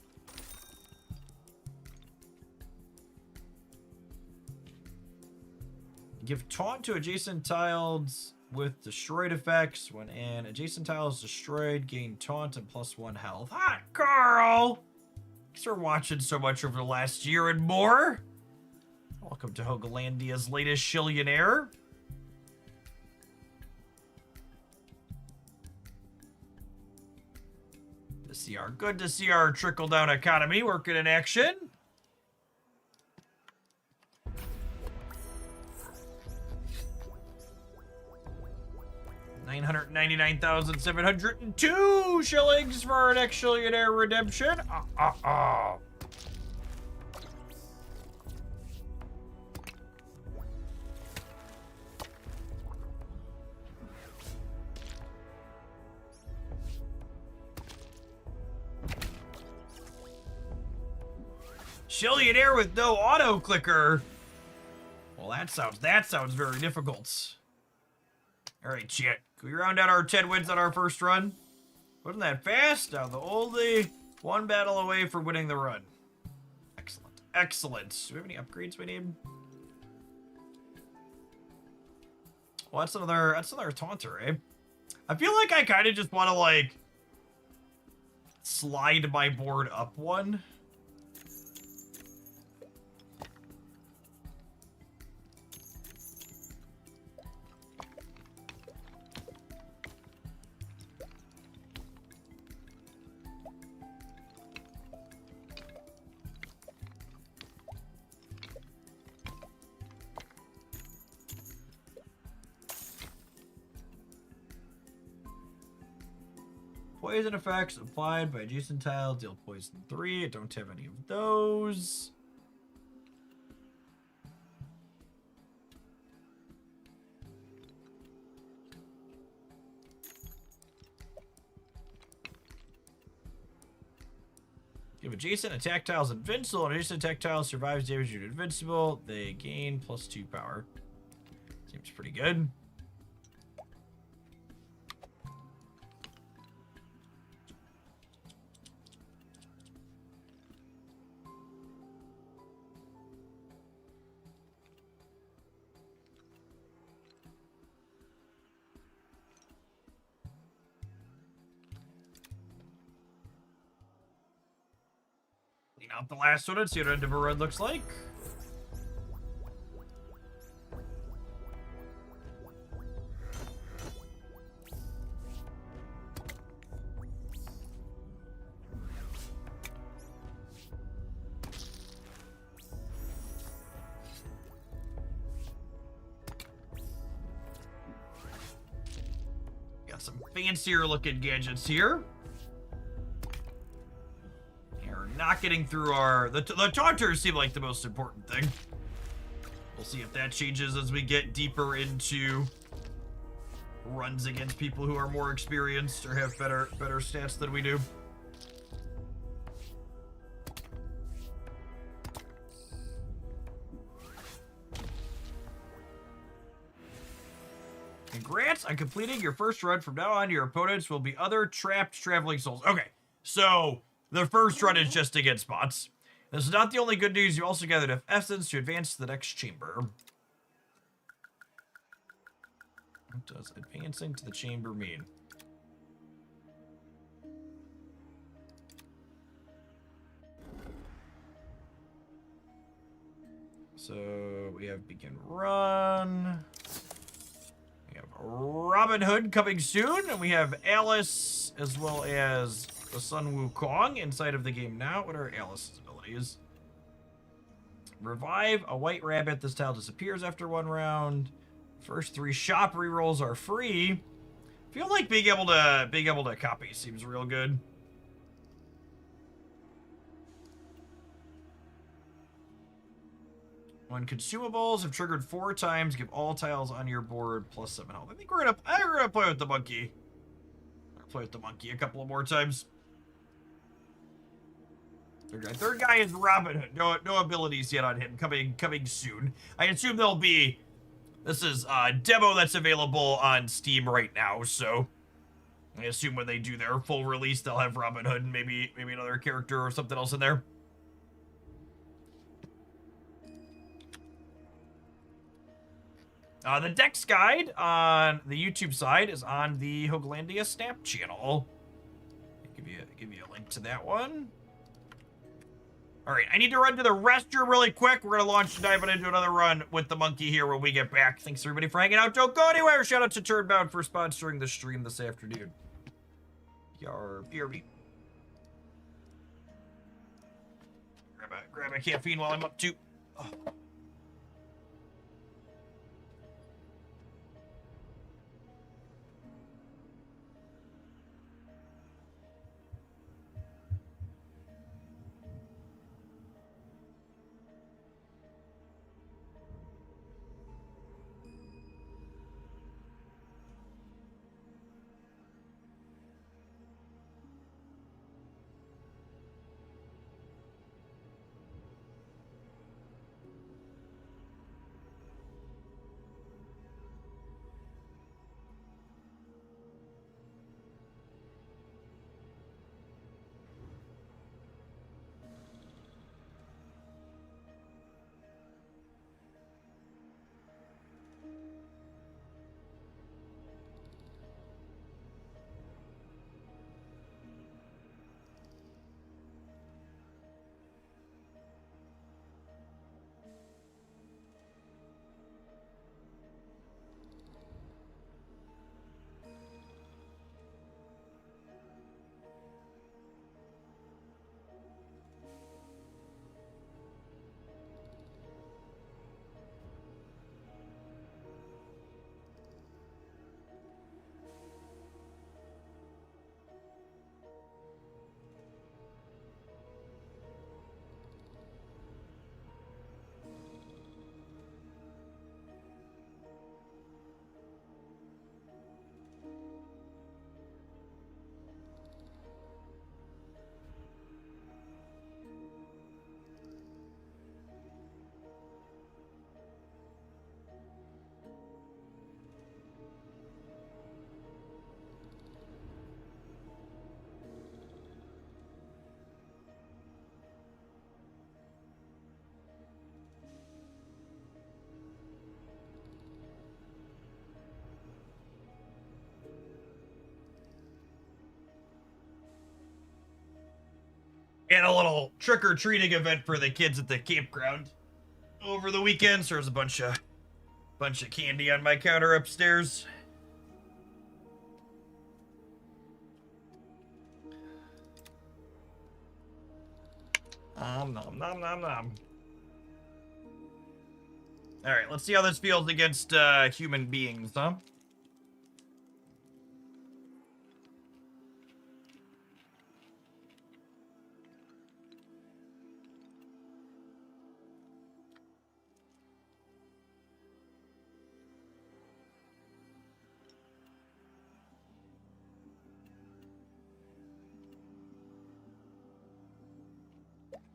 Give taunt to adjacent tiles with destroyed effects. When an adjacent tile is destroyed, gain taunt and +1 health. Hot girl! Thanks for watching so much over the last year and more. Welcome to Hogalandia's latest Shillionaire. Good to see our trickle-down economy working in action. $999,702 shillings for our next Shillionaire redemption. Shillionaire with no auto clicker. Well, that sounds very difficult. All right, chat. Can we round out our 10 wins on our first run? Wasn't that fast? Now the oldie, 1 battle away from winning the run. Excellent, excellent. Do we have any upgrades we need? Well, that's another taunter, eh? I feel like I kind of just want to like slide my board up 1. Poison effects applied by adjacent tiles deal poison 3. I don't have any of those. If adjacent attack tiles invincible and adjacent attack tiles survives damage due to invincible, they gain +2 power. Seems pretty good. Out the last one and see what end of a run looks like. Got some fancier looking gadgets here. Not getting through the taunters seem like the most important thing. We'll see if that changes as we get deeper into runs against people who are more experienced or have better stats than we do. Congrats on completing your first run. From now on, your opponents will be other trapped traveling souls. Okay, so the first run is just against bots. This is not the only good news. You also gathered enough essence to advance to the next chamber. What does advancing to the chamber mean? So we have begin run. We have Robin Hood coming soon, and we have Alice as well as the Sun Wukong inside of the game now. What are Alice's abilities? Revive a white rabbit. This tile disappears after one round. First 3 shop rerolls are free. Feel like being able to copy seems real good. When consumables have triggered 4 times, give all tiles on your board +7 health. I think we're gonna play with the monkey. Play with the monkey a couple of more times. Third guy is Robin Hood. No abilities yet on him. Coming soon. I assume there'll be. This is a demo that's available on Steam right now, so I assume when they do their full release, they'll have Robin Hood and maybe another character or something else in there. The Dex guide on the YouTube side is on the Hoaglandia Snap channel. I'll give you a link to that one. All right, I need to run to the restroom really quick. We're gonna dive into another run with the monkey here when we get back. Thanks everybody for hanging out. Don't go anywhere. Shout out to Turnbound for sponsoring the stream this afternoon. BRB. Grab a caffeine while I'm up too. Oh. And a little trick-or-treating event for the kids at the campground over the weekend. So there's a bunch of candy on my counter upstairs. Nom nom nom nom. All right, let's see how this feels against human beings, huh?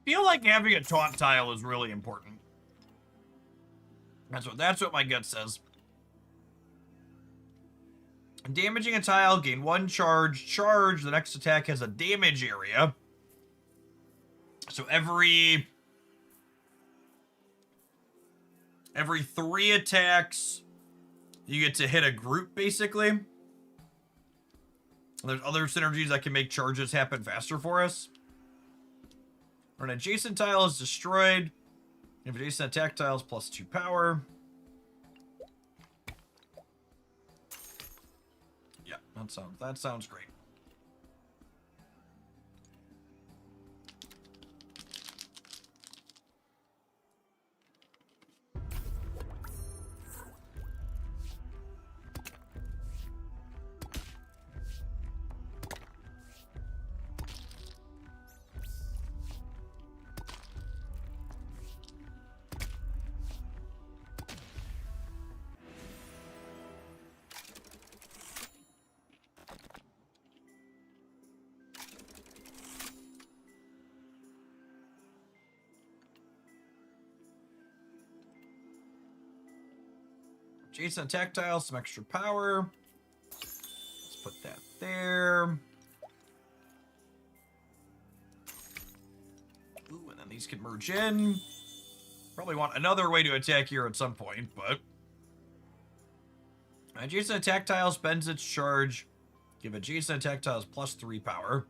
Feel like having a taunt tile is really important. That's what my gut says. Damaging a tile, gain 1 charge. Charge, the next attack has a damage area. So every 3 attacks, you get to hit a group, basically. There's other synergies that can make charges happen faster for us. When an adjacent tile is destroyed, if adjacent attack tiles plus 2 power. Yeah, that sounds great. Adjacent attack tiles, some extra power. Let's put that there. Ooh, and then these can merge in. Probably want another way to attack here at some point, but... Adjacent attack tile spends its charge. Give adjacent attack tiles plus 3 power.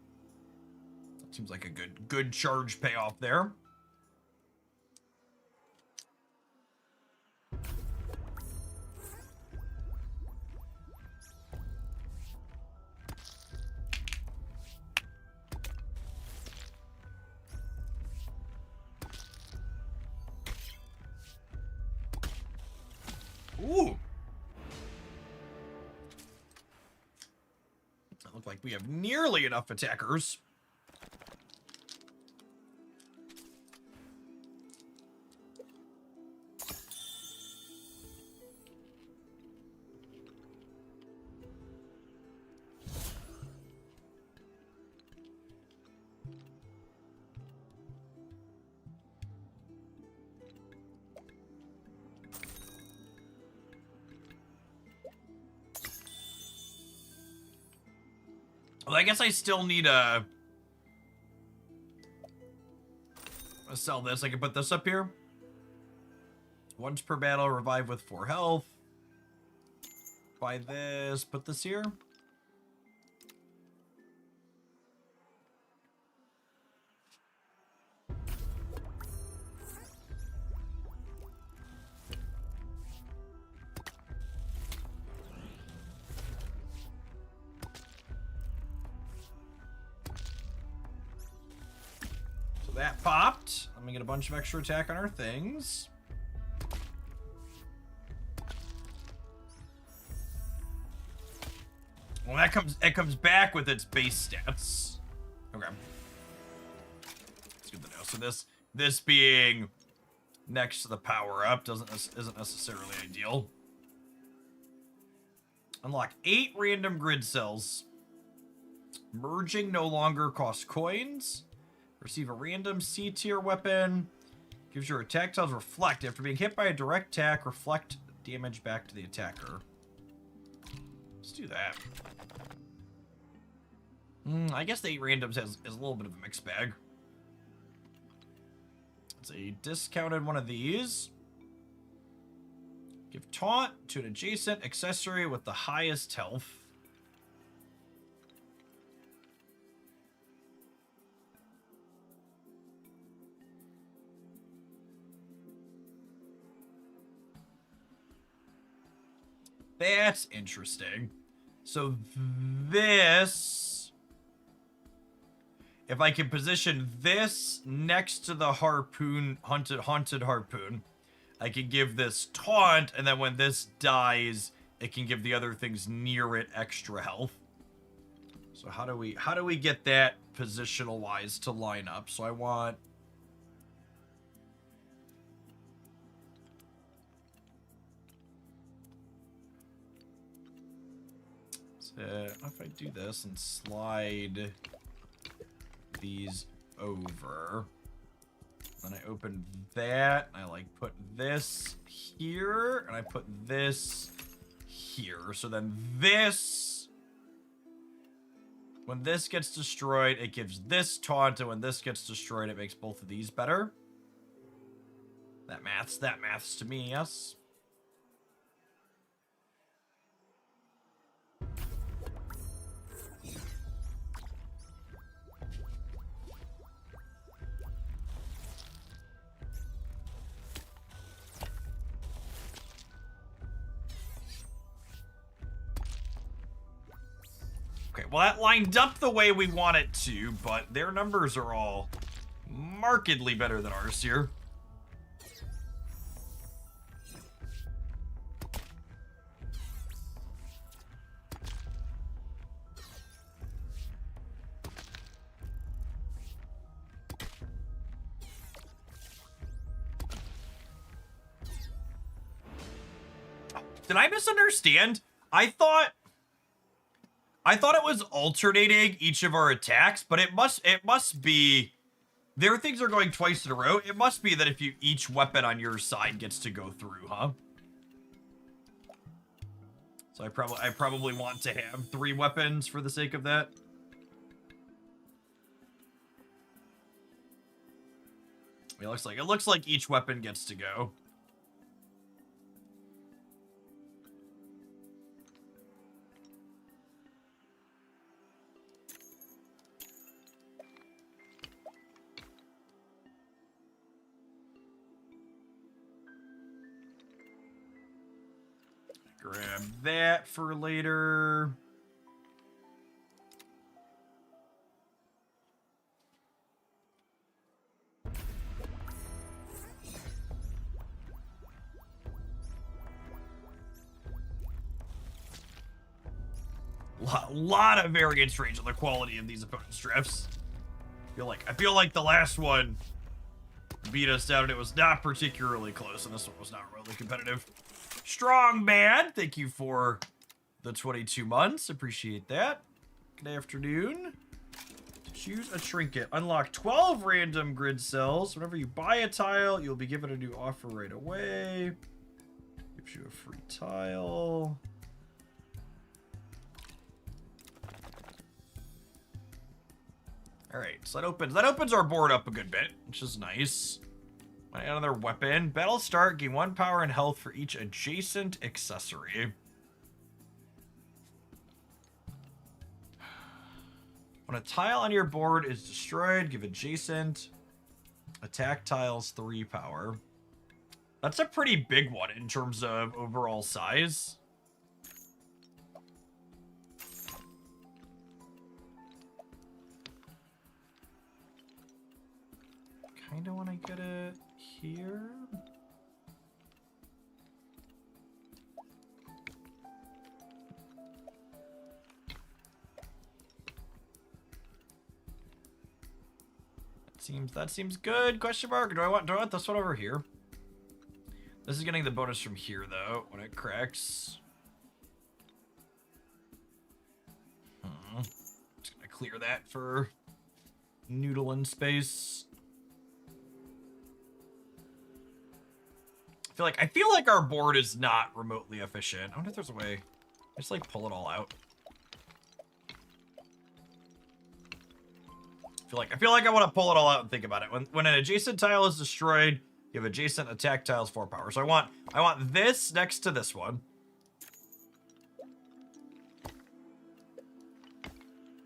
That seems like a good charge payoff there. Ooh. Doesn't look like we have nearly enough attackers. Well, I guess I still need a... Let's sell this. I can put this up here. Once per battle, revive with 4 health. Buy this, put this here. That popped. Let me get a bunch of extra attack on our things. Well, that comes back with its base stats. Okay. That's good to know. So this being next to the power up isn't necessarily ideal. Unlock 8 random grid cells. Merging no longer costs coins. Receive a random C tier weapon. Gives your attack tiles reflect. After being hit by a direct attack, reflect damage back to the attacker. Let's do that. I guess the 8 randoms is a little bit of a mixed bag. It's a discounted one of these. Give taunt to an adjacent accessory with the highest health. That's interesting. So this, if I can position this next to the harpoon, haunted harpoon, I can give this taunt, and then when this dies, it can give the other things near it extra health. So how do we get that positional wise to line up? So I want if I do this and slide these over, then I open that, and I like put this here, and I put this here. So then this, when this gets destroyed, it gives this taunt, and when this gets destroyed, it makes both of these better. That maths to me, yes. Okay, well that lined up the way we want it to, but their numbers are all markedly better than ours here. Did I misunderstand? I thought it was alternating each of our attacks, but it must be their things are going twice in a row. It must be that if you each weapon on your side gets to go through, huh? So I probably want to have 3 weapons for the sake of that. It looks like each weapon gets to go. Grab that for later. Lot of variance range on the quality of these opponents' drafts. I feel like the last one beat us down and it was not particularly close, and this one was not really competitive. Strong man, thank you for the 22 months. Appreciate that. Good afternoon. Choose a trinket. Unlock 12 random grid cells. Whenever you buy a tile, you'll be given a new offer right away. Gives you a free tile. Alright, so that opens our board up a good bit, which is nice. Another weapon. Battle start, gain 1 power and health for each adjacent accessory. When a tile on your board is destroyed, give adjacent attack tiles 3 power. That's a pretty big one in terms of overall size. Kinda want to get it here. That seems good. Question mark. Do I want this one over here? This is getting the bonus from here though when it cracks. Just gonna clear that for noodling space. I feel like our board is not remotely efficient. I wonder if there's a way. Just like pull it all out. I feel like I want to pull it all out and think about it. When an adjacent tile is destroyed, give adjacent attack tiles 4 power. So I want this next to this one.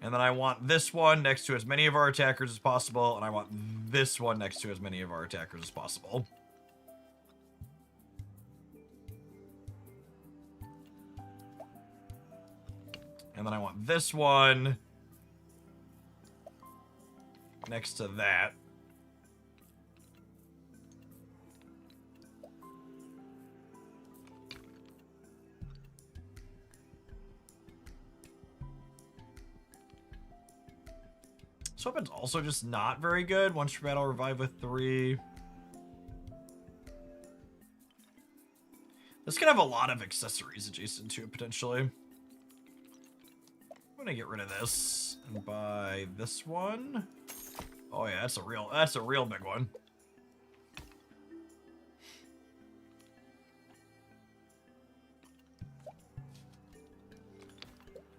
And then I want this one next to as many of our attackers as possible, and I want this one next to as many of our attackers as possible. And then I want this one next to that. This weapon's also just not very good. Once per battle, revive with 3. This could have a lot of accessories adjacent to it, potentially. I'm gonna get rid of this and buy this one. Oh yeah, that's a real big one.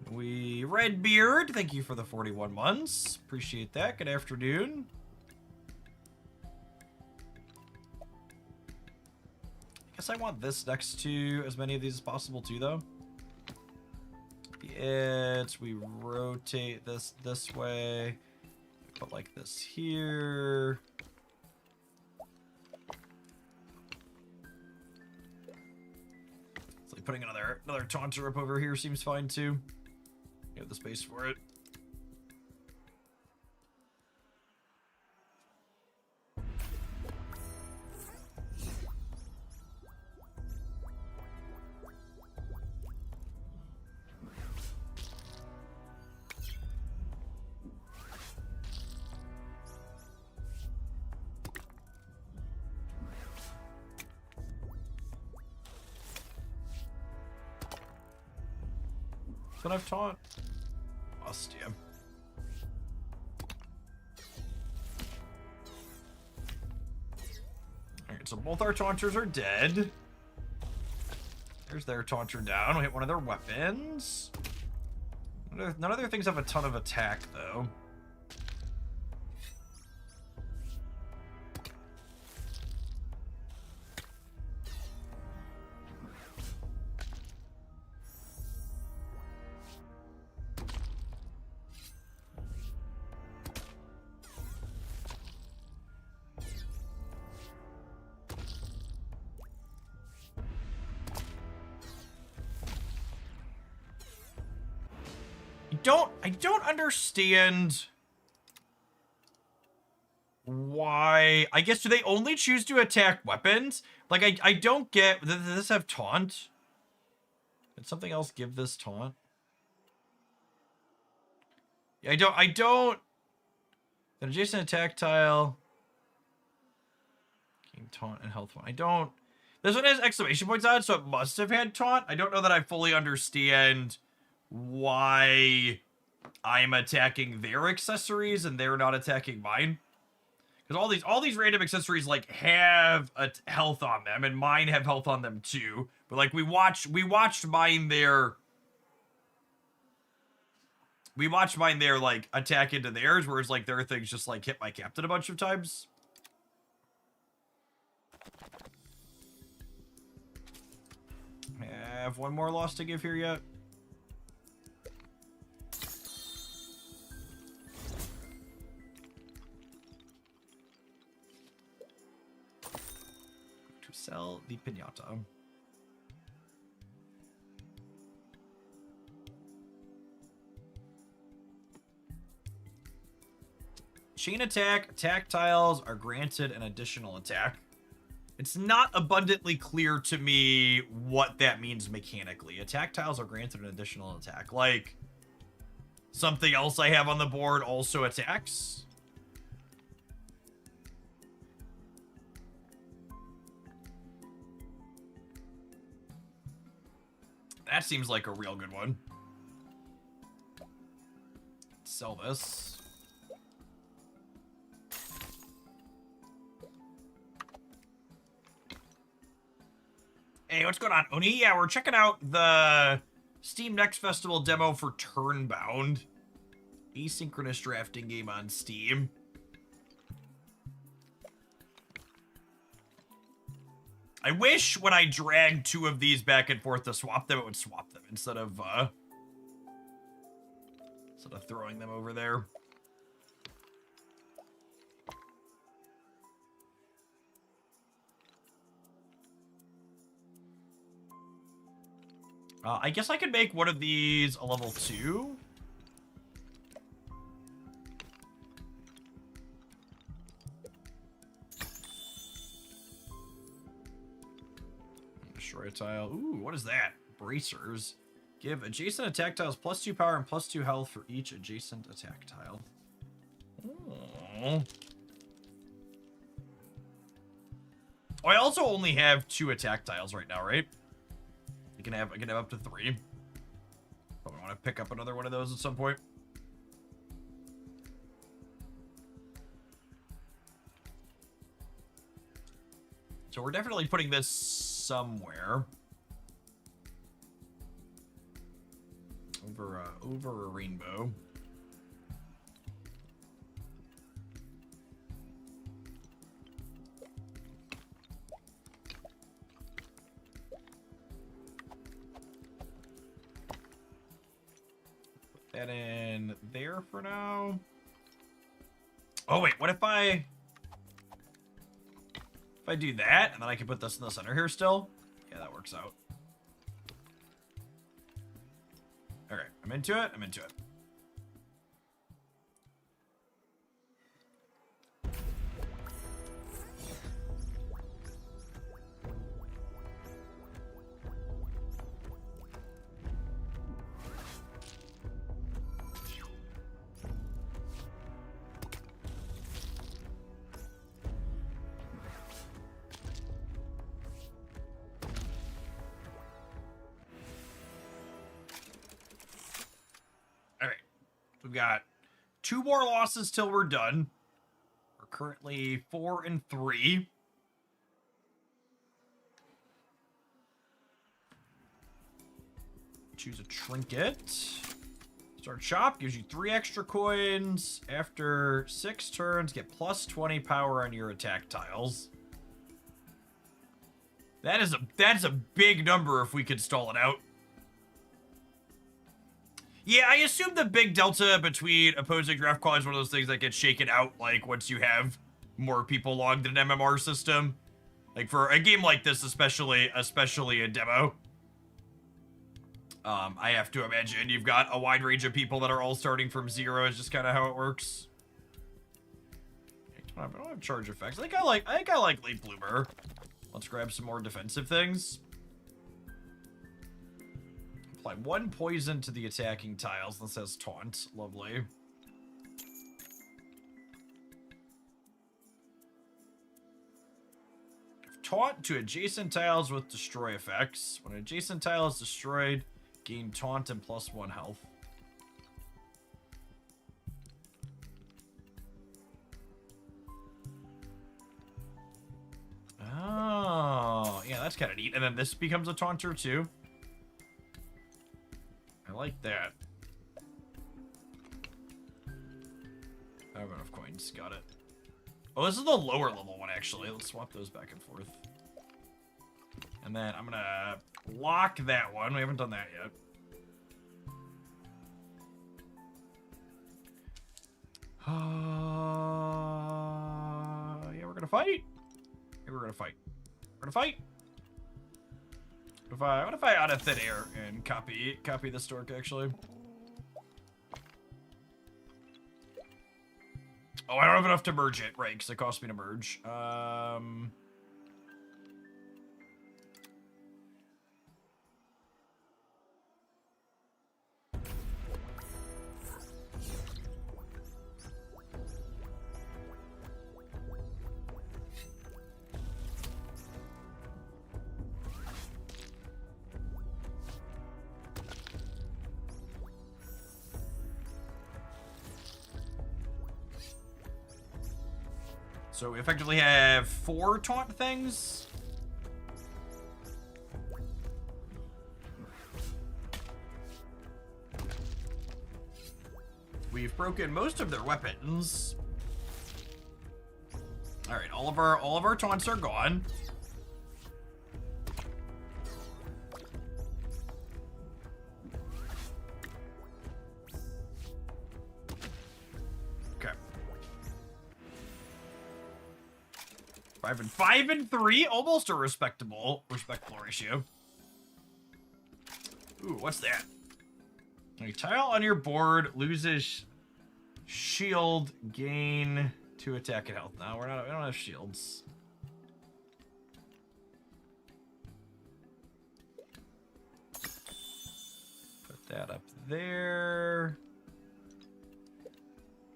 Redbeard, thank you for the 41 months. Appreciate that. Good afternoon. I guess I want this next to as many of these as possible too, though. We rotate this way. Put like this here. It's like putting another taunter up over here seems fine too. You have the space for it. Don't have taunt. Must, yeah. Alright, so both our taunters are dead. There's their taunter down. We hit one of their weapons. None of their things have a ton of attack, though. I don't understand why. I guess, do they only choose to attack weapons? Like, I don't get, does this have taunt? Did something else give this taunt? Yeah, I don't. An adjacent attack tile. Game taunt and health one. I don't. This one has exclamation points on it, so it must have had taunt. I don't know that I fully understand why I'm attacking their accessories and they're not attacking mine. Because all these random accessories like have a health on them, and mine have health on them too. But like we watched mine there. We watched mine there like attack into theirs, whereas like their things just like hit my captain a bunch of times. I have one more loss to give here yet. Sell the pinata. Chain attack tiles are granted an additional attack. It's not abundantly clear to me what that means mechanically. Attack tiles are granted an additional attack. Like, something else I have on the board also attacks? That seems like a real good one. Sell this. Hey, what's going on, Oni? Yeah, we're checking out the Steam Next Festival demo for Turnbound. Asynchronous drafting game on Steam. I wish when I dragged two of these back and forth to swap them, it would swap them instead of throwing them over there. I guess I could make one of these a level 2. Destroy a tile. Ooh, what is that? Bracers. Give adjacent attack tiles +2 power and +2 health for each adjacent attack tile. Oh. Oh, I also only have 2 attack tiles right now, right? I can have up to 3. Probably want to pick up another one of those at some point. So we're definitely putting this somewhere. Over a rainbow. Put that in there for now. Oh wait, what if I do that and then I can put this in the center here still? Yeah, that works out. Okay, I'm into it. I'm into it. We've got 2 more losses till we're done. We're currently 4-3. Choose a trinket. Start shop gives you 3 extra coins. After 6 turns, get +20 power on your attack tiles. That's a big number if we could stall it out. Yeah, I assume the big delta between opposing draft quality is one of those things that gets shaken out, like, once you have more people logged in an MMR system. Like, for a game like this, especially a demo. I have to imagine you've got a wide range of people that are all starting from 0 is just kind of how it works. I don't have charge effects. I think I like Late Bloomer. Let's grab some more defensive things. Apply 1 poison to the attacking tiles. That says taunt. Lovely. Taunt to adjacent tiles with destroy effects. When an adjacent tile is destroyed, gain taunt and +1 health. Oh, yeah, that's kind of neat. And then this becomes a taunter too. I like that. I have enough coins. Got it. Oh, this is the lower level one, actually. Let's swap those back and forth. And then I'm gonna lock that one. We haven't done that yet. Yeah, we're gonna fight. Yeah, we're gonna fight. We're gonna fight. What if I out of thin air and copy the stork, actually? Oh, I don't have enough to merge it, right? Because it cost me to merge. So we effectively have 4 taunt things. We've broken most of their weapons. All right, all of our taunts are gone. Okay. 5 and 3, almost a respectable ratio. Ooh, what's that? A tile on your board loses shield, gain 2 attack and health. No, we don't have shields. Put that up there.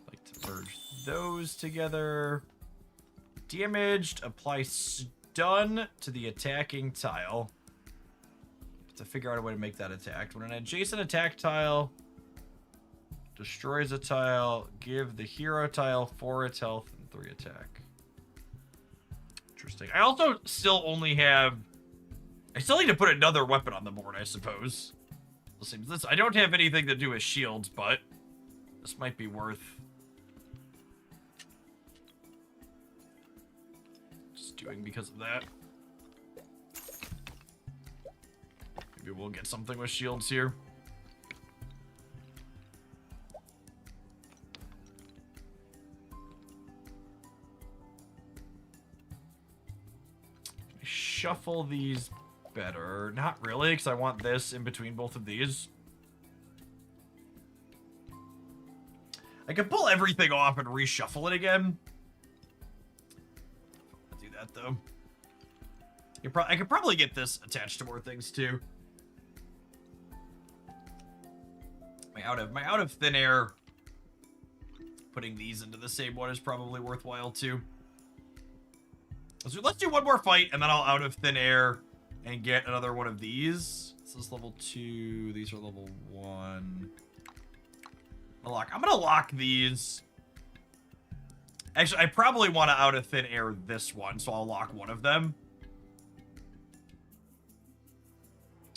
Like to merge those together. Damaged, apply stun to the attacking tile. To figure out a way to make that attacked. When an adjacent attack tile destroys a tile, give the hero tile 4 its health and 3 attack. Interesting. I also still only have... I still need to put another weapon on the board, I suppose. I don't have anything to do with shields, but this might be worth... just doing because of that. Maybe we'll get something with shields here. Shuffle these better. Not really, because I want this in between both of these. I could pull everything off and reshuffle it again. I'll do that, though. I could probably get this attached to more things, too. My out of thin air, putting these into the same one is probably worthwhile too. Let's do one more fight, and then I'll out of thin air and get another one of these. This is level 2. These are level 1. I'm gonna lock these. Actually, I probably want to out of thin air this one, so I'll lock one of them.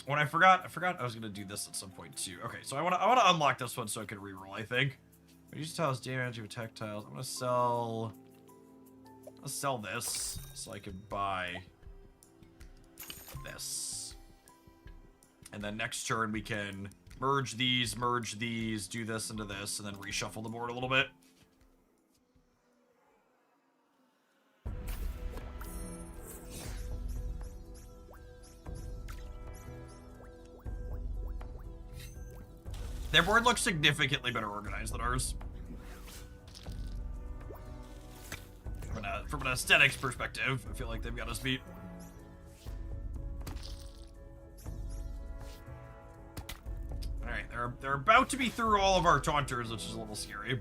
When I forgot I was gonna do this at some point too. Okay, so I want to unlock this one so I can reroll. I think. Use tiles, damage of attack tiles. I'm gonna sell. Let's sell this so I can buy this. And then next turn we can merge these, do this into this, and then reshuffle the board a little bit. Their board looks significantly better organized than ours. From an aesthetics perspective, I feel like they've got us beat. Alright, they're about to be through all of our taunters, which is a little scary.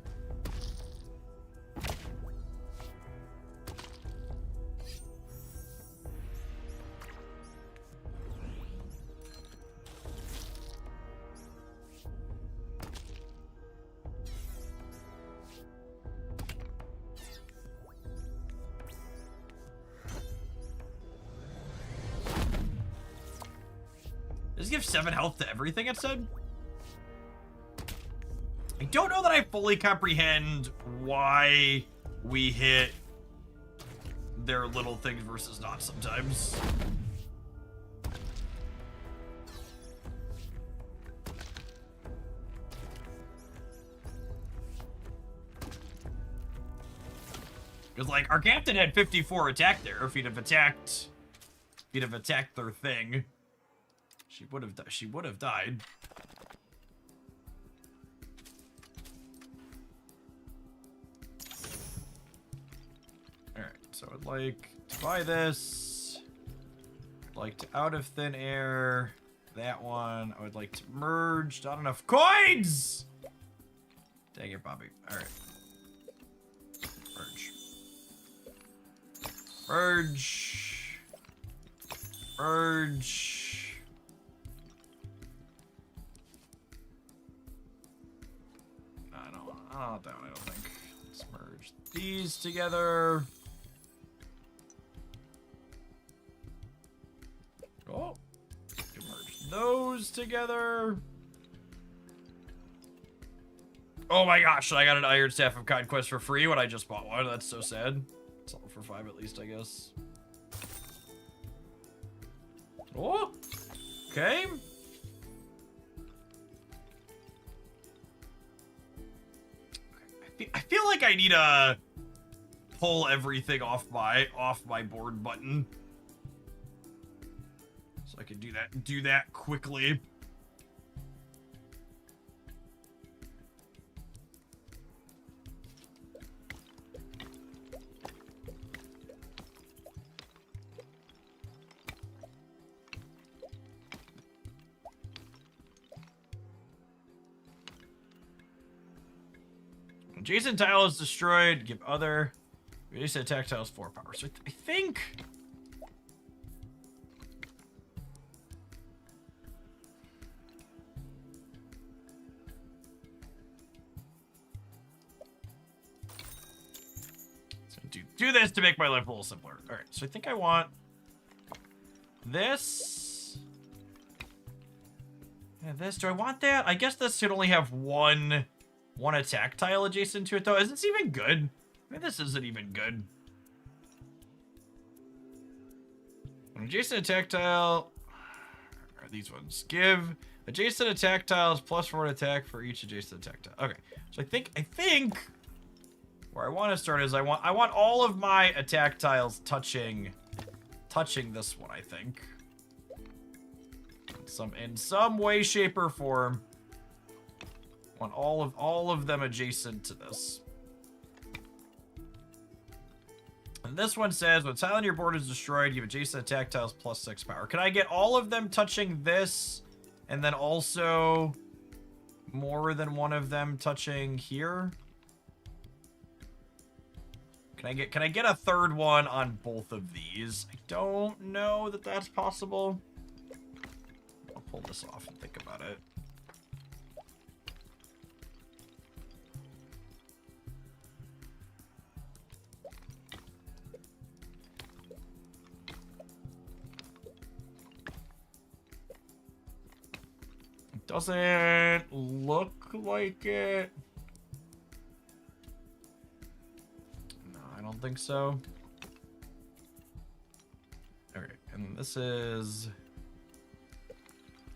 Does it give 7 health to everything, it said? I don't know that I fully comprehend why we hit their little things versus not sometimes. Because, like, our captain had 54 attack there. If he'd have attacked their thing, she would have died. Alright, so I'd like to buy this. I'd like to out of thin air that one. I would like to merge. Not enough coins! Dang it, Bobby. Alright. Merge. Merge. Merge. Not that one, I don't think. Let's merge these together. Oh, can merge those together. Oh my gosh, I got an Iron Staff of Conquest for free when I just bought one. That's so sad. It's all for 5 at least, I guess. Oh, okay. I feel like I need to pull everything off my board button, so I can do that quickly. Adjacent tile is destroyed. Give other adjacent attack tiles 4 power. So I think. So do this to make my life a little simpler. All right. So I think I want this. Yeah, this. Do I want that? I guess this should only have one attack tile adjacent to it, though. Is this even good? I mean, this isn't even good. An adjacent attack tile. Are these ones? Give adjacent attack tiles +4 attack for each adjacent attack tile. Okay, so I think where I want to start is I want all of my attack tiles touching this one. I think in some way, shape, or form. I want all of them adjacent to this. And this one says, when tile on your board is destroyed, you have adjacent attack tiles +6 power. Can I get all of them touching this, and then also more than one of them touching here? Can I get a third one on both of these? I don't know that that's possible. I'll pull this off and think about it. Doesn't look like it. No, I don't think so. Alright, and this is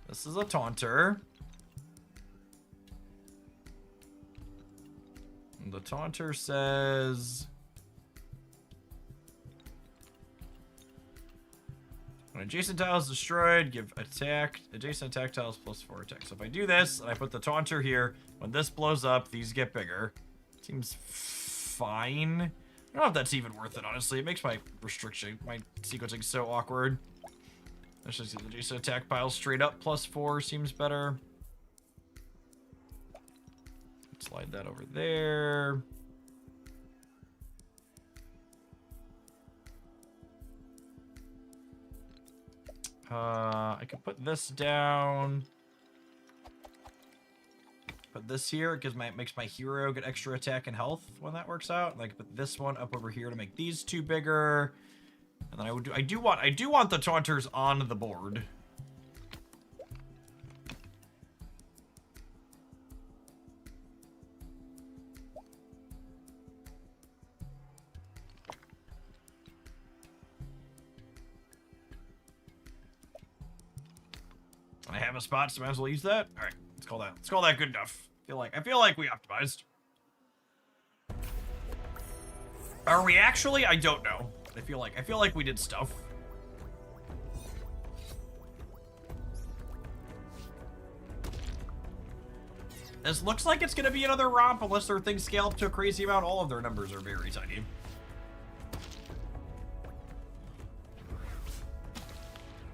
a taunter. And the taunter says when adjacent tile is destroyed, give adjacent attack tiles +4 attack. So if I do this, and I put the taunter here, when this blows up, these get bigger. Seems fine. I don't know if that's even worth it, honestly. It makes my sequencing so awkward. Let's just get the adjacent attack pile straight up +4 seems better. Slide that over there. I can put this down. Put this here. It makes my hero get extra attack and health when that works out. And I can put this one up over here to make these two bigger. And then I do want the taunters on the board. I have a spot, so I might as well use that. All right, let's call that good enough. I feel like we optimized. Are we actually? I don't know. I feel like we did stuff. This looks like it's gonna be another romp unless their things scale up to a crazy amount. All of their numbers are very tiny.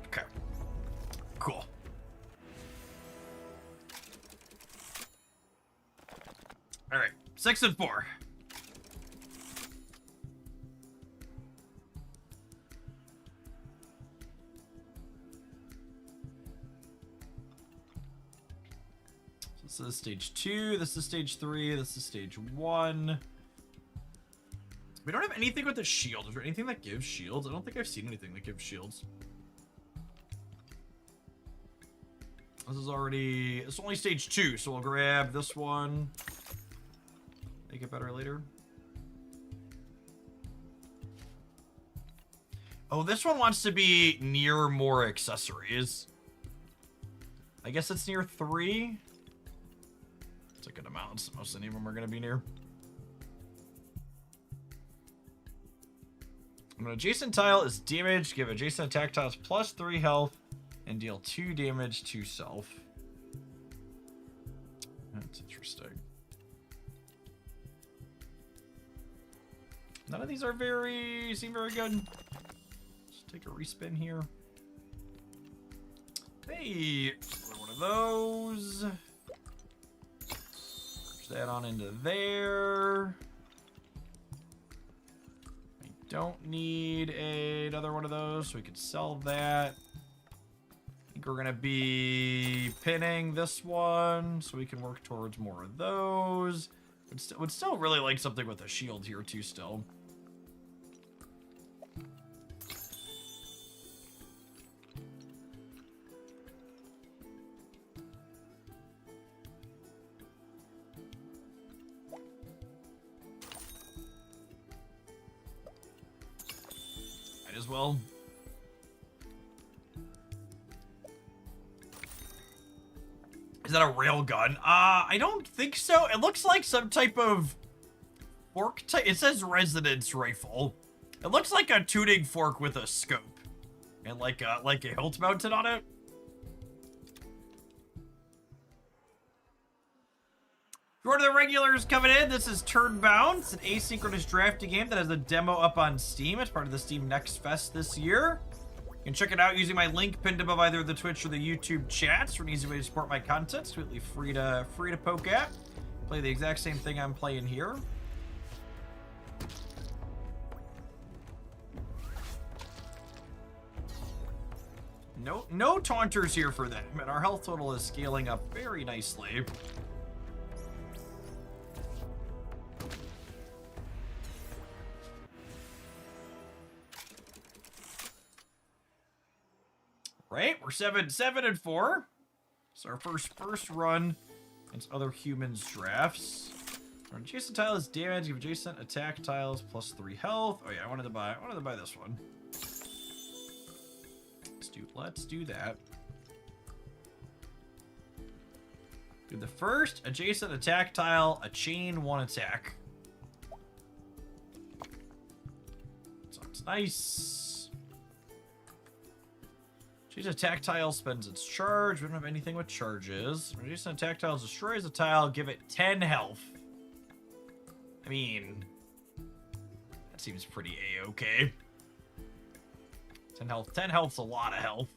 Okay. Cool. All right, 6 and 4. So this is stage 2, this is stage 3, this is stage 1. We don't have anything with the shield. Is there anything that gives shields? I don't think I've seen anything that gives shields. It's only stage 2, so we'll grab this one. Make it better later. Oh, this one wants to be near more accessories. I guess it's near 3. It's a good amount, so most any of them are going to be near. An adjacent tile is damaged. Give adjacent attack tiles +3 health and deal 2 damage to self. That's interesting. None of these are seem very good. Just take a respin here. Hey, another one of those. that on into there. We don't need another one of those, so we could sell that. I think we're gonna be pinning this one, so we can work towards more of those. Would still really like something with a shield here too still. Might as well. Is that a railgun? I don't think so. It looks like some type of fork type. It says resonance rifle. It looks like a tuning fork with a scope and like a hilt mounted on it. For the regulars coming in, this is Turnbound. It's an asynchronous drafting game that has a demo up on Steam. It's part of the Steam Next Fest this year. You can check it out using my link pinned above either the Twitch or the YouTube chats for an easy way to support my content. It's completely free to poke at. Play the exact same thing I'm playing here. No taunters here for them, and our health total is scaling up very nicely. Right, we're 7-4. It's our first run against other humans drafts. Our adjacent tile is damage. Give adjacent attack tiles +3 health. Oh yeah, I wanted to buy this one. Let's do that. Do the first adjacent attack tile, a chain 1 attack. Sounds nice. Adjacent attack tile spends its charge. We don't have anything with charges. Adjacent attack tile destroys a tile, give it 10 health. I mean, that seems pretty a-okay. 10 health. 10 health's a lot of health.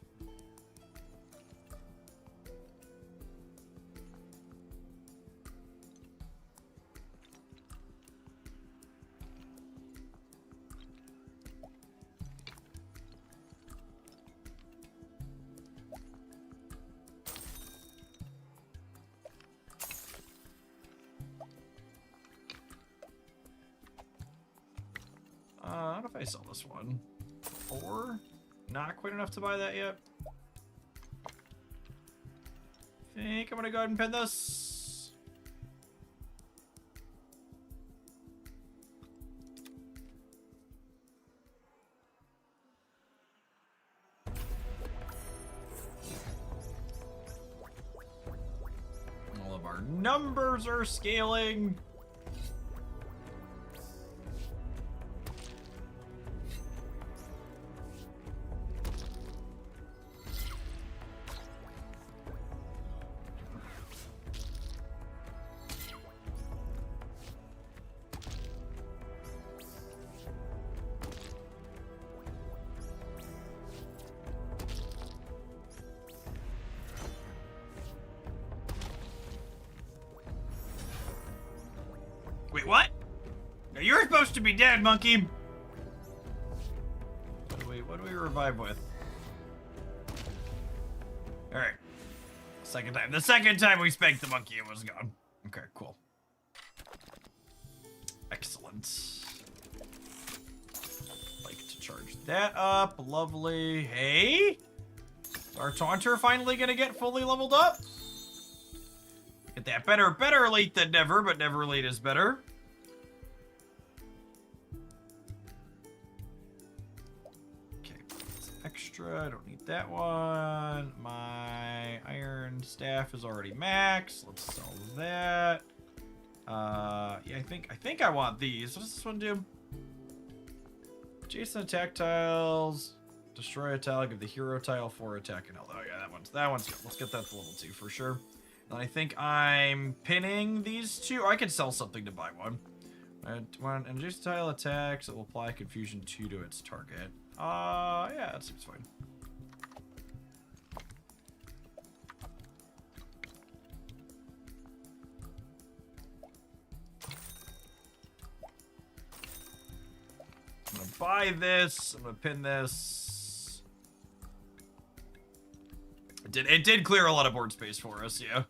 What if I sell this one? 4? Not quite enough to buy that yet. Think I'm gonna go ahead and pin this. All of our numbers are scaling. Wait, what? Now you're supposed to be dead, monkey. What do we revive with? All right. Second time. The second time we spanked the monkey, it was gone. Okay, cool. Excellent. Like to charge that up. Lovely. Hey? Is our taunter finally gonna get fully leveled up? Get that. Better late than never, but never late is better. Okay, extra. I don't need that one. My iron staff is already max. Let's sell that. Yeah, I think I want these. What does this one do? Adjacent attack tiles. Destroy a tile. Give the hero tile 4 attack and health. Oh yeah, that one's good. Let's get that to level 2 for sure. And I think I'm pinning these two. I could sell something to buy one. When an adjacent tile attacks, it will apply confusion 2 to its target. Yeah, that seems fine. buy this. I'm gonna pin this. It did clear a lot of board space for us, yeah.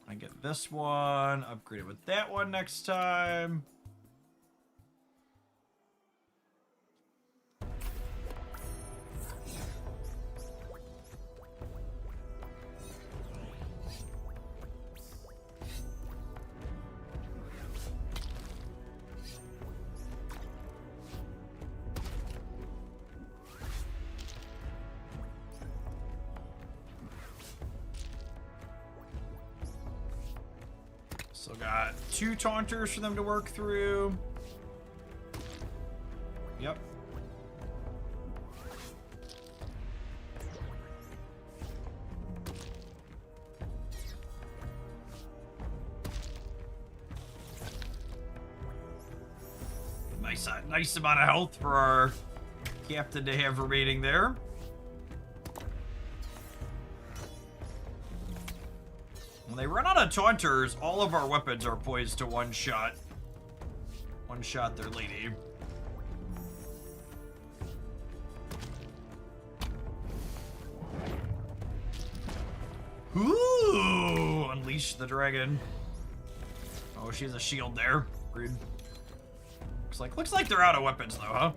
I get this one, upgrade it with that one next time. Still got 2 taunters for them to work through. Yep. Nice amount of health for our captain to have remaining there. When they run out of taunters, all of our weapons are poised to one-shot their lady. Ooh! Unleash the dragon. Oh, she has a shield there. Rude. Looks like they're out of weapons though, huh?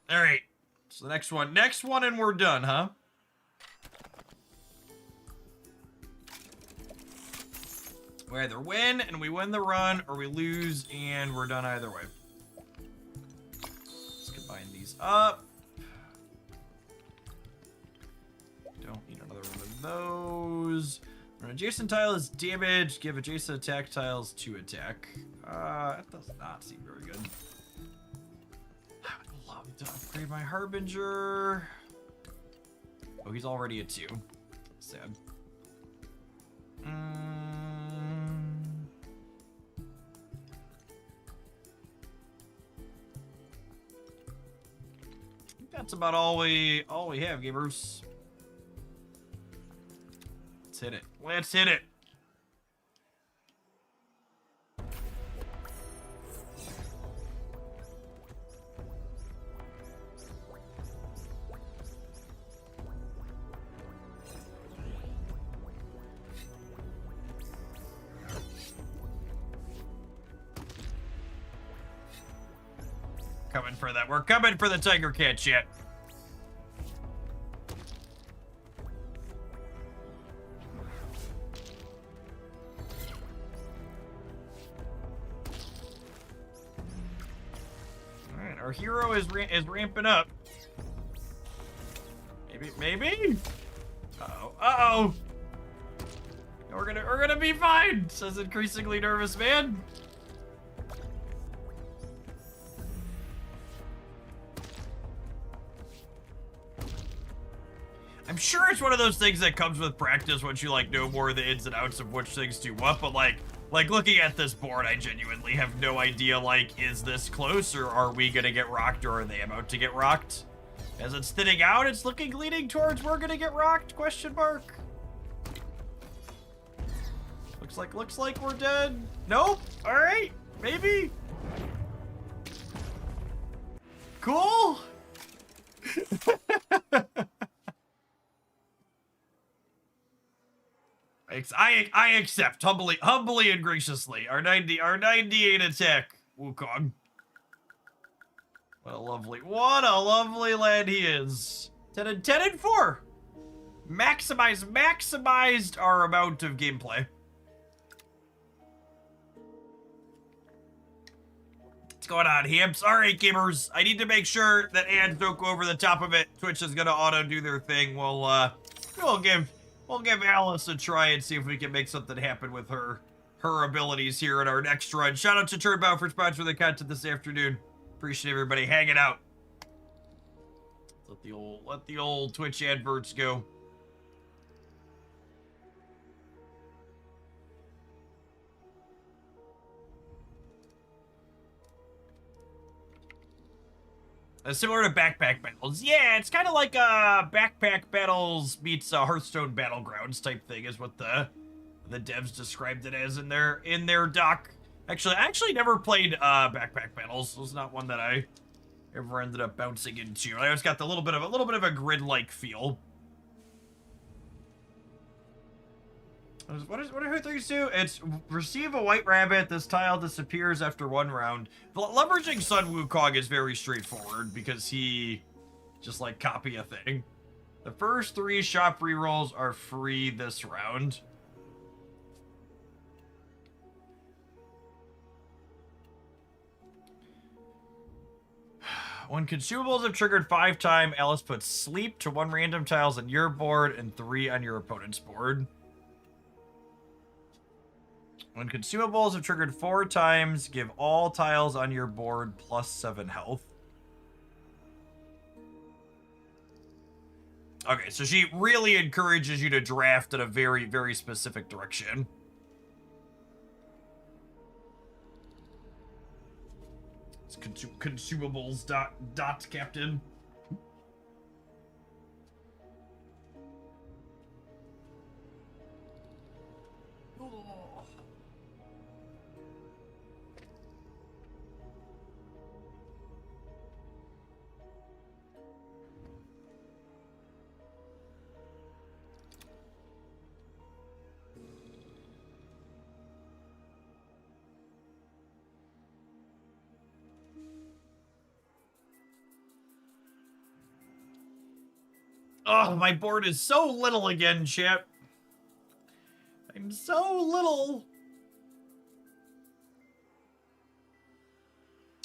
All right. So the next one, and we're done, huh? We either win and we win the run, or we lose and we're done either way. Let's combine these up. Don't need another one of those. When an adjacent tile is damaged, give adjacent attack tiles 2 attack. That does not seem very good. I would love to upgrade my Harbinger. Oh, he's already at 2. Sad. That's about all we have, gamers. Let's hit it. Let's hit it. Coming for that. We're coming for the Tiger Cat shit. Alright, our hero is ramping up. Maybe? Uh-oh. Uh-oh! We're gonna be fine, says increasingly nervous man. I'm sure it's one of those things that comes with practice once you like know more of the ins and outs of which things do what, but like looking at this board, I genuinely have no idea, like, is this close or are we gonna get rocked or are they about to get rocked? As it's thinning out, it's leaning towards we're gonna get rocked, question mark. Looks like we're dead. Nope. Alright. Maybe. Cool. I accept humbly and graciously our 98 attack, Wukong. What a lovely lad he is. 10 and 4. Maximized our amount of gameplay. What's going on, Hams? Alright, gamers. I need to make sure that ads don't go over the top of it. Twitch is gonna auto do their thing. We'll give Alice a try and see if we can make something happen with her abilities here in our next run. Shout out to Turnbound for sponsoring the content this afternoon. Appreciate everybody hanging out. Let the old Twitch adverts go. Similar to Backpack Battles. Yeah, it's kind of like Backpack Battles meets Hearthstone Battlegrounds type thing is what the devs described it as in their doc. Actually, I actually never played Backpack Battles. It was not one that I ever ended up bouncing into. I always got a little bit of a grid-like feel. What do her things do? It's receive a white rabbit. This tile disappears after 1 round. Leveraging Sun Wukong is very straightforward because he just like copy a thing. The first 3 shop rerolls are free this round. When consumables have triggered 5 times, Alice puts sleep to 1 random tiles on your board and 3 on your opponent's board. When consumables have triggered 4 times, give all tiles on your board plus 7 health. Okay, so she really encourages you to draft in a very, very specific direction. It's consumables dot captain. Oh, my board is so little again, Chip. I'm so little.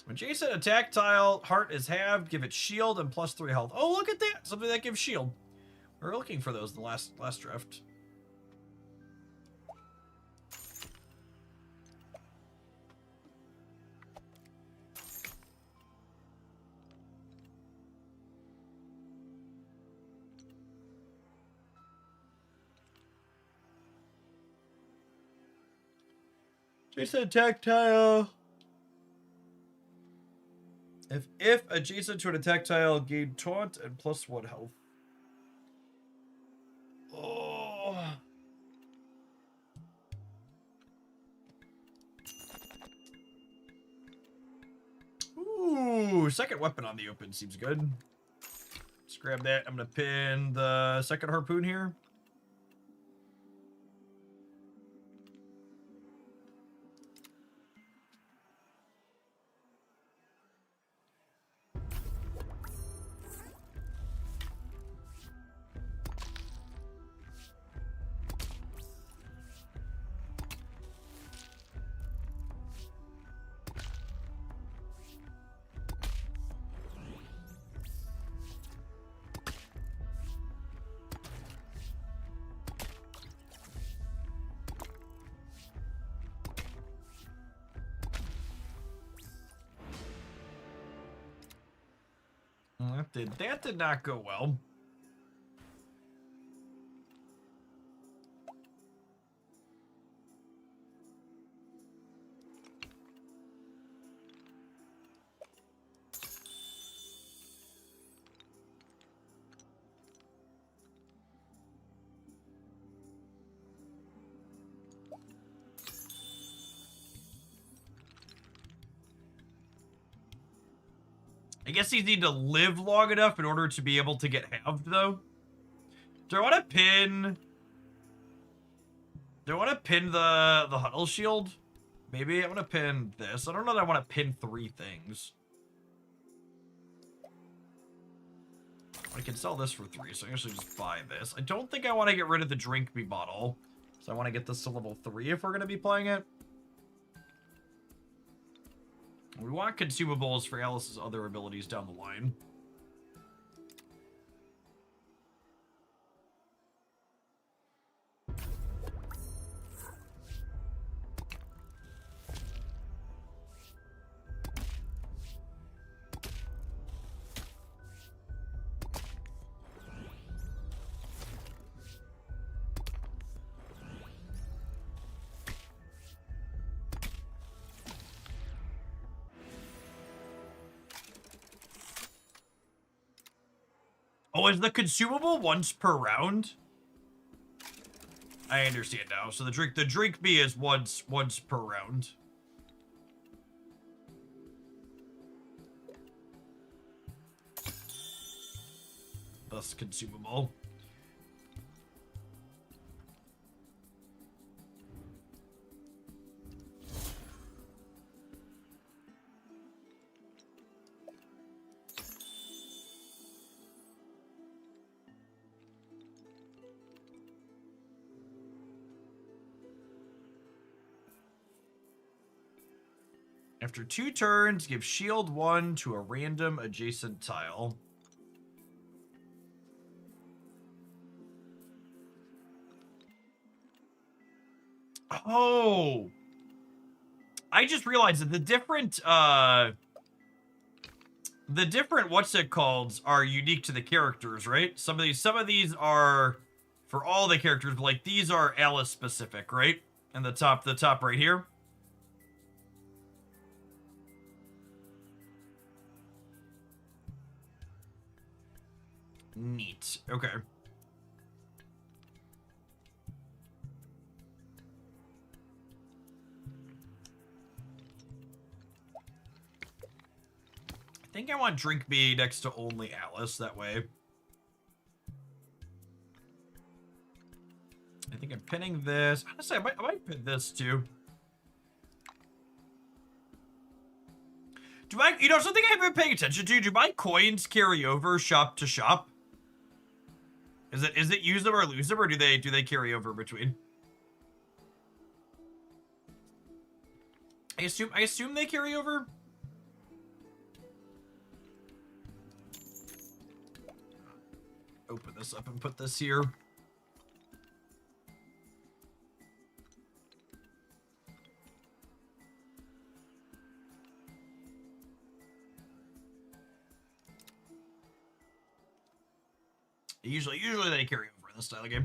When Jason attack tile, heart is halved, give it shield and plus 3 health. Oh, look at that. Something that gives shield. We were looking for those in the last draft. Jason attack tile. If adjacent to an attack tile, gain taunt and plus 1 health. Oh. Ooh, second weapon on the open seems good. Let's grab that. I'm gonna pin the second harpoon here. That did not go well. I guess these need to live long enough in order to be able to get halved, though. Do I want to pin... Do I want to pin the huddle shield? Maybe I want to pin this. I don't know that I want to pin 3 things. I can sell this for 3, so I actually just buy this. I don't think I want to get rid of the drink me bottle. So I want to get this to level 3 if we're going to be playing it. We want consumables for Alice's other abilities down the line. Oh, is the consumable once per round? I understand now. So the drink bee is once per round. Thus consumable. After 2 turns, give shield 1 to a random adjacent tile. Oh! I just realized that the different what's it called are unique to the characters, right? Some of these are for all the characters, but like these are Alice specific, right? And the top right here. Neat. Okay. I think I want Drink B next to only Alice, that way. I think I'm pinning this. Honestly, I might pin this too. Do I, something I haven't been paying attention to, do my coins carry over shop to shop? Is it use them or lose them, or do they carry over between? I assume they carry over. Open this up and put this here. Usually they carry over in this style of game.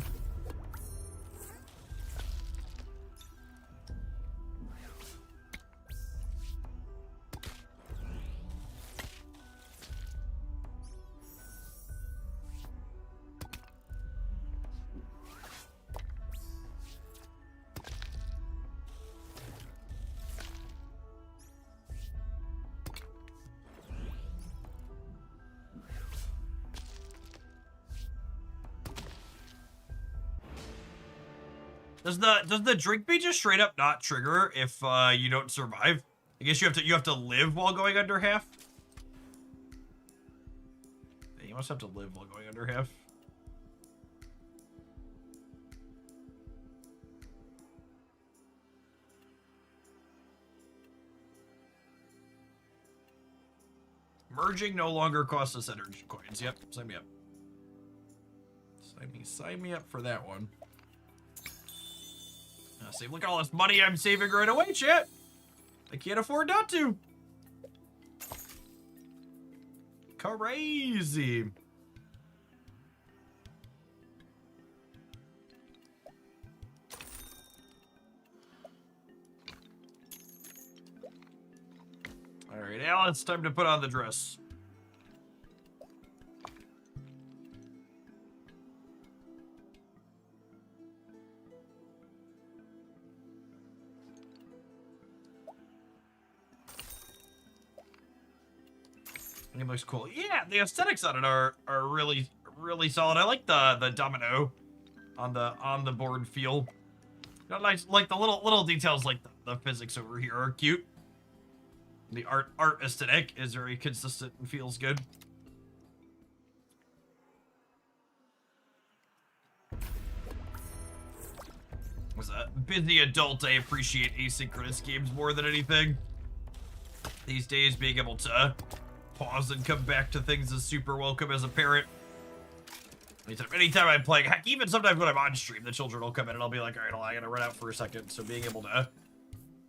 Does the drink bee just straight up not trigger if you don't survive? I guess you have to live while going under half. Yeah, you must have to live while going under half. Merging no longer costs us energy coins. Yep, sign me up. Sign me up for that one. Save, look at all this money I'm saving right away, chat. I can't afford not to. Crazy. All right, Al, it's time to put on the dress. It looks cool. Yeah, the aesthetics on it are really solid. I like the domino on the board feel. Got nice, like the little details, like the physics over here are cute. The art aesthetic is very consistent and feels good. As a busy adult, I appreciate asynchronous games more than anything. These days, being able to pause and come back to things is super welcome as a parent. Anytime I'm playing, heck, even sometimes when I'm on stream, the children will come in and I'll be like, all right, I gotta run out for a second. So being able to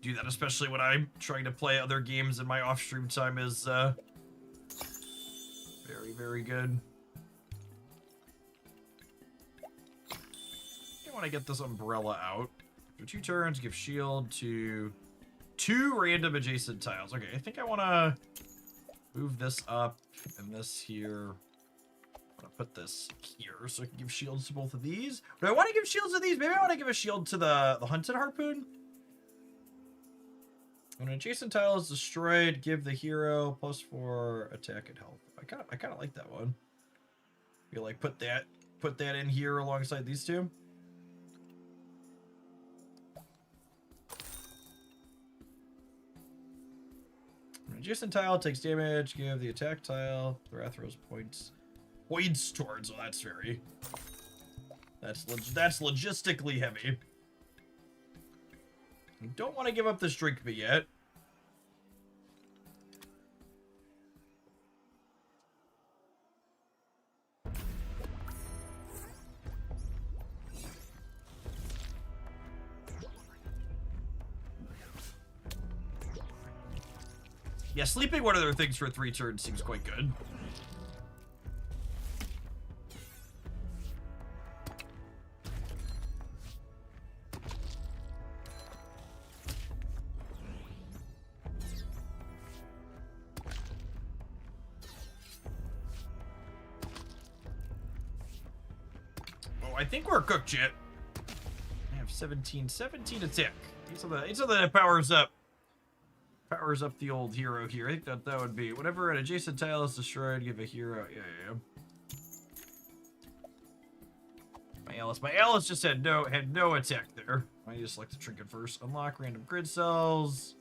do that, especially when I'm trying to play other games in my off-stream time, is very, very good. I want to get this umbrella out. For 2 turns, give shield to 2 random adjacent tiles. Okay, I think I want to move this up and this here. I'm gonna put this here so I can give shields to both of these. Do I want to give shields to these? Maybe I want to give a shield to the hunted harpoon. When an adjacent tile is destroyed, give the hero +4 attack and health. I kind of like that one. You like put that in here alongside these two. When an adjacent tile takes damage, give the attack tile the Rathros points towards. Well, that's very. That's logistically heavy. I don't want to give up this drink bee yet. Yeah, sleeping one of their things for 3 turns seems quite good. I think we're cooked yet. I have 17 attack. These are the that powers up the old hero here. I think that would be whenever an adjacent tile is destroyed, give a hero. Yeah. My Alice just had no attack there. I need to select the trinket first. Unlock random grid cells.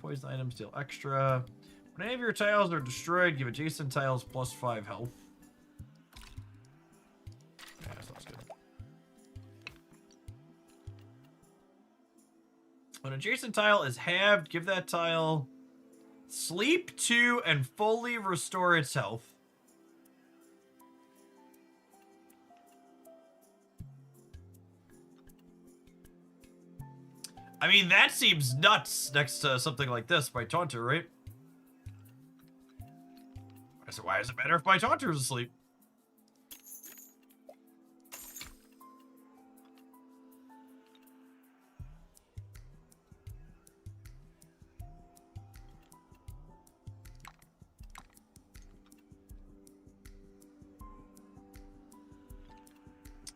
Poison items deal extra. When any of your tiles are destroyed, give adjacent tiles +5 health. Yeah, that sounds good. When adjacent tile is halved, give that tile sleep 2 and fully restore its health. I mean, that seems nuts next to something like this by Taunter, right? So why does it matter if my Taunter's asleep?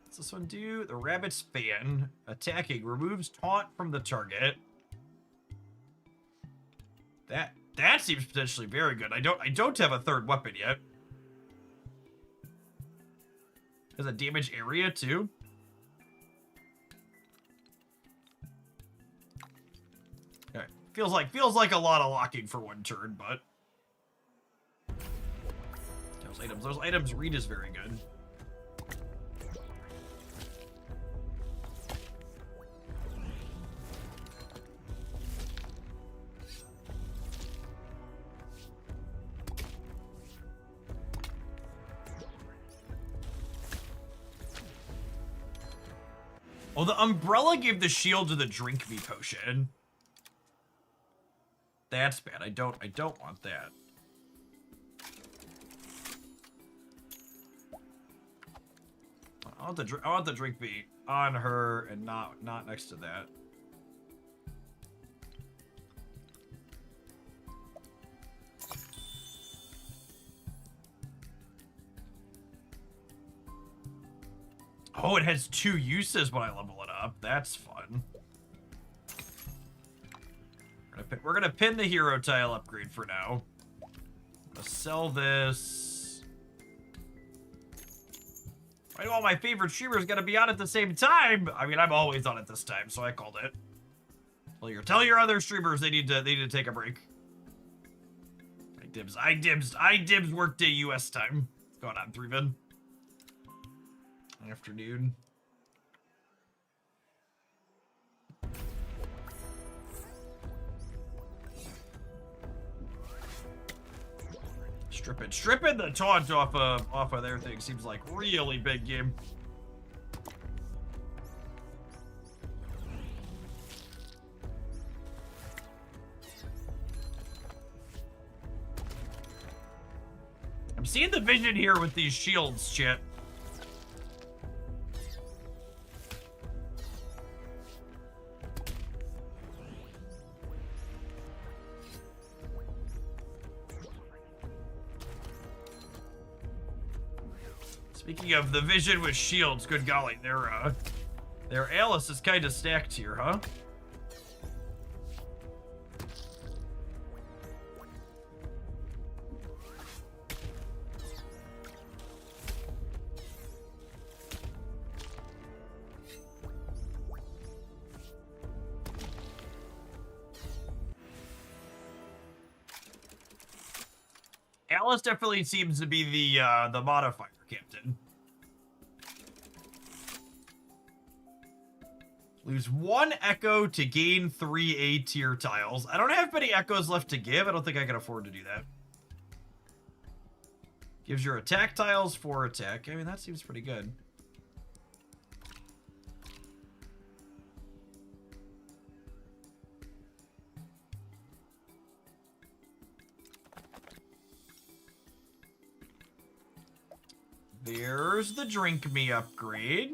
What's this one do? The rabbit's fan. Attacking. Removes taunt from the target. That seems potentially very good. I don't have a third weapon yet. Has a damage area too. Alright. Feels like a lot of locking for one turn, but those items read is very good. Oh, the umbrella gave the shield to the drink me potion. That's bad. I don't want that. I want the drink me on her and not next to that. Oh, it has 2 uses when I level it up. That's fun. We're gonna pin the hero tile upgrade for now. I'm gonna sell this. I know all my favorite streamers gonna be on at the same time. I mean, I'm always on at this time, so I called it. Well, tell your other streamers they need to take a break. I dibs workday US time. What's going on, 3ven? Afternoon. Stripping the taunt off of their thing seems like really big game. I'm seeing the vision here with these shields, chat. Speaking of the vision with shields, good golly, their Alice is kind of stacked here, huh? Alice definitely seems to be the modifier captain. Lose 1 echo to gain 3 A tier tiles. I don't have many echoes left to give. I don't think I can afford to do that. Gives your attack tiles 4 attack. I mean, that seems pretty good. There's the drink me upgrade.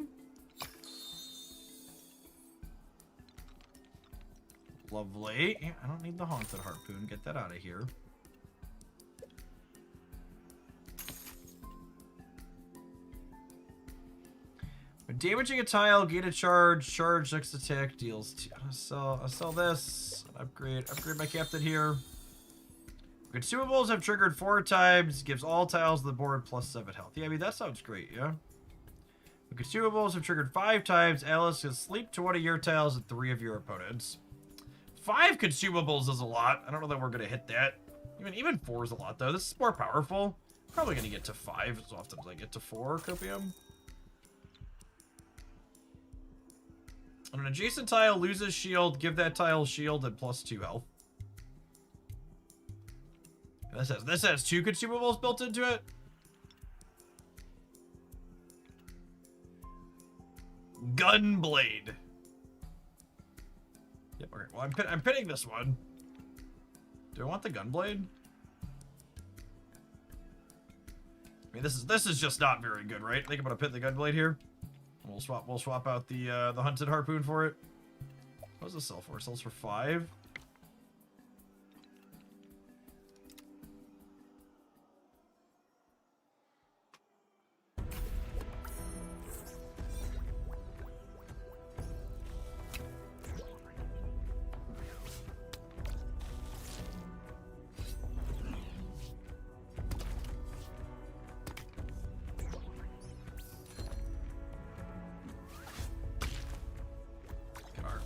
Lovely. Yeah, I don't need the haunted harpoon. Get that out of here. When damaging a tile, gain a charge. Charge next attack deals. I'll sell this. Upgrade my captain here. Consumables have triggered 4 times. Gives all tiles on the board plus 7 health. Yeah, I mean, that sounds great, yeah? The consumables have triggered 5 times. Alice can sleep to 1 of your tiles and 3 of your opponents. 5 consumables is a lot. I don't know that we're going to hit that. Even 4 is a lot, though. This is more powerful. Probably going to get to 5 as often as I get to 4 copium. On an adjacent tile, loses shield. Give that tile shield and plus 2 health. This has 2 consumables built into it. Gunblade. Yep. Okay. Well, I'm pitting this one. Do I want the gunblade? I mean, this is just not very good, right? I think I'm gonna pit the gunblade here. We'll swap out the hunted harpoon for it. What does this sell for? It sells for 5.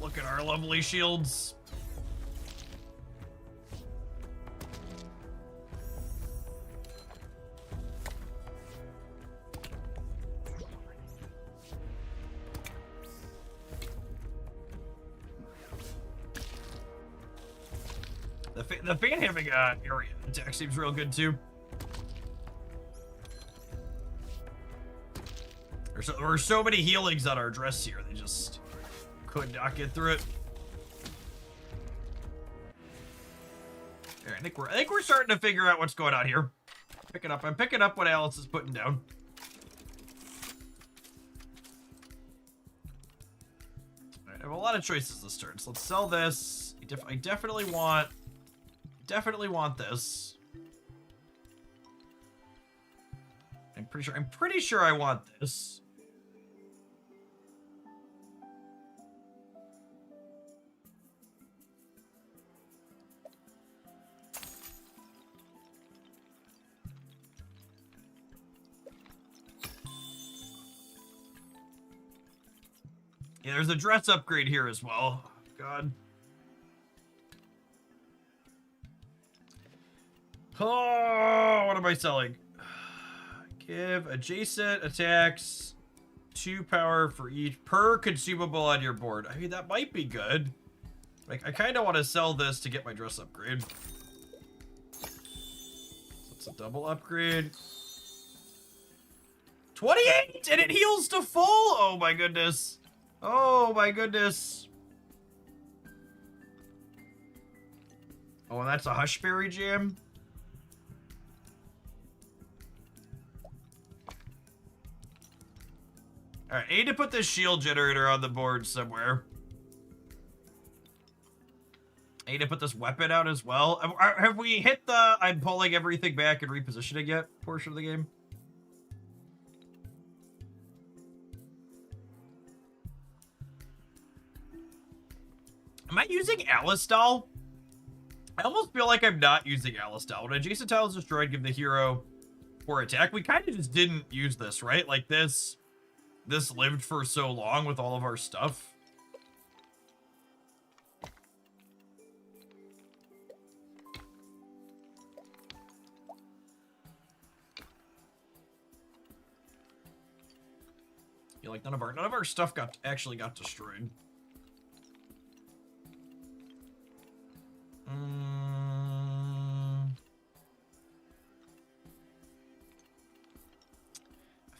Look at our lovely shields. The fan having area attack seems real good too. There were so many healings on our dress here. They just could not get through it. Here, I think we're starting to figure out what's going on here. I'm picking up what Alice is putting down. Alright, I have a lot of choices this turn, so let's sell this. I definitely want this. I'm pretty sure I want this. Yeah, there's a dress upgrade here as well. God. Oh, what am I selling? Give adjacent attacks 2 power for each per consumable on your board. I mean, that might be good. Like, I kind of want to sell this to get my dress upgrade. So it's a double upgrade. 28! And it heals to full! Oh my goodness. Oh my goodness. Oh, and that's a Hushberry Jam? Alright, I need to put this shield generator on the board somewhere. I need to put this weapon out as well. Have we hit the I'm pulling everything back and repositioning yet portion of the game? Am I using Alistal? I almost feel like I'm not using Alistal. When adjacent tile is destroyed, give the hero 4 attack. We kind of just didn't use this, right? Like this lived for so long with all of our stuff. Yeah, like none of our stuff actually got destroyed. I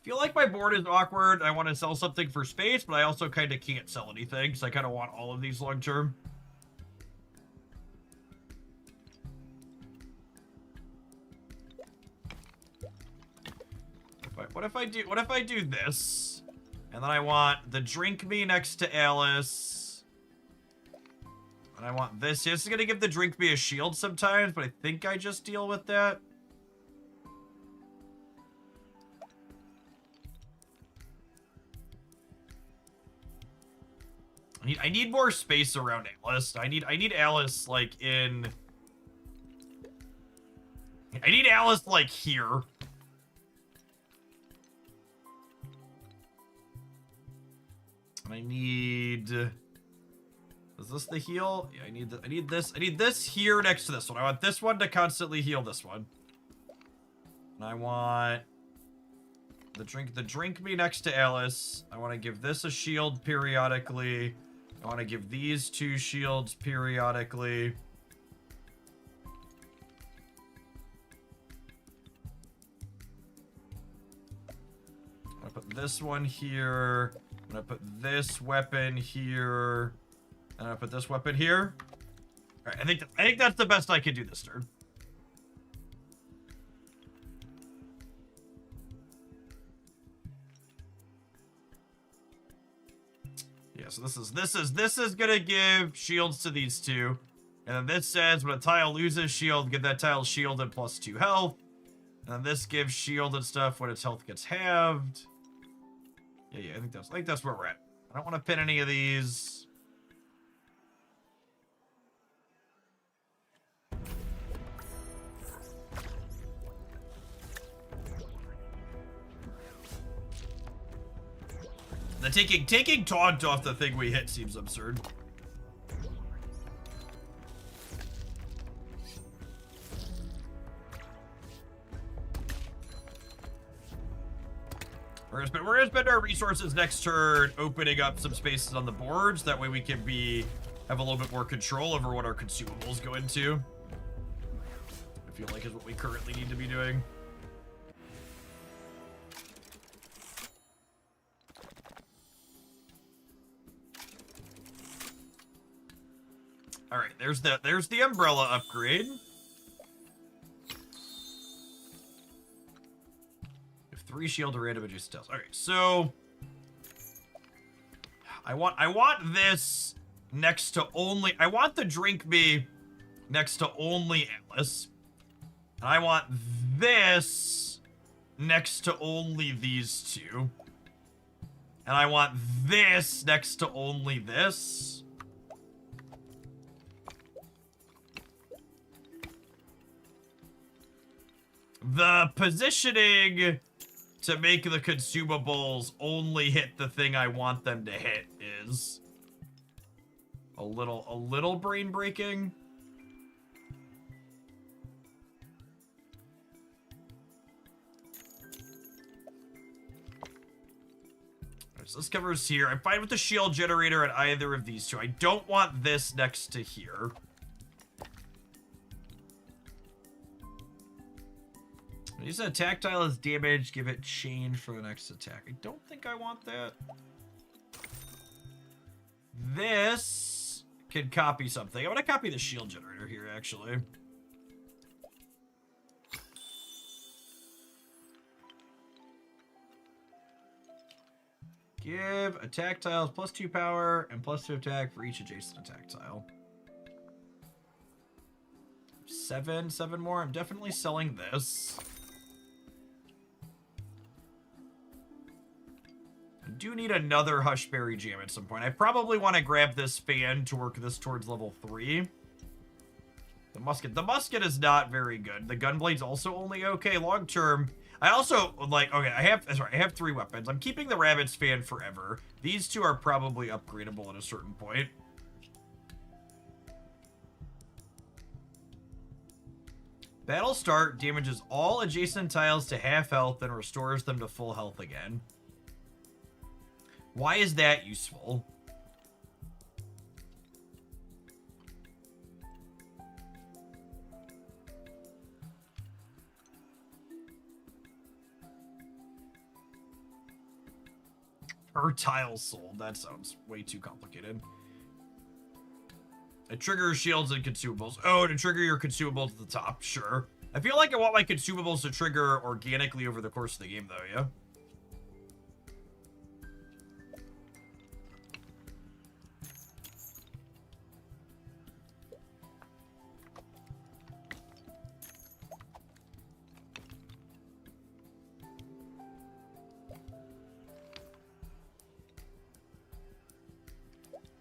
feel like my board is awkward. I want to sell something for space, but I also kind of can't sell anything, because I kind of want all of these long term. What if I do this? And then I want the drink me next to Alice. And I want this. This is gonna give the drink me a shield sometimes, but I think I just deal with that. I need more space around Alice. I need Alice like in. I need Alice like here. I need. Is this the heal? Yeah, I need this here next to this one. I want this one to constantly heal this one. And I want the drink me next to Alice. I want to give this a shield periodically. I want to give these 2 shields periodically. I'm gonna put this one here. I'm gonna put this weapon here. And I put this weapon here. All right, I think that's the best I can do this turn. Yeah, so this is gonna give shields to these 2. And then this says when a tile loses shield, give that tile shield and +2 health. And then this gives shield and stuff when its health gets halved. Yeah, I think that's where we're at. I don't want to pin any of these. The taking taunt off the thing we hit seems absurd. We're gonna spend our resources next turn opening up some spaces on the boards. That way we can have a little bit more control over what our consumables go into. I feel like is what we currently need to be doing. All right, there's the umbrella upgrade. If 3 shield or random adjacent tiles. All right, so I want this next to only. I want the drink me next to only Alice, and I want this next to only these 2, and I want this next to only this. The positioning to make the consumables only hit the thing I want them to hit is a little brain breaking. Alright, so this covers here. I'm fine with the shield generator at either of these 2. I don't want this next to here. Use an attack tile as damage, give it change for the next attack. I don't think I want that. This can copy something. I'm gonna copy the shield generator here, actually. Give attack tiles +2 power and +2 attack for each adjacent attack tile. 7 more. I'm definitely selling this. do need another Hushberry Jam at some point. I probably want to grab this fan to work this towards level 3. The musket is not very good. The gunblade's also only okay long term. I also, like, okay, I have 3 weapons. I'm keeping the rabbit's fan forever. These 2 are probably upgradable at a certain point. Battle start damages all adjacent tiles to half health and restores them to full health again. Why is that useful? Per tile sold. That sounds way too complicated. It triggers shields and consumables. Oh, to trigger your consumables at the top. Sure. I feel like I want my consumables to trigger organically over the course of the game, though, yeah?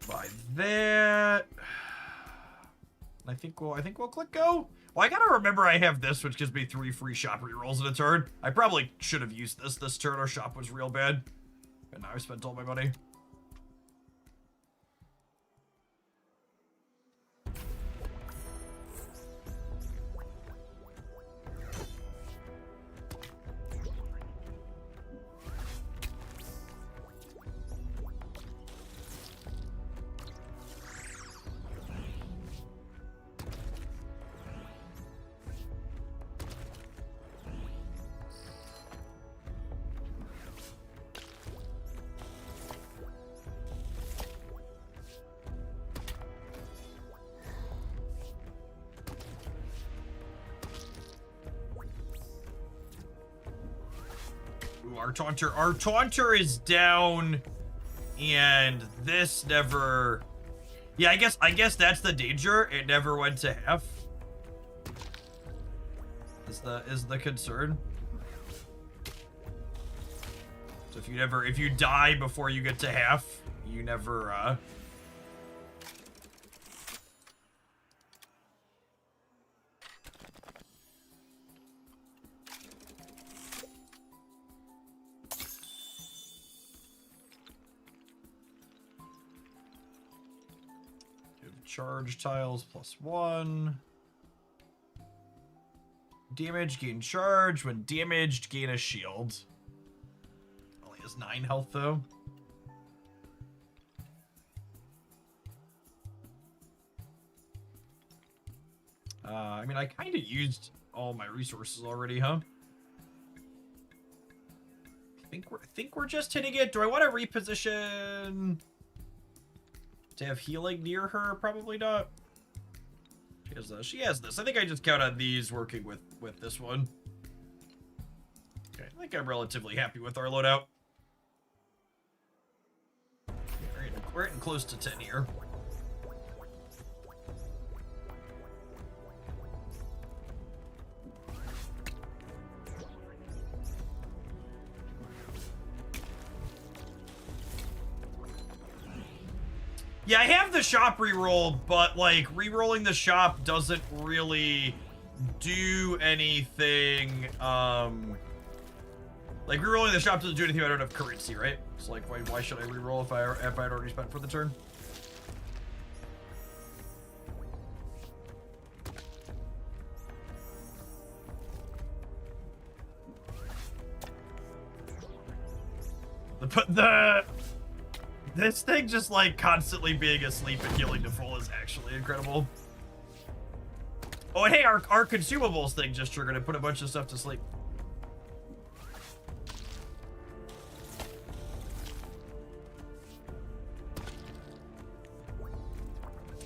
By that, I think we'll click go. Well, I gotta remember I have this, which gives me 3 free shop rerolls in a turn. I probably should have used this turn. Our shop was real bad, and now I spent all my money. Ooh, our taunter is down, and this never. Yeah, I guess that's the danger. It never went to half. Is the concern. So if you die before you get to half, you never charge tiles +1. Damage, gain charge. When damaged, gain a shield. Only has 9 health, though. I mean, I kind of used all my resources already, huh? I think we're just hitting it. Do I want to reposition to have healing near her? Probably not. She has this. I think I just count on these working with this one. Okay, I think I'm relatively happy with our loadout. We're getting close to 10 here. Yeah, I have the shop reroll, but like rerolling the shop doesn't really do anything. Like rerolling the shop doesn't do anything if I don't have currency, right? So like, why should I reroll if I'd already spent for the turn? This thing just like constantly being asleep and healing to full is actually incredible. Oh, and hey, our consumables thing just triggered and put a bunch of stuff to sleep.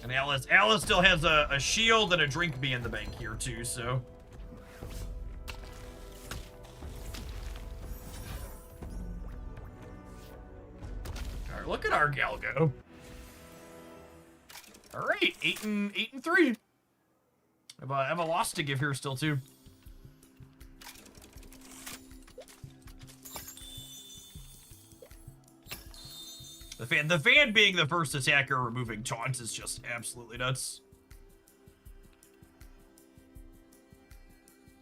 And Alice still has a shield and a drink bee in the bank here too, so. Look at our gal go. All right, 8 and 3. I have a loss to give here still too. The fan being the first attacker removing taunts is just absolutely nuts.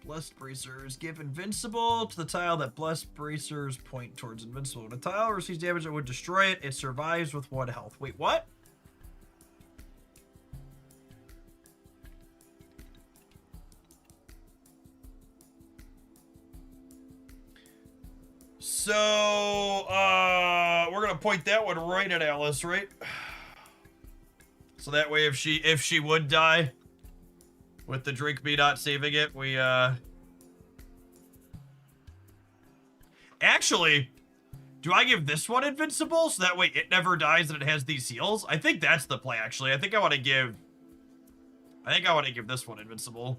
Blessed Bracers give invincible to the tile that Blessed Bracers point towards invincible. When a tile receives damage that would destroy it, it survives with 1 health. Wait, what? So, we're gonna point that one right at Alice, right? So that way, if she would die, with the drink me not saving it, we, Actually, do I give this one invincible, so that way it never dies and it has these heals? I think that's the play, actually. I think I want to give this one invincible.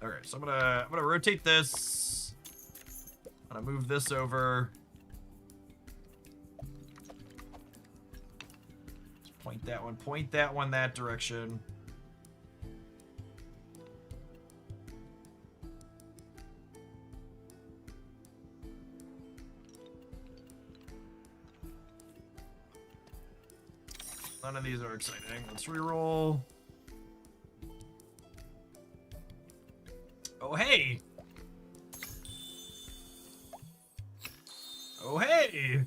Okay, so I'm gonna rotate this. I'm gonna move this over. Just point that one that direction. None of these are exciting. Let's reroll. Oh, hey! Oh, hey!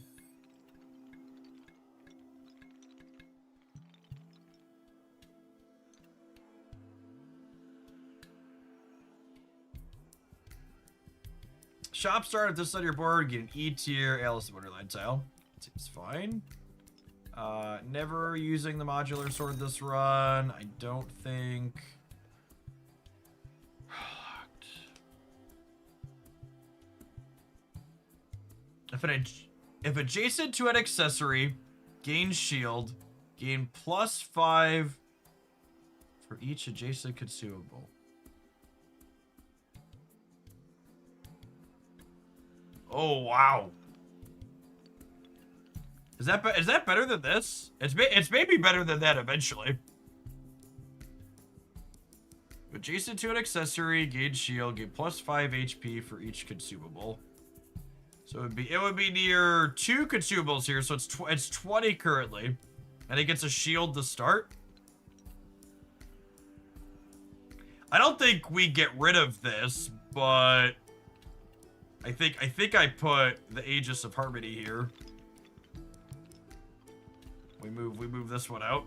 Shop start at this side of your board. Get an E tier Alice in Wonderland tile. Seems fine. Never using the modular sword this run. I don't think. If adjacent to an accessory gains shield, gain +5 for each adjacent consumable. Oh wow. Is that better than this? It's maybe better than that eventually. Adjacent to an accessory, gain shield, gain +5 HP for each consumable. So it would be near 2 consumables here, so it's 20 currently, and it gets a shield to start. I don't think we get rid of this, but I think I put the Aegis of Harmony here. We move this one out.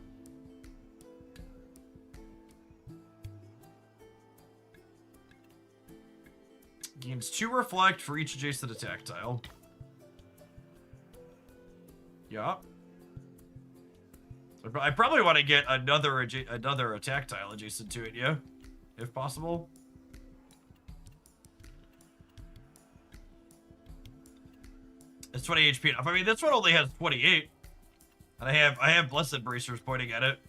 Gains 2 reflect for each adjacent attack tile. Yup. I probably want to get another attack tile adjacent to it, yeah, if possible. It's 20 HP enough. I mean, this one only has 28. And I have Blessed Bracers pointing at it.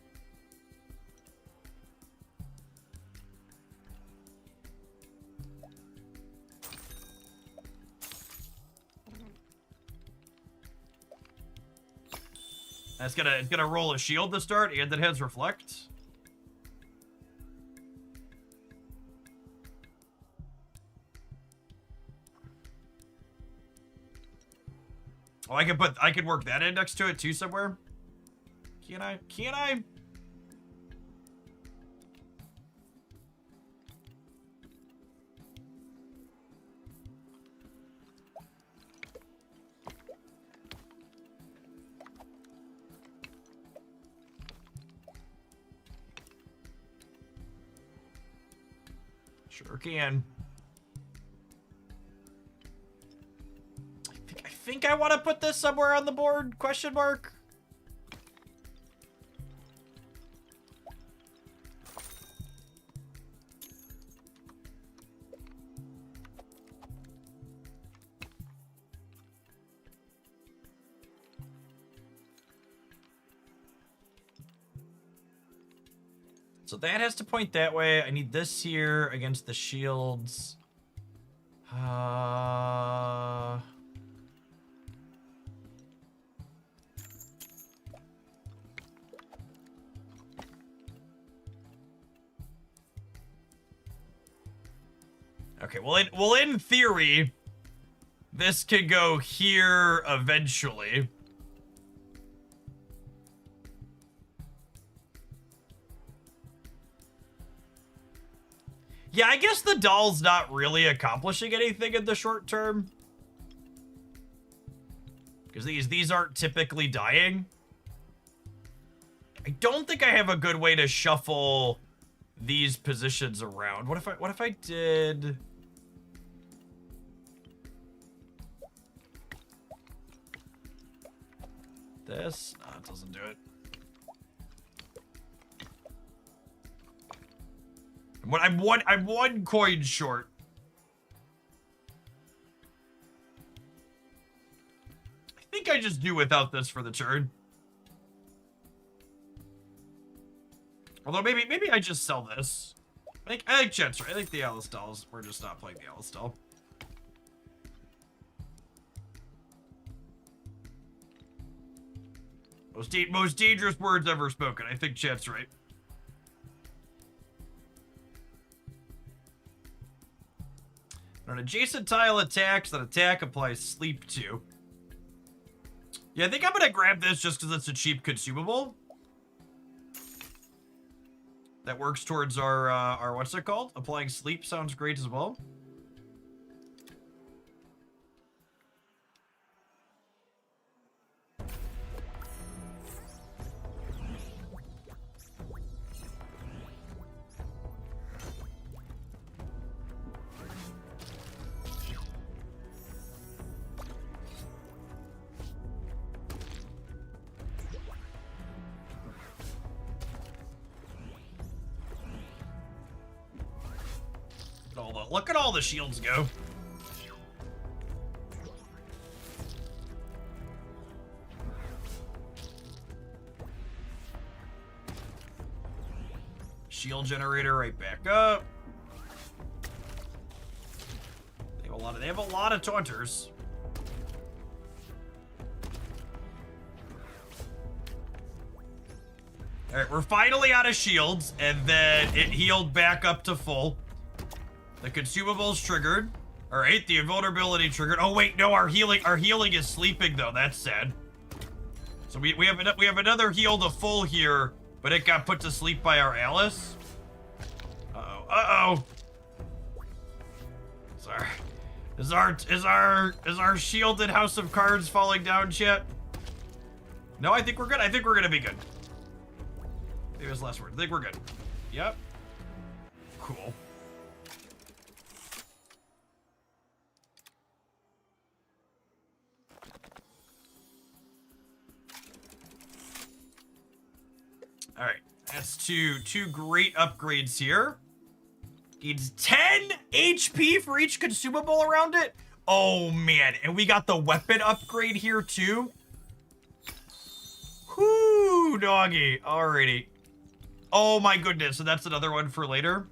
And it's gonna roll a shield to start, and it has reflect. Oh, I can work that index to it too somewhere. Can I? Can I? Sure can. I think I want to put this somewhere on the board, question mark. So that has to point that way. I need this here against the shields. Okay, well in theory, This can go here eventually. Yeah, I guess the doll's not really accomplishing anything in the short term. Because these aren't typically dying. I don't think I have a good way to shuffle these positions around. What if I did this? No, it doesn't do it. I'm one coin short. I think I just do without this for the turn. Although maybe I just sell this. I think Chet's right. I think the Alice dolls. We're just not playing the Alice doll. Most dangerous words ever spoken. I think Chet's right. An adjacent tile attacks, that attack applies sleep to. Yeah, I think I'm gonna grab this just because it's a cheap consumable. That works towards our what's it called? Applying sleep sounds great as well. Look at all the shields go. Shield generator right back up. They have a lot of taunters. All right, we're finally out of shields, and then it healed back up to full. The consumables triggered. All right, the invulnerability triggered. Oh wait, no, our healing is sleeping though. That's sad. So we have another heal to full here, but it got put to sleep by our Alice. Uh-oh. Sorry. Is our shielded House of Cards falling down yet? No, I think we're good. I think we're gonna be good. Maybe that's the last word. I think we're good. Yep. Cool. All right, that's two great upgrades here. Needs 10 HP for each consumable around it. Oh man, and we got the weapon upgrade here too. Whoo, doggy. Alrighty. Oh my goodness, so that's another one for later.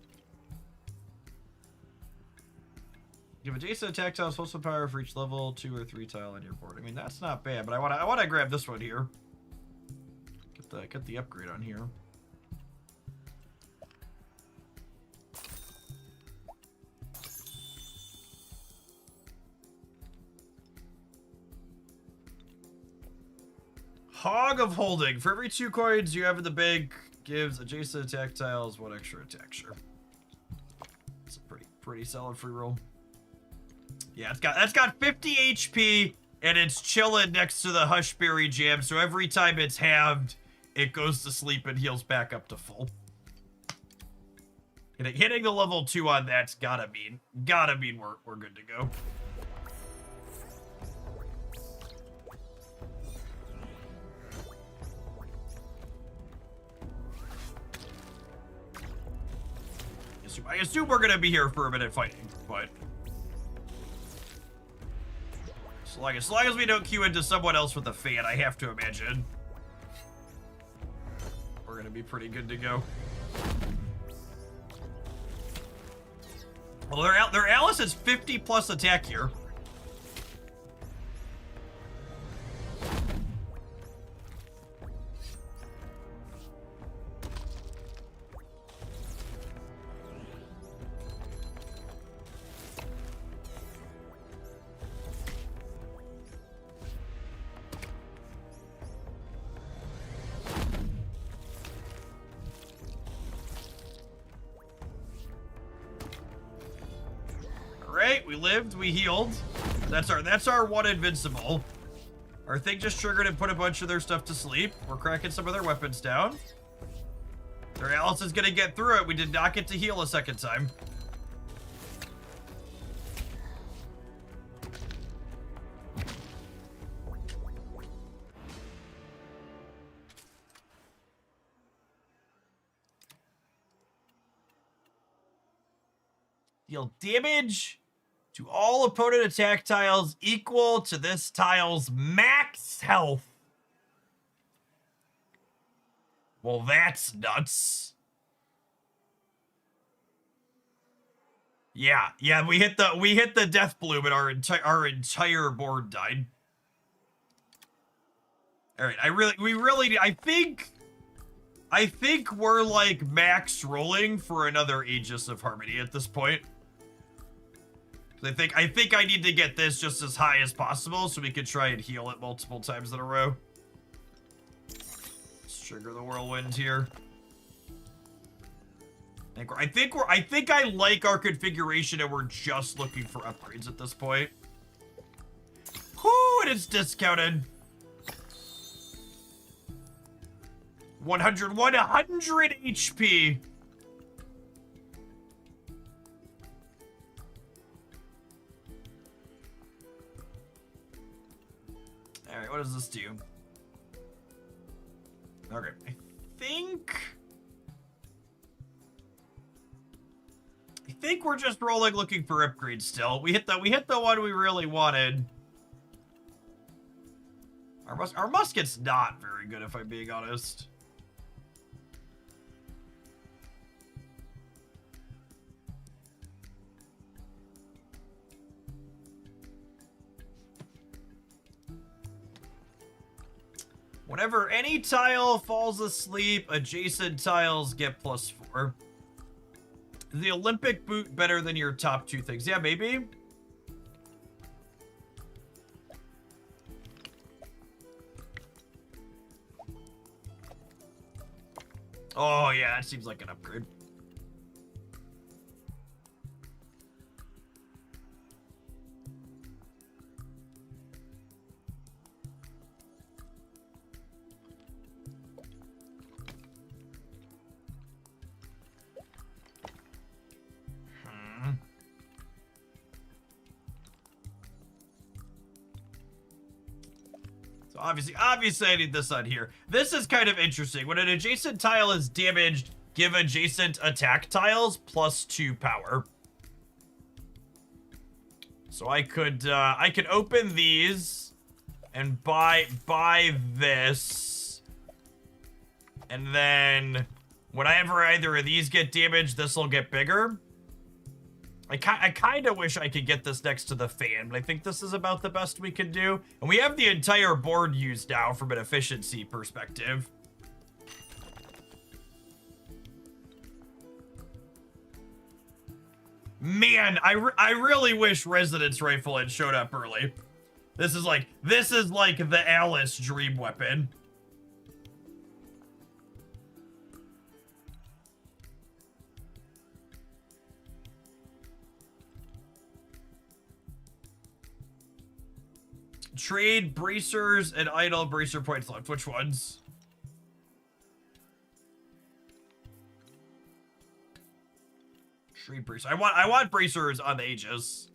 Give adjacent attack tiles plus power for each level 2 or 3 tile on your board. I mean, that's not bad, but I wanna grab this one here. Get the upgrade on here. Hog of Holding. For every 2 coins you have in the bank, gives adjacent attack tiles 1 extra attack. Sure. It's a pretty solid free roll. Yeah, that's got 50 HP, and it's chilling next to the Hushberry Jam, so every time it's halved, it goes to sleep and heals back up to full. Hitting the level 2 on that's gotta mean we're good to go. I assume we're gonna be here for a minute fighting, but as long as we don't queue into someone else with a fan, I have to imagine we're gonna be pretty good to go. Well, their Alice is 50 plus attack here. We lived, we healed. That's our one invincible. Our thing just triggered and put a bunch of their stuff to sleep. We're cracking some of their weapons down. Their Alice is gonna get through it. We did not get to heal a second time. Deal damage to all opponent attack tiles equal to this tile's max health. Well, that's nuts. Yeah, we hit the death bloom and our entire board died. All right, I think we're like max rolling for another Aegis of Harmony at this point. I think I need to get this just as high as possible so we can try and heal it multiple times in a row. Let's trigger the whirlwind here. I think I like our configuration and we're just looking for upgrades at this point. Whoo, and it's discounted. 100 HP. All right, what does this do? Okay, I think we're just rolling looking for upgrades still. We hit the one we really wanted. Our musket's not very good, if I'm being honest. Whenever any tile falls asleep, adjacent tiles get +4. Is the Olympic boot better than your top two things? Yeah, maybe. Oh, yeah, that seems like an upgrade. Obviously I need this on here. This is kind of interesting. When an adjacent tile is damaged, give adjacent attack tiles +2 power. So I could open these and buy this. And then whenever either of these get damaged, this will get bigger. I kind of wish I could get this next to the fan, but I think this is about the best we can do. And we have the entire board used now from an efficiency perspective. Man, I really wish Resonance Rifle had showed up early. This is like the Alice dream weapon. Trade bracers and idle bracer points left. Which ones? Trade bracer. I want bracers on the Aegis.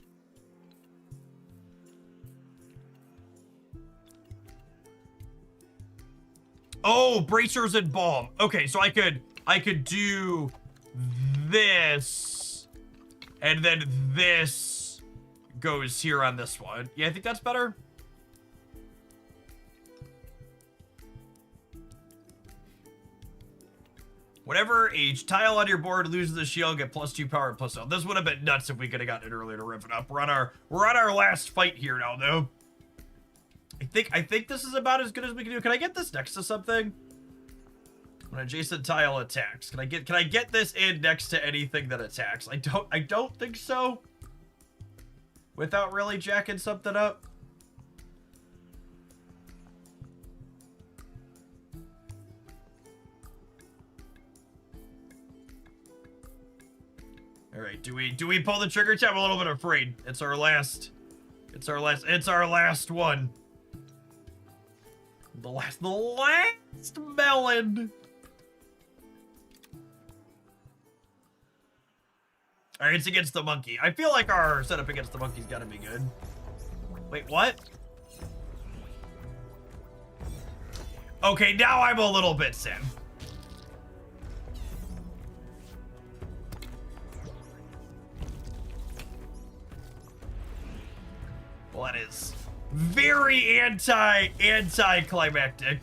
Oh, bracers and balm. Okay, so I could do this, and then this goes here on this one. Yeah, I think that's better. Whenever a tile on your board loses a shield, get +2 power and +0. This would have been nuts if we could have gotten it earlier to rip it up. We're on our last fight here now, though. I think this is about as good as we can do. Can I get this next to something? When adjacent tile attacks, can I get this in next to anything that attacks? I don't think so. Without really jacking something up. All right, Do we pull the trigger? I'm a little bit afraid. It's our last one. The last melon. Alright, it's against the monkey. I feel like our setup against the monkey's gotta be good. Wait, what? Okay, now I'm a little bit sad. Well, that is very anticlimactic.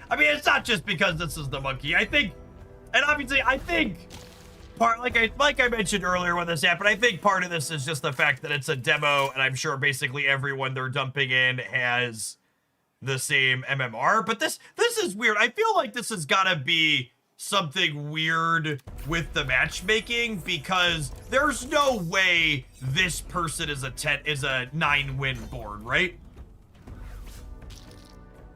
I mean, it's not just because this is the monkey. I think, and obviously, I think like I mentioned earlier when this happened, I think part of this is just the fact that it's a demo, and I'm sure basically everyone they're dumping in has the same MMR. But this is weird. I feel like this has got to be something weird with the matchmaking, because there's no way this person is a 9-win board, right?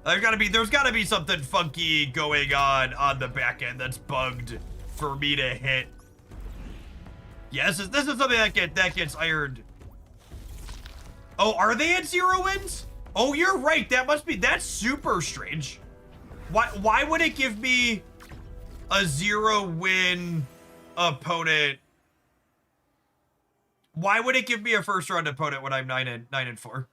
There's gotta be something funky going on the back end that's bugged for me to hit. Yeah, this is something that gets ironed. Oh, are they at 0 wins? Oh, you're right. That's super strange. Why would it give me a 0-win opponent? Why would it give me a first-round opponent when I'm 9-4?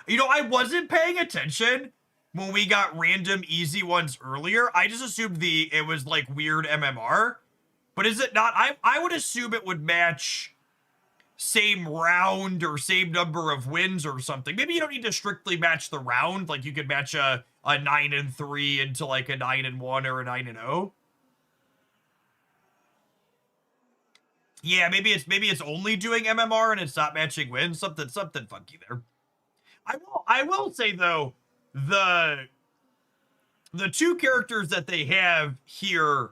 You know, I wasn't paying attention when we got random easy ones earlier. I just assumed it was like weird MMR. But is it not? I would assume it would match same round or same number of wins or something. Maybe you don't need to strictly match the round. Like you could match a 9-3 into like a 9-1 or a 9-0. Yeah, maybe it's only doing MMR and it's not matching wins. Something funky there. I will say though, the two characters that they have here,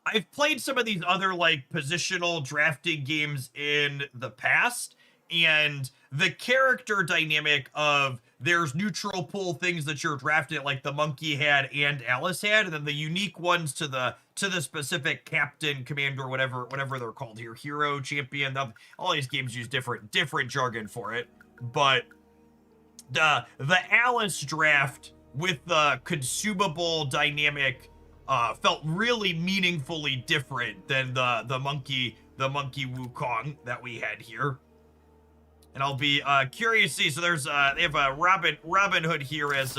I've played some of these other like positional drafting games in the past, and the character dynamic of there's neutral pool things that you're drafting, like the monkey had and Alice had, and then the unique ones to the specific captain, commander, whatever they're called here, hero, champion. All these games use different jargon for it, but the Alice draft with the consumable dynamic felt really meaningfully different than the monkey Wukong that we had here. And I'll be curious to see. So there's they have a Robin Hood here as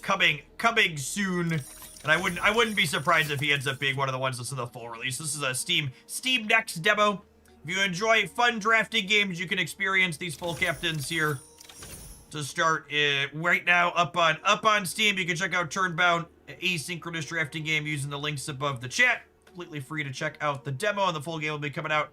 coming soon, and I wouldn't be surprised if he ends up being one of the ones that's in the full release. This is a Steam Next demo. If you enjoy fun drafting games, you can experience these full captains here to start right now up on Steam. You can check out Turnbound, asynchronous drafting game, using the links above the chat. Completely free to check out the demo, and the full game will be coming out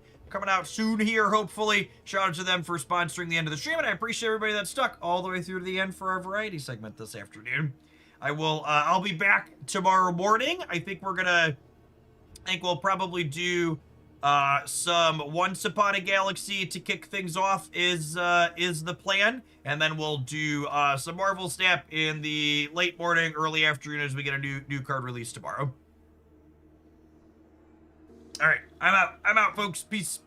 soon here, hopefully. Shout out to them for sponsoring the end of the stream, and I appreciate everybody that stuck all the way through to the end for our variety segment this afternoon. I'll be back tomorrow morning. I think we'll probably do some Once Upon a Galaxy to kick things off is the plan, and then we'll do some Marvel Snap in the late morning, early afternoon as we get a new card release tomorrow. All right, I'm out, folks. Peace.